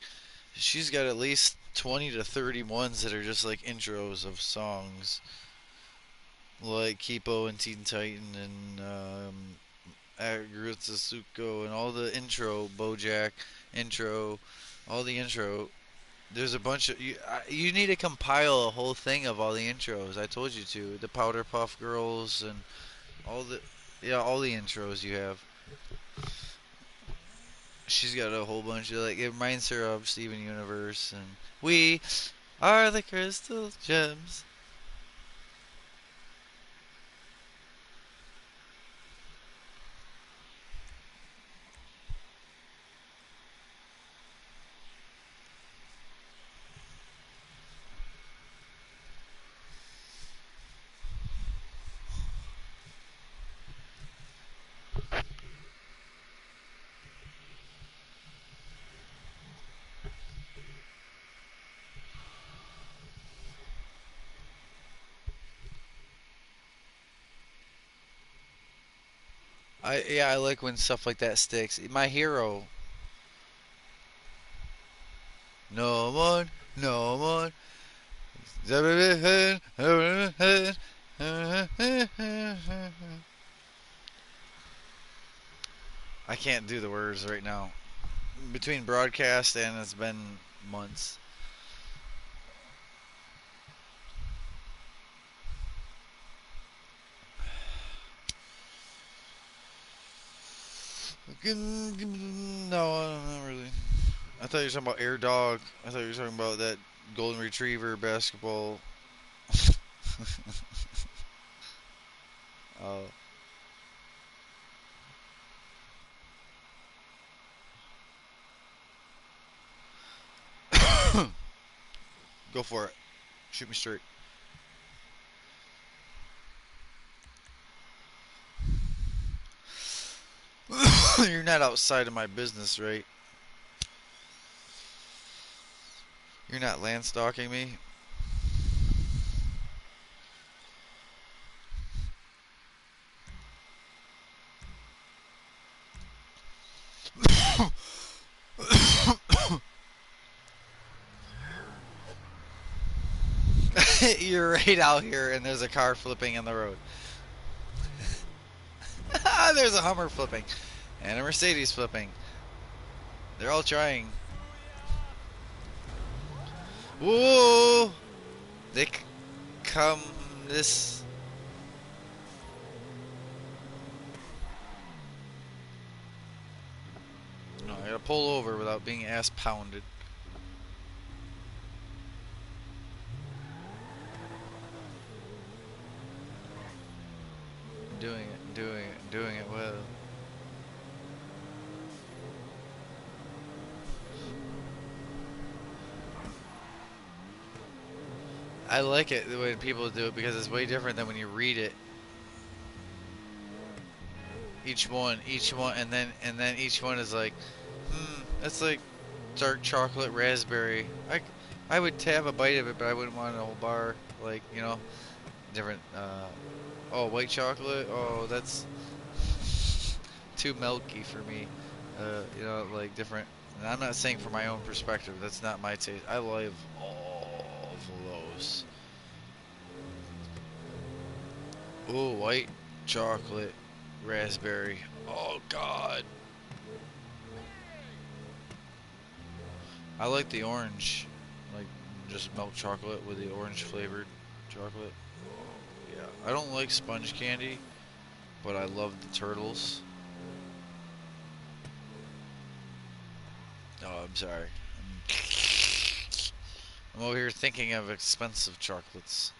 Speaker 1: she's got at least 20 to 30 ones that are just like intros of songs, like Kipo and Teen Titan and Agritsuko Suko and all the intro, BoJack intro, all the intro. There's a bunch of you need to compile a whole thing of all the intros. I told you to the Powder Puff Girls and all the all the intros you have. She's got a whole bunch of like it reminds her of Steven Universe and we are the crystal gems. I like when stuff like that sticks. My hero. No one, no one. I can't do the words right now. Between broadcast and it's been months. No, not really. I thought you were talking about Air Dog. I thought you were talking about that Golden Retriever basketball. Oh. Go for it. Shoot me straight. You're not outside of my business, right? You're not land stalking me. You're right out here, and there's a car flipping in the road. There's a Hummer flipping, and a Mercedes flipping. They're all trying. Whoa! They come this. No, I gotta pull over without being ass pounded. Doing it well. I like it the way people do it because it's way different than when you read it. Each one, and then each one is like, that's like dark chocolate raspberry. I would have a bite of it, but I wouldn't want a whole bar. Like different. Oh, white chocolate. Oh, that's too milky for me. Like different. And I'm not saying from my own perspective. That's not my taste. I love all of those. Oh, white chocolate raspberry. Oh God. I like the orange, like just milk chocolate with the orange flavored chocolate. Oh, yeah, I don't like sponge candy, but I love the turtles. Oh, I'm sorry. I'm over here thinking of expensive chocolates.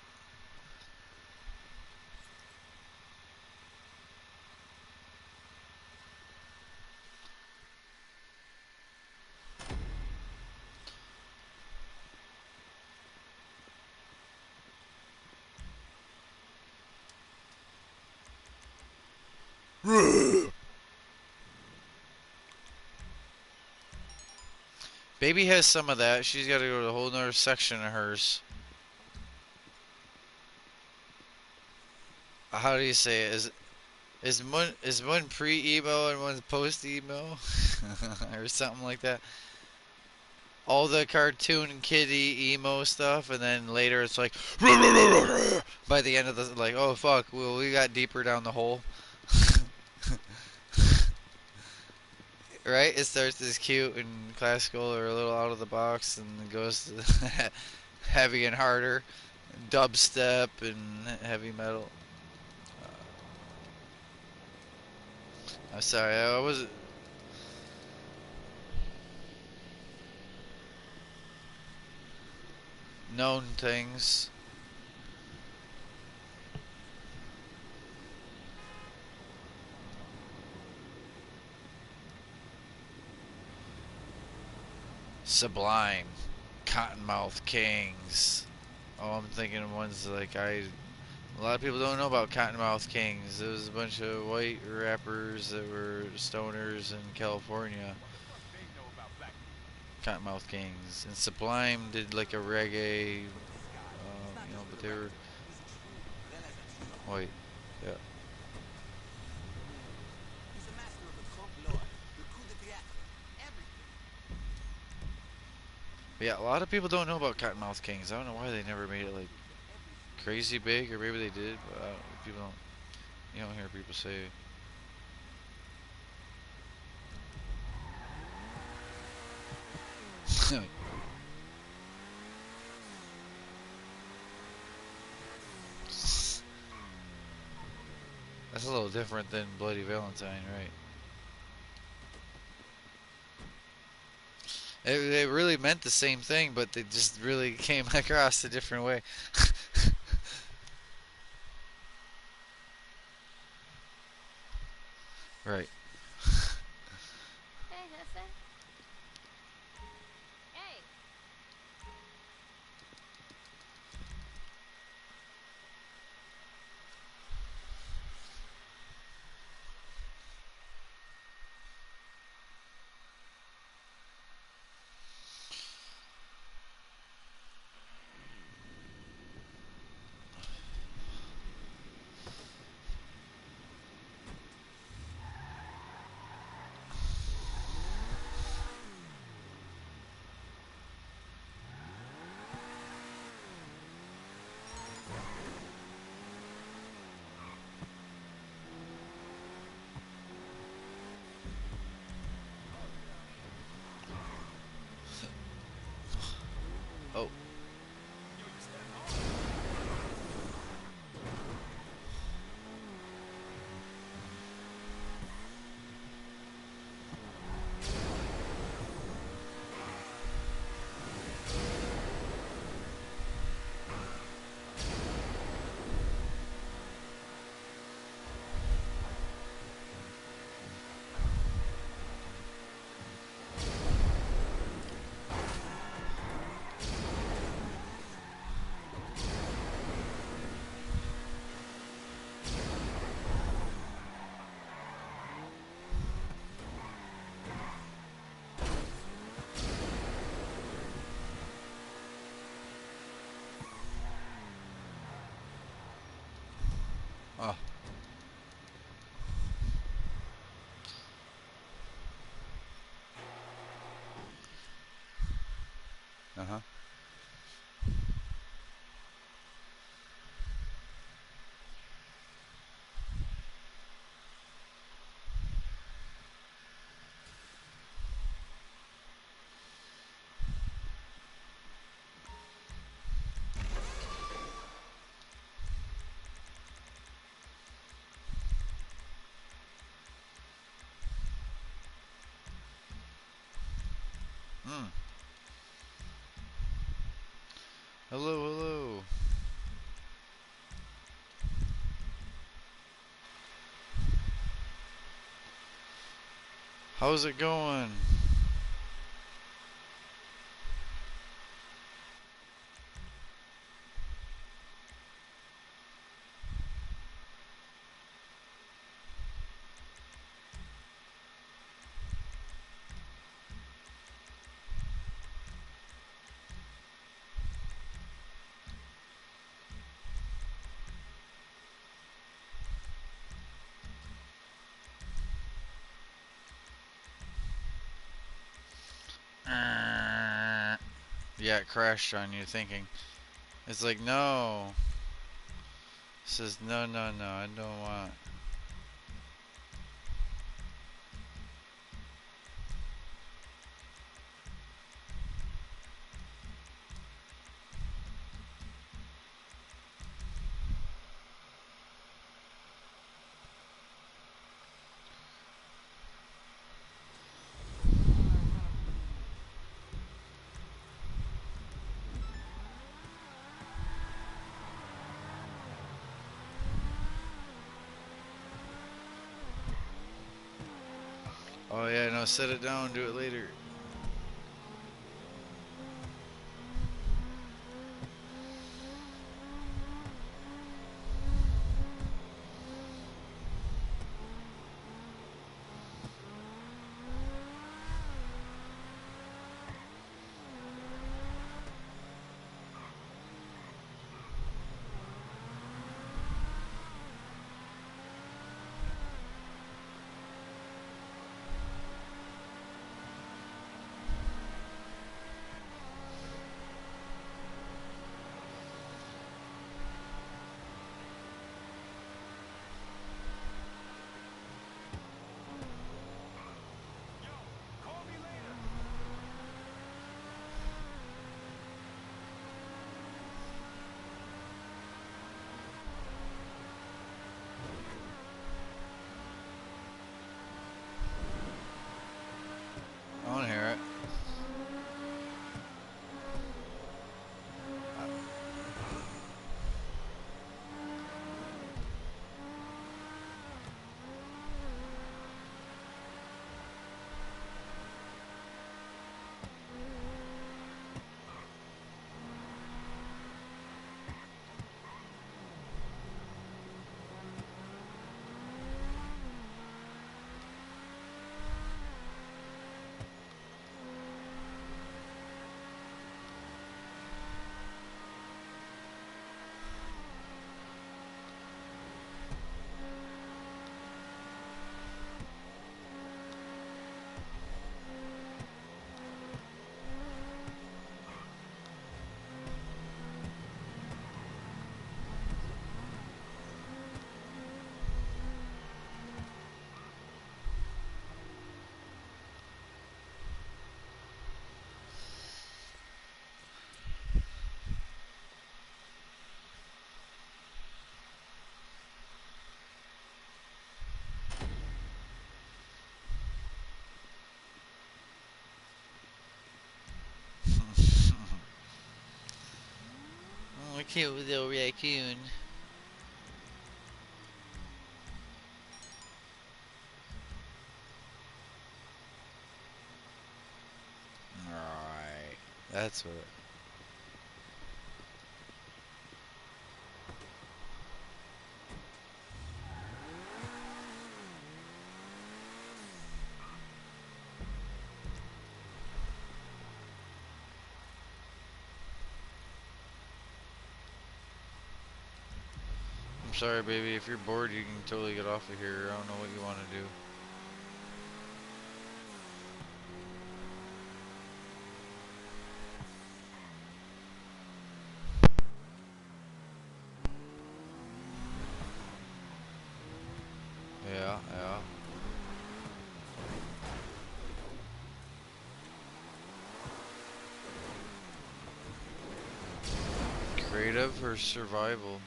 Speaker 1: Baby has some of that. She's got to go to a whole nother section of hers. How do you say it? Is one pre emo and one's post emo, or something like that? all the cartoon kitty emo stuff, and then later it's like by the end of the like, oh fuck, well we got deeper down the hole. Right? It starts as cute and classical or a little out of the box, and it goes to heavy and harder, dubstep and heavy metal. I'm sorry, I was known things. Sublime, Cottonmouth Kings. Oh, I'm thinking of ones like I. A lot of people don't know about Cottonmouth Kings. There was a bunch of white rappers that were stoners in California. Cottonmouth Kings and Sublime did like a reggae, but they were white. Yeah. But yeah, a lot of people don't know about Cottonmouth Kings. I don't know why they never made it like crazy big, or maybe they did, but people don't. You don't hear people say. That's a little different than Bloody Valentine, right? It really meant the same thing, but they just really came across a different way. Right.
Speaker 4: Hey, Hefe. Hey.
Speaker 1: Oh. Oh. Uh huh. Mm. Hello, hello. How's it going? Yeah, it crashed on you thinking. It's like, no. It says, no, no, no, I don't want. Oh yeah, no, set it down, do it later. I want to hear it. Oh, a cute little raccoon. Alright. That's what. I'm sorry, baby. If you're bored, you can totally get off of here. I don't know what you want to do. Yeah, yeah. Creative or survival?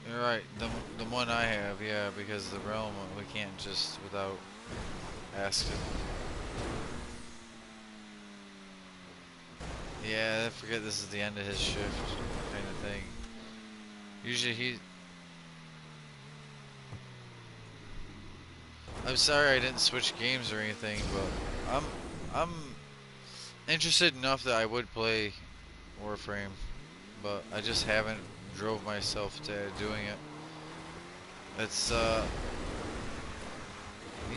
Speaker 1: You're right. The one I have, yeah, because the realm we can't just without asking. Yeah, I forget this is the end of his shift, kind of thing. Usually he. I'm sorry I didn't switch games or anything, but I'm interested enough that I would play Warframe, but I just haven't drove myself to doing it. It's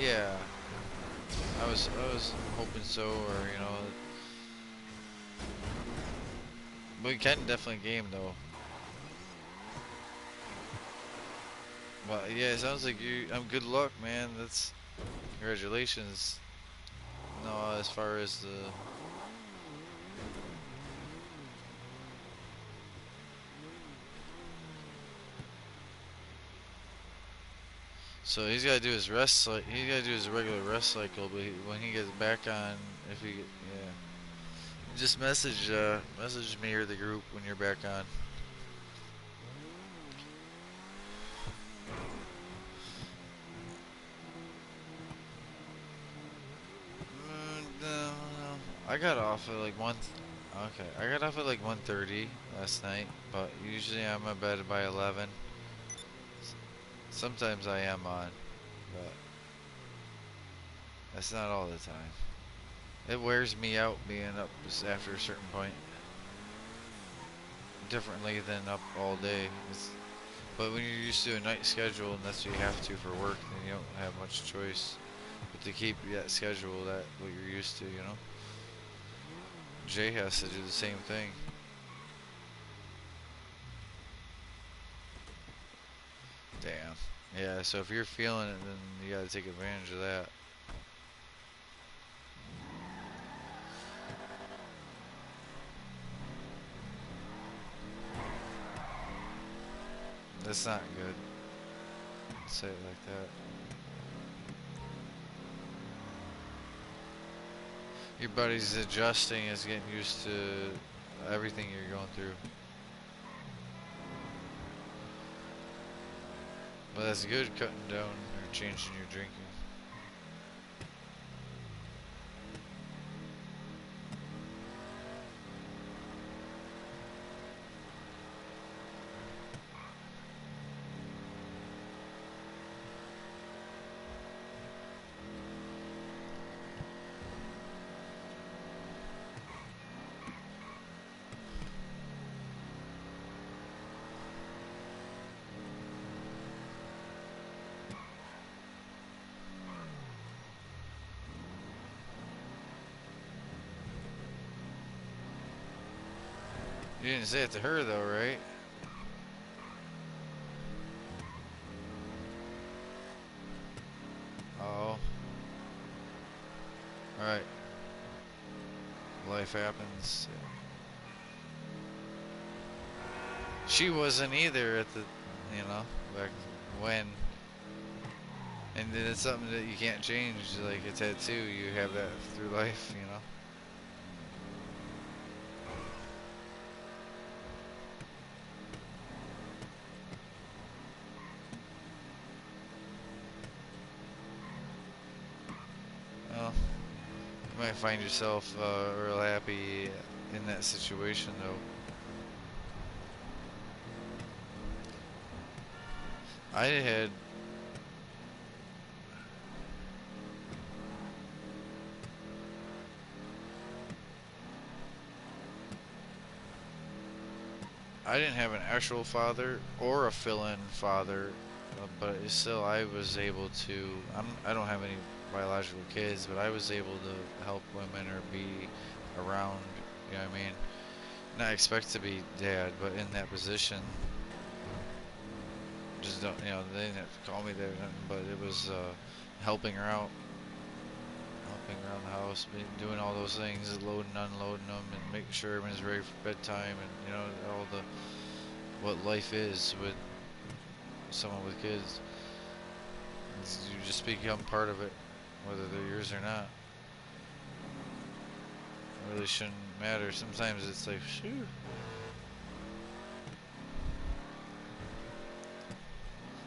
Speaker 1: yeah. I was hoping so, or you know, we can definitely game though. Well, yeah, it sounds like you. Good luck, man. That's congratulations. No, as far as the. So he's got to do his rest. Like he's got to do his regular rest cycle. But when he gets back on, if he, yeah, just message me or the group when you're back on. No, no. I got off at like one. Okay, I got off at like 1:30 last night, but usually I'm in bed by 11. Sometimes I am on, but that's not all the time. It wears me out being up after a certain point, differently than up all day. But when you're used to a night schedule and that's what you have to for work, then you don't have much choice but to keep that schedule, that what you're used to, you know. Jay has to do the same thing. Damn. Yeah, so if you're feeling it, then you gotta take advantage of that. That's not good. Say it like that. Your body's adjusting, is getting used to everything you're going through. But that's good, cutting down or changing your drinking. You didn't say it to her though, right? Oh. Alright. Life happens. She wasn't either at the, you know, back when. And then it's something that you can't change, like a tattoo. You have that through life, you know. Well, you might find yourself real happy in that situation, though. I had I didn't have an actual father or a fill-in father, but still I was able to. I don't have any biological kids, but I was able to help women or be around. You know what I mean? Not expect to be dad, but in that position, just don't. You know, they didn't have to call me there, but it was helping her out, helping around the house, doing all those things, loading, unloading them, and making sure everyone's ready for bedtime, and you know all the what life is with someone with kids. You just become part of it, whether they're yours or not. It really shouldn't matter. Sometimes it's like, shoo.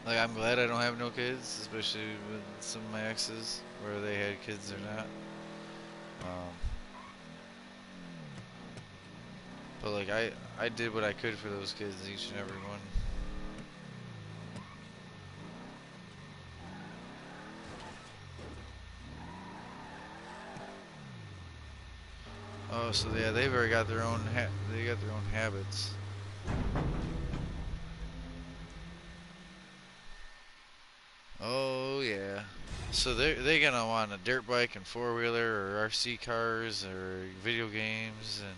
Speaker 1: Like, I'm glad I don't have no kids, especially with some of my exes, whether they had kids or not. Um, but like, I did what I could for those kids, each and every one. Oh, so yeah, they've already got their own. They got their own habits. Oh yeah. So they gonna want a dirt bike and four wheeler or RC cars or video games and.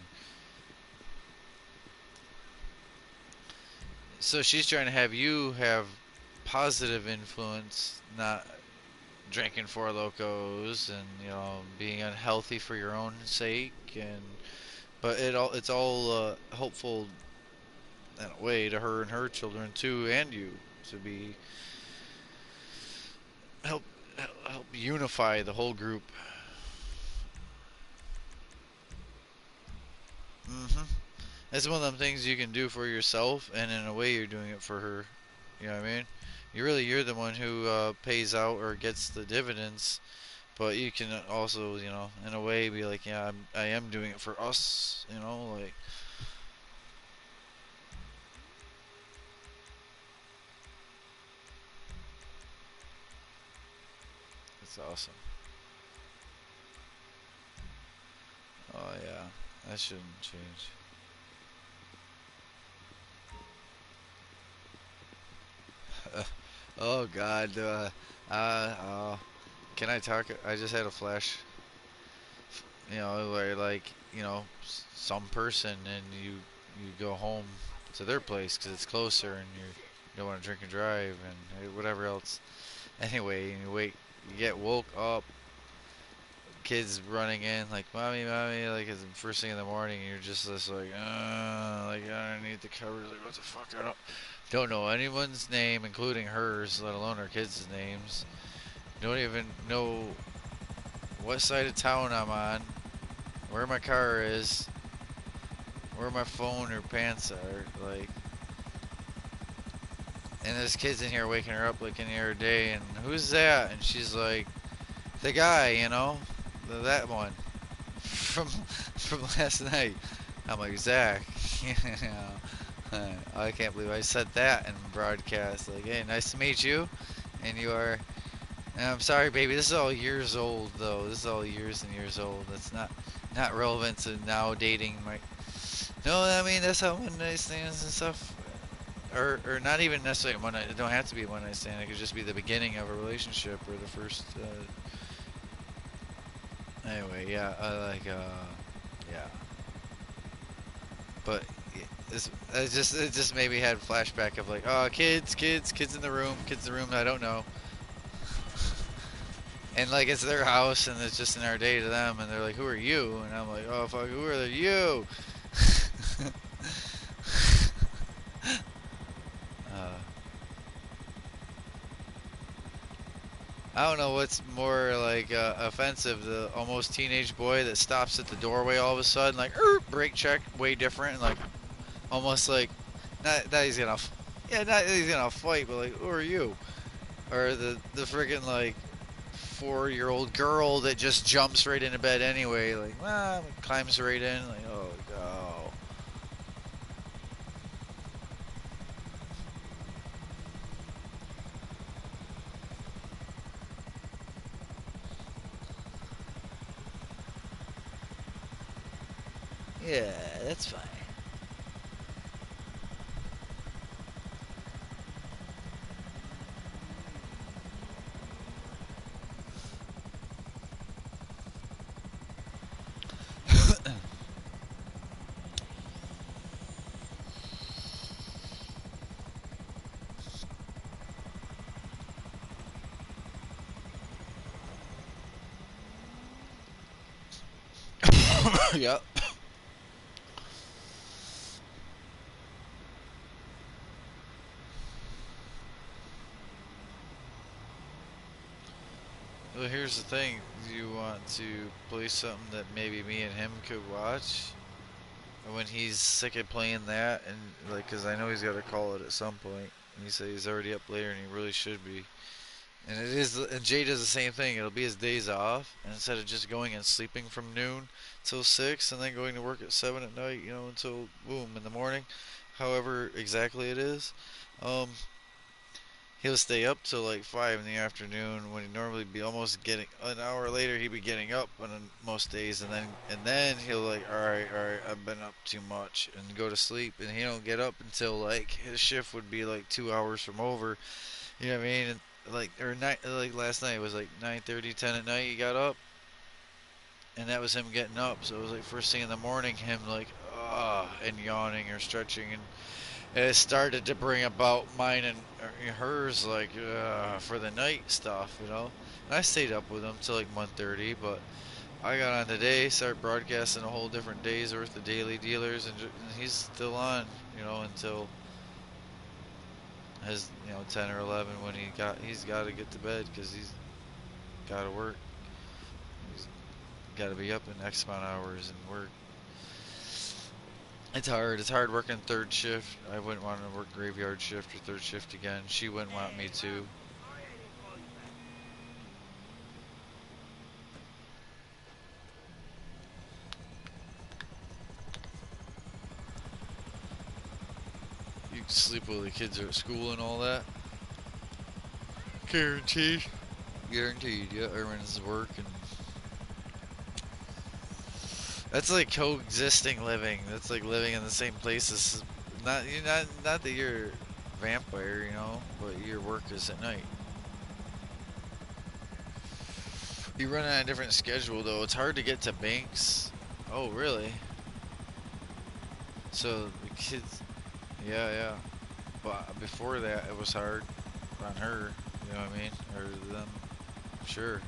Speaker 1: So she's trying to have you have positive influence, not drinking Four Locos and being unhealthy for your own sake, and but it's all helpful in a way to her and her children too, and you to be help help unify the whole group. hmm It's one of them things you can do for yourself, and in a way, you're doing it for her. You know what I mean? You're the one who pays out or gets the dividends, but you can also, in a way, be like, yeah, I am doing it for us. Like it's awesome. Oh yeah, that shouldn't change. Oh God, can I talk? I just had a flash. Where like some person and you go home to their place because it's closer and you don't want to drink and drive and whatever else. Anyway, and you get woke up, kids running in like mommy, mommy, like it's the first thing in the morning, and you're just like underneath the covers, like what the fuck? I don't know anyone's name, including hers, let alone her kids' names. Don't even know what side of town I'm on, where my car is, where my phone or pants are, like. And there's kids in here waking her up like any other day, and who's that? And she's like, the guy, that one from last night. I'm like, Zach, I can't believe I said that in broadcast. Like, hey, nice to meet you. And you are. And I'm sorry, baby. This is all years old, though. This is all years and years old. It's not relevant to now dating. No, I mean that's how one night stands and stuff, or not even necessarily one night. It don't have to be one night stand. It could just be the beginning of a relationship or the first. Anyway, yeah, yeah. But it just maybe had flashback of like, oh, kids in the room, kids in the room. I don't know. And like it's their house, and it's just an our day to them, and they're like, "Who are you?" And I'm like, "Oh fuck, who are you?" uh, I don't know what's more like offensive: the almost teenage boy that stops at the doorway all of a sudden, like, brake check, way different, and like almost like not that he's gonna, yeah, not that he's gonna fight, but like, who are you? Or the freaking like 4-year-old girl that just jumps right into bed anyway, like, climbs right in, like, oh, go. Yeah, that's fine. Yep. Well, here's the thing. Do you want to play something that maybe me and him could watch? And when he's sick of playing that, and like, cause I know he's got to call it at some point. And he said he's already up later, and he really should be. And it is, and Jay does the same thing. It'll be his days off, and instead of just going and sleeping from noon till 6, and then going to work at 7 at night, until boom in the morning, however exactly it is, um, he'll stay up till like 5 in the afternoon when he normally be almost getting an hour later. He'd be getting up on most days, and then he'll like, all right, I've been up too much, and go to sleep, and he don't get up until like his shift would be like 2 hours from over. You know what I mean? And, like or night, like last night it was like 9:30, 10 at night. He got up, and that was him getting up. So it was like first thing in the morning, him like and yawning or stretching, And it started to bring about mine and hers, like for the night stuff, you know. And I stayed up with him till like 1:30, but I got on today, started broadcasting a whole different day's worth of daily dealers, and he's still on, you know, until his, 10 or 11 when he's got to get to bed because he's got to work. He's got to be up in X amount of hours and work. It's hard. It's hard working third shift. I wouldn't want to work graveyard shift or third shift again. She wouldn't want me to. You can sleep while the kids are at school and all that. Guaranteed. Guaranteed. Yeah, everyone's working. That's like coexisting living. That's like living in the same places. Not that you're a vampire, you know, but your work is at night. You run on a different schedule though. It's hard to get to Banks. Oh, really? So the kids, yeah. But before that, it was hard on her. You know what I mean? Or them. Sure.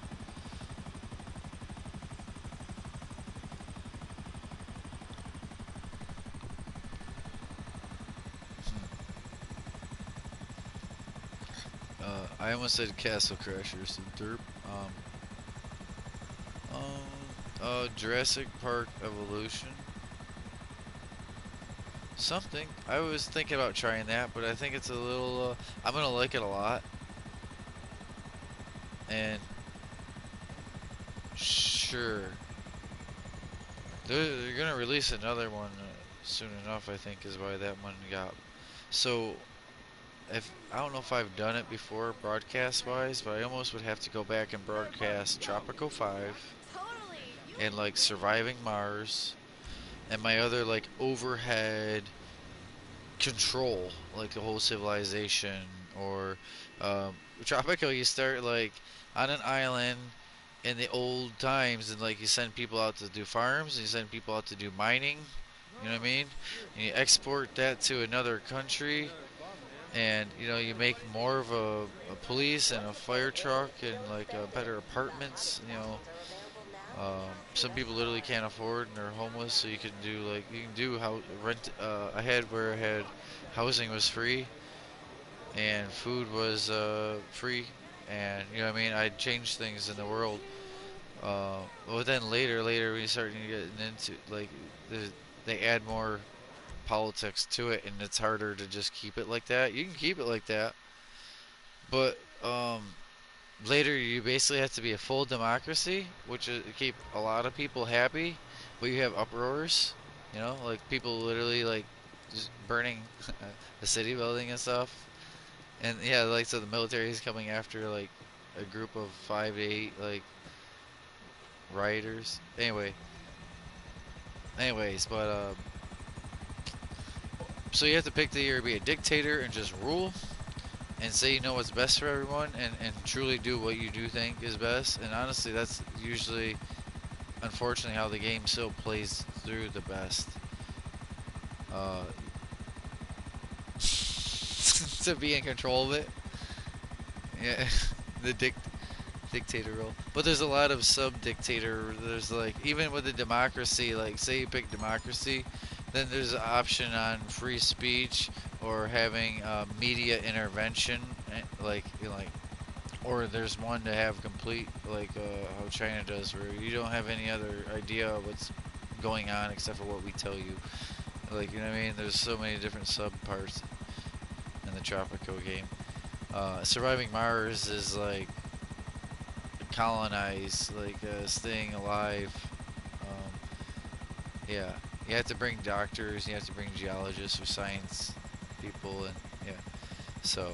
Speaker 1: I almost said Castle Crashers. Derp. Jurassic Park Evolution. Something. I was thinking about trying that, but I think it's a little. I'm gonna like it a lot. And sure, they're gonna release another one soon enough. I think is why that one got. So if I don't know if I've done it before broadcast wise, but I almost would have to go back and broadcast Tropico 5 and like Surviving Mars and my other like overhead control, like the whole civilization or Tropico. You start like on an island in the old times, and like you send people out to do farms, and you send people out to do mining. You know what I mean? And you export that to another country, and you make more of a police and a fire truck and like better apartments. Some people literally can't afford and they're homeless, so you can do how rent. I had where I had housing was free and food was free, and you know what I mean. I changed things in the world. But then later, when you start getting into like, they add more politics to it, and it's harder to just keep it like that. You can keep it like that, but later you basically have to be a full democracy, which is keep a lot of people happy, but you have uproars. Like people literally like just burning the city building and stuff. And yeah, like so the military is coming after like a group of 5 to 8 like rioters. Anyways, but so you have to pick to either be a dictator and just rule and say you know what's best for everyone and truly do what you do think is best. And honestly, that's usually, unfortunately, how the game still plays through the best. Uh, to be in control of it. Yeah, the dictator role. But there's a lot of sub-dictator. There's like, even with the democracy, like say you pick democracy, then there's an option on free speech or having media intervention, like, or there's one to have complete, like how China does, where you don't have any other idea of what's going on except for what we tell you. Like, you know what I mean? There's so many different sub parts in the Tropico game. Surviving Mars is like colonize, like staying alive. Yeah, you have to bring doctors, you have to bring geologists or science people, and yeah. So,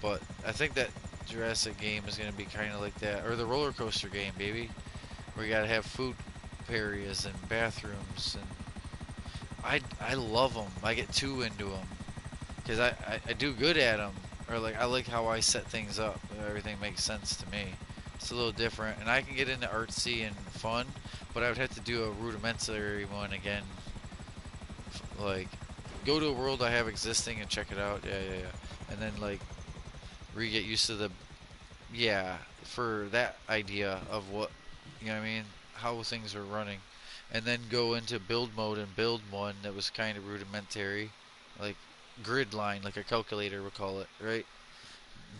Speaker 1: but I think that Jurassic game is gonna be kind of like that, or the roller coaster game, baby, where you gotta have food areas and bathrooms, and I love them. I get too into them because I do good at them, or like I like how I set things up. Everything makes sense to me. It's a little different, and I can get into artsy and fun, but I would have to do a rudimentary one again, like go to a world I have existing and check it out. Yeah, yeah, yeah. And then like re-get used to the, yeah, for that idea of what, you know what I mean, how things are running, and then go into build mode and build one that was kind of rudimentary, like grid line, like a calculator would call it, right?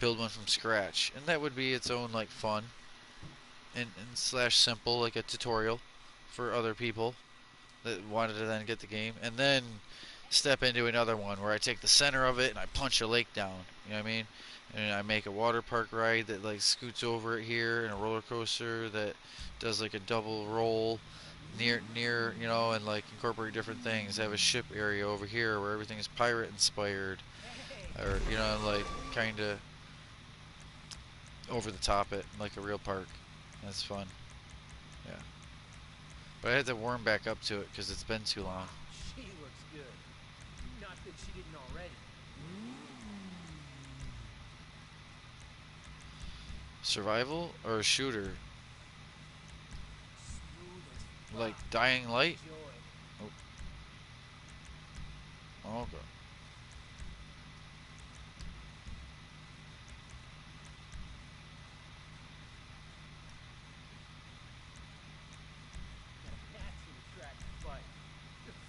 Speaker 1: Build one from scratch, and that would be its own like fun and slash simple, like a tutorial for other people that wanted to then get the game, and then step into another one where I take the center of it and I punch a lake down. You know what I mean? And I make a water park ride that like scoots over it here, and a roller coaster that does like a double roll near you know, and like incorporate different things. Have a ship area over here where everything is pirate inspired, or you know, like kind of over the top it like a real park. That's fun. Yeah. But I had to warm back up to it because it's been too long.
Speaker 2: She looks good. Not that she didn't already.
Speaker 1: Survival or a shooter?
Speaker 2: Smooth as
Speaker 1: Like
Speaker 2: fuck.
Speaker 1: Dying Light?
Speaker 2: Enjoy.
Speaker 1: Oh. Okay.
Speaker 2: Now that's an attractive fight.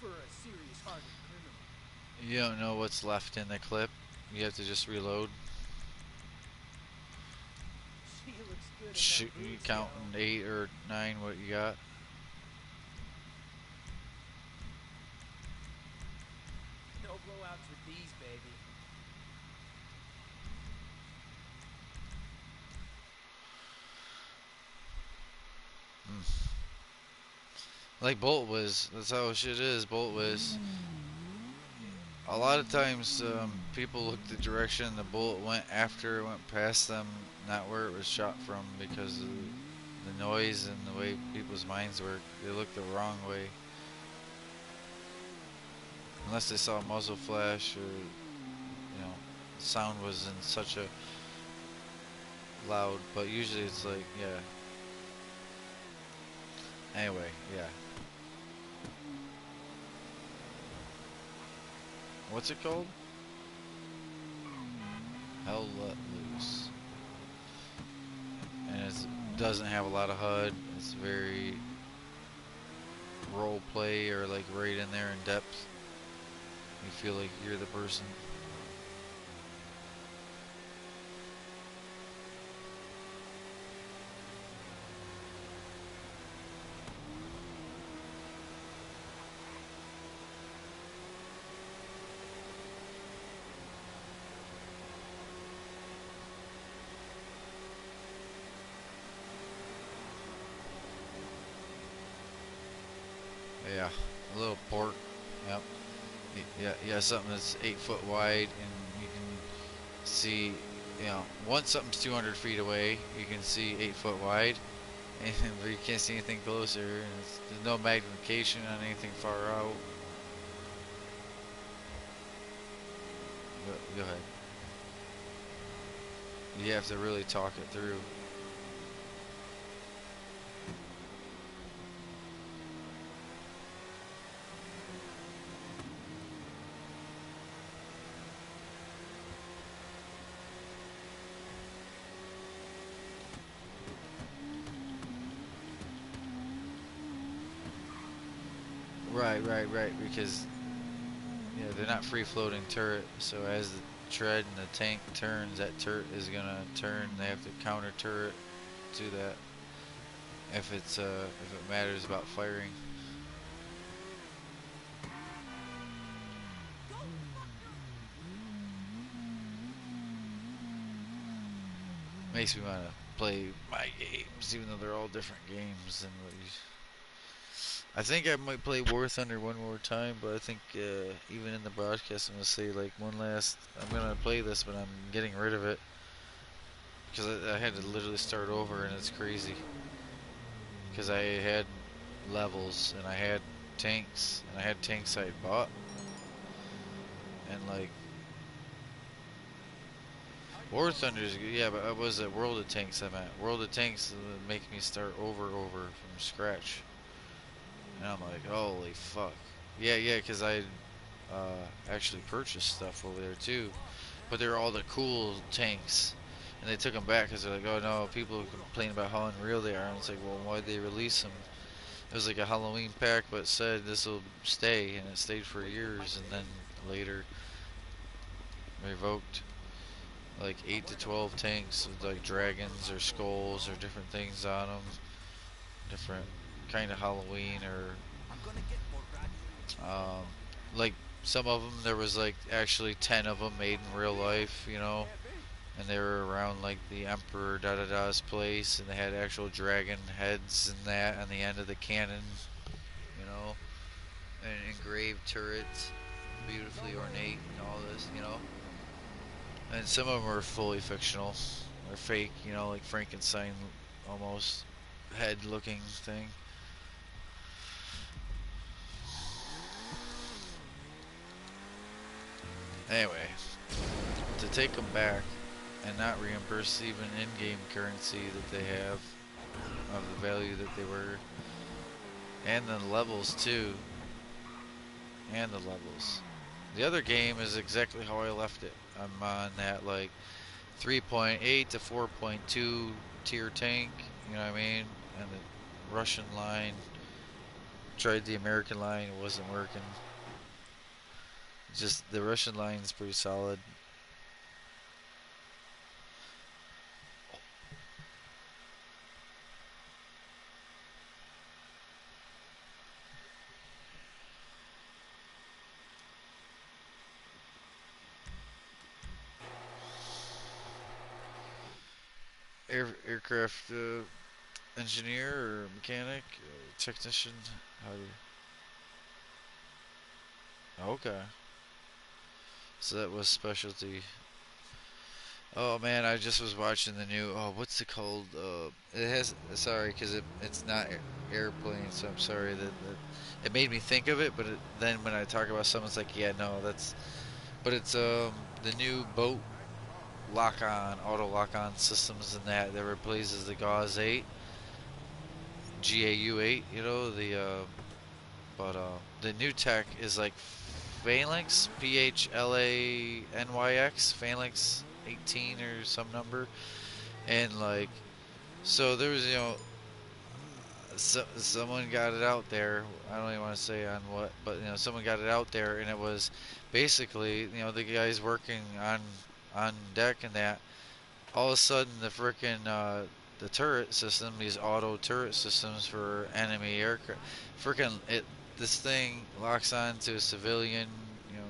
Speaker 2: For a serious-hearted criminal.
Speaker 1: You don't know what's left in the clip. You have to just reload.
Speaker 2: She looks good in
Speaker 1: Shoot,
Speaker 2: them
Speaker 1: you
Speaker 2: boots,
Speaker 1: counting
Speaker 2: yo.
Speaker 1: 8 or 9 what you got.
Speaker 2: No blowouts with these, baby.
Speaker 1: Like Bolt Whiz. That's how shit is, Bolt Whiz. A lot of times people look the direction the bullet went after it went past them, not where it was shot from, because of the noise and the way people's minds work. They look the wrong way. Unless they saw a muzzle flash or, you know, the sound was in such a loud, but usually it's like, yeah. Anyway, yeah. What's it called? Hell Let Loose. And it doesn't have a lot of HUD. It's very role play, or like right in there in depth. You feel like you're the person. Yeah, a little port. Yep. Yeah, yeah, something that's 8 foot wide, and you can see, you know, once something's 200 feet away, you can see 8 foot wide, and but you can't see anything closer. And there's no magnification on anything far out. Go ahead. You have to really talk it through. Right, because yeah, they're not free floating turret, so as the tread and the tank turns, that turret is gonna turn. They have to counter turret to that if it matters about firing. Makes me wanna play my games, even though they're all different games than what you. I think I might play War Thunder one more time, but I think even in the broadcast, I'm gonna say like one last. I'm gonna play this, but I'm getting rid of it because I had to literally start over, and it's crazy. Because I had levels and I had tanks, and I had tanks I had bought, and like War Thunder's yeah, but I was at World of Tanks. I'm at World of Tanks make me start over from scratch. And I'm like, holy fuck. Yeah, because I actually purchased stuff over there too, but they're all the cool tanks, and they took them back because they're like, oh no, people complain about how unreal they are, and it's like, well, why'd they release them? It was like a Halloween pack, but it said this will stay, and it stayed for years, and then later revoked. Like 8 to 12 tanks with like dragons or skulls or different things on them, different kind of Halloween or um, like some of them there was like actually 10 of them made in real life, you know, and they were around like the Emperor da da da's place, and they had actual dragon heads and that on the end of the cannon, you know, and engraved turrets, beautifully ornate and all this, you know. And some of them are fully fictional, or fake, you know, like Frankenstein almost head looking thing. Anyway, to take them back and not reimburse even in-game currency that they have of the value that they were, and the levels too, and the levels. The other game is exactly how I left it. I'm on that like 3.8 to 4.2 tier tank, you know what I mean? And the Russian line. Tried the American line, it wasn't working. Just the Russian line is pretty solid. Aircraft engineer or mechanic, technician. How do you? Okay, so that was specialty. Oh man, I just was watching the new. Oh, what's it called? It has. Sorry, because it's not airplane. So I'm sorry that it made me think of it. But then when I talk about something, it's like, yeah, no, that's. But it's the new boat lock on, auto lock on systems and that replaces the Gauss 8, GAU 8. You know but the new tech is like Phalanx, PHLANYX, Phalanx 18 or some number, and like so there was someone got it out there. I don't even want to say on what, but someone got it out there, and it was basically the guys working on deck and that. All of a sudden, the turret system, these auto turret systems for enemy aircraft, freaking it. This thing locks on to a civilian, you know,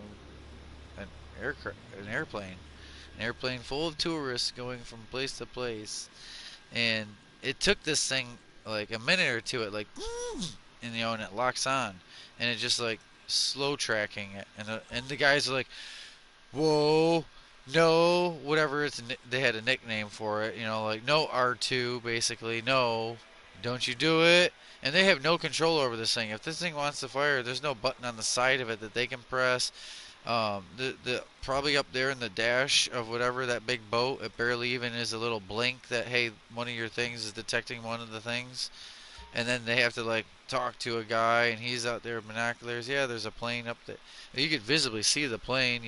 Speaker 1: an aircraft, an airplane full of tourists going from place to place, and it took this thing like a minute or two. It like, and and it locks on, and it just like slow tracking it, and the guys are like, whoa, no, whatever they had a nickname for it, like no R2, basically, no, don't you do it. And they have no control over this thing. If this thing wants to fire, there's no button on the side of it that they can press. The probably up there in the dash of whatever that big boat, it barely even is a little blink that hey, one of your things is detecting one of the things, and then they have to like talk to a guy, and he's out there with binoculars. Yeah, there's a plane up there. You could visibly see the plane.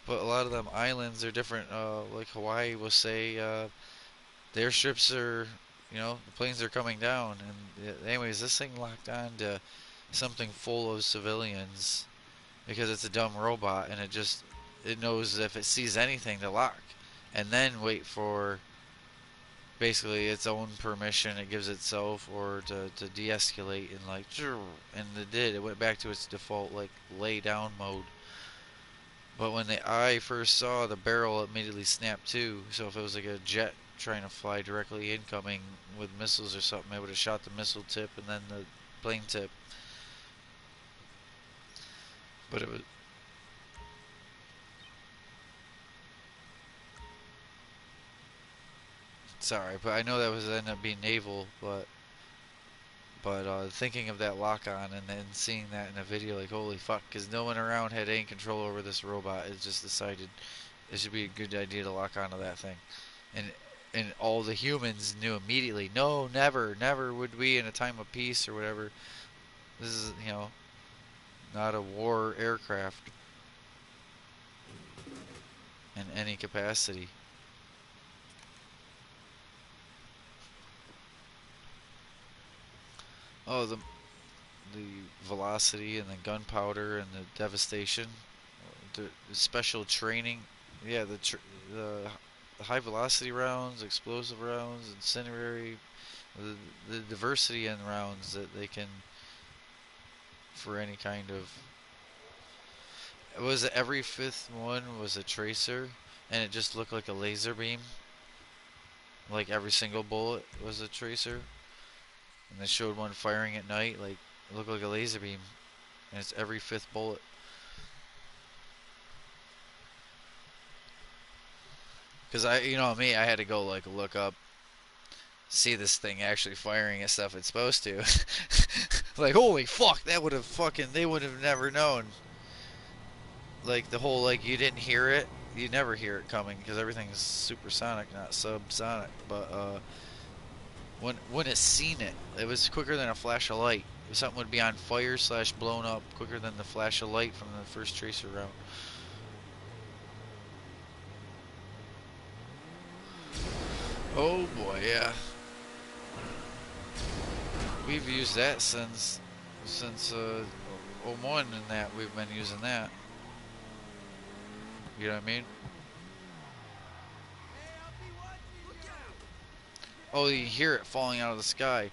Speaker 1: But a lot of them islands are different. Like Hawaii will say, the airstrips are, the planes are coming down. And anyways, this thing locked on to something full of civilians because it's a dumb robot, and it knows if it sees anything to lock, and then wait for basically its own permission it gives itself or to de-escalate and like, and it did. It went back to its default like lay down mode. But when the eye first saw the barrel, immediately snapped too. So if it was like a jet trying to fly directly incoming with missiles or something, it would have shot the missile tip and then the plane tip. But it was sorry, but I know that was ended up being naval. But thinking of that lock on and then seeing that in a video, like holy fuck, because no one around had any control over this robot. It just decided it should be a good idea to lock onto that thing. and and all the humans knew immediately. No, never, never would we in a time of peace or whatever. This is not a war aircraft in any capacity. Oh, the velocity and the gunpowder and the devastation, the special training. Yeah, the high velocity rounds, explosive rounds, incendiary, the, the diversity in rounds that they can for any kind of. Was it every fifth one was a tracer, and it just looked like a laser beam. Like every single bullet was a tracer, and they showed one firing at night, like it looked like a laser beam, and it's every fifth bullet. Cause you know me, I had to go like look up, see this thing actually firing at stuff it's supposed to. Like holy fuck, that would have fucking they would have never known. Like the whole like you didn't hear it, you never hear it coming because everything's supersonic, not subsonic. But when it seen it, it was quicker than a flash of light. Something would be on fire slash blown up quicker than the flash of light from the first tracer round. Oh boy, yeah. We've used that since '01 and that we've been using that. You know what I mean? Oh, you hear it falling out of the sky.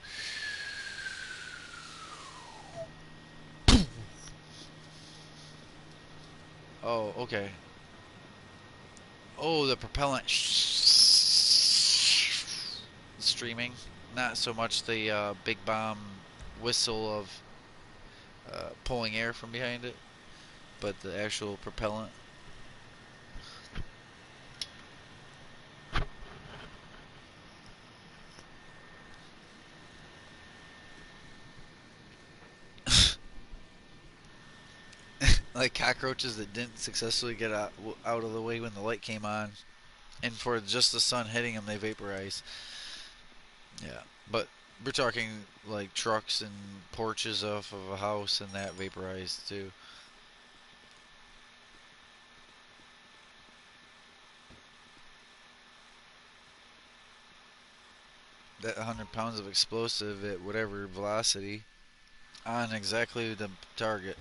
Speaker 1: Oh, okay. Oh, the propellant streaming. Not so much the big bomb whistle of pulling air from behind it, but the actual propellant. Like cockroaches that didn't successfully get out of the way when the light came on, and for just the sun hitting them, they vaporize. Yeah, but we're talking like trucks and porches off of a house and that vaporized too. That 100 pounds of explosive at whatever velocity on exactly the target.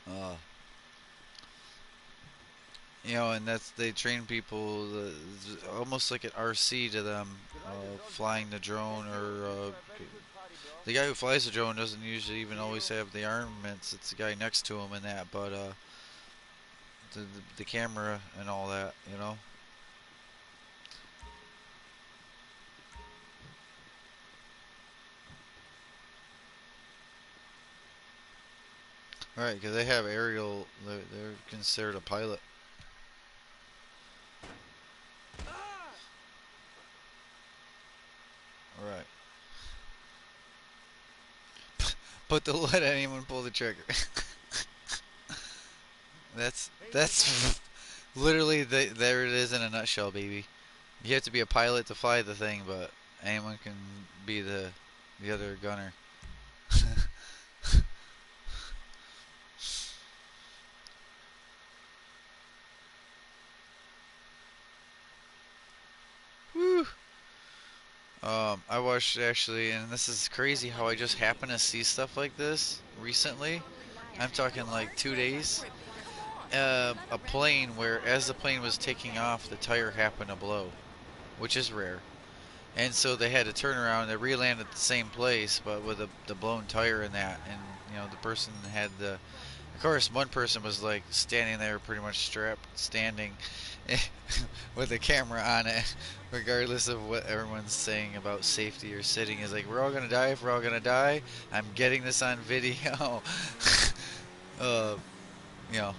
Speaker 1: uh, you know, and that's they train people almost like an RC to them, flying the drone or the guy who flies the drone doesn't usually even always have the armaments. It's the guy next to him and that, but the camera and all that, you know. All right, because they have aerial. They're considered a pilot. All right, but they'll let anyone pull the trigger. That's literally there it is in a nutshell, baby. You have to be a pilot to fly the thing, but anyone can be the other gunner. Woo. I watched actually, and this is crazy how I just happen to see stuff like this recently. I'm talking like 2 days. A plane where, as the plane was taking off, the tire happened to blow, which is rare. And so they had to turn around. They re-landed at the same place, but with the blown tire and that. And you know, the person had the. Of course, one person was like standing there, pretty much strapped, standing, with the camera on it, regardless of what everyone's saying about safety or sitting. Is like, we're all gonna die. If we're all gonna die, I'm getting this on video. uh, you know,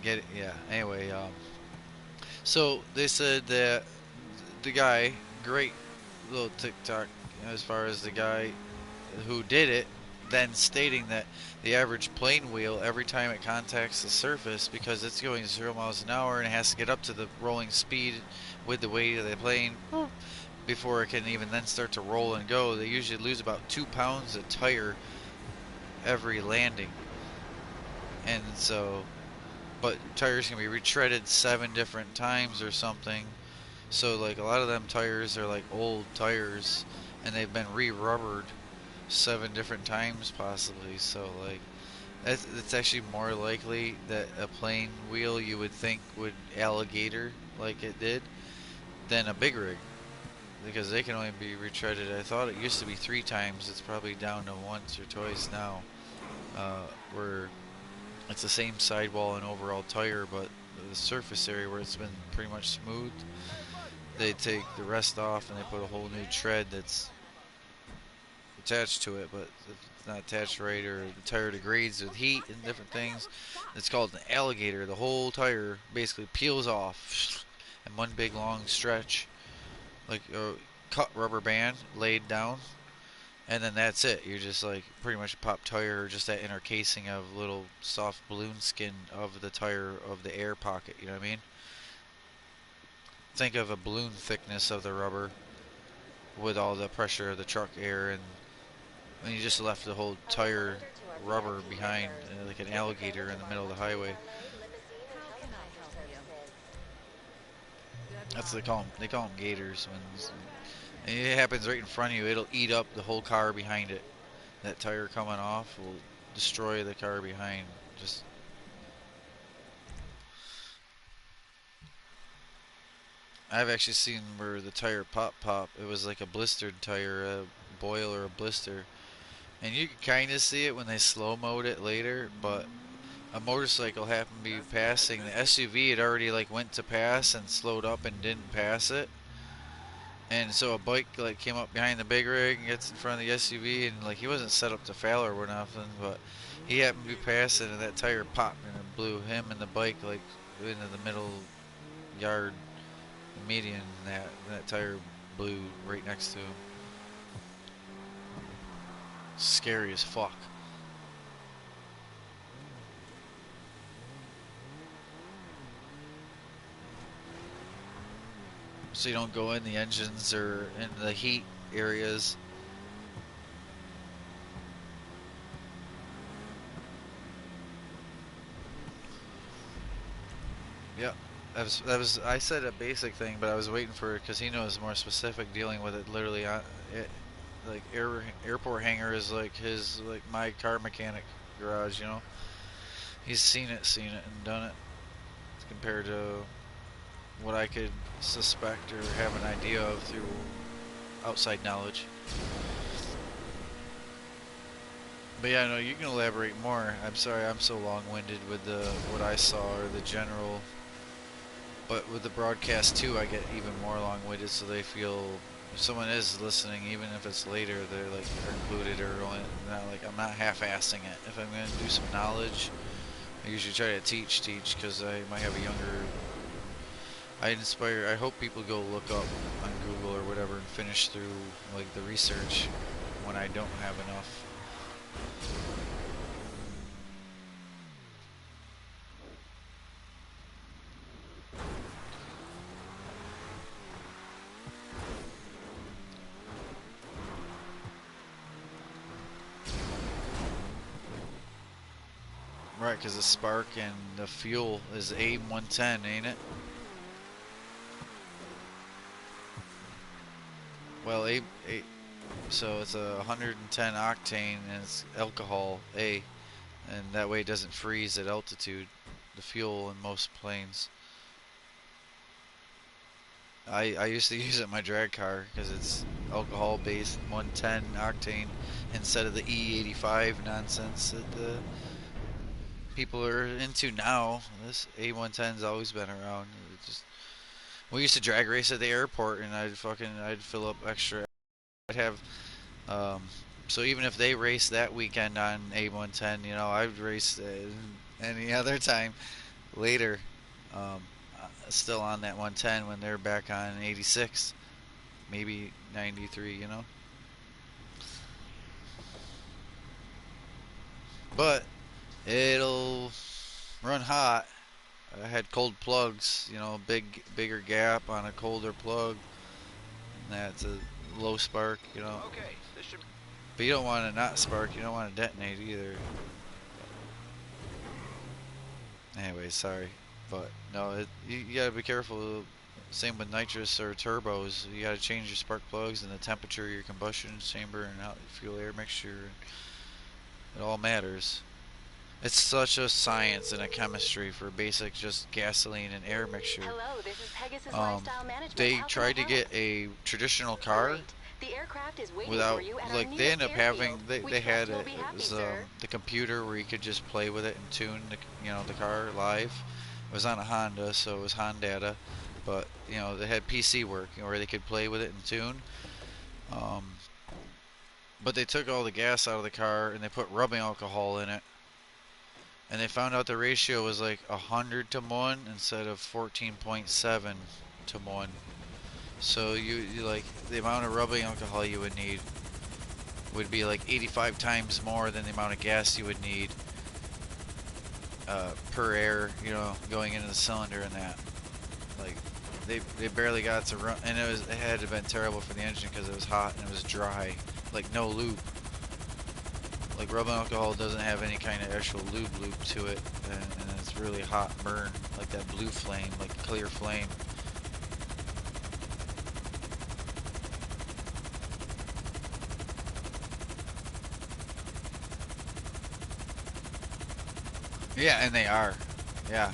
Speaker 1: get it. Yeah. Anyway, so they said that the guy great little TikTok as far as the guy who did it then stating that the average plane wheel, every time it contacts the surface, because it's going 0 miles an hour and it has to get up to the rolling speed with the weight of the plane before it can even then start to roll and go, they usually lose about 2 pounds of tire every landing. And so, but tires can be retreaded 7 different times or something. So like a lot of them tires are like old tires and they've been re-rubbered 7 different times possibly. So like it's actually more likely that a plane wheel you would think would alligator like it did than a big rig because they can only be retreaded. I thought it used to be 3 times. It's probably down to once or twice now. Where it's the same sidewall and overall tire, but the surface area where it's been pretty much smooth, they take the rest off and they put a whole new tread that's attached to it, but it's not attached right, or the tire degrades with heat and different things. It's called an alligator. The whole tire basically peels off in one big long stretch, like a cut rubber band laid down, and then that's it. You're just like pretty much a pop tire, or just that inner casing of little soft balloon skin of the tire of the air pocket. You know what I mean? Think of a balloon thickness of the rubber with all the pressure of the truck air, and you just left the whole tire rubber behind, like an alligator in the middle of the highway.
Speaker 5: How can I help you?
Speaker 1: That's what they call them. They call them gators. And it happens right in front of you, it'll eat up the whole car behind it. That tire coming off will destroy the car behind. Just I've actually seen where the tire pop. It was like a blistered tire, a boil or a blister, and you can kind of see it when they slow mode it later. But a motorcycle happened to be passing. The SUV had already like went to pass and slowed up and didn't pass it. And so a bike like came up behind the big rig and gets in front of the SUV, and like he wasn't set up to fail or nothing, but he happened to be passing and that tire popped and it blew him and the bike like into the middle yard median. That tire blew right next to him. Scary as fuck. So you don't go in the engines or in the heat areas. Yep. I said a basic thing, but I was waiting for it because he knows more specific, dealing with it literally on it, like airport hangar is like his, like my car mechanic garage, you know. He's seen it and done it compared to what I could suspect or have an idea of through outside knowledge. But yeah, no, you can elaborate more. I'm sorry, I'm so long-winded with the what I saw or the general. But with the broadcast too, I get even more long-winded, so they feel if someone is listening, even if it's later, they're like are included or only not like I'm not half-assing it. If I'm gonna do some knowledge, I usually try to teach because I might have a younger. I hope people go look up on Google or whatever and finish through like the research when I don't have enough. Right, because the spark and the fuel is AIM-110, ain't it? Well, so it's a 110 octane and it's alcohol A, and that way it doesn't freeze at altitude. The fuel in most planes. I used to use it in my drag car because it's alcohol based 110 octane instead of the E85 nonsense that the people are into now. This A110's always been around. We used to drag race at the airport, and I'd fill up extra. I'd have so even if they race that weekend on A110, you know, I'd race any other time later, still on that 110 when they're back on 86. maybe 93, you know. But it'll run hot. I had cold plugs, you know, bigger gap on a colder plug, and that's a low spark, you know.
Speaker 7: Okay, this should.
Speaker 1: But you don't want to not spark. You don't want to detonate either. Anyway, sorry, but no, you gotta be careful. Same with nitrous or turbos. You gotta change your spark plugs and the temperature of your combustion chamber and how fuel air mixture. It all matters. It's such a science and a chemistry for basic just gasoline and air mixture.
Speaker 5: Hello, this is Pegasus
Speaker 1: Um,
Speaker 5: Lifestyle Management.
Speaker 1: they
Speaker 5: How can I
Speaker 1: tried to
Speaker 5: help?
Speaker 1: get a traditional car
Speaker 5: Great. The aircraft is waiting
Speaker 1: without,
Speaker 5: for you at our
Speaker 1: like, they
Speaker 5: nearest
Speaker 1: ended up having,
Speaker 5: airfield. We
Speaker 1: they
Speaker 5: trust
Speaker 1: had
Speaker 5: you'll
Speaker 1: it,
Speaker 5: be
Speaker 1: it
Speaker 5: happy,
Speaker 1: was
Speaker 5: sir.
Speaker 1: the computer where you could just play with it and tune the, you know, the car live. It was on a Honda, so it was Honda, but you know they had PC work, you know, where they could play with it and tune. Um, but they took all the gas out of the car and they put rubbing alcohol in it, and they found out the ratio was like 100 to 1 instead of 14.7 to 1. So you like the amount of rubbing alcohol you would need would be like 85 times more than the amount of gas you would need per air, you know, going into the cylinder and that. Like, they barely got to run, and it had to have been terrible for the engine because it was hot and it was dry, like no lube. Like rubbing alcohol doesn't have any kind of actual lube to it, and it's really hot burn, like that blue flame, like clear flame. Yeah, and they are. Yeah.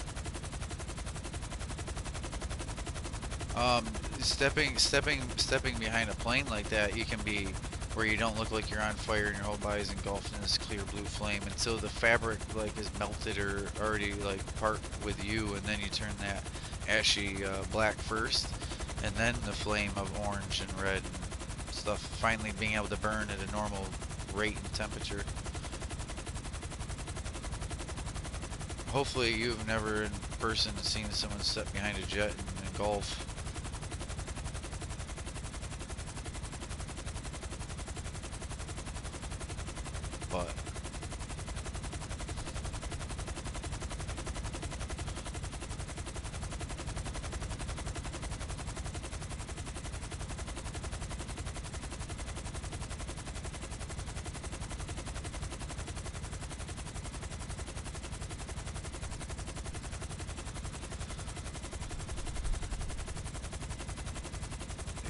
Speaker 1: Um, stepping behind a plane like that, you can be where you don't look like you're on fire and your whole body's engulfed in this clear blue flame until the fabric like is melted or already like part with you, and then you turn that ashy black first, and then the flame of orange and red and stuff finally being able to burn at a normal rate and temperature. Hopefully you've never in person seen someone step behind a jet and engulf. But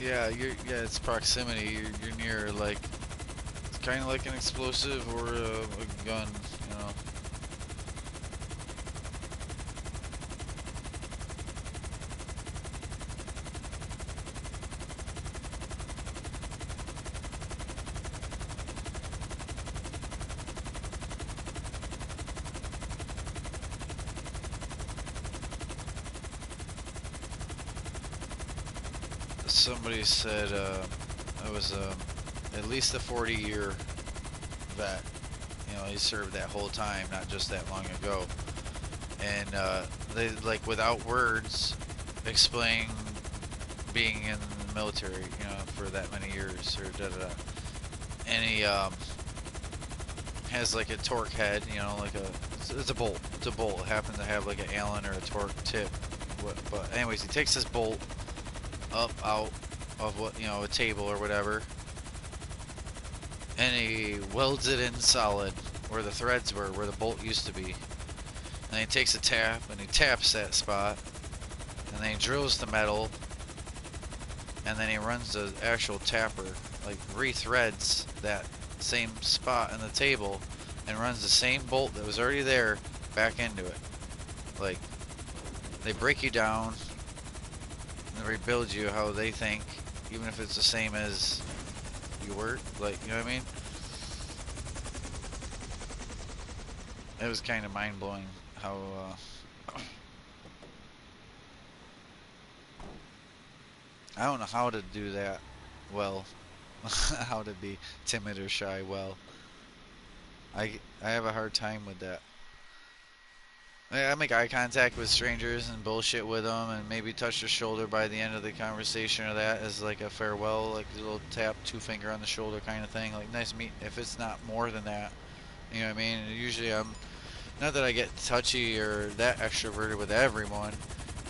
Speaker 1: yeah, it's proximity. You're near like it's kind of like an explosive or a gun, you know. Somebody said I was at least a 40-year vet. You know, he served that whole time, not just that long ago. And they like without words explain being in the military, you know, for that many years or da da da. And he has like a torque head, you know, like it's a bolt. It's a bolt. It happens to have like an Allen or a torque tip. But anyways, he takes this bolt up out of what, you know, a table or whatever, and he welds it in solid where the threads were, where the bolt used to be. And he takes a tap and he taps that spot, and then he drills the metal, and then he runs the actual tapper, like rethreads that same spot in the table and runs the same bolt that was already there back into it. Like, they break you down and rebuild you how they think, even if it's the same as you were, like, you know what I mean? It was kind of mind-blowing how I don't know how to do that well. How to be timid or shy well. I have a hard time with that. I make eye contact with strangers and bullshit with them, and maybe touch their shoulder by the end of the conversation, or that as like a farewell, like a little tap, two finger on the shoulder kind of thing. Like nice meet. If it's not more than that, you know what I mean. And usually I'm not that I get touchy or that extroverted with everyone,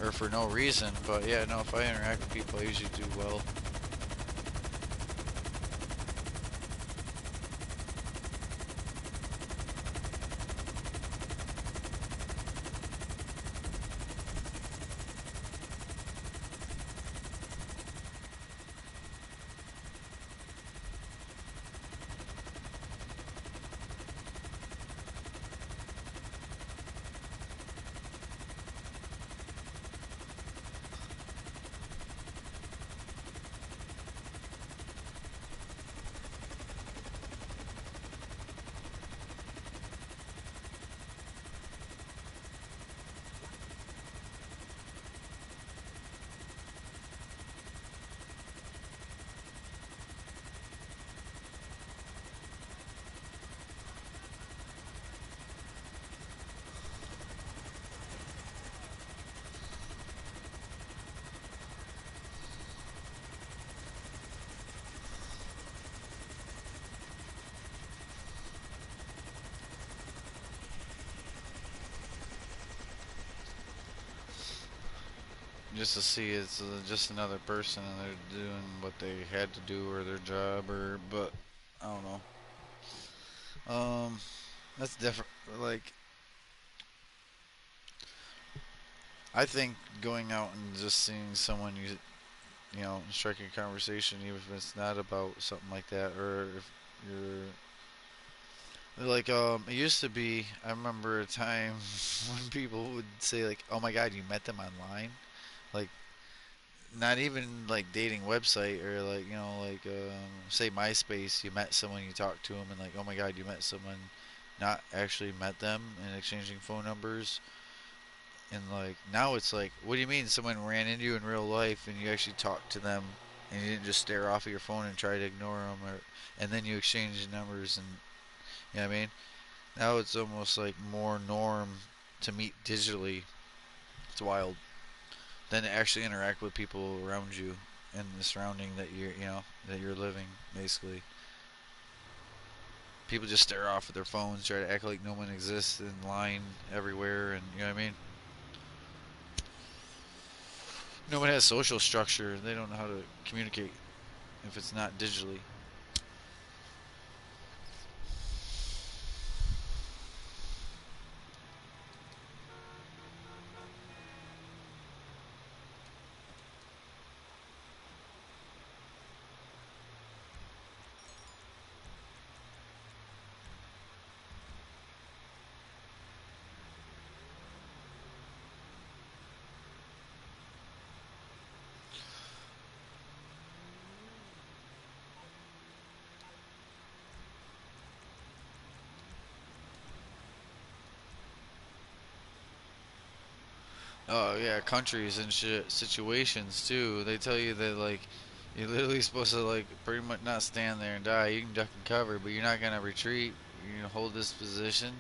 Speaker 1: or for no reason. But yeah, no, if I interact with people, I usually do well. Just to see it's just another person and they're doing what they had to do or their job, or but I don't know. That's different. Like I think going out and just seeing someone you know striking a conversation, even if it's not about something like that, or if you're like it used to be. I remember a time when people would say like, "Oh my God, you met them online," like not even like dating website or like like say MySpace. You met someone, you talked to them, and like, "Oh my God, you met someone." Not actually met them and exchanging phone numbers. And like now it's like, what do you mean someone ran into you in real life and you actually talked to them and you didn't just stare off at your phone and try to ignore them, or and then you exchange numbers, and you know what I mean? Now it's almost like more norm to meet digitally. It's wild. Than to actually interact with people around you and the surrounding that that you're living basically. People just stare off at their phones, try to act like no one exists in line everywhere, and you know what I mean? No one has social structure. They don't know how to communicate if it's not digitally. Oh yeah, countries and shit, situations too. They tell you that like you're literally supposed to like pretty much not stand there and die. You can duck and cover, but you're not gonna retreat. You're gonna hold this position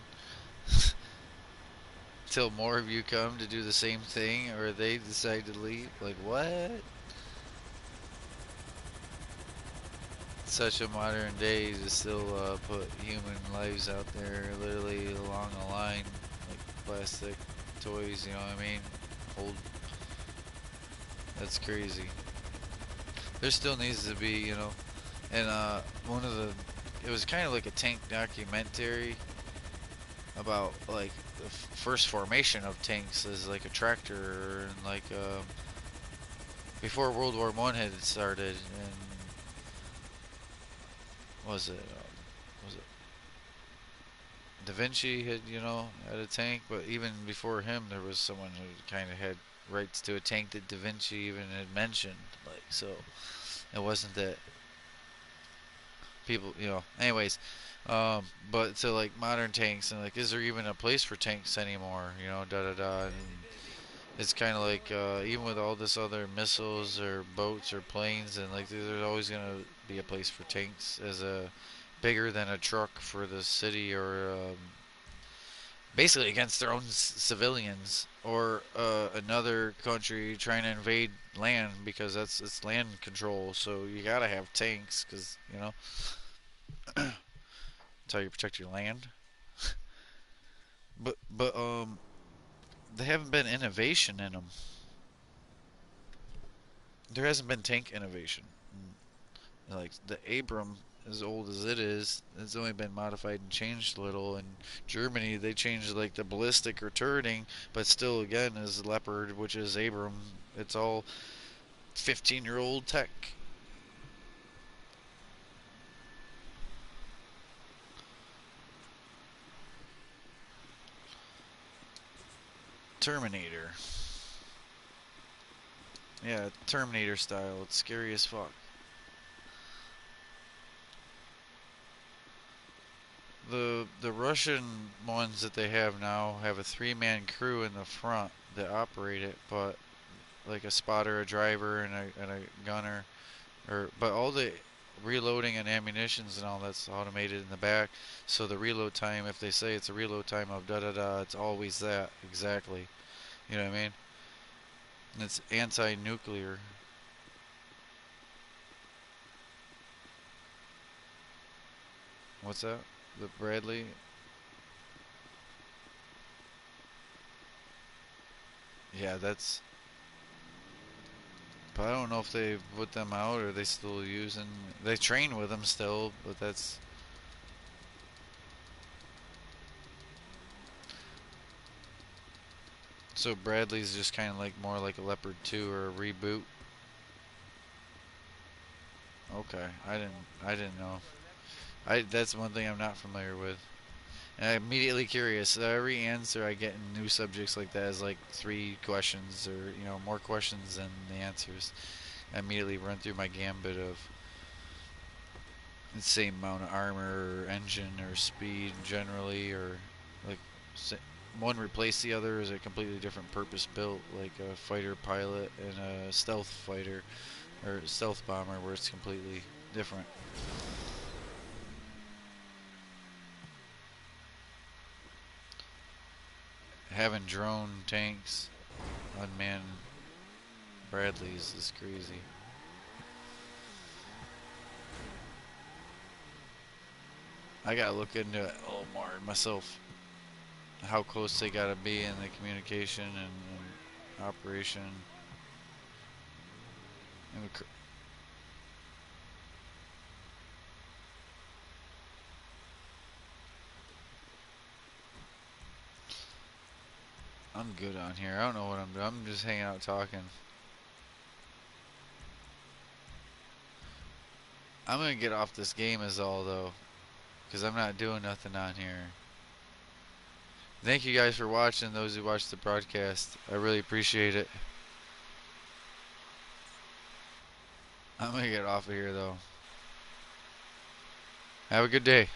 Speaker 1: till more of you come to do the same thing, or they decide to leave. Like what? Such a modern day to still put human lives out there, literally along the line, like plastic toys. You know what I mean? Hold. That's crazy. There still needs to be, and one of the, it was kind of like a tank documentary about like the first formation of tanks as like a tractor, and like before World War I had started, and was it was it Da Vinci had had a tank, but even before him there was someone who kind of had rights to a tank that Da Vinci even had mentioned, like so it wasn't that people, anyways. But so like modern tanks, and like, is there even a place for tanks anymore? Da da da. And it's kind of like even with all this other missiles or boats or planes, and like there's always gonna be a place for tanks as a bigger than a truck for the city, or basically against their own civilians or another country trying to invade land because that's it's land control. So you gotta have tanks because you know that's how you protect your land. But there haven't been innovation in them. There hasn't been tank innovation. Like the Abram, as old as it is, it's only been modified and changed a little. In Germany, they changed like the ballistic or turreting, but still, again, is Leopard, which is Abram. It's all 15-year-old tech. Terminator. Yeah, Terminator style. It's scary as fuck. The Russian ones that they have now have a 3-man crew in the front that operate it, but like a spotter, a driver, and a gunner, or but all the reloading and ammunitions and all that's automated in the back. So the reload time, if they say it's a reload time of da da da, it's always that exactly. You know what I mean? And it's anti-nuclear. What's that? The Bradley? Yeah, that's. But I don't know if they put them out or they still using. They train with them still, but that's. So Bradley's just kind of like more like a Leopard 2 or a reboot. Okay, I didn't know. I that's one thing I'm not familiar with. And I'm immediately curious. So every answer I get in new subjects like that is like 3 questions or more questions than the answers. I immediately run through my gambit of the same amount of armor or engine or speed generally or like one replace the other is a completely different purpose built like a fighter pilot and a stealth fighter or stealth bomber where it's completely different. Having drone tanks, unmanned Bradleys is crazy. I gotta look into it a little more myself. How close they gotta be in the communication and operation. And I'm good on here. I don't know what I'm doing. I'm just hanging out talking. I'm gonna get off this game is all though, because I'm not doing nothing on here. Thank you guys for watching. Those who watched the broadcast, I really appreciate it. I'm gonna get off of here though. Have a good day.